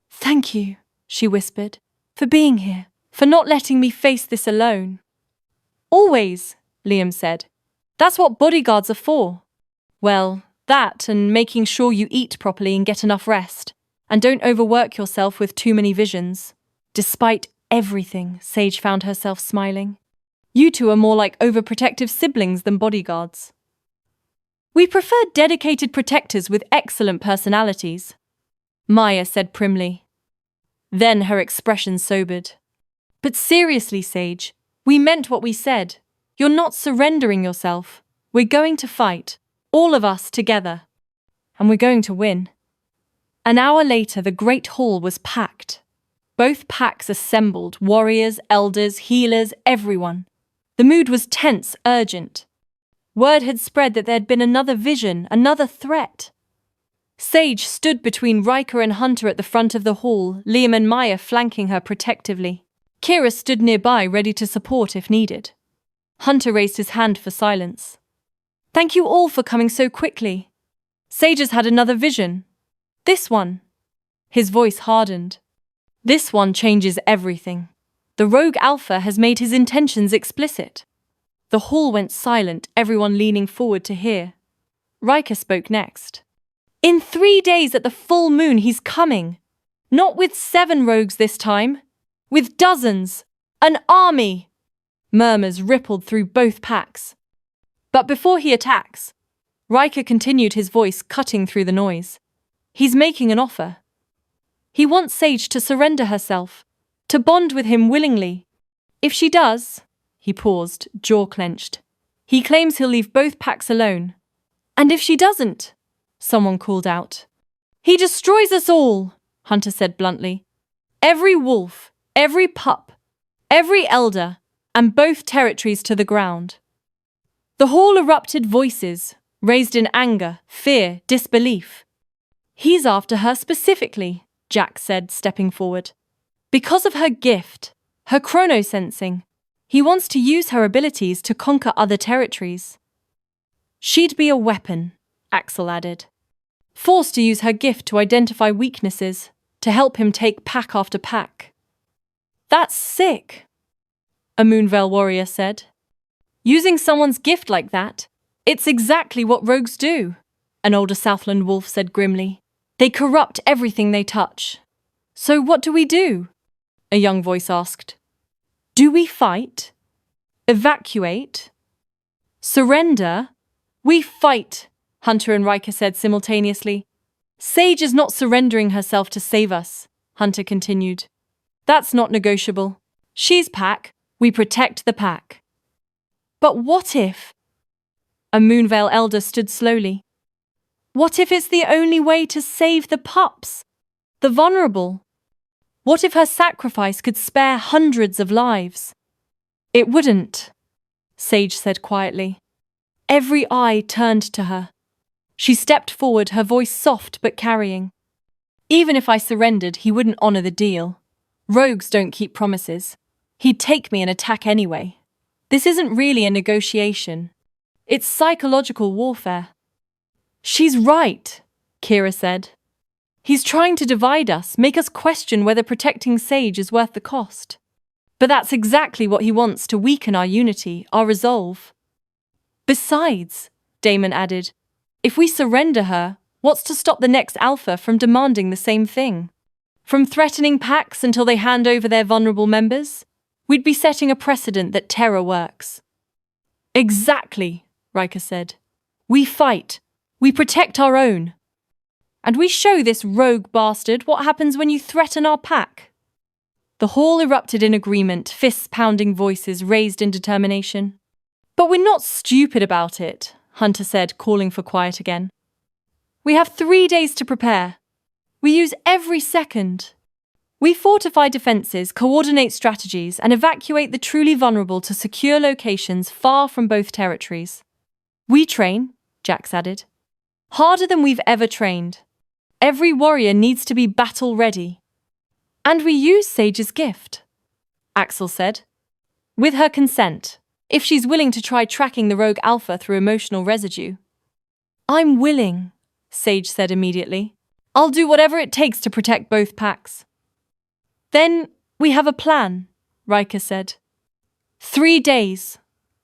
Thank you, she whispered, for being here, for not letting me face this alone. Always, Liam said. That's what bodyguards are for. Well, that and making sure you eat properly and get enough rest. And don't overwork yourself with too many visions. Despite everything, Sage found herself smiling. You two are more like overprotective siblings than bodyguards. We prefer dedicated protectors with excellent personalities, Maya said primly. Then her expression sobered. But seriously, Sage, we meant what we said. You're not surrendering yourself. We're going to fight, all of us together. And we're going to win. An hour later, the great hall was packed. Both packs assembled, warriors, elders, healers, everyone. The mood was tense, urgent. Word had spread that there had been another vision, another threat. Sage stood between Ryker and Hunter at the front of the hall, Liam and Maya flanking her protectively. Kira stood nearby, ready to support if needed. Hunter raised his hand for silence. Thank you all for coming so quickly. Sage has had another vision. This one. His voice hardened. This one changes everything. The rogue alpha has made his intentions explicit. The hall went silent, everyone leaning forward to hear. Ryker spoke next. In 3 days at the full moon, he's coming. Not with 7 rogues this time. With dozens. An army. Murmurs rippled through both packs. But before he attacks, Ryker continued, his voice cutting through the noise. He's making an offer. He wants Sage to surrender herself, to bond with him willingly. If she does, he paused, jaw clenched. He claims he'll leave both packs alone. And if she doesn't, someone called out. He destroys us all, Hunter said bluntly. Every wolf, every pup, every elder, and both territories to the ground. The hall erupted, voices, raised in anger, fear, disbelief. He's after her specifically, Jack said, stepping forward. Because of her gift, her chronosensing. He wants to use her abilities to conquer other territories. She'd be a weapon, Axel added. Forced to use her gift to identify weaknesses, to help him take pack after pack. That's sick, a Moonveil warrior said. Using someone's gift like that, it's exactly what rogues do, an older Southland wolf said grimly. They corrupt everything they touch. So what do we do? A young voice asked. Do we fight? Evacuate? Surrender? We fight, Hunter and Ryker said simultaneously. Sage is not surrendering herself to save us, Hunter continued. That's not negotiable. She's pack, we protect the pack. But what if? A Moonveil elder stood slowly. What if it's the only way to save the pups? The vulnerable? What if her sacrifice could spare hundreds of lives? It wouldn't, Sage said quietly. Every eye turned to her. She stepped forward, her voice soft but carrying. Even if I surrendered, he wouldn't honor the deal. Rogues don't keep promises. He'd take me and attack anyway. This isn't really a negotiation. It's psychological warfare. She's right, Kira said. He's trying to divide us, make us question whether protecting Sage is worth the cost. But that's exactly what he wants, to weaken our unity, our resolve. Besides, Damon added, if we surrender her, what's to stop the next Alpha from demanding the same thing? From threatening packs until they hand over their vulnerable members? We'd be setting a precedent that terror works. Exactly, Ryker said. We fight. We protect our own. And we show this rogue bastard what happens when you threaten our pack. The hall erupted in agreement, fists pounding, voices raised in determination. But we're not stupid about it, Hunter said, calling for quiet again. We have 3 days to prepare. We use every second. We fortify defenses, coordinate strategies, and evacuate the truly vulnerable to secure locations far from both territories. We train, Jax added. Harder than we've ever trained. Every warrior needs to be battle-ready. And we use Sage's gift, Axel said. With her consent, if she's willing to try tracking the rogue Alpha through emotional residue. I'm willing, Sage said immediately. I'll do whatever it takes to protect both packs. Then we have a plan, Ryker said. 3 days.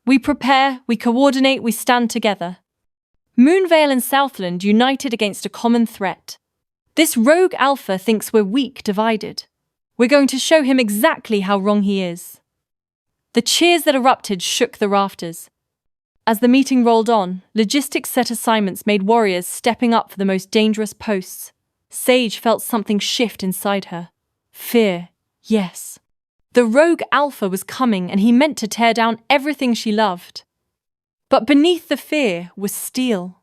We prepare, we coordinate, we stand together. Moonvale and Southland united against a common threat. This rogue Alpha thinks we're weak, divided. We're going to show him exactly how wrong he is. The cheers that erupted shook the rafters. As the meeting rolled on, logistics set assignments made warriors stepping up for the most dangerous posts. Sage felt something shift inside her. Fear, yes. The rogue Alpha was coming, and he meant to tear down everything she loved. But beneath the fear was steel.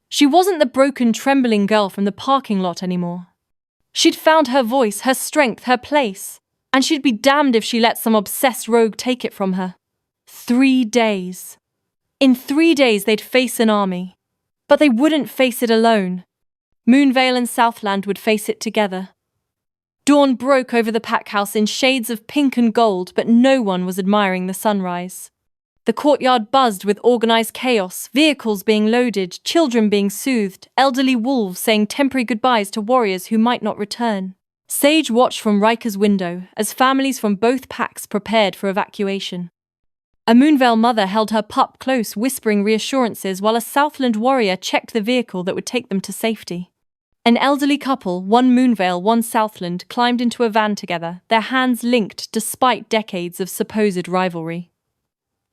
She wasn't the broken, trembling girl from the parking lot anymore. She'd found her voice, her strength, her place, and she'd be damned if she let some obsessed rogue take it from her. 3 days. In 3 days they'd face an army. But they wouldn't face it alone. Moonvale and Southland would face it together. Dawn broke over the pack house in shades of pink and gold, but no one was admiring the sunrise. The courtyard buzzed with organized chaos, vehicles being loaded, children being soothed, elderly wolves saying temporary goodbyes to warriors who might not return. Sage watched from Ryker's window as families from both packs prepared for evacuation. A Moonvale mother held her pup close, whispering reassurances, while a Southland warrior checked the vehicle that would take them to safety. An elderly couple, one Moonvale, one Southland, climbed into a van together, their hands linked despite decades of supposed rivalry.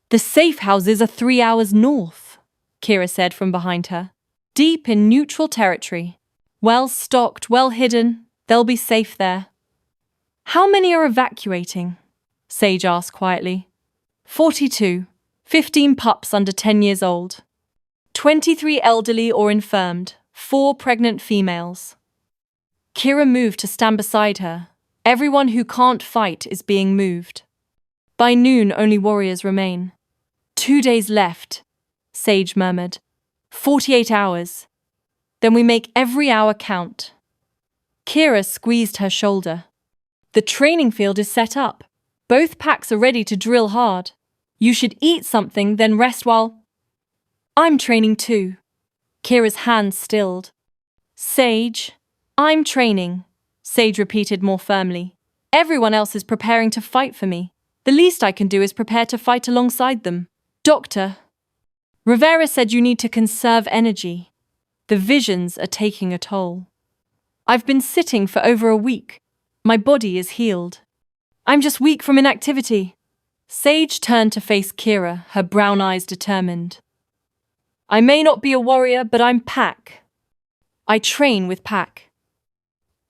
The safe houses are 3 hours north, Kira said from behind her. Deep in neutral territory. Well stocked, well hidden, they'll be safe there. How many are evacuating? Sage asked quietly. 42, 15 pups under 10 years old. 23 elderly or infirmed, 4 pregnant females. Kira moved to stand beside her. Everyone who can't fight is being moved. By noon, only warriors remain. 2 days left, Sage murmured. 48 hours. Then we make every hour count. Kira squeezed her shoulder. The training field is set up. Both packs are ready to drill hard. You should eat something, then rest while... I'm training too. Kira's hand stilled. Sage, I'm training, Sage repeated more firmly. Everyone else is preparing to fight for me. The least I can do is prepare to fight alongside them. Doctor, Rivera said you need to conserve energy. The visions are taking a toll. I've been sitting for over a week. My body is healed. I'm just weak from inactivity. Sage turned to face Kira, her brown eyes determined. I may not be a warrior, but I'm pack. I train with pack.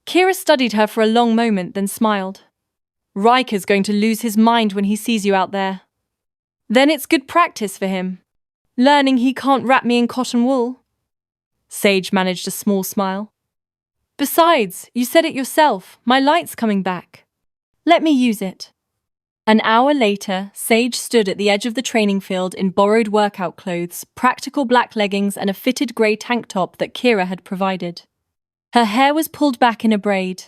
Kira studied her for a long moment, then smiled. Ryker's going to lose his mind when he sees you out there. Then it's good practice for him. Learning he can't wrap me in cotton wool. Sage managed a small smile. Besides, you said it yourself, my light's coming back. Let me use it. An hour later, Sage stood at the edge of the training field in borrowed workout clothes, practical black leggings and a fitted grey tank top that Kira had provided. Her hair was pulled back in a braid.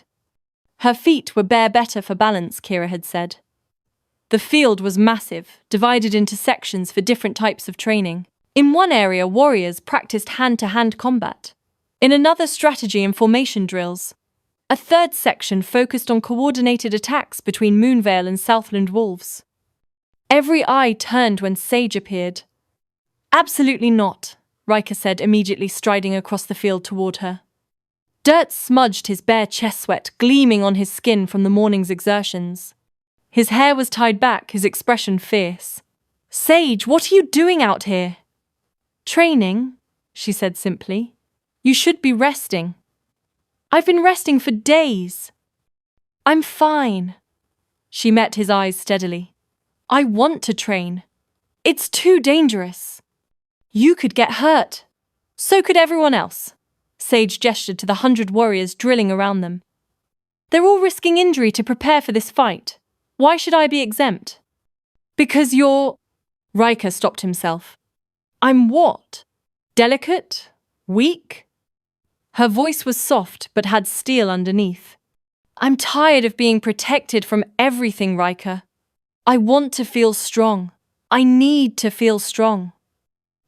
Her feet were bare better for balance, Kira had said. The field was massive, divided into sections for different types of training. In one area, warriors practiced hand-to-hand combat. In another, strategy and formation drills. A third section focused on coordinated attacks between Moonvale and Southland wolves. Every eye turned when Sage appeared. Absolutely not, Ryker said, immediately striding across the field toward her. Dirt smudged his bare chest sweat, gleaming on his skin from the morning's exertions. His hair was tied back, his expression fierce. Sage, what are you doing out here? Training, she said simply. You should be resting. I've been resting for days. I'm fine. She met his eyes steadily. I want to train. It's too dangerous. You could get hurt. So could everyone else. Sage gestured to the 100 warriors drilling around them. They're all risking injury to prepare for this fight. Why should I be exempt? Because you're... Ryker stopped himself. I'm what? Delicate? Weak? Her voice was soft but had steel underneath. I'm tired of being protected from everything, Ryker. I want to feel strong. I need to feel strong.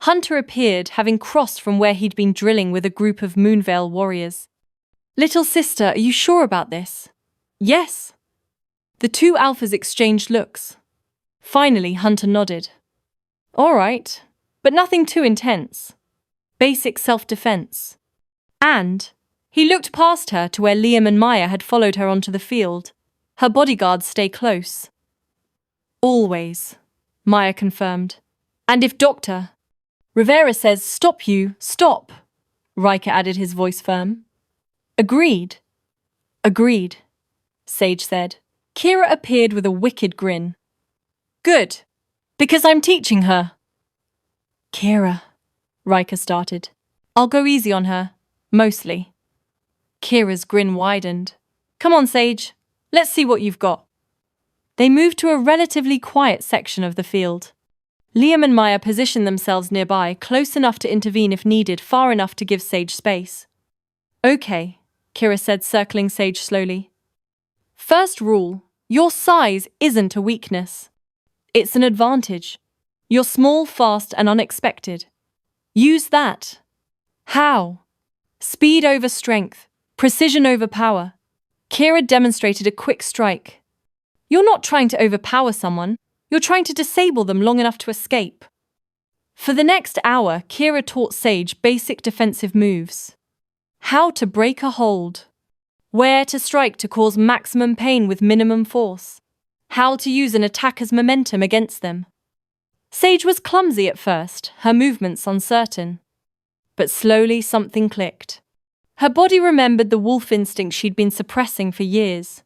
Hunter appeared, having crossed from where he'd been drilling with a group of Moonvale warriors. Little sister, are you sure about this? Yes. The two alphas exchanged looks. Finally, Hunter nodded. All right, but nothing too intense. Basic self-defense. And he looked past her to where Liam and Maya had followed her onto the field. Her bodyguards stay close. Always, Maya confirmed. And if Dr. Rivera says, stop you, stop, Ryker added, his voice firm. Agreed. Agreed, Sage said. Kira appeared with a wicked grin. Good, because I'm teaching her. Kira, Ryker started. I'll go easy on her. Mostly. Kira's grin widened. Come on, Sage. Let's see what you've got. They moved to a relatively quiet section of the field. Liam and Maya positioned themselves nearby, close enough to intervene if needed, far enough to give Sage space. Okay, Kira said, circling Sage slowly. First rule, your size isn't a weakness. It's an advantage. You're small, fast, and unexpected. Use that. How? Speed over strength, precision over power. Kira demonstrated a quick strike. You're not trying to overpower someone, you're trying to disable them long enough to escape. For the next hour, Kira taught Sage basic defensive moves. How to break a hold. Where to strike to cause maximum pain with minimum force. How to use an attacker's momentum against them. Sage was clumsy at first, her movements uncertain. But slowly something clicked. Her body remembered the wolf instinct she'd been suppressing for years.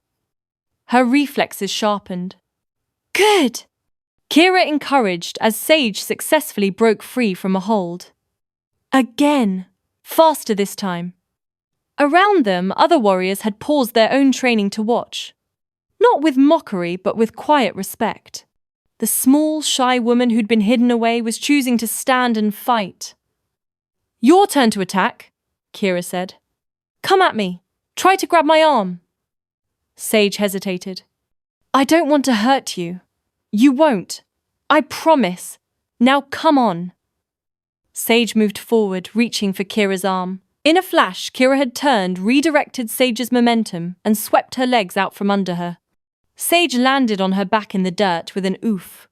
Her reflexes sharpened. Good! Kira encouraged as Sage successfully broke free from a hold. Again, faster this time. Around them, other warriors had paused their own training to watch. Not with mockery, but with quiet respect. The small, shy woman who'd been hidden away was choosing to stand and fight. Your turn to attack, Kira said. Come at me. Try to grab my arm. Sage hesitated. I don't want to hurt you. You won't. I promise. Now come on. Sage moved forward, reaching for Kira's arm. In a flash, Kira had turned, redirected Sage's momentum, and swept her legs out from under her. Sage landed on her back in the dirt with an oof.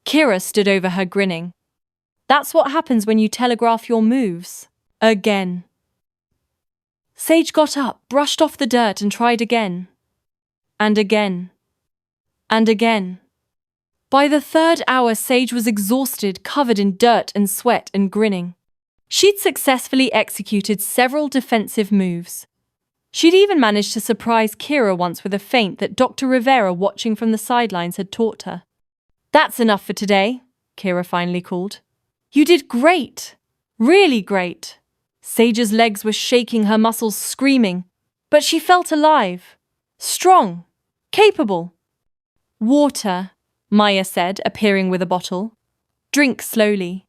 Kira stood over her, grinning. That's what happens when you telegraph your moves. Again. Sage got up, brushed off the dirt, and tried again. And again. And again. By the third hour, Sage was exhausted, covered in dirt and sweat, and grinning. She'd successfully executed several defensive moves. She'd even managed to surprise Kira once with a feint that Dr. Rivera, watching from the sidelines, had taught her. That's enough for today, Kira finally called. You did great. Really great. Sage's legs were shaking, her muscles screaming, but she felt alive, strong, capable. Water, Maya said, appearing with a bottle. Drink slowly.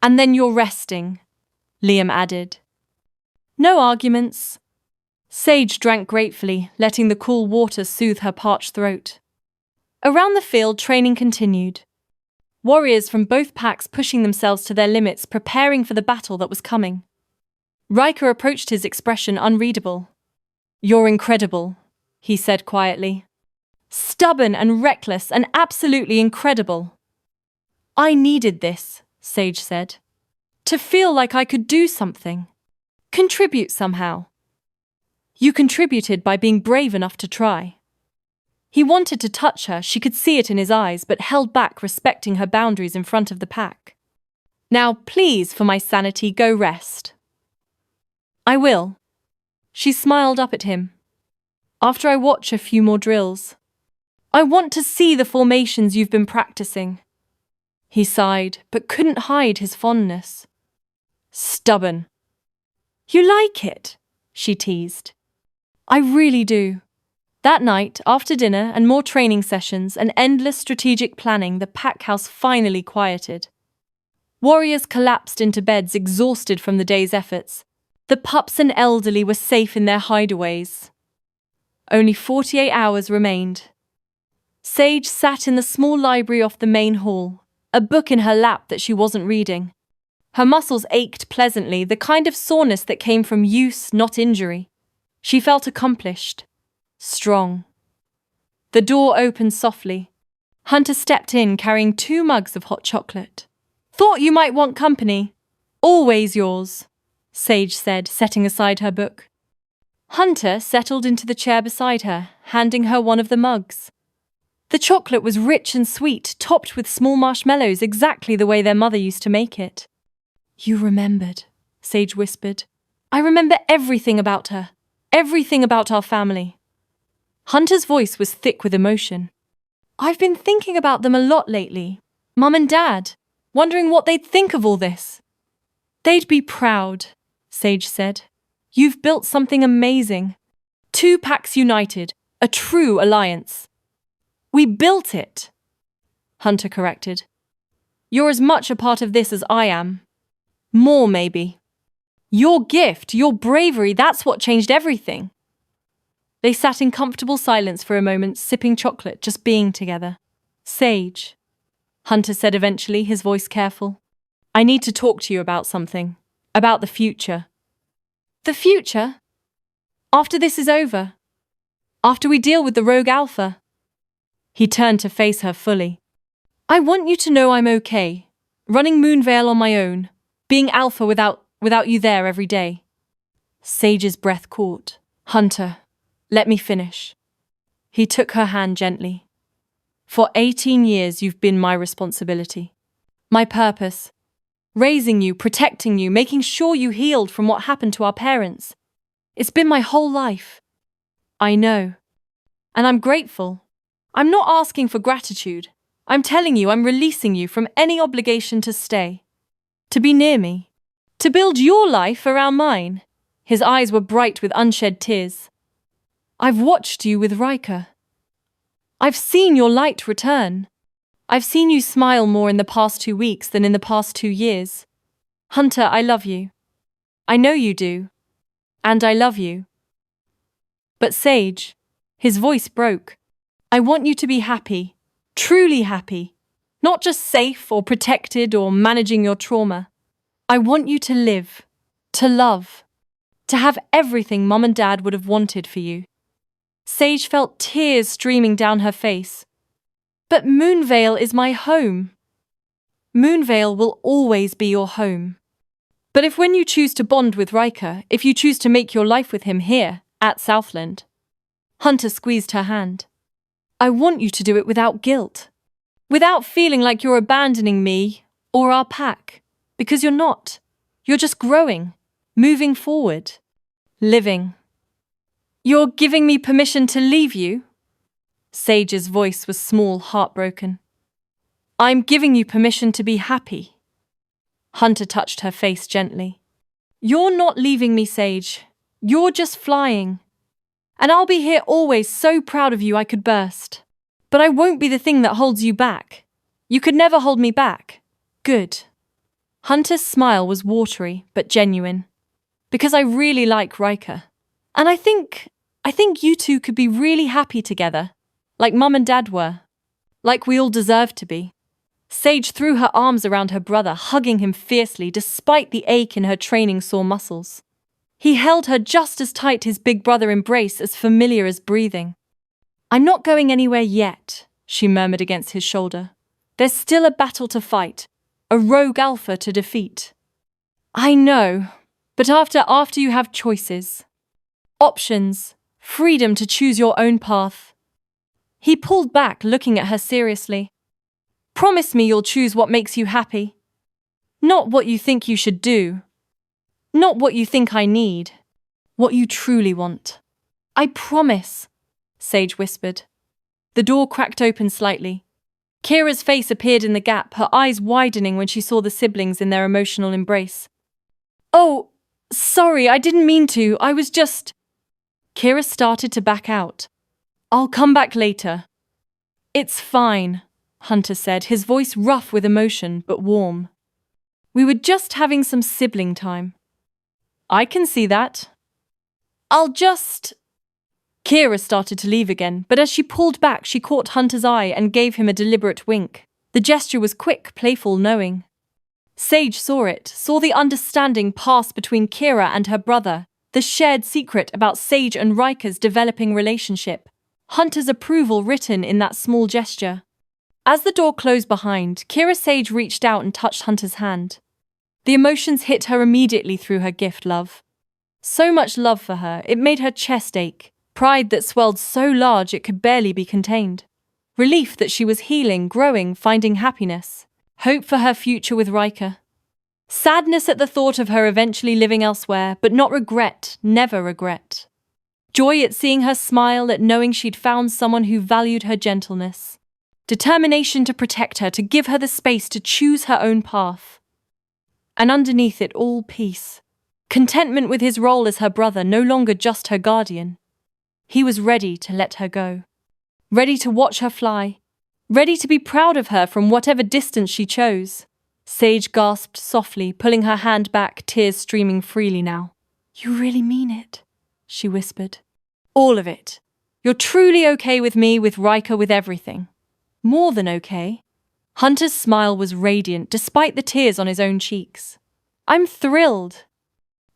And then you're resting, Liam added. No arguments. Sage drank gratefully, letting the cool water soothe her parched throat. Around the field, training continued. Warriors from both packs pushing themselves to their limits, preparing for the battle that was coming. Ryker approached, his expression unreadable. You're incredible, he said quietly. Stubborn and reckless and absolutely incredible. I needed this, Sage said. To feel like I could do something. Contribute somehow. You contributed by being brave enough to try. He wanted to touch her, she could see it in his eyes, but held back, respecting her boundaries in front of the pack. Now, please, for my sanity, go rest. I will. She smiled up at him. After I watch a few more drills. I want to see the formations you've been practicing. He sighed, but couldn't hide his fondness. Stubborn. You like it, she teased. I really do. That night, after dinner and more training sessions and endless strategic planning, the pack house finally quieted. Warriors collapsed into beds, exhausted from the day's efforts. The pups and elderly were safe in their hideaways. Only 48 hours remained. Sage sat in the small library off the main hall, a book in her lap that she wasn't reading. Her muscles ached pleasantly, the kind of soreness that came from use, not injury. She felt accomplished. Strong. The door opened softly. Hunter stepped in, carrying 2 mugs of hot chocolate. Thought you might want company. Always yours, Sage said, setting aside her book. Hunter settled into the chair beside her, handing her one of the mugs. The chocolate was rich and sweet, topped with small marshmallows, exactly the way their mother used to make it. You remembered, Sage whispered. I remember everything about her, everything about our family. Hunter's voice was thick with emotion. I've been thinking about them a lot lately. Mum and Dad, wondering what they'd think of all this. They'd be proud, Sage said. You've built something amazing. 2 packs united, a true alliance. We built it, Hunter corrected. You're as much a part of this as I am. More, maybe. Your gift, your bravery, that's what changed everything. They sat in comfortable silence for a moment, sipping chocolate, just being together. Sage, Hunter said eventually, his voice careful. I need to talk to you about something. About the future. The future? After this is over? After we deal with the rogue alpha? He turned to face her fully. I want you to know I'm okay. Running Moonvale on my own. Being alpha without you there every day. Sage's breath caught. Hunter, let me finish. He took her hand gently. For 18 years you've been my responsibility. My purpose. Raising you, protecting you, making sure you healed from what happened to our parents. It's been my whole life. I know. And I'm grateful. I'm not asking for gratitude. I'm telling you, I'm releasing you from any obligation to stay. To be near me. To build your life around mine. His eyes were bright with unshed tears. I've watched you with Ryker. I've seen your light return. I've seen you smile more in the past 2 weeks than in the past 2 years. Hunter, I love you. I know you do. And I love you. But Sage, his voice broke. I want you to be happy. Truly happy. Not just safe or protected or managing your trauma. I want you to live. To love. To have everything Mum and Dad would have wanted for you. Sage felt tears streaming down her face. But Moonvale is my home. Moonvale will always be your home. But if when you choose to bond with Ryker, if you choose to make your life with him here, at Southland. Hunter squeezed her hand. I want you to do it without guilt. Without feeling like you're abandoning me or our pack. Because you're not. You're just growing, moving forward, living. You're giving me permission to leave you? Sage's voice was small, heartbroken. I'm giving you permission to be happy. Hunter touched her face gently. You're not leaving me, Sage. You're just flying. And I'll be here always, so proud of you I could burst. But I won't be the thing that holds you back. You could never hold me back. Good. Hunter's smile was watery, but genuine. Because I really like Ryker. And I think you two could be really happy together. Like Mum and Dad were. Like we all deserve to be. Sage threw her arms around her brother, hugging him fiercely despite the ache in her training-sore muscles. He held her just as tight, his big brother embrace as familiar as breathing. I'm not going anywhere yet, she murmured against his shoulder. There's still a battle to fight, a rogue alpha to defeat. I know, but after you have choices. Options, freedom to choose your own path. He pulled back, looking at her seriously. Promise me you'll choose what makes you happy. Not what you think you should do. Not what you think I need. What you truly want. I promise, Sage whispered. The door cracked open slightly. Kira's face appeared in the gap, her eyes widening when she saw the siblings in their emotional embrace. Oh, sorry, I didn't mean to. I was just... Kira started to back out. I'll come back later. It's fine, Hunter said, his voice rough with emotion but warm. We were just having some sibling time. I can see that. I'll just... Kira started to leave again, but as she pulled back, she caught Hunter's eye and gave him a deliberate wink. The gesture was quick, playful, knowing. Sage saw it, saw the understanding pass between Kira and her brother, the shared secret about Sage and Ryker's developing relationship. Hunter's approval written in that small gesture. As the door closed behind, Kira Sage reached out and touched Hunter's hand. The emotions hit her immediately through her gift love. So much love for her, it made her chest ache. Pride that swelled so large it could barely be contained. Relief that she was healing, growing, finding happiness. Hope for her future with Ryker. Sadness at the thought of her eventually living elsewhere, but not regret, never regret. Joy at seeing her smile, at knowing she'd found someone who valued her gentleness. Determination to protect her, to give her the space to choose her own path. And underneath it all, peace. Contentment with his role as her brother, no longer just her guardian. He was ready to let her go. Ready to watch her fly. Ready to be proud of her from whatever distance she chose. Sage gasped softly, pulling her hand back, tears streaming freely now. You really mean it? She whispered. All of it. You're truly okay with me, with Ryker, with everything. More than okay. Hunter's smile was radiant, despite the tears on his own cheeks. I'm thrilled.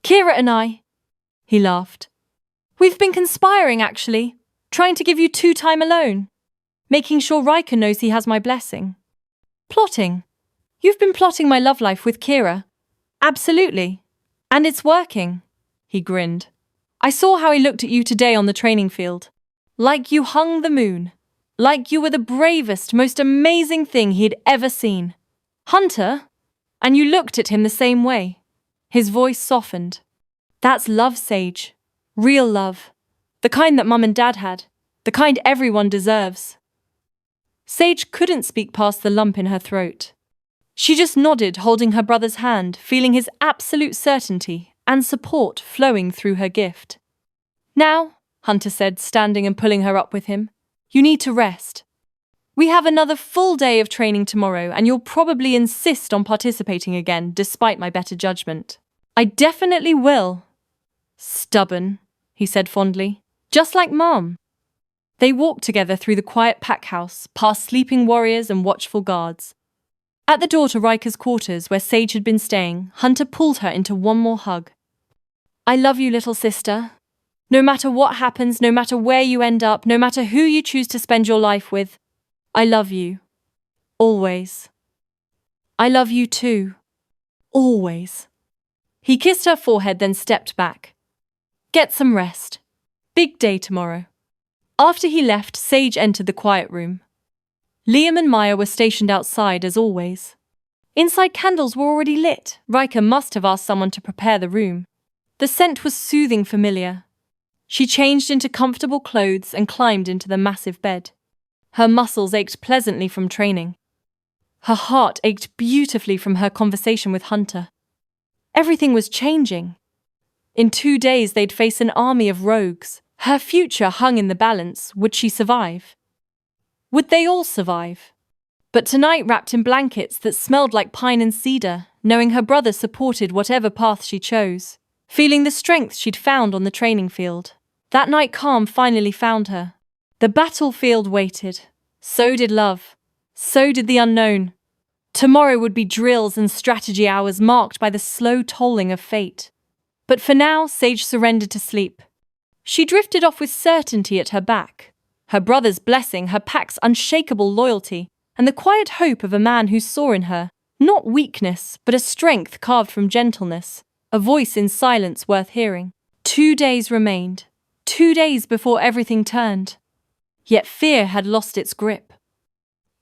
Kira and I... He laughed. We've been conspiring, actually. Trying to give you 2 time alone. Making sure Ryker knows he has my blessing. Plotting. You've been plotting my love life with Kira. Absolutely. And it's working. He grinned. I saw how he looked at you today on the training field. Like you hung the moon. Like you were the bravest, most amazing thing he'd ever seen. Hunter? And you looked at him the same way. His voice softened. That's love, Sage. Real love. The kind that Mum and Dad had. The kind everyone deserves. Sage couldn't speak past the lump in her throat. She just nodded, holding her brother's hand, feeling his absolute certainty and support flowing through her gift. Now, Hunter said, standing and pulling her up with him, you need to rest. We have another full day of training tomorrow, and you'll probably insist on participating again, despite my better judgment. I definitely will. Stubborn, he said fondly. Just like Mom. They walked together through the quiet pack house, past sleeping warriors and watchful guards. At the door to Ryker's quarters, where Sage had been staying, Hunter pulled her into one more hug. I love you, little sister. No matter what happens, no matter where you end up, no matter who you choose to spend your life with, I love you. Always. I love you too. Always. He kissed her forehead, then stepped back. Get some rest. Big day tomorrow. After he left, Sage entered the quiet room. Liam and Maya were stationed outside as always. Inside, candles were already lit. Ryker must have asked someone to prepare the room. The scent was soothing, familiar. She changed into comfortable clothes and climbed into the massive bed. Her muscles ached pleasantly from training. Her heart ached beautifully from her conversation with Hunter. Everything was changing. In 2 days they'd face an army of rogues. Her future hung in the balance. Would she survive? Would they all survive? But tonight, wrapped in blankets that smelled like pine and cedar, knowing her brother supported whatever path she chose, feeling the strength she'd found on the training field, that night calm finally found her. The battlefield waited. So did love. So did the unknown. Tomorrow would be drills and strategy hours marked by the slow tolling of fate. But for now, Sage surrendered to sleep. She drifted off with certainty at her back, her brother's blessing, her pack's unshakable loyalty, and the quiet hope of a man who saw in her not weakness, but a strength carved from gentleness, a voice in silence worth hearing. 2 days remained, 2 days before everything turned. Yet fear had lost its grip.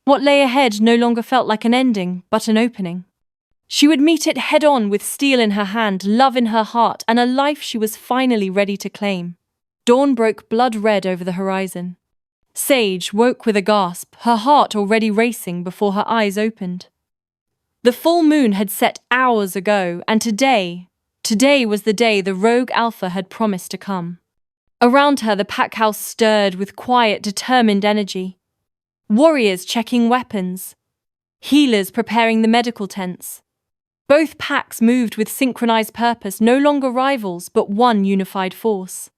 What lay ahead no longer felt like an ending, but an opening. She would meet it head-on with steel in her hand, love in her heart, and a life she was finally ready to claim. Dawn broke blood-red over the horizon. Sage woke with a gasp, her heart already racing before her eyes opened. The full moon had set hours ago, and today was the day the rogue alpha had promised to come. Around her, the pack house stirred with quiet, determined energy. Warriors checking weapons. Healers preparing the medical tents. Both packs moved with synchronized purpose, no longer rivals, but one unified force.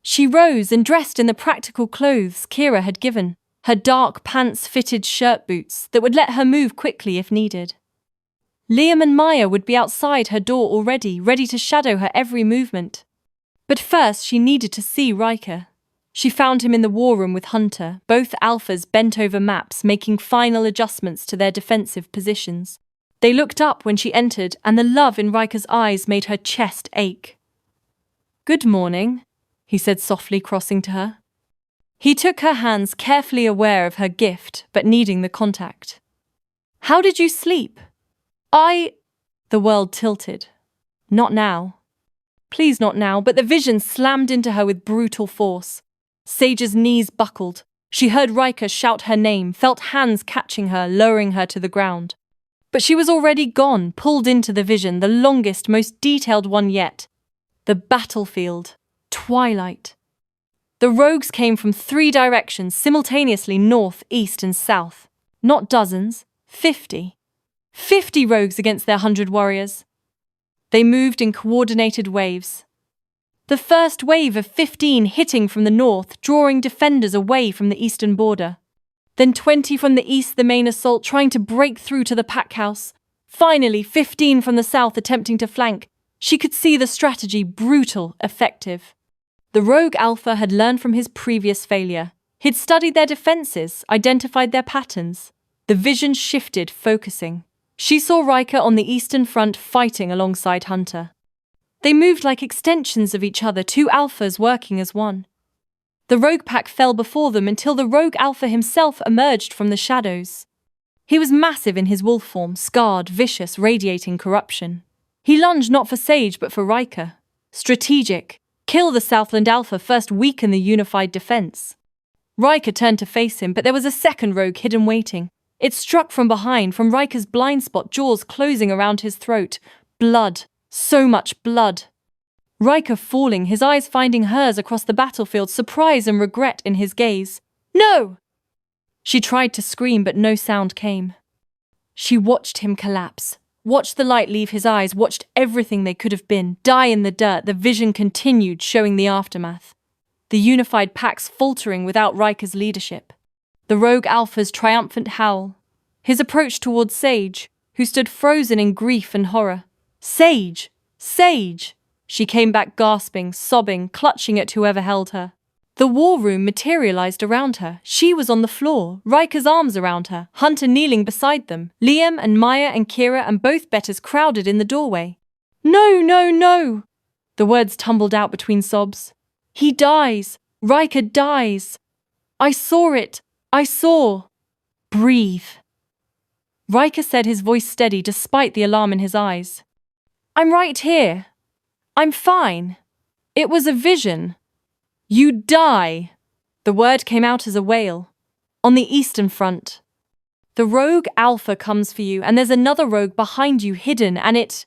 She rose and dressed in the practical clothes Kira had given, her dark pants-fitted shirt boots that would let her move quickly if needed. Liam and Maya would be outside her door already, ready to shadow her every movement. But first she needed to see Ryker. She found him in the war room with Hunter, both alphas bent over maps, making final adjustments to their defensive positions. They looked up when she entered, and the love in Ryker's eyes made her chest ache. "Good morning," he said softly, crossing to her. He took her hands, carefully aware of her gift, but needing the contact. "How did you sleep?" The world tilted. Not now. Please not now, but the vision slammed into her with brutal force. Sage's knees buckled. She heard Ryker shout her name, felt hands catching her, lowering her to the ground. But she was already gone, pulled into the vision, the longest, most detailed one yet. The battlefield. Twilight. The rogues came from 3 directions, simultaneously north, east, and south. Not dozens, 50. 50 rogues against their 100 warriors. They moved in coordinated waves. The first wave of 15 hitting from the north, drawing defenders away from the eastern border. Then 20 from the east, the main assault trying to break through to the pack house. Finally, 15 from the south attempting to flank. She could see the strategy, brutal, effective. The rogue alpha had learned from his previous failure. He'd studied their defenses, identified their patterns. The vision shifted, focusing. She saw Ryker on the eastern front fighting alongside Hunter. They moved like extensions of each other, 2 alphas working as one. The rogue pack fell before them until the rogue alpha himself emerged from the shadows. He was massive in his wolf form, scarred, vicious, radiating corruption. He lunged not for Sage but for Ryker. Strategic. Kill the Southland Alpha, first weaken the unified defense. Ryker turned to face him, but there was a second rogue hidden waiting. It struck from behind, from Ryker's blind spot, jaws closing around his throat. Blood. So much blood. Ryker falling, his eyes finding hers across the battlefield, surprise and regret in his gaze. "No!" She tried to scream, but no sound came. She watched him collapse. Watched the light leave his eyes, watched everything they could have been die in the dirt. The vision continued, showing the aftermath. The unified packs faltering without Ryker's leadership. The rogue alpha's triumphant howl. His approach towards Sage, who stood frozen in grief and horror. "Sage! Sage!" She came back gasping, sobbing, clutching at whoever held her. The war room materialized around her. She was on the floor, Ryker's arms around her, Hunter kneeling beside them, Liam and Maya and Kira and both betters crowded in the doorway. "No, no, no!" The words tumbled out between sobs. "He dies! Ryker dies! I saw it! I saw! Breathe!" Ryker said, his voice steady despite the alarm in his eyes. "I'm right here. I'm fine. It was a vision. You die!" The word came out as a wail. On the eastern front. "The rogue alpha comes for you, and there's another rogue behind you hidden, and it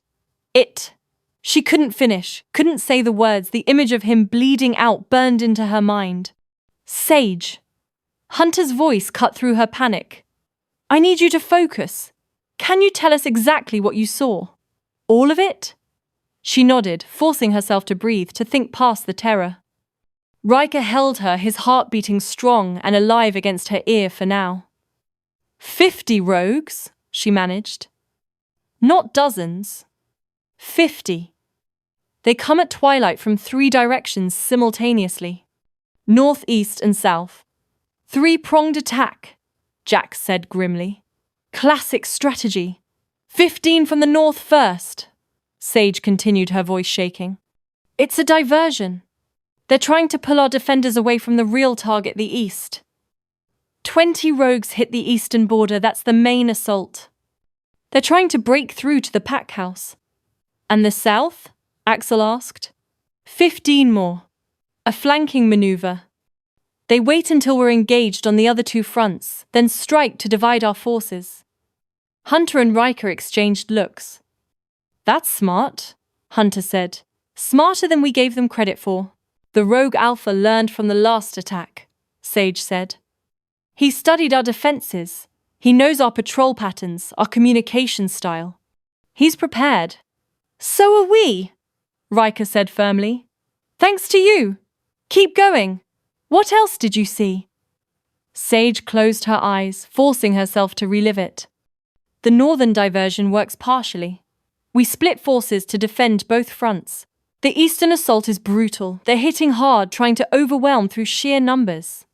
She couldn't finish, couldn't say the words. The image of him bleeding out burned into her mind. Sage. Hunter's voice cut through her panic. I need you to focus. Can you tell us exactly what you saw? All of it? She nodded, forcing herself to breathe, to think past the terror. Ryker held her, his heart beating strong and alive against her ear for now. 50 rogues, she managed. Not dozens. 50. They come at twilight from 3 directions simultaneously. North, east, and south. 3-pronged attack, Jack said grimly. Classic strategy. 15 from the north first, Sage continued, her voice shaking. It's a diversion. They're trying to pull our defenders away from the real target, the east. 20 rogues hit the eastern border, that's the main assault. They're trying to break through to the pack house. And the south? Axel asked. 15 more. A flanking maneuver. They wait until we're engaged on the other 2 fronts, then strike to divide our forces. Hunter and Ryker exchanged looks. That's smart, Hunter said. Smarter than we gave them credit for. The rogue alpha learned from the last attack, Sage said. He studied our defenses. He knows our patrol patterns, our communication style. He's prepared. So are we, Ryker said firmly. Thanks to you. Keep going. What else did you see? Sage closed her eyes, forcing herself to relive it. The northern diversion works partially. We split forces to defend both fronts. The eastern assault is brutal. They're hitting hard, trying to overwhelm through sheer numbers.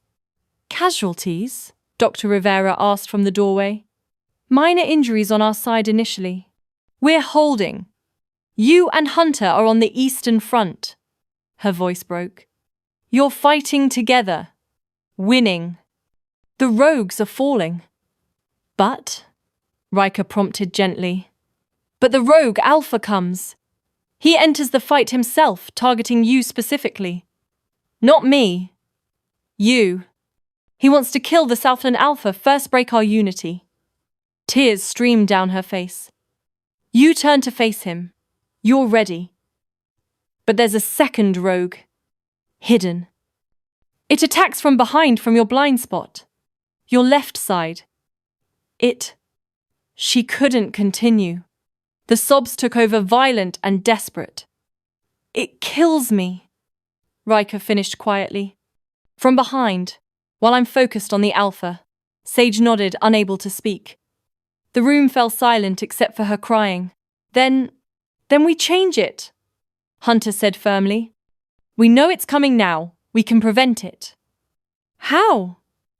Casualties? Dr. Rivera asked from the doorway. Minor injuries on our side initially. We're holding. You and Hunter are on the eastern front. Her voice broke. You're fighting together. Winning. The rogues are falling. But, Ryker prompted gently. But the rogue alpha comes. He enters the fight himself, targeting you specifically. Not me. You. He wants to kill the Southland Alpha, first break our unity. Tears streamed down her face. You turn to face him. You're ready. But there's a second rogue. Hidden. It attacks from behind, from your blind spot. Your left side. She couldn't continue. The sobs took over, violent and desperate. It kills me, Ryker finished quietly. From behind, while I'm focused on the alpha. Sage nodded, unable to speak. The room fell silent except for her crying. Then we change it, Hunter said firmly. We know it's coming now. We can prevent it. How?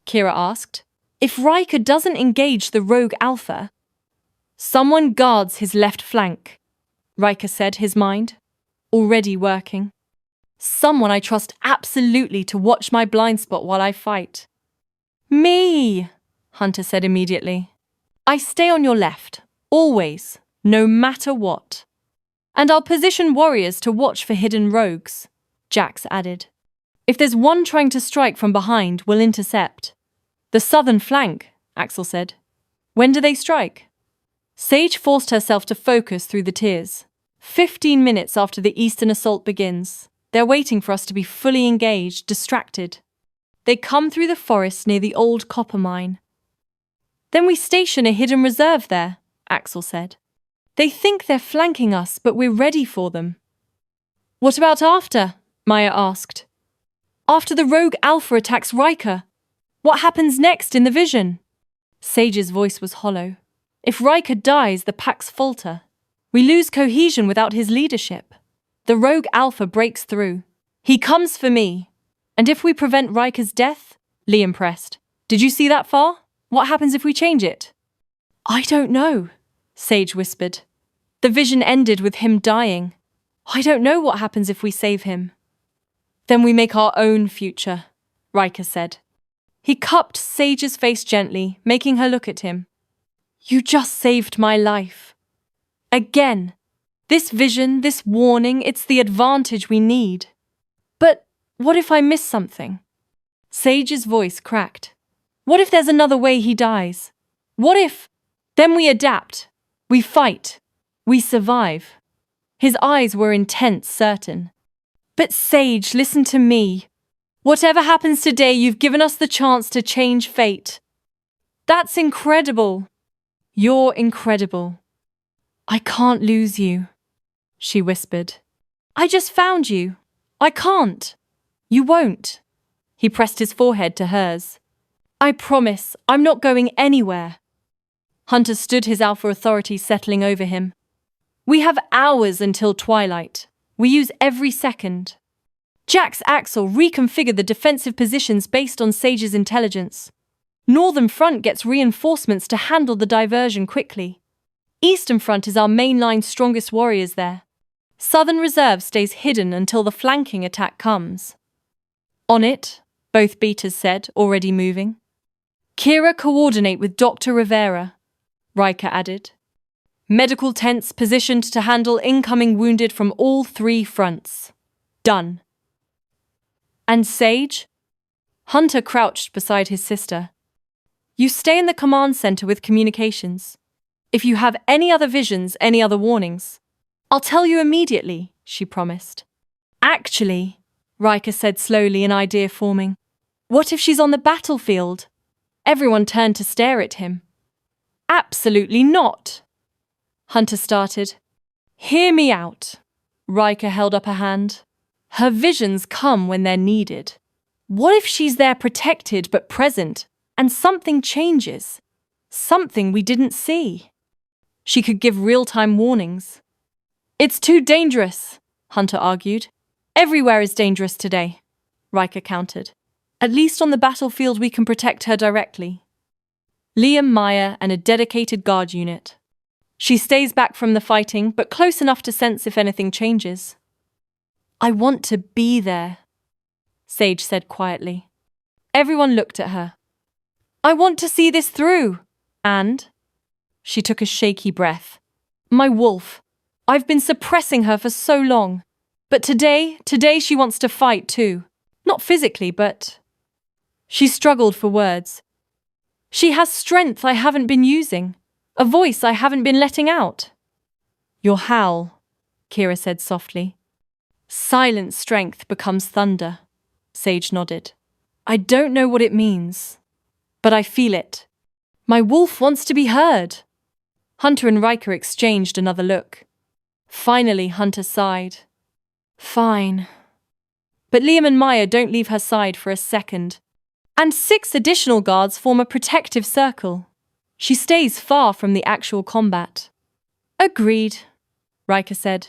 Kira asked. If Ryker doesn't engage the rogue alpha, someone guards his left flank, Ryker said, his mind already working. Someone I trust absolutely to watch my blind spot while I fight. Me, Hunter said immediately. I stay on your left, always, no matter what. And I'll position warriors to watch for hidden rogues, Jax added. If there's one trying to strike from behind, we'll intercept. The southern flank, Axel said. When do they strike? Sage forced herself to focus through the tears. 15 minutes after the eastern assault begins. They're waiting for us to be fully engaged, distracted. They come through the forest near the old copper mine. Then we station a hidden reserve there, Axel said. They think they're flanking us, but we're ready for them. What about after? Maya asked. After the rogue alpha attacks Ryker, what happens next in the vision? Sage's voice was hollow. If Ryker dies, the packs falter. We lose cohesion without his leadership. The rogue alpha breaks through. He comes for me. And if we prevent Ryker's death? Liam pressed. Did you see that far? What happens if we change it? I don't know, Sage whispered. The vision ended with him dying. I don't know what happens if we save him. Then we make our own future, Ryker said. He cupped Sage's face gently, making her look at him. You just saved my life. Again. This vision, this warning, it's the advantage we need. But what if I miss something? Sage's voice cracked. What if there's another way he dies? What if? Then we adapt. We fight. We survive. His eyes were intense, certain. But Sage, listen to me. Whatever happens today, you've given us the chance to change fate. That's incredible. You're incredible. I can't lose you, she whispered. I just found you. I can't. You won't. He pressed his forehead to hers. I promise, I'm not going anywhere. Hunter stood, his alpha authority settling over him. We have hours until twilight. We use every second. Jack's Axel reconfigured the defensive positions based on Sage's intelligence. Northern Front gets reinforcements to handle the diversion quickly. Eastern Front is our main line's strongest warriors there. Southern Reserve stays hidden until the flanking attack comes. On it, both beaters said, already moving. Kira, coordinate with Dr. Rivera, Ryker added. Medical tents positioned to handle incoming wounded from all three fronts. Done. And Sage? Hunter crouched beside his sister. You stay in the command center with communications. If you have any other visions, any other warnings, I'll tell you immediately, she promised. Actually, Ryker said slowly, an idea forming. What if she's on the battlefield? Everyone turned to stare at him. Absolutely not. Hunter started. Hear me out. Ryker held up a hand. Her visions come when they're needed. What if she's there protected but present, and something changes? Something we didn't see. She could give real-time warnings. It's too dangerous, Hunter argued. Everywhere is dangerous today, Ryker countered. At least on the battlefield we can protect her directly. Liam, Maya, and a dedicated guard unit. She stays back from the fighting, but close enough to sense if anything changes. I want to be there, Sage said quietly. Everyone looked at her. I want to see this through. And? She took a shaky breath. My wolf. I've been suppressing her for so long. But today she wants to fight too. Not physically, but... She struggled for words. She has strength I haven't been using. A voice I haven't been letting out. Your howl, Kira said softly. Silent strength becomes thunder, Sage nodded. I don't know what it means, but I feel it. My wolf wants to be heard. Hunter and Ryker exchanged another look. Finally, Hunter sighed. Fine. But Liam and Maya don't leave her side for a second. And 6 additional guards form a protective circle. She stays far from the actual combat. Agreed, Ryker said.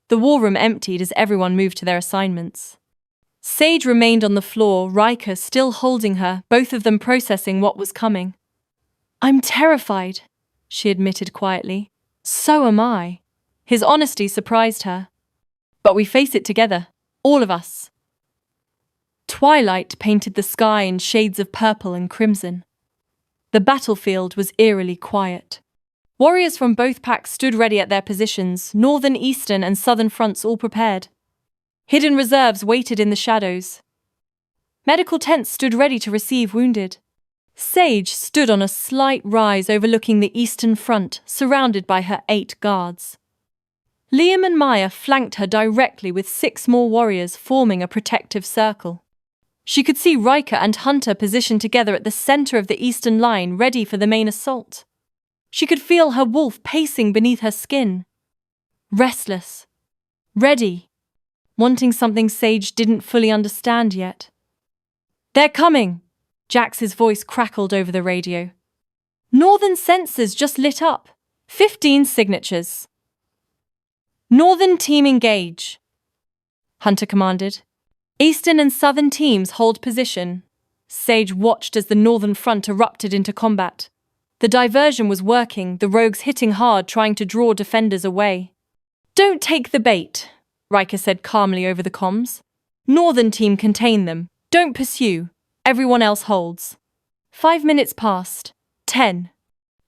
The war room emptied as everyone moved to their assignments. Sage remained on the floor, Ryker still holding her, both of them processing what was coming. I'm terrified, she admitted quietly. So am I. His honesty surprised her. But we face it together, all of us. Twilight painted the sky in shades of purple and crimson. The battlefield was eerily quiet. Warriors from both packs stood ready at their positions, northern, eastern, and southern fronts all prepared. Hidden reserves waited in the shadows. Medical tents stood ready to receive wounded. Sage stood on a slight rise overlooking the eastern front, surrounded by her 8 guards. Liam and Maya flanked her directly with 6 more warriors forming a protective circle. She could see Ryker and Hunter positioned together at the center of the eastern line, ready for the main assault. She could feel her wolf pacing beneath her skin. Restless. Ready. Wanting something Sage didn't fully understand yet. They're coming! Jax's voice crackled over the radio. Northern sensors just lit up. 15 signatures. Northern team engage, Hunter commanded. Eastern and southern teams hold position. Sage watched as the northern front erupted into combat. The diversion was working, the rogues hitting hard, trying to draw defenders away. Don't take the bait, Ryker said calmly over the comms. Northern team contain them. Don't pursue. Everyone else holds. 5 minutes passed. 10.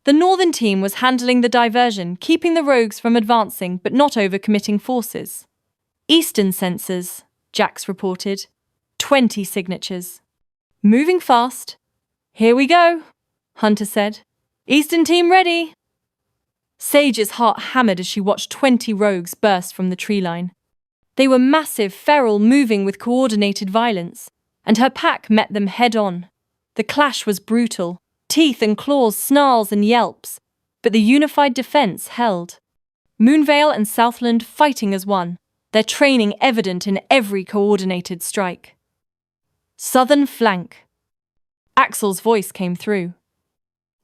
The northern team was handling the diversion, keeping the rogues from advancing but not overcommitting forces. Eastern sensors, Jax reported. 20 signatures. Moving fast. Here we go, Hunter said. Eastern team ready. Sage's heart hammered as she watched 20 rogues burst from the tree line. They were massive, feral, moving with coordinated violence, and her pack met them head-on. The clash was brutal, teeth and claws, snarls and yelps, but the unified defense held. Moonvale and Southland fighting as one, their training evident in every coordinated strike. Southern flank. Axel's voice came through.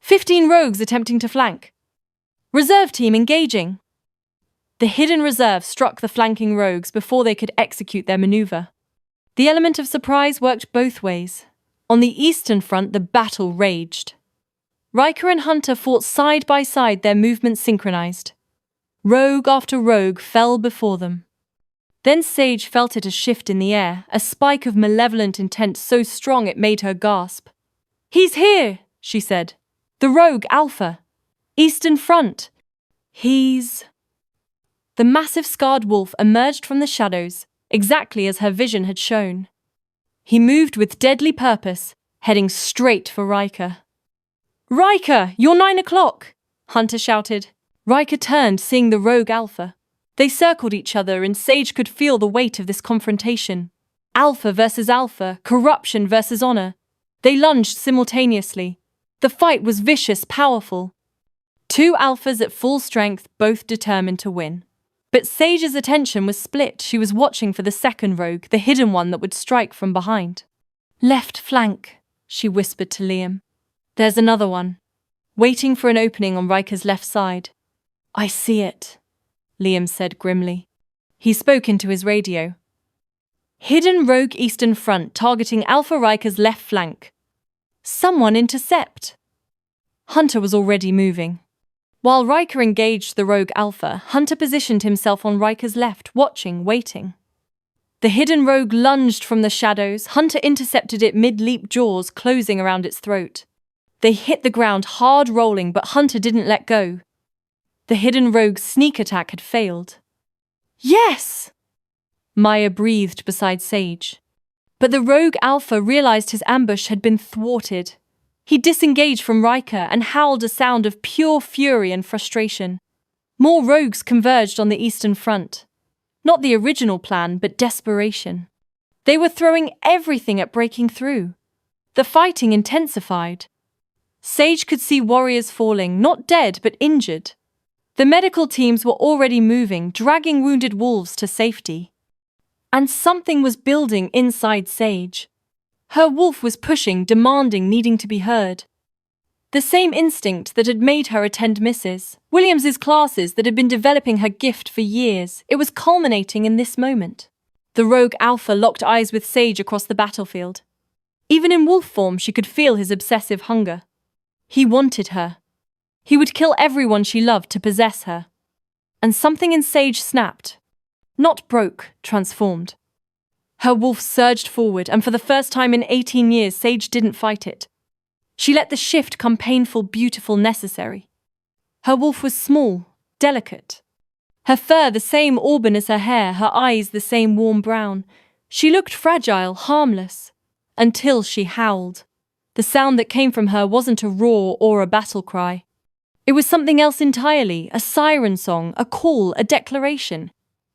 15 rogues attempting to flank. Reserve team engaging. The hidden reserve struck the flanking rogues before they could execute their maneuver. The element of surprise worked both ways. On the eastern front, the battle raged. Ryker and Hunter fought side by side, their movements synchronized. Rogue after rogue fell before them. Then Sage felt it a shift in the air, a spike of malevolent intent so strong it made her gasp. "He's here," she said. "The rogue Alpha. Eastern front. He's..." The massive scarred wolf emerged from the shadows, exactly as her vision had shown. He moved with deadly purpose, heading straight for Ryker. "Ryker, you're 9 o'clock!" Hunter shouted. Ryker turned, seeing the rogue Alpha. They circled each other, and Sage could feel the weight of this confrontation. Alpha versus Alpha, corruption versus honor. They lunged simultaneously. The fight was vicious, powerful. Two Alphas at full strength, both determined to win. But Sage's attention was split. She was watching for the second rogue, the hidden one that would strike from behind. "Left flank," she whispered to Liam. "There's another one, waiting for an opening on Ryker's left side." "I see it," Liam said grimly. He spoke into his radio. "Hidden rogue eastern front targeting Alpha Ryker's left flank. Someone intercept." Hunter was already moving. While Ryker engaged the rogue Alpha, Hunter positioned himself on Ryker's left, watching, waiting. The hidden rogue lunged from the shadows. Hunter intercepted it mid-leap, jaws closing around its throat. They hit the ground, hard rolling, but Hunter didn't let go. The hidden rogue's sneak attack had failed. "Yes!" Maya breathed beside Sage. But the rogue Alpha realized his ambush had been thwarted. He disengaged from Ryker and howled a sound of pure fury and frustration. More rogues converged on the eastern front. Not the original plan, but desperation. They were throwing everything at breaking through. The fighting intensified. Sage could see warriors falling, not dead, but injured. The medical teams were already moving, dragging wounded wolves to safety. And something was building inside Sage. Her wolf was pushing, demanding, needing to be heard. The same instinct that had made her attend Mrs. Williams's classes, that had been developing her gift for years, it was culminating in this moment. The rogue Alpha locked eyes with Sage across the battlefield. Even in wolf form, she could feel his obsessive hunger. He wanted her. He would kill everyone she loved to possess her. And something in Sage snapped. Not broke, transformed. Her wolf surged forward, and for the first time in 18 years, Sage didn't fight it. She let the shift come painful, beautiful, necessary. Her wolf was small, delicate. Her fur the same auburn as her hair, her eyes the same warm brown. She looked fragile, harmless, until she howled. The sound that came from her wasn't a roar or a battle cry. It was something else entirely, a siren song, a call, a declaration.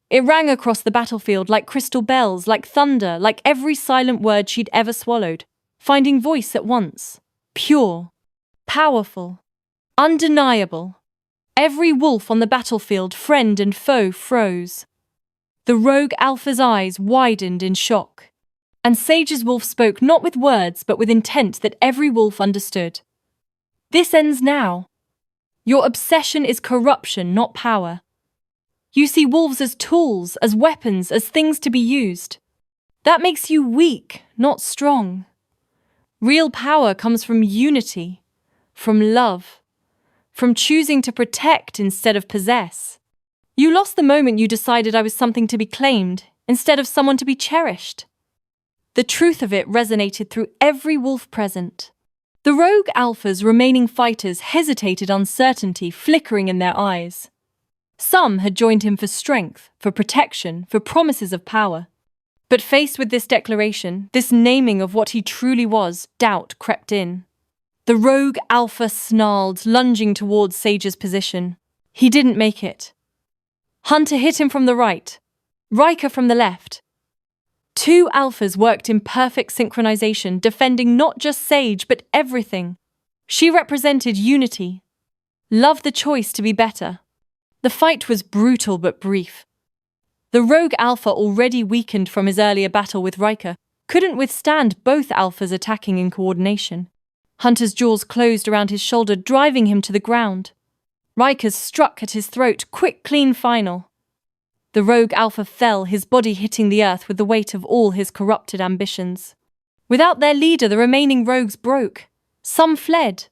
It rang across the battlefield like crystal bells, like thunder, like every silent word she'd ever swallowed, finding voice at once. Pure, powerful, undeniable. Every wolf on the battlefield, friend and foe, froze. The rogue Alpha's eyes widened in shock. And Sage's wolf spoke not with words, but with intent that every wolf understood. "This ends now. Your obsession is corruption, not power. You see wolves as tools, as weapons, as things to be used. That makes you weak, not strong. Real power comes from unity, from love, from choosing to protect instead of possess. You lost the moment you decided I was something to be claimed, instead of someone to be cherished." The truth of it resonated through every wolf present. The rogue Alpha's remaining fighters hesitated, uncertainty flickering in their eyes. Some had joined him for strength, for protection, for promises of power. But faced with this declaration, this naming of what he truly was, doubt crept in. The rogue Alpha snarled, lunging towards Sage's position. He didn't make it. Hunter hit him from the right, Ryker from the left. Two alphas worked in perfect synchronization, defending not just Sage but everything. She represented unity. Love the choice to be better. The fight was brutal but brief. The rogue alpha, already weakened from his earlier battle with Ryker, couldn't withstand both alphas attacking in coordination. Hunter's jaws closed around his shoulder, driving him to the ground. Ryker's struck at his throat, quick, clean final. The rogue alpha fell, his body hitting the earth with the weight of all his corrupted ambitions. Without their leader, the remaining rogues broke. Some fled,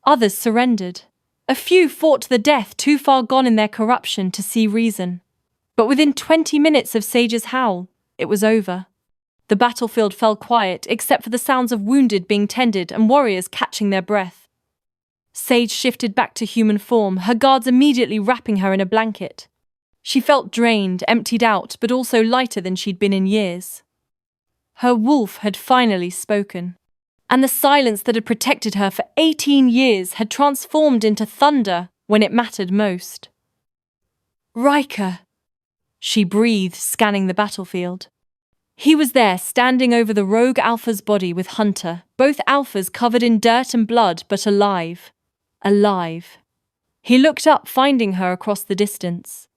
others surrendered. A few fought to the death, too far gone in their corruption to see reason. But within 20 minutes of Sage's howl, it was over. The battlefield fell quiet, except for the sounds of wounded being tended and warriors catching their breath. Sage shifted back to human form, her guards immediately wrapping her in a blanket. She felt drained, emptied out, but also lighter than she'd been in years. Her wolf had finally spoken, and the silence that had protected her for 18 years had transformed into thunder when it mattered most. Ryker, she breathed, scanning the battlefield. He was there, standing over the rogue alpha's body with Hunter, both alphas covered in dirt and blood, but alive. Alive. He looked up, finding her across the distance.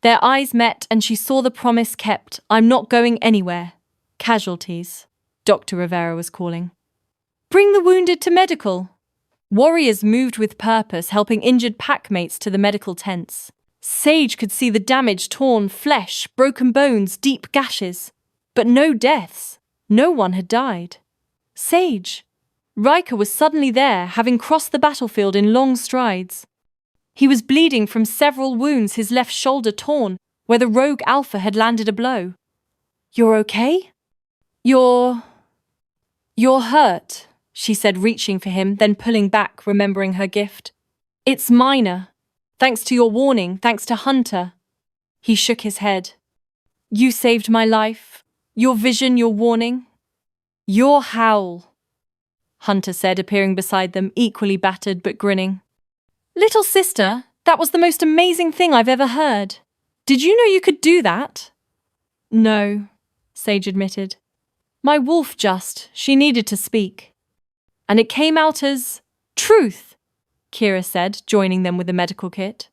Their eyes met, and she saw the promise kept. I'm not going anywhere. Casualties, Dr. Rivera was calling. Bring the wounded to medical. Warriors moved with purpose, helping injured packmates to the medical tents. Sage could see the damage, torn flesh, broken bones, deep gashes. But no deaths. No one had died. Sage. Ryker was suddenly there, having crossed the battlefield in long strides. He was bleeding from several wounds, his left shoulder torn, where the rogue alpha had landed a blow. You're okay? You're hurt, she said, reaching for him, then pulling back, remembering her gift. It's minor. Thanks to your warning, thanks to Hunter. He shook his head. You saved my life. Your vision, your warning. Your howl, Hunter said, appearing beside them, equally battered but grinning. Little sister, that was the most amazing thing I've ever heard. Did you know you could do that? No, Sage admitted. My wolf she needed to speak. And it came out as truth, Kira said, joining them with the medical kit.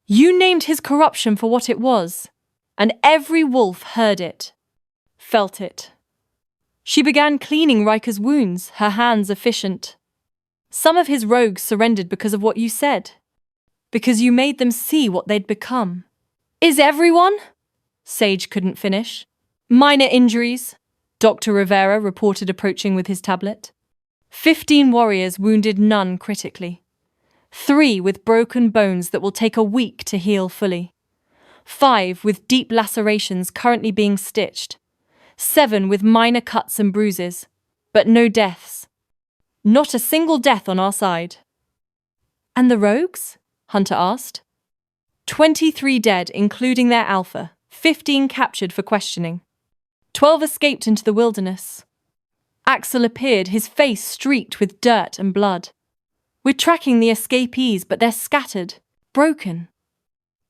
You named his corruption for what it was, and every wolf heard it, felt it. She began cleaning Ryker's wounds, her hands efficient. Some of his rogues surrendered because of what you said, because you made them see what they'd become. Is everyone? Sage couldn't finish. Minor injuries, Dr. Rivera reported, approaching with his tablet. 15 warriors wounded, none critically. 3 with broken bones that will take a week to heal fully. 5 with deep lacerations currently being stitched. 7 with minor cuts and bruises, but no deaths. Not a single death on our side. And the rogues? Hunter asked. 23 dead, including their alpha, 15 captured for questioning. 12 escaped into the wilderness. Axel appeared, his face streaked with dirt and blood. We're tracking the escapees, but they're scattered, broken.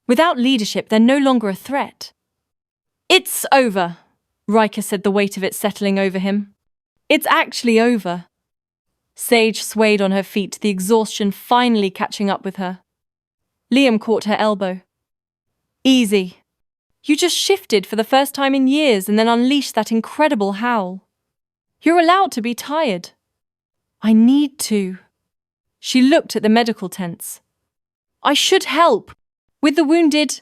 Without leadership, they're no longer a threat. It's over, Ryker said, the weight of it settling over him. It's actually over. Sage swayed on her feet, the exhaustion finally catching up with her. Liam caught her elbow. Easy. You just shifted for the first time in years and then unleashed that incredible howl. You're allowed to be tired. I need to. She looked at the medical tents. I should help. With the wounded?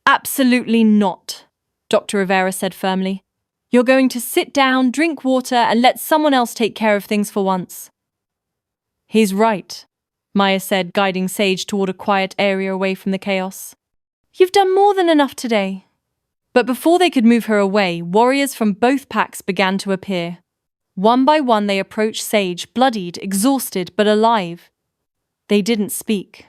Absolutely not, Dr. Rivera said firmly. You're going to sit down, drink water, and let someone else take care of things for once. He's right, Maya said, guiding Sage toward a quiet area away from the chaos. You've done more than enough today. But before they could move her away, warriors from both packs began to appear. One by one they approached Sage, bloodied, exhausted, but alive. They didn't speak.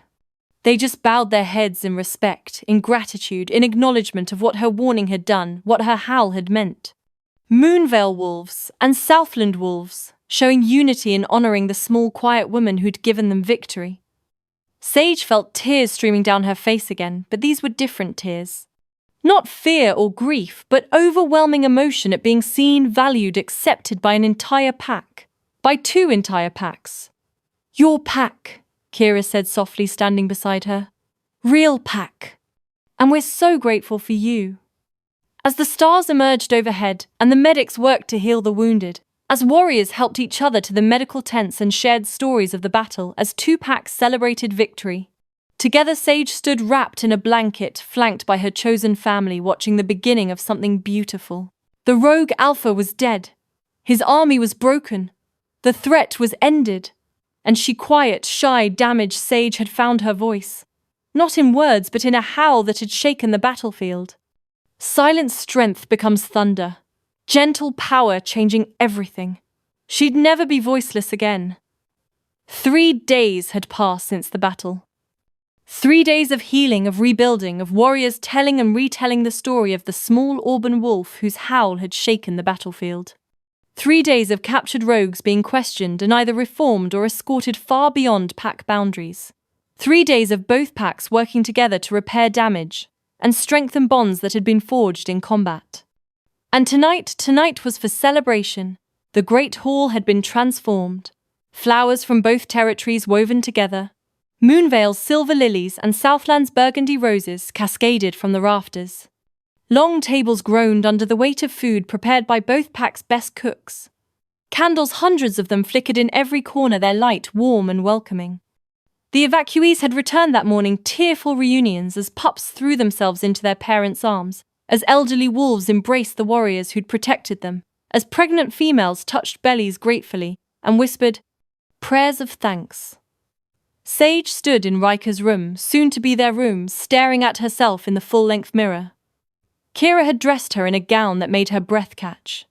They just bowed their heads in respect, in gratitude, in acknowledgement of what her warning had done, what her howl had meant. Moonvale wolves and Southland wolves, showing unity in honoring the small, quiet woman who'd given them victory. Sage felt tears streaming down her face again, but these were different tears. Not fear or grief, but overwhelming emotion at being seen, valued, accepted by an entire pack. By 2 entire packs. Your pack, Kira said softly, standing beside her. Real pack. And we're so grateful for you. As the stars emerged overhead and the medics worked to heal the wounded, as warriors helped each other to the medical tents and shared stories of the battle as 2 packs celebrated victory. Together Sage stood wrapped in a blanket, flanked by her chosen family, watching the beginning of something beautiful. The rogue Alpha was dead. His army was broken. The threat was ended. And she, quiet, shy, damaged Sage, had found her voice. Not in words, but in a howl that had shaken the battlefield. Silent strength becomes thunder. Gentle power changing everything. She'd never be voiceless again. 3 days had passed since the battle. 3 days of healing, of rebuilding, of warriors telling and retelling the story of the small auburn wolf whose howl had shaken the battlefield. 3 days of captured rogues being questioned and either reformed or escorted far beyond pack boundaries. 3 days of both packs working together to repair damage and strengthen bonds that had been forged in combat. And tonight was for celebration. The great hall had been transformed. Flowers from both territories woven together. Moonvale's silver lilies and Southland's burgundy roses cascaded from the rafters. Long tables groaned under the weight of food prepared by both packs' best cooks. Candles, hundreds of them, flickered in every corner, their light warm and welcoming. The evacuees had returned that morning, tearful reunions as pups threw themselves into their parents' arms, as elderly wolves embraced the warriors who'd protected them, as pregnant females touched bellies gratefully and whispered prayers of thanks. Sage stood in Ryker's room, soon to be their room, staring at herself in the full-length mirror. Kira had dressed her in a gown that made her breath catch.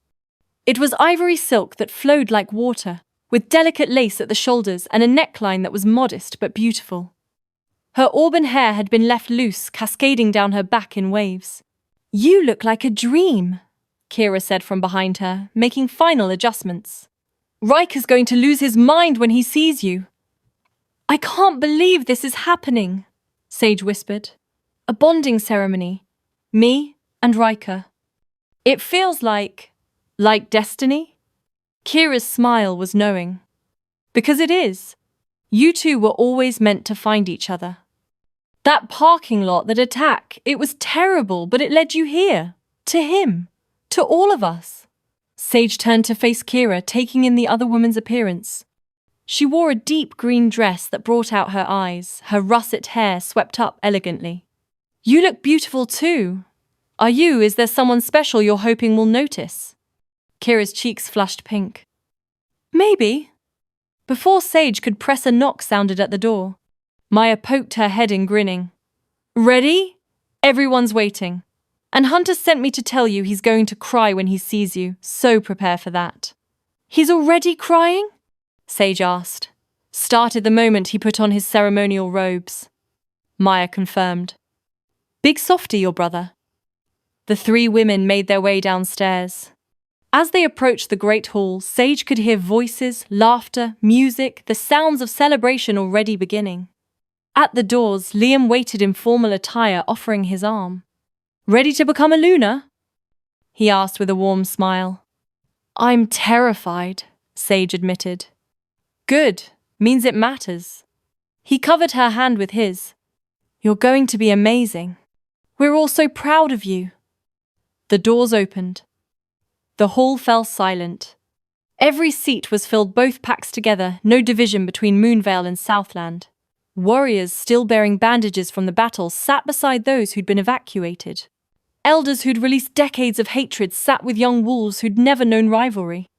It was ivory silk that flowed like water, with delicate lace at the shoulders and a neckline that was modest but beautiful. Her auburn hair had been left loose, cascading down her back in waves. "You look like a dream," Kira said from behind her, making final adjustments. "Ryker's going to lose his mind when he sees you." "I can't believe this is happening," Sage whispered. "A bonding ceremony. Me and Ryker. It feels like destiny?" Kira's smile was knowing. "Because it is. You two were always meant to find each other. That parking lot, that attack, it was terrible, but it led you here. To him. To all of us." Sage turned to face Kira, taking in the other woman's appearance. She wore a deep green dress that brought out her eyes, her russet hair swept up elegantly. "You look beautiful too. Are you? Is there someone special you're hoping will notice?" Kira's cheeks flushed pink. "Maybe." Before Sage could press, a knock sounded at the door. Maya poked her head in, grinning. "Ready? Everyone's waiting. And Hunter sent me to tell you he's going to cry when he sees you, so prepare for that." "He's already crying?" Sage asked. "Started the moment he put on his ceremonial robes." Maya confirmed. "Big softy, your brother." The 3 women made their way downstairs. As they approached the great hall, Sage could hear voices, laughter, music, the sounds of celebration already beginning. At the doors, Liam waited in formal attire, offering his arm. "Ready to become a Luna?" he asked with a warm smile. "I'm terrified," Sage admitted. "Good, means it matters." He covered her hand with his. "You're going to be amazing. We're all so proud of you." The doors opened. The hall fell silent. Every seat was filled, both packs together, no division between Moonvale and Southland. Warriors, still bearing bandages from the battle, sat beside those who'd been evacuated. Elders who'd released decades of hatred sat with young wolves who'd never known rivalry.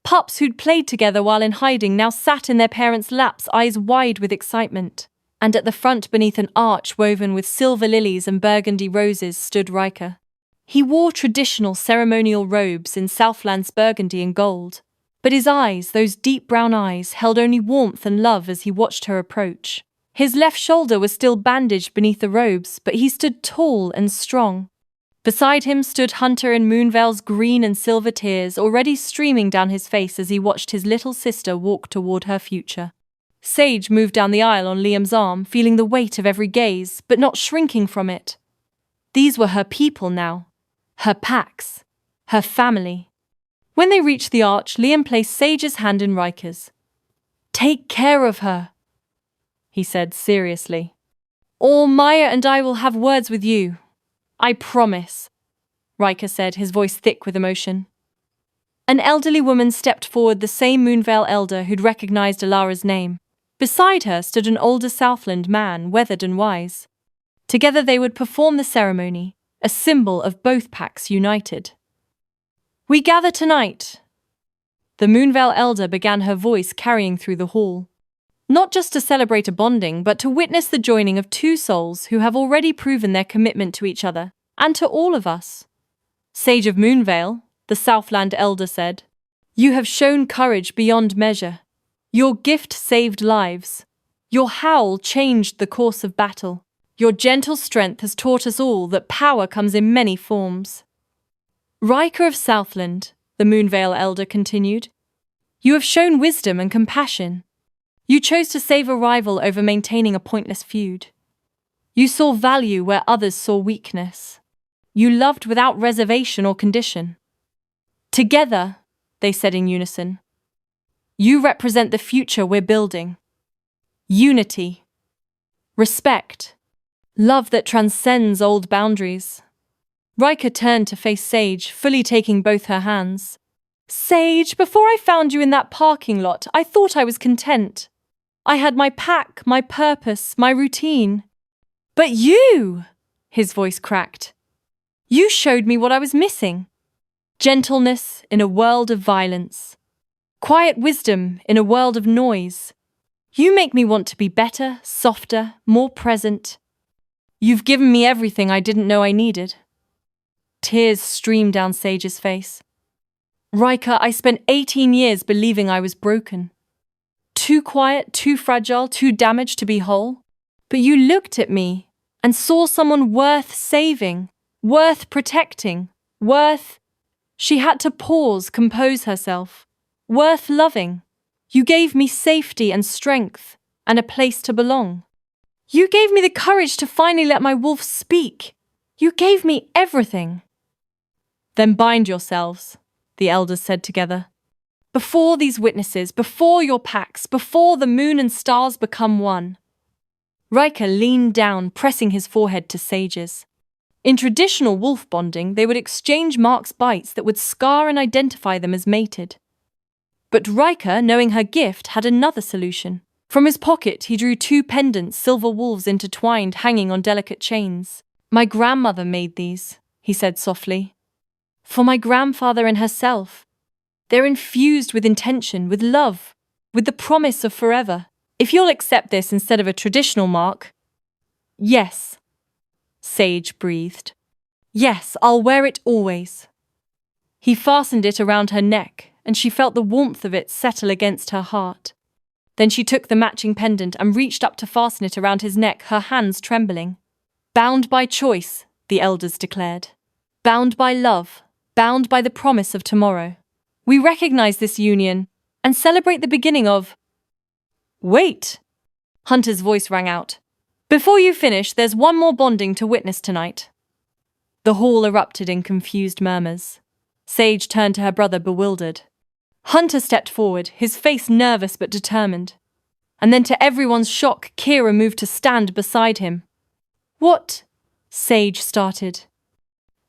Pups who'd played together while in hiding now sat in their parents' laps, eyes wide with excitement. And at the front, beneath an arch woven with silver lilies and burgundy roses, stood Ryker. He wore traditional ceremonial robes in Southland's burgundy and gold, but his eyes, those deep brown eyes, held only warmth and love as he watched her approach. His left shoulder was still bandaged beneath the robes, but he stood tall and strong. Beside him stood Hunter in Moonvale's green and silver, tears already streaming down his face as he watched his little sister walk toward her future. Sage moved down the aisle on Liam's arm, feeling the weight of every gaze, but not shrinking from it. These were her people now. Her packs. Her family. When they reached the arch, Liam placed Sage's hand in Ryker's. "Take care of her," he said seriously. "Or Maya and I will have words with you. I promise," Ryker said, his voice thick with emotion. An elderly woman stepped forward, the same Moonvale elder who'd recognized Alara's name. Beside her stood an older Southland man, weathered and wise. Together they would perform the ceremony, a symbol of both packs united. "We gather tonight," the Moonvale elder began, her voice carrying through the hall. "Not just to celebrate a bonding, but to witness the joining of two souls who have already proven their commitment to each other, and to all of us. Sage of Moonvale," the Southland elder said, "you have shown courage beyond measure. Your gift saved lives. Your howl changed the course of battle. Your gentle strength has taught us all that power comes in many forms." "Ryker of Southland," the Moonvale elder continued, "you have shown wisdom and compassion. You chose to save a rival over maintaining a pointless feud. You saw value where others saw weakness. You loved without reservation or condition. Together," they said in unison, "you represent the future we're building. Unity. Respect. Love that transcends old boundaries." Ryker turned to face Sage, fully taking both her hands. "Sage, before I found you in that parking lot, I thought I was content. I had my pack, my purpose, my routine. But you," his voice cracked, "you showed me what I was missing. Gentleness in a world of violence. Quiet wisdom in a world of noise. You make me want to be better, softer, more present. You've given me everything I didn't know I needed." Tears streamed down Sage's face. "Ryker, I spent 18 years believing I was broken. Too quiet, too fragile, too damaged to be whole. But you looked at me and saw someone worth saving, worth protecting, worth—" She had to pause, compose herself. "Worth loving. You gave me safety and strength, and a place to belong. You gave me the courage to finally let my wolf speak. You gave me everything." "Then bind yourselves," the elders said together. "Before these witnesses, before your packs, before the moon and stars become one." Ryker leaned down, pressing his forehead to Sage's. In traditional wolf bonding, they would exchange marks bites that would scar and identify them as mated. But Ryker, knowing her gift, had another solution. From his pocket, he drew 2 pendants, silver wolves intertwined, hanging on delicate chains. "My grandmother made these," he said softly. "For my grandfather and herself. They're infused with intention, with love, with the promise of forever. If you'll accept this instead of a traditional mark—" "Yes," Sage breathed. "Yes, I'll wear it always." He fastened it around her neck, and she felt the warmth of it settle against her heart. Then she took the matching pendant and reached up to fasten it around his neck, her hands trembling. "Bound by choice," the elders declared. "Bound by love, bound by the promise of tomorrow. We recognize this union and celebrate the beginning of—" "Wait!" Hunter's voice rang out. "Before you finish, there's one more bonding to witness tonight." The hall erupted in confused murmurs. Sage turned to her brother, bewildered. Hunter stepped forward, his face nervous but determined. And then, to everyone's shock, Kira moved to stand beside him. "What?" Sage started.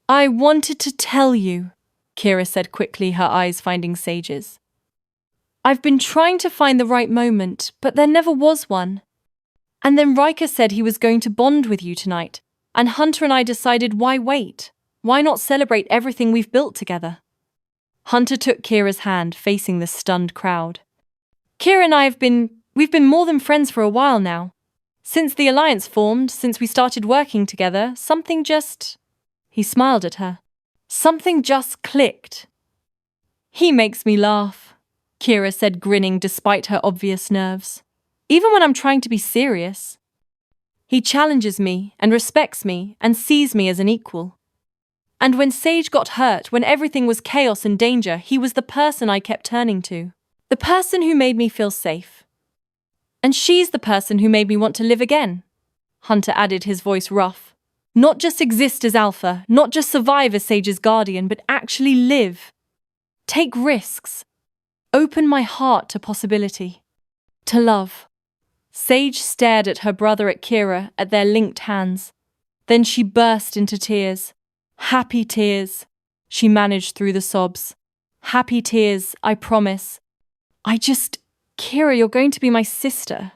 "I wanted to tell you," Kira said quickly, her eyes finding Sage's. "I've been trying to find the right moment, but there never was one. And then Ryker said he was going to bond with you tonight, and Hunter and I decided, why wait? Why not celebrate everything we've built together?" Hunter took Kira's hand, facing the stunned crowd. "Kira and I we've been more than friends for a while now. Since the alliance formed, since we started working together, something just—" He smiled at her. "Something just clicked." "He makes me laugh," Kira said, grinning despite her obvious nerves. "Even when I'm trying to be serious. He challenges me and respects me and sees me as an equal. And when Sage got hurt, when everything was chaos and danger, he was the person I kept turning to. The person who made me feel safe. And she's the person who made me want to live again. Hunter added, his voice rough. Not just exist as Alpha, not just survive as Sage's guardian, but actually live. Take risks. Open my heart to possibility. To love. Sage stared at her brother, at Kira, at their linked hands. Then she burst into tears. Happy tears. She managed through the sobs. Happy tears, I promise. Kira, you're going to be my sister.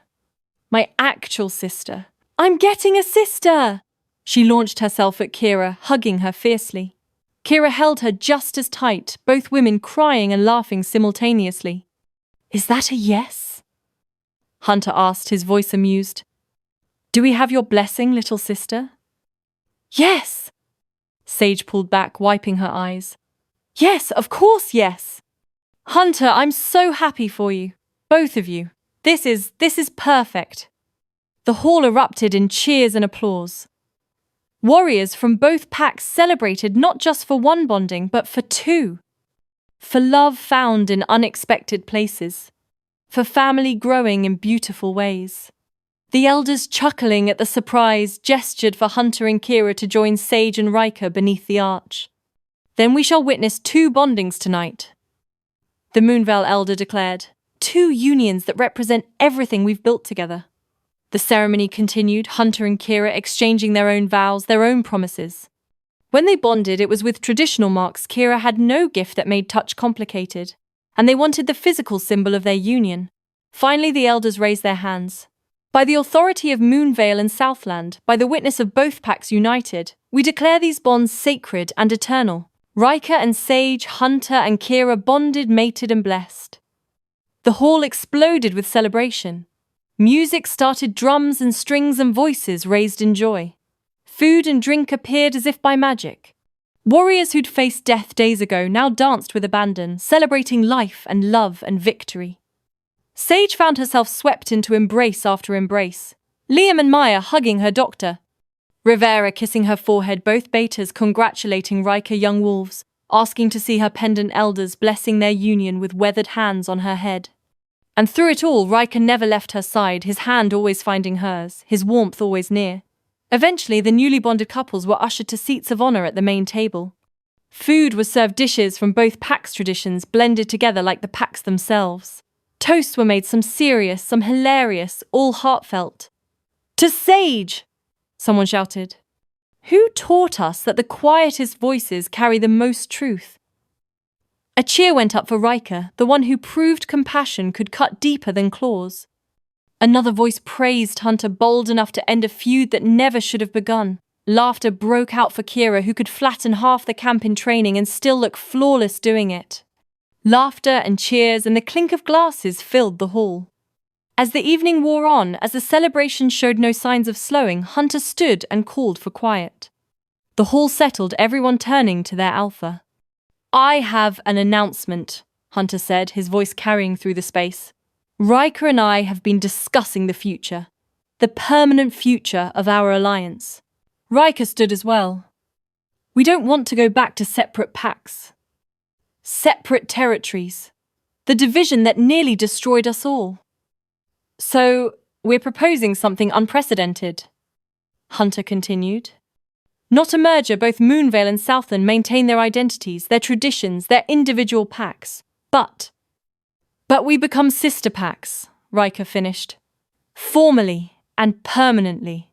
My actual sister. I'm getting a sister! She launched herself at Kira, hugging her fiercely. Kira held her just as tight, both women crying and laughing simultaneously. Is that a yes? Hunter asked, his voice amused. Do we have your blessing, little sister? Yes! Sage pulled back, wiping her eyes. Yes, of course, yes! Hunter, I'm so happy for you. Both of you. This is perfect. The hall erupted in cheers and applause. Warriors from both packs celebrated not just for one bonding, but for two. For love found in unexpected places. For family growing in beautiful ways. The elders, chuckling at the surprise, gestured for Hunter and Kira to join Sage and Ryker beneath the arch. Then we shall witness two bondings tonight. The Moonveil elder declared, two unions that represent everything we've built together. The ceremony continued, Hunter and Kira exchanging their own vows, their own promises. When they bonded, it was with traditional marks. Kira had no gift that made touch complicated, and they wanted the physical symbol of their union. Finally, the elders raised their hands. By the authority of Moonveil and Southland, by the witness of both packs united, we declare these bonds sacred and eternal. Ryker and Sage, Hunter and Kira bonded, mated and blessed. The hall exploded with celebration. Music started, drums and strings and voices raised in joy. Food and drink appeared as if by magic. Warriors who'd faced death days ago now danced with abandon, celebrating life and love and victory. Sage found herself swept into embrace after embrace. Liam and Maya hugging her doctor. Rivera kissing her forehead, both betas congratulating Ryker young wolves, asking to see her pendant elders blessing their union with weathered hands on her head. And through it all, Ryker never left her side, his hand always finding hers, his warmth always near. Eventually, the newly bonded couples were ushered to seats of honor at the main table. Food was served, dishes from both packs' traditions blended together like the packs themselves. Toasts were made, some serious, some hilarious, all heartfelt. To Sage! Someone shouted. Who taught us that the quietest voices carry the most truth? A cheer went up for Ryker, the one who proved compassion could cut deeper than claws. Another voice praised Hunter, bold enough to end a feud that never should have begun. Laughter broke out for Kira, who could flatten half the camp in training and still look flawless doing it. Laughter and cheers and the clink of glasses filled the hall. As the evening wore on, as the celebration showed no signs of slowing, Hunter stood and called for quiet. The hall settled, everyone turning to their alpha. I have an announcement, Hunter said, his voice carrying through the space. Ryker and I have been discussing the future. The permanent future of our alliance. Ryker stood as well. We don't want to go back to separate packs. Separate territories. The division that nearly destroyed us all. So, we're proposing something unprecedented. Hunter continued. Not a merger, both Moonveil and Southland maintain their identities, their traditions, their individual packs. But we become sister packs, Ryker finished. Formally and permanently.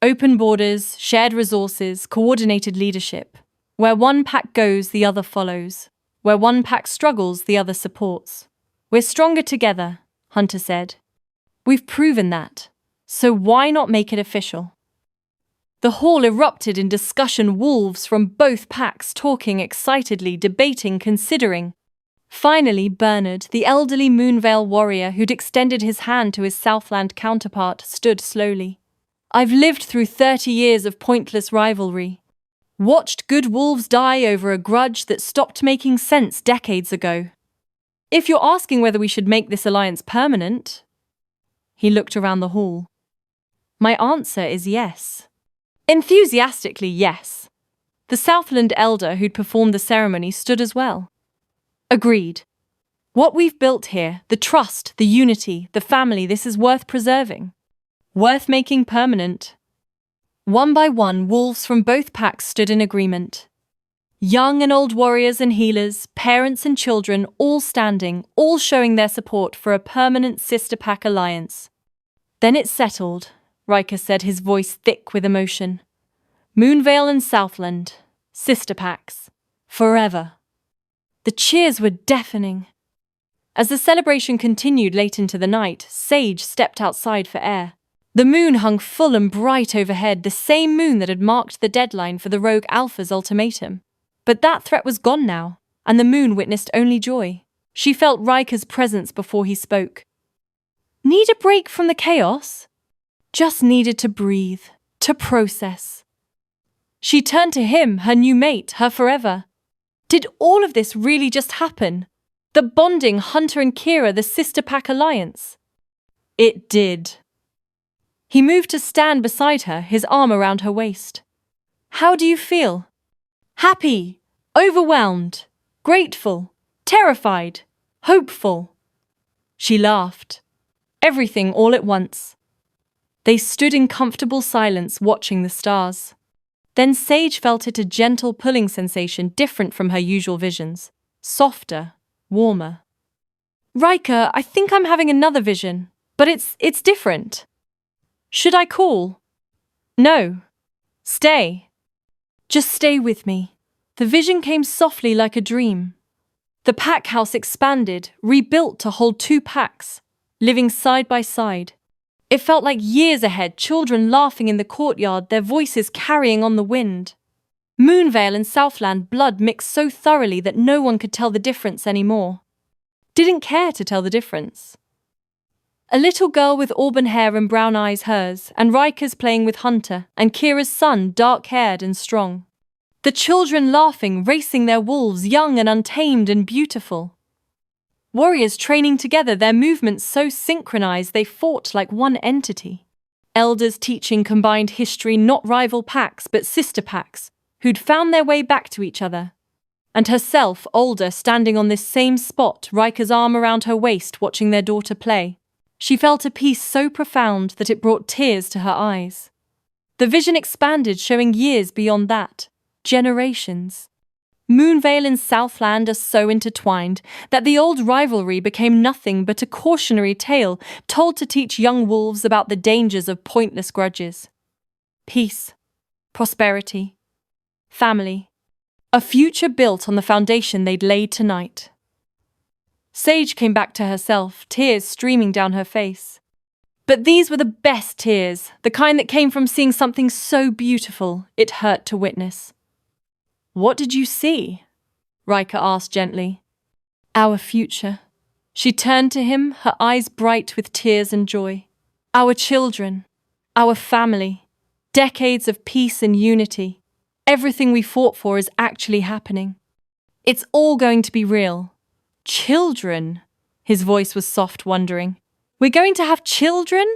Open borders, shared resources, coordinated leadership. Where one pack goes, the other follows. Where one pack struggles, the other supports. We're stronger together, Hunter said. We've proven that. So why not make it official? The hall erupted in discussion, wolves from both packs talking excitedly, debating, considering. Finally, Bernard, the elderly Moonveil warrior who'd extended his hand to his Southland counterpart, stood slowly. I've lived through 30 years of pointless rivalry. Watched good wolves die over a grudge that stopped making sense decades ago. If you're asking whether we should make this alliance permanent, he looked around the hall. My answer is yes. Enthusiastically, yes. The Southland elder who'd performed the ceremony stood as well. Agreed. What we've built here, the trust, the unity, the family, this is worth preserving. Worth making permanent. One by one, wolves from both packs stood in agreement. Young and old warriors and healers, parents and children, all standing, all showing their support for a permanent sister pack alliance. Then it settled, Ryker said, his voice thick with emotion. Moonvale and Southland, sister packs. Forever. The cheers were deafening. As the celebration continued late into the night, Sage stepped outside for air. The moon hung full and bright overhead, the same moon that had marked the deadline for the Rogue Alpha's ultimatum. But that threat was gone now, and the moon witnessed only joy. She felt Ryker's presence before he spoke. Need a break from the chaos? Just needed to breathe, to process. She turned to him, her new mate, her forever. Did all of this really just happen? The bonding Hunter and Kira, the sister pack alliance? It did. He moved to stand beside her, his arm around her waist. How do you feel? Happy, overwhelmed, grateful, terrified, hopeful. She laughed. Everything all at once. They stood in comfortable silence watching the stars. Then Sage felt it, a gentle pulling sensation different from her usual visions. Softer, warmer. Ryker, I think I'm having another vision, but it's different. Should I call? No. Stay. Just stay with me. The vision came softly like a dream. The pack house expanded, rebuilt to hold 2 packs, living side by side. It felt like years ahead, children laughing in the courtyard, their voices carrying on the wind. Moonvale and Southland blood mixed so thoroughly that no one could tell the difference anymore. Didn't care to tell the difference. A little girl with auburn hair and brown eyes, hers, and Ryker's playing with Hunter, and Kira's son, dark-haired and strong. The children laughing, racing their wolves, young and untamed and beautiful. Warriors training together, their movements so synchronized they fought like one entity. Elders teaching combined history, not rival packs but sister packs, who'd found their way back to each other. And herself, older, standing on this same spot, Ryker's arm around her waist, watching their daughter play. She felt a peace so profound that it brought tears to her eyes. The vision expanded, showing years beyond that. Generations. Moonvale and Southland are so intertwined that the old rivalry became nothing but a cautionary tale told to teach young wolves about the dangers of pointless grudges. Peace, prosperity, family, a future built on the foundation they'd laid tonight. Sage came back to herself, tears streaming down her face. But these were the best tears, the kind that came from seeing something so beautiful it hurt to witness. What did you see? Ryker asked gently. Our future. She turned to him, her eyes bright with tears and joy. Our children. Our family. Decades of peace and unity. Everything we fought for is actually happening. It's all going to be real. Children? His voice was soft, wondering. We're going to have children?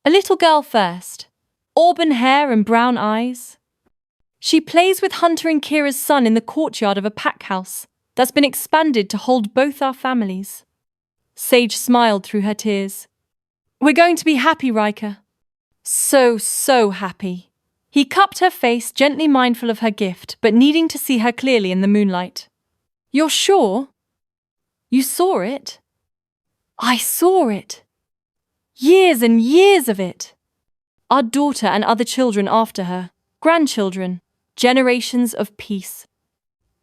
A little girl first. Auburn hair and brown eyes. She plays with Hunter and Kira's son in the courtyard of a pack house that's been expanded to hold both our families. Sage smiled through her tears. We're going to be happy, Ryker. So happy. He cupped her face, gently mindful of her gift, but needing to see her clearly in the moonlight. You're sure? You saw it? I saw it. Years and years of it. Our daughter and other children after her, grandchildren, generations of peace.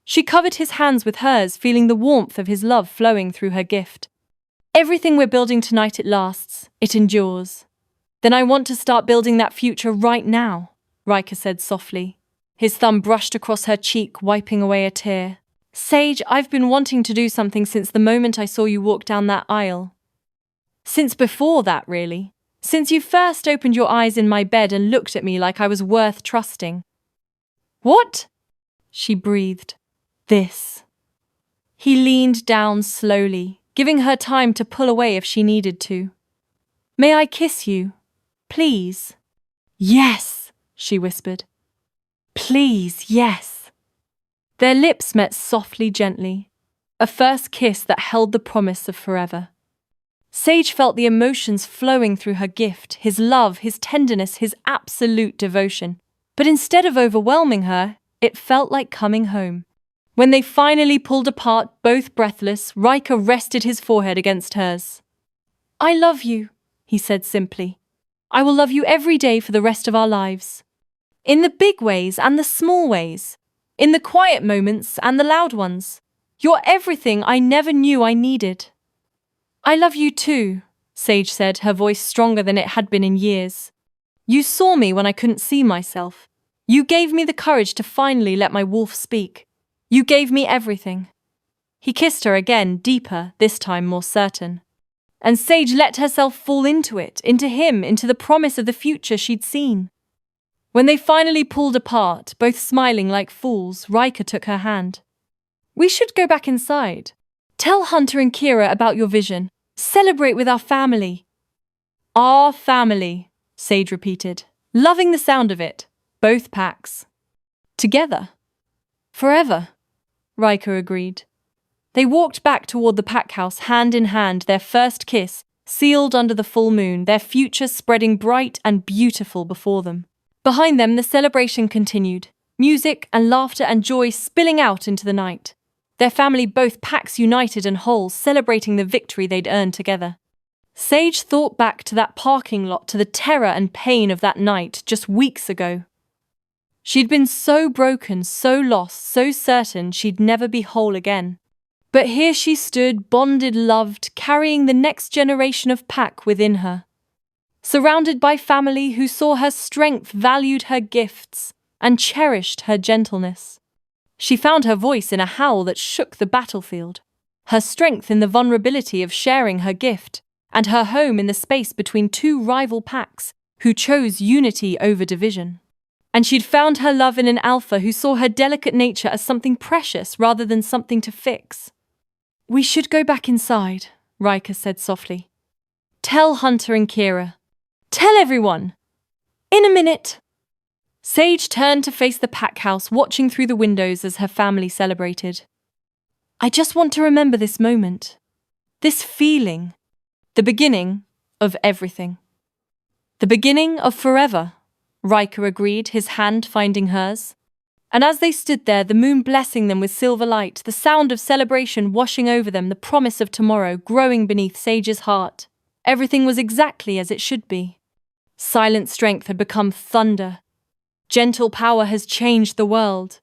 She covered his hands with hers, feeling the warmth of his love flowing through her gift. Everything we're building tonight, it lasts, it endures. Then I want to start building that future right now, Ryker said softly. His thumb brushed across her cheek, wiping away a tear. Sage, I've been wanting to do something since the moment I saw you walk down that aisle. Since before that, really. Since you first opened your eyes in my bed and looked at me like I was worth trusting. What? She breathed. This. He leaned down slowly, giving her time to pull away if she needed to. May I kiss you? Please. Yes, she whispered. Please, yes. Their lips met softly, gently. a first kiss that held the promise of forever. Sage felt the emotions flowing through her gift, his love, his tenderness, his absolute devotion. But instead of overwhelming her, it felt like coming home. When they finally pulled apart, both breathless, Ryker rested his forehead against hers. "I love you," he said simply. "I will love you every day for the rest of our lives. In the big ways and the small ways. In the quiet moments and the loud ones. You're everything I never knew I needed." "I love you too," Sage said, her voice stronger than it had been in years. "You saw me when I couldn't see myself. You gave me the courage to finally let my wolf speak. You gave me everything." He kissed her again, deeper, this time more certain. And Sage let herself fall into it, into him, into the promise of the future she'd seen. When they finally pulled apart, both smiling like fools, Ryker took her hand. "We should go back inside. Tell Hunter and Kira about your vision. Celebrate with our family." "Our family," Sage repeated, loving the sound of it. Both packs. "Together. Forever," Ryker agreed. They walked back toward the pack house, hand in hand, their first kiss, sealed under the full moon, their future spreading bright and beautiful before them. Behind them, the celebration continued, music and laughter and joy spilling out into the night. Their family, both packs united and whole, celebrating the victory they'd earned together. Sage thought back to that parking lot, to the terror and pain of that night just weeks ago. She'd been so broken, so lost, so certain she'd never be whole again. But here she stood, bonded, loved, carrying the next generation of pack within her. Surrounded by family who saw her strength, valued her gifts, and cherished her gentleness. She found her voice in a howl that shook the battlefield, her strength in the vulnerability of sharing her gift, and her home in the space between two rival packs who chose unity over division. And she'd found her love in an alpha who saw her delicate nature as something precious rather than something to fix. "We should go back inside," Ryker said softly. "Tell Hunter and Kira. Tell everyone. In a minute." Sage turned to face the pack house, watching through the windows as her family celebrated. "I just want to remember this moment. This feeling. The beginning of everything. The beginning of forever," Ryker agreed, his hand finding hers. And as they stood there, the moon blessing them with silver light, the sound of celebration washing over them, the promise of tomorrow growing beneath Sage's heart, everything was exactly as it should be. Silent strength had become thunder. Gentle power has changed the world.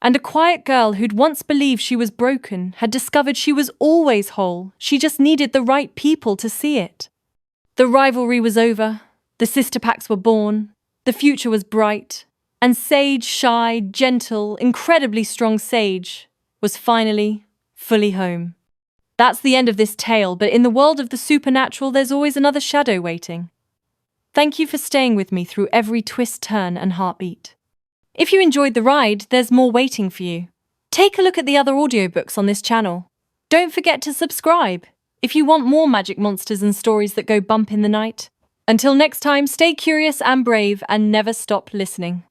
And a quiet girl who'd once believed she was broken had discovered she was always whole. She just needed the right people to see it. The rivalry was over. The sister packs were born. The future was bright. And Sage, shy, gentle, incredibly strong Sage, was finally, fully home. That's the end of this tale, but in the world of the supernatural, there's always another shadow waiting. Thank you for staying with me through every twist, turn, and heartbeat. If you enjoyed the ride, there's more waiting for you. Take a look at the other audiobooks on this channel. Don't forget to subscribe if you want more magic monsters and stories that go bump in the night. Until next time, stay curious and brave and never stop listening.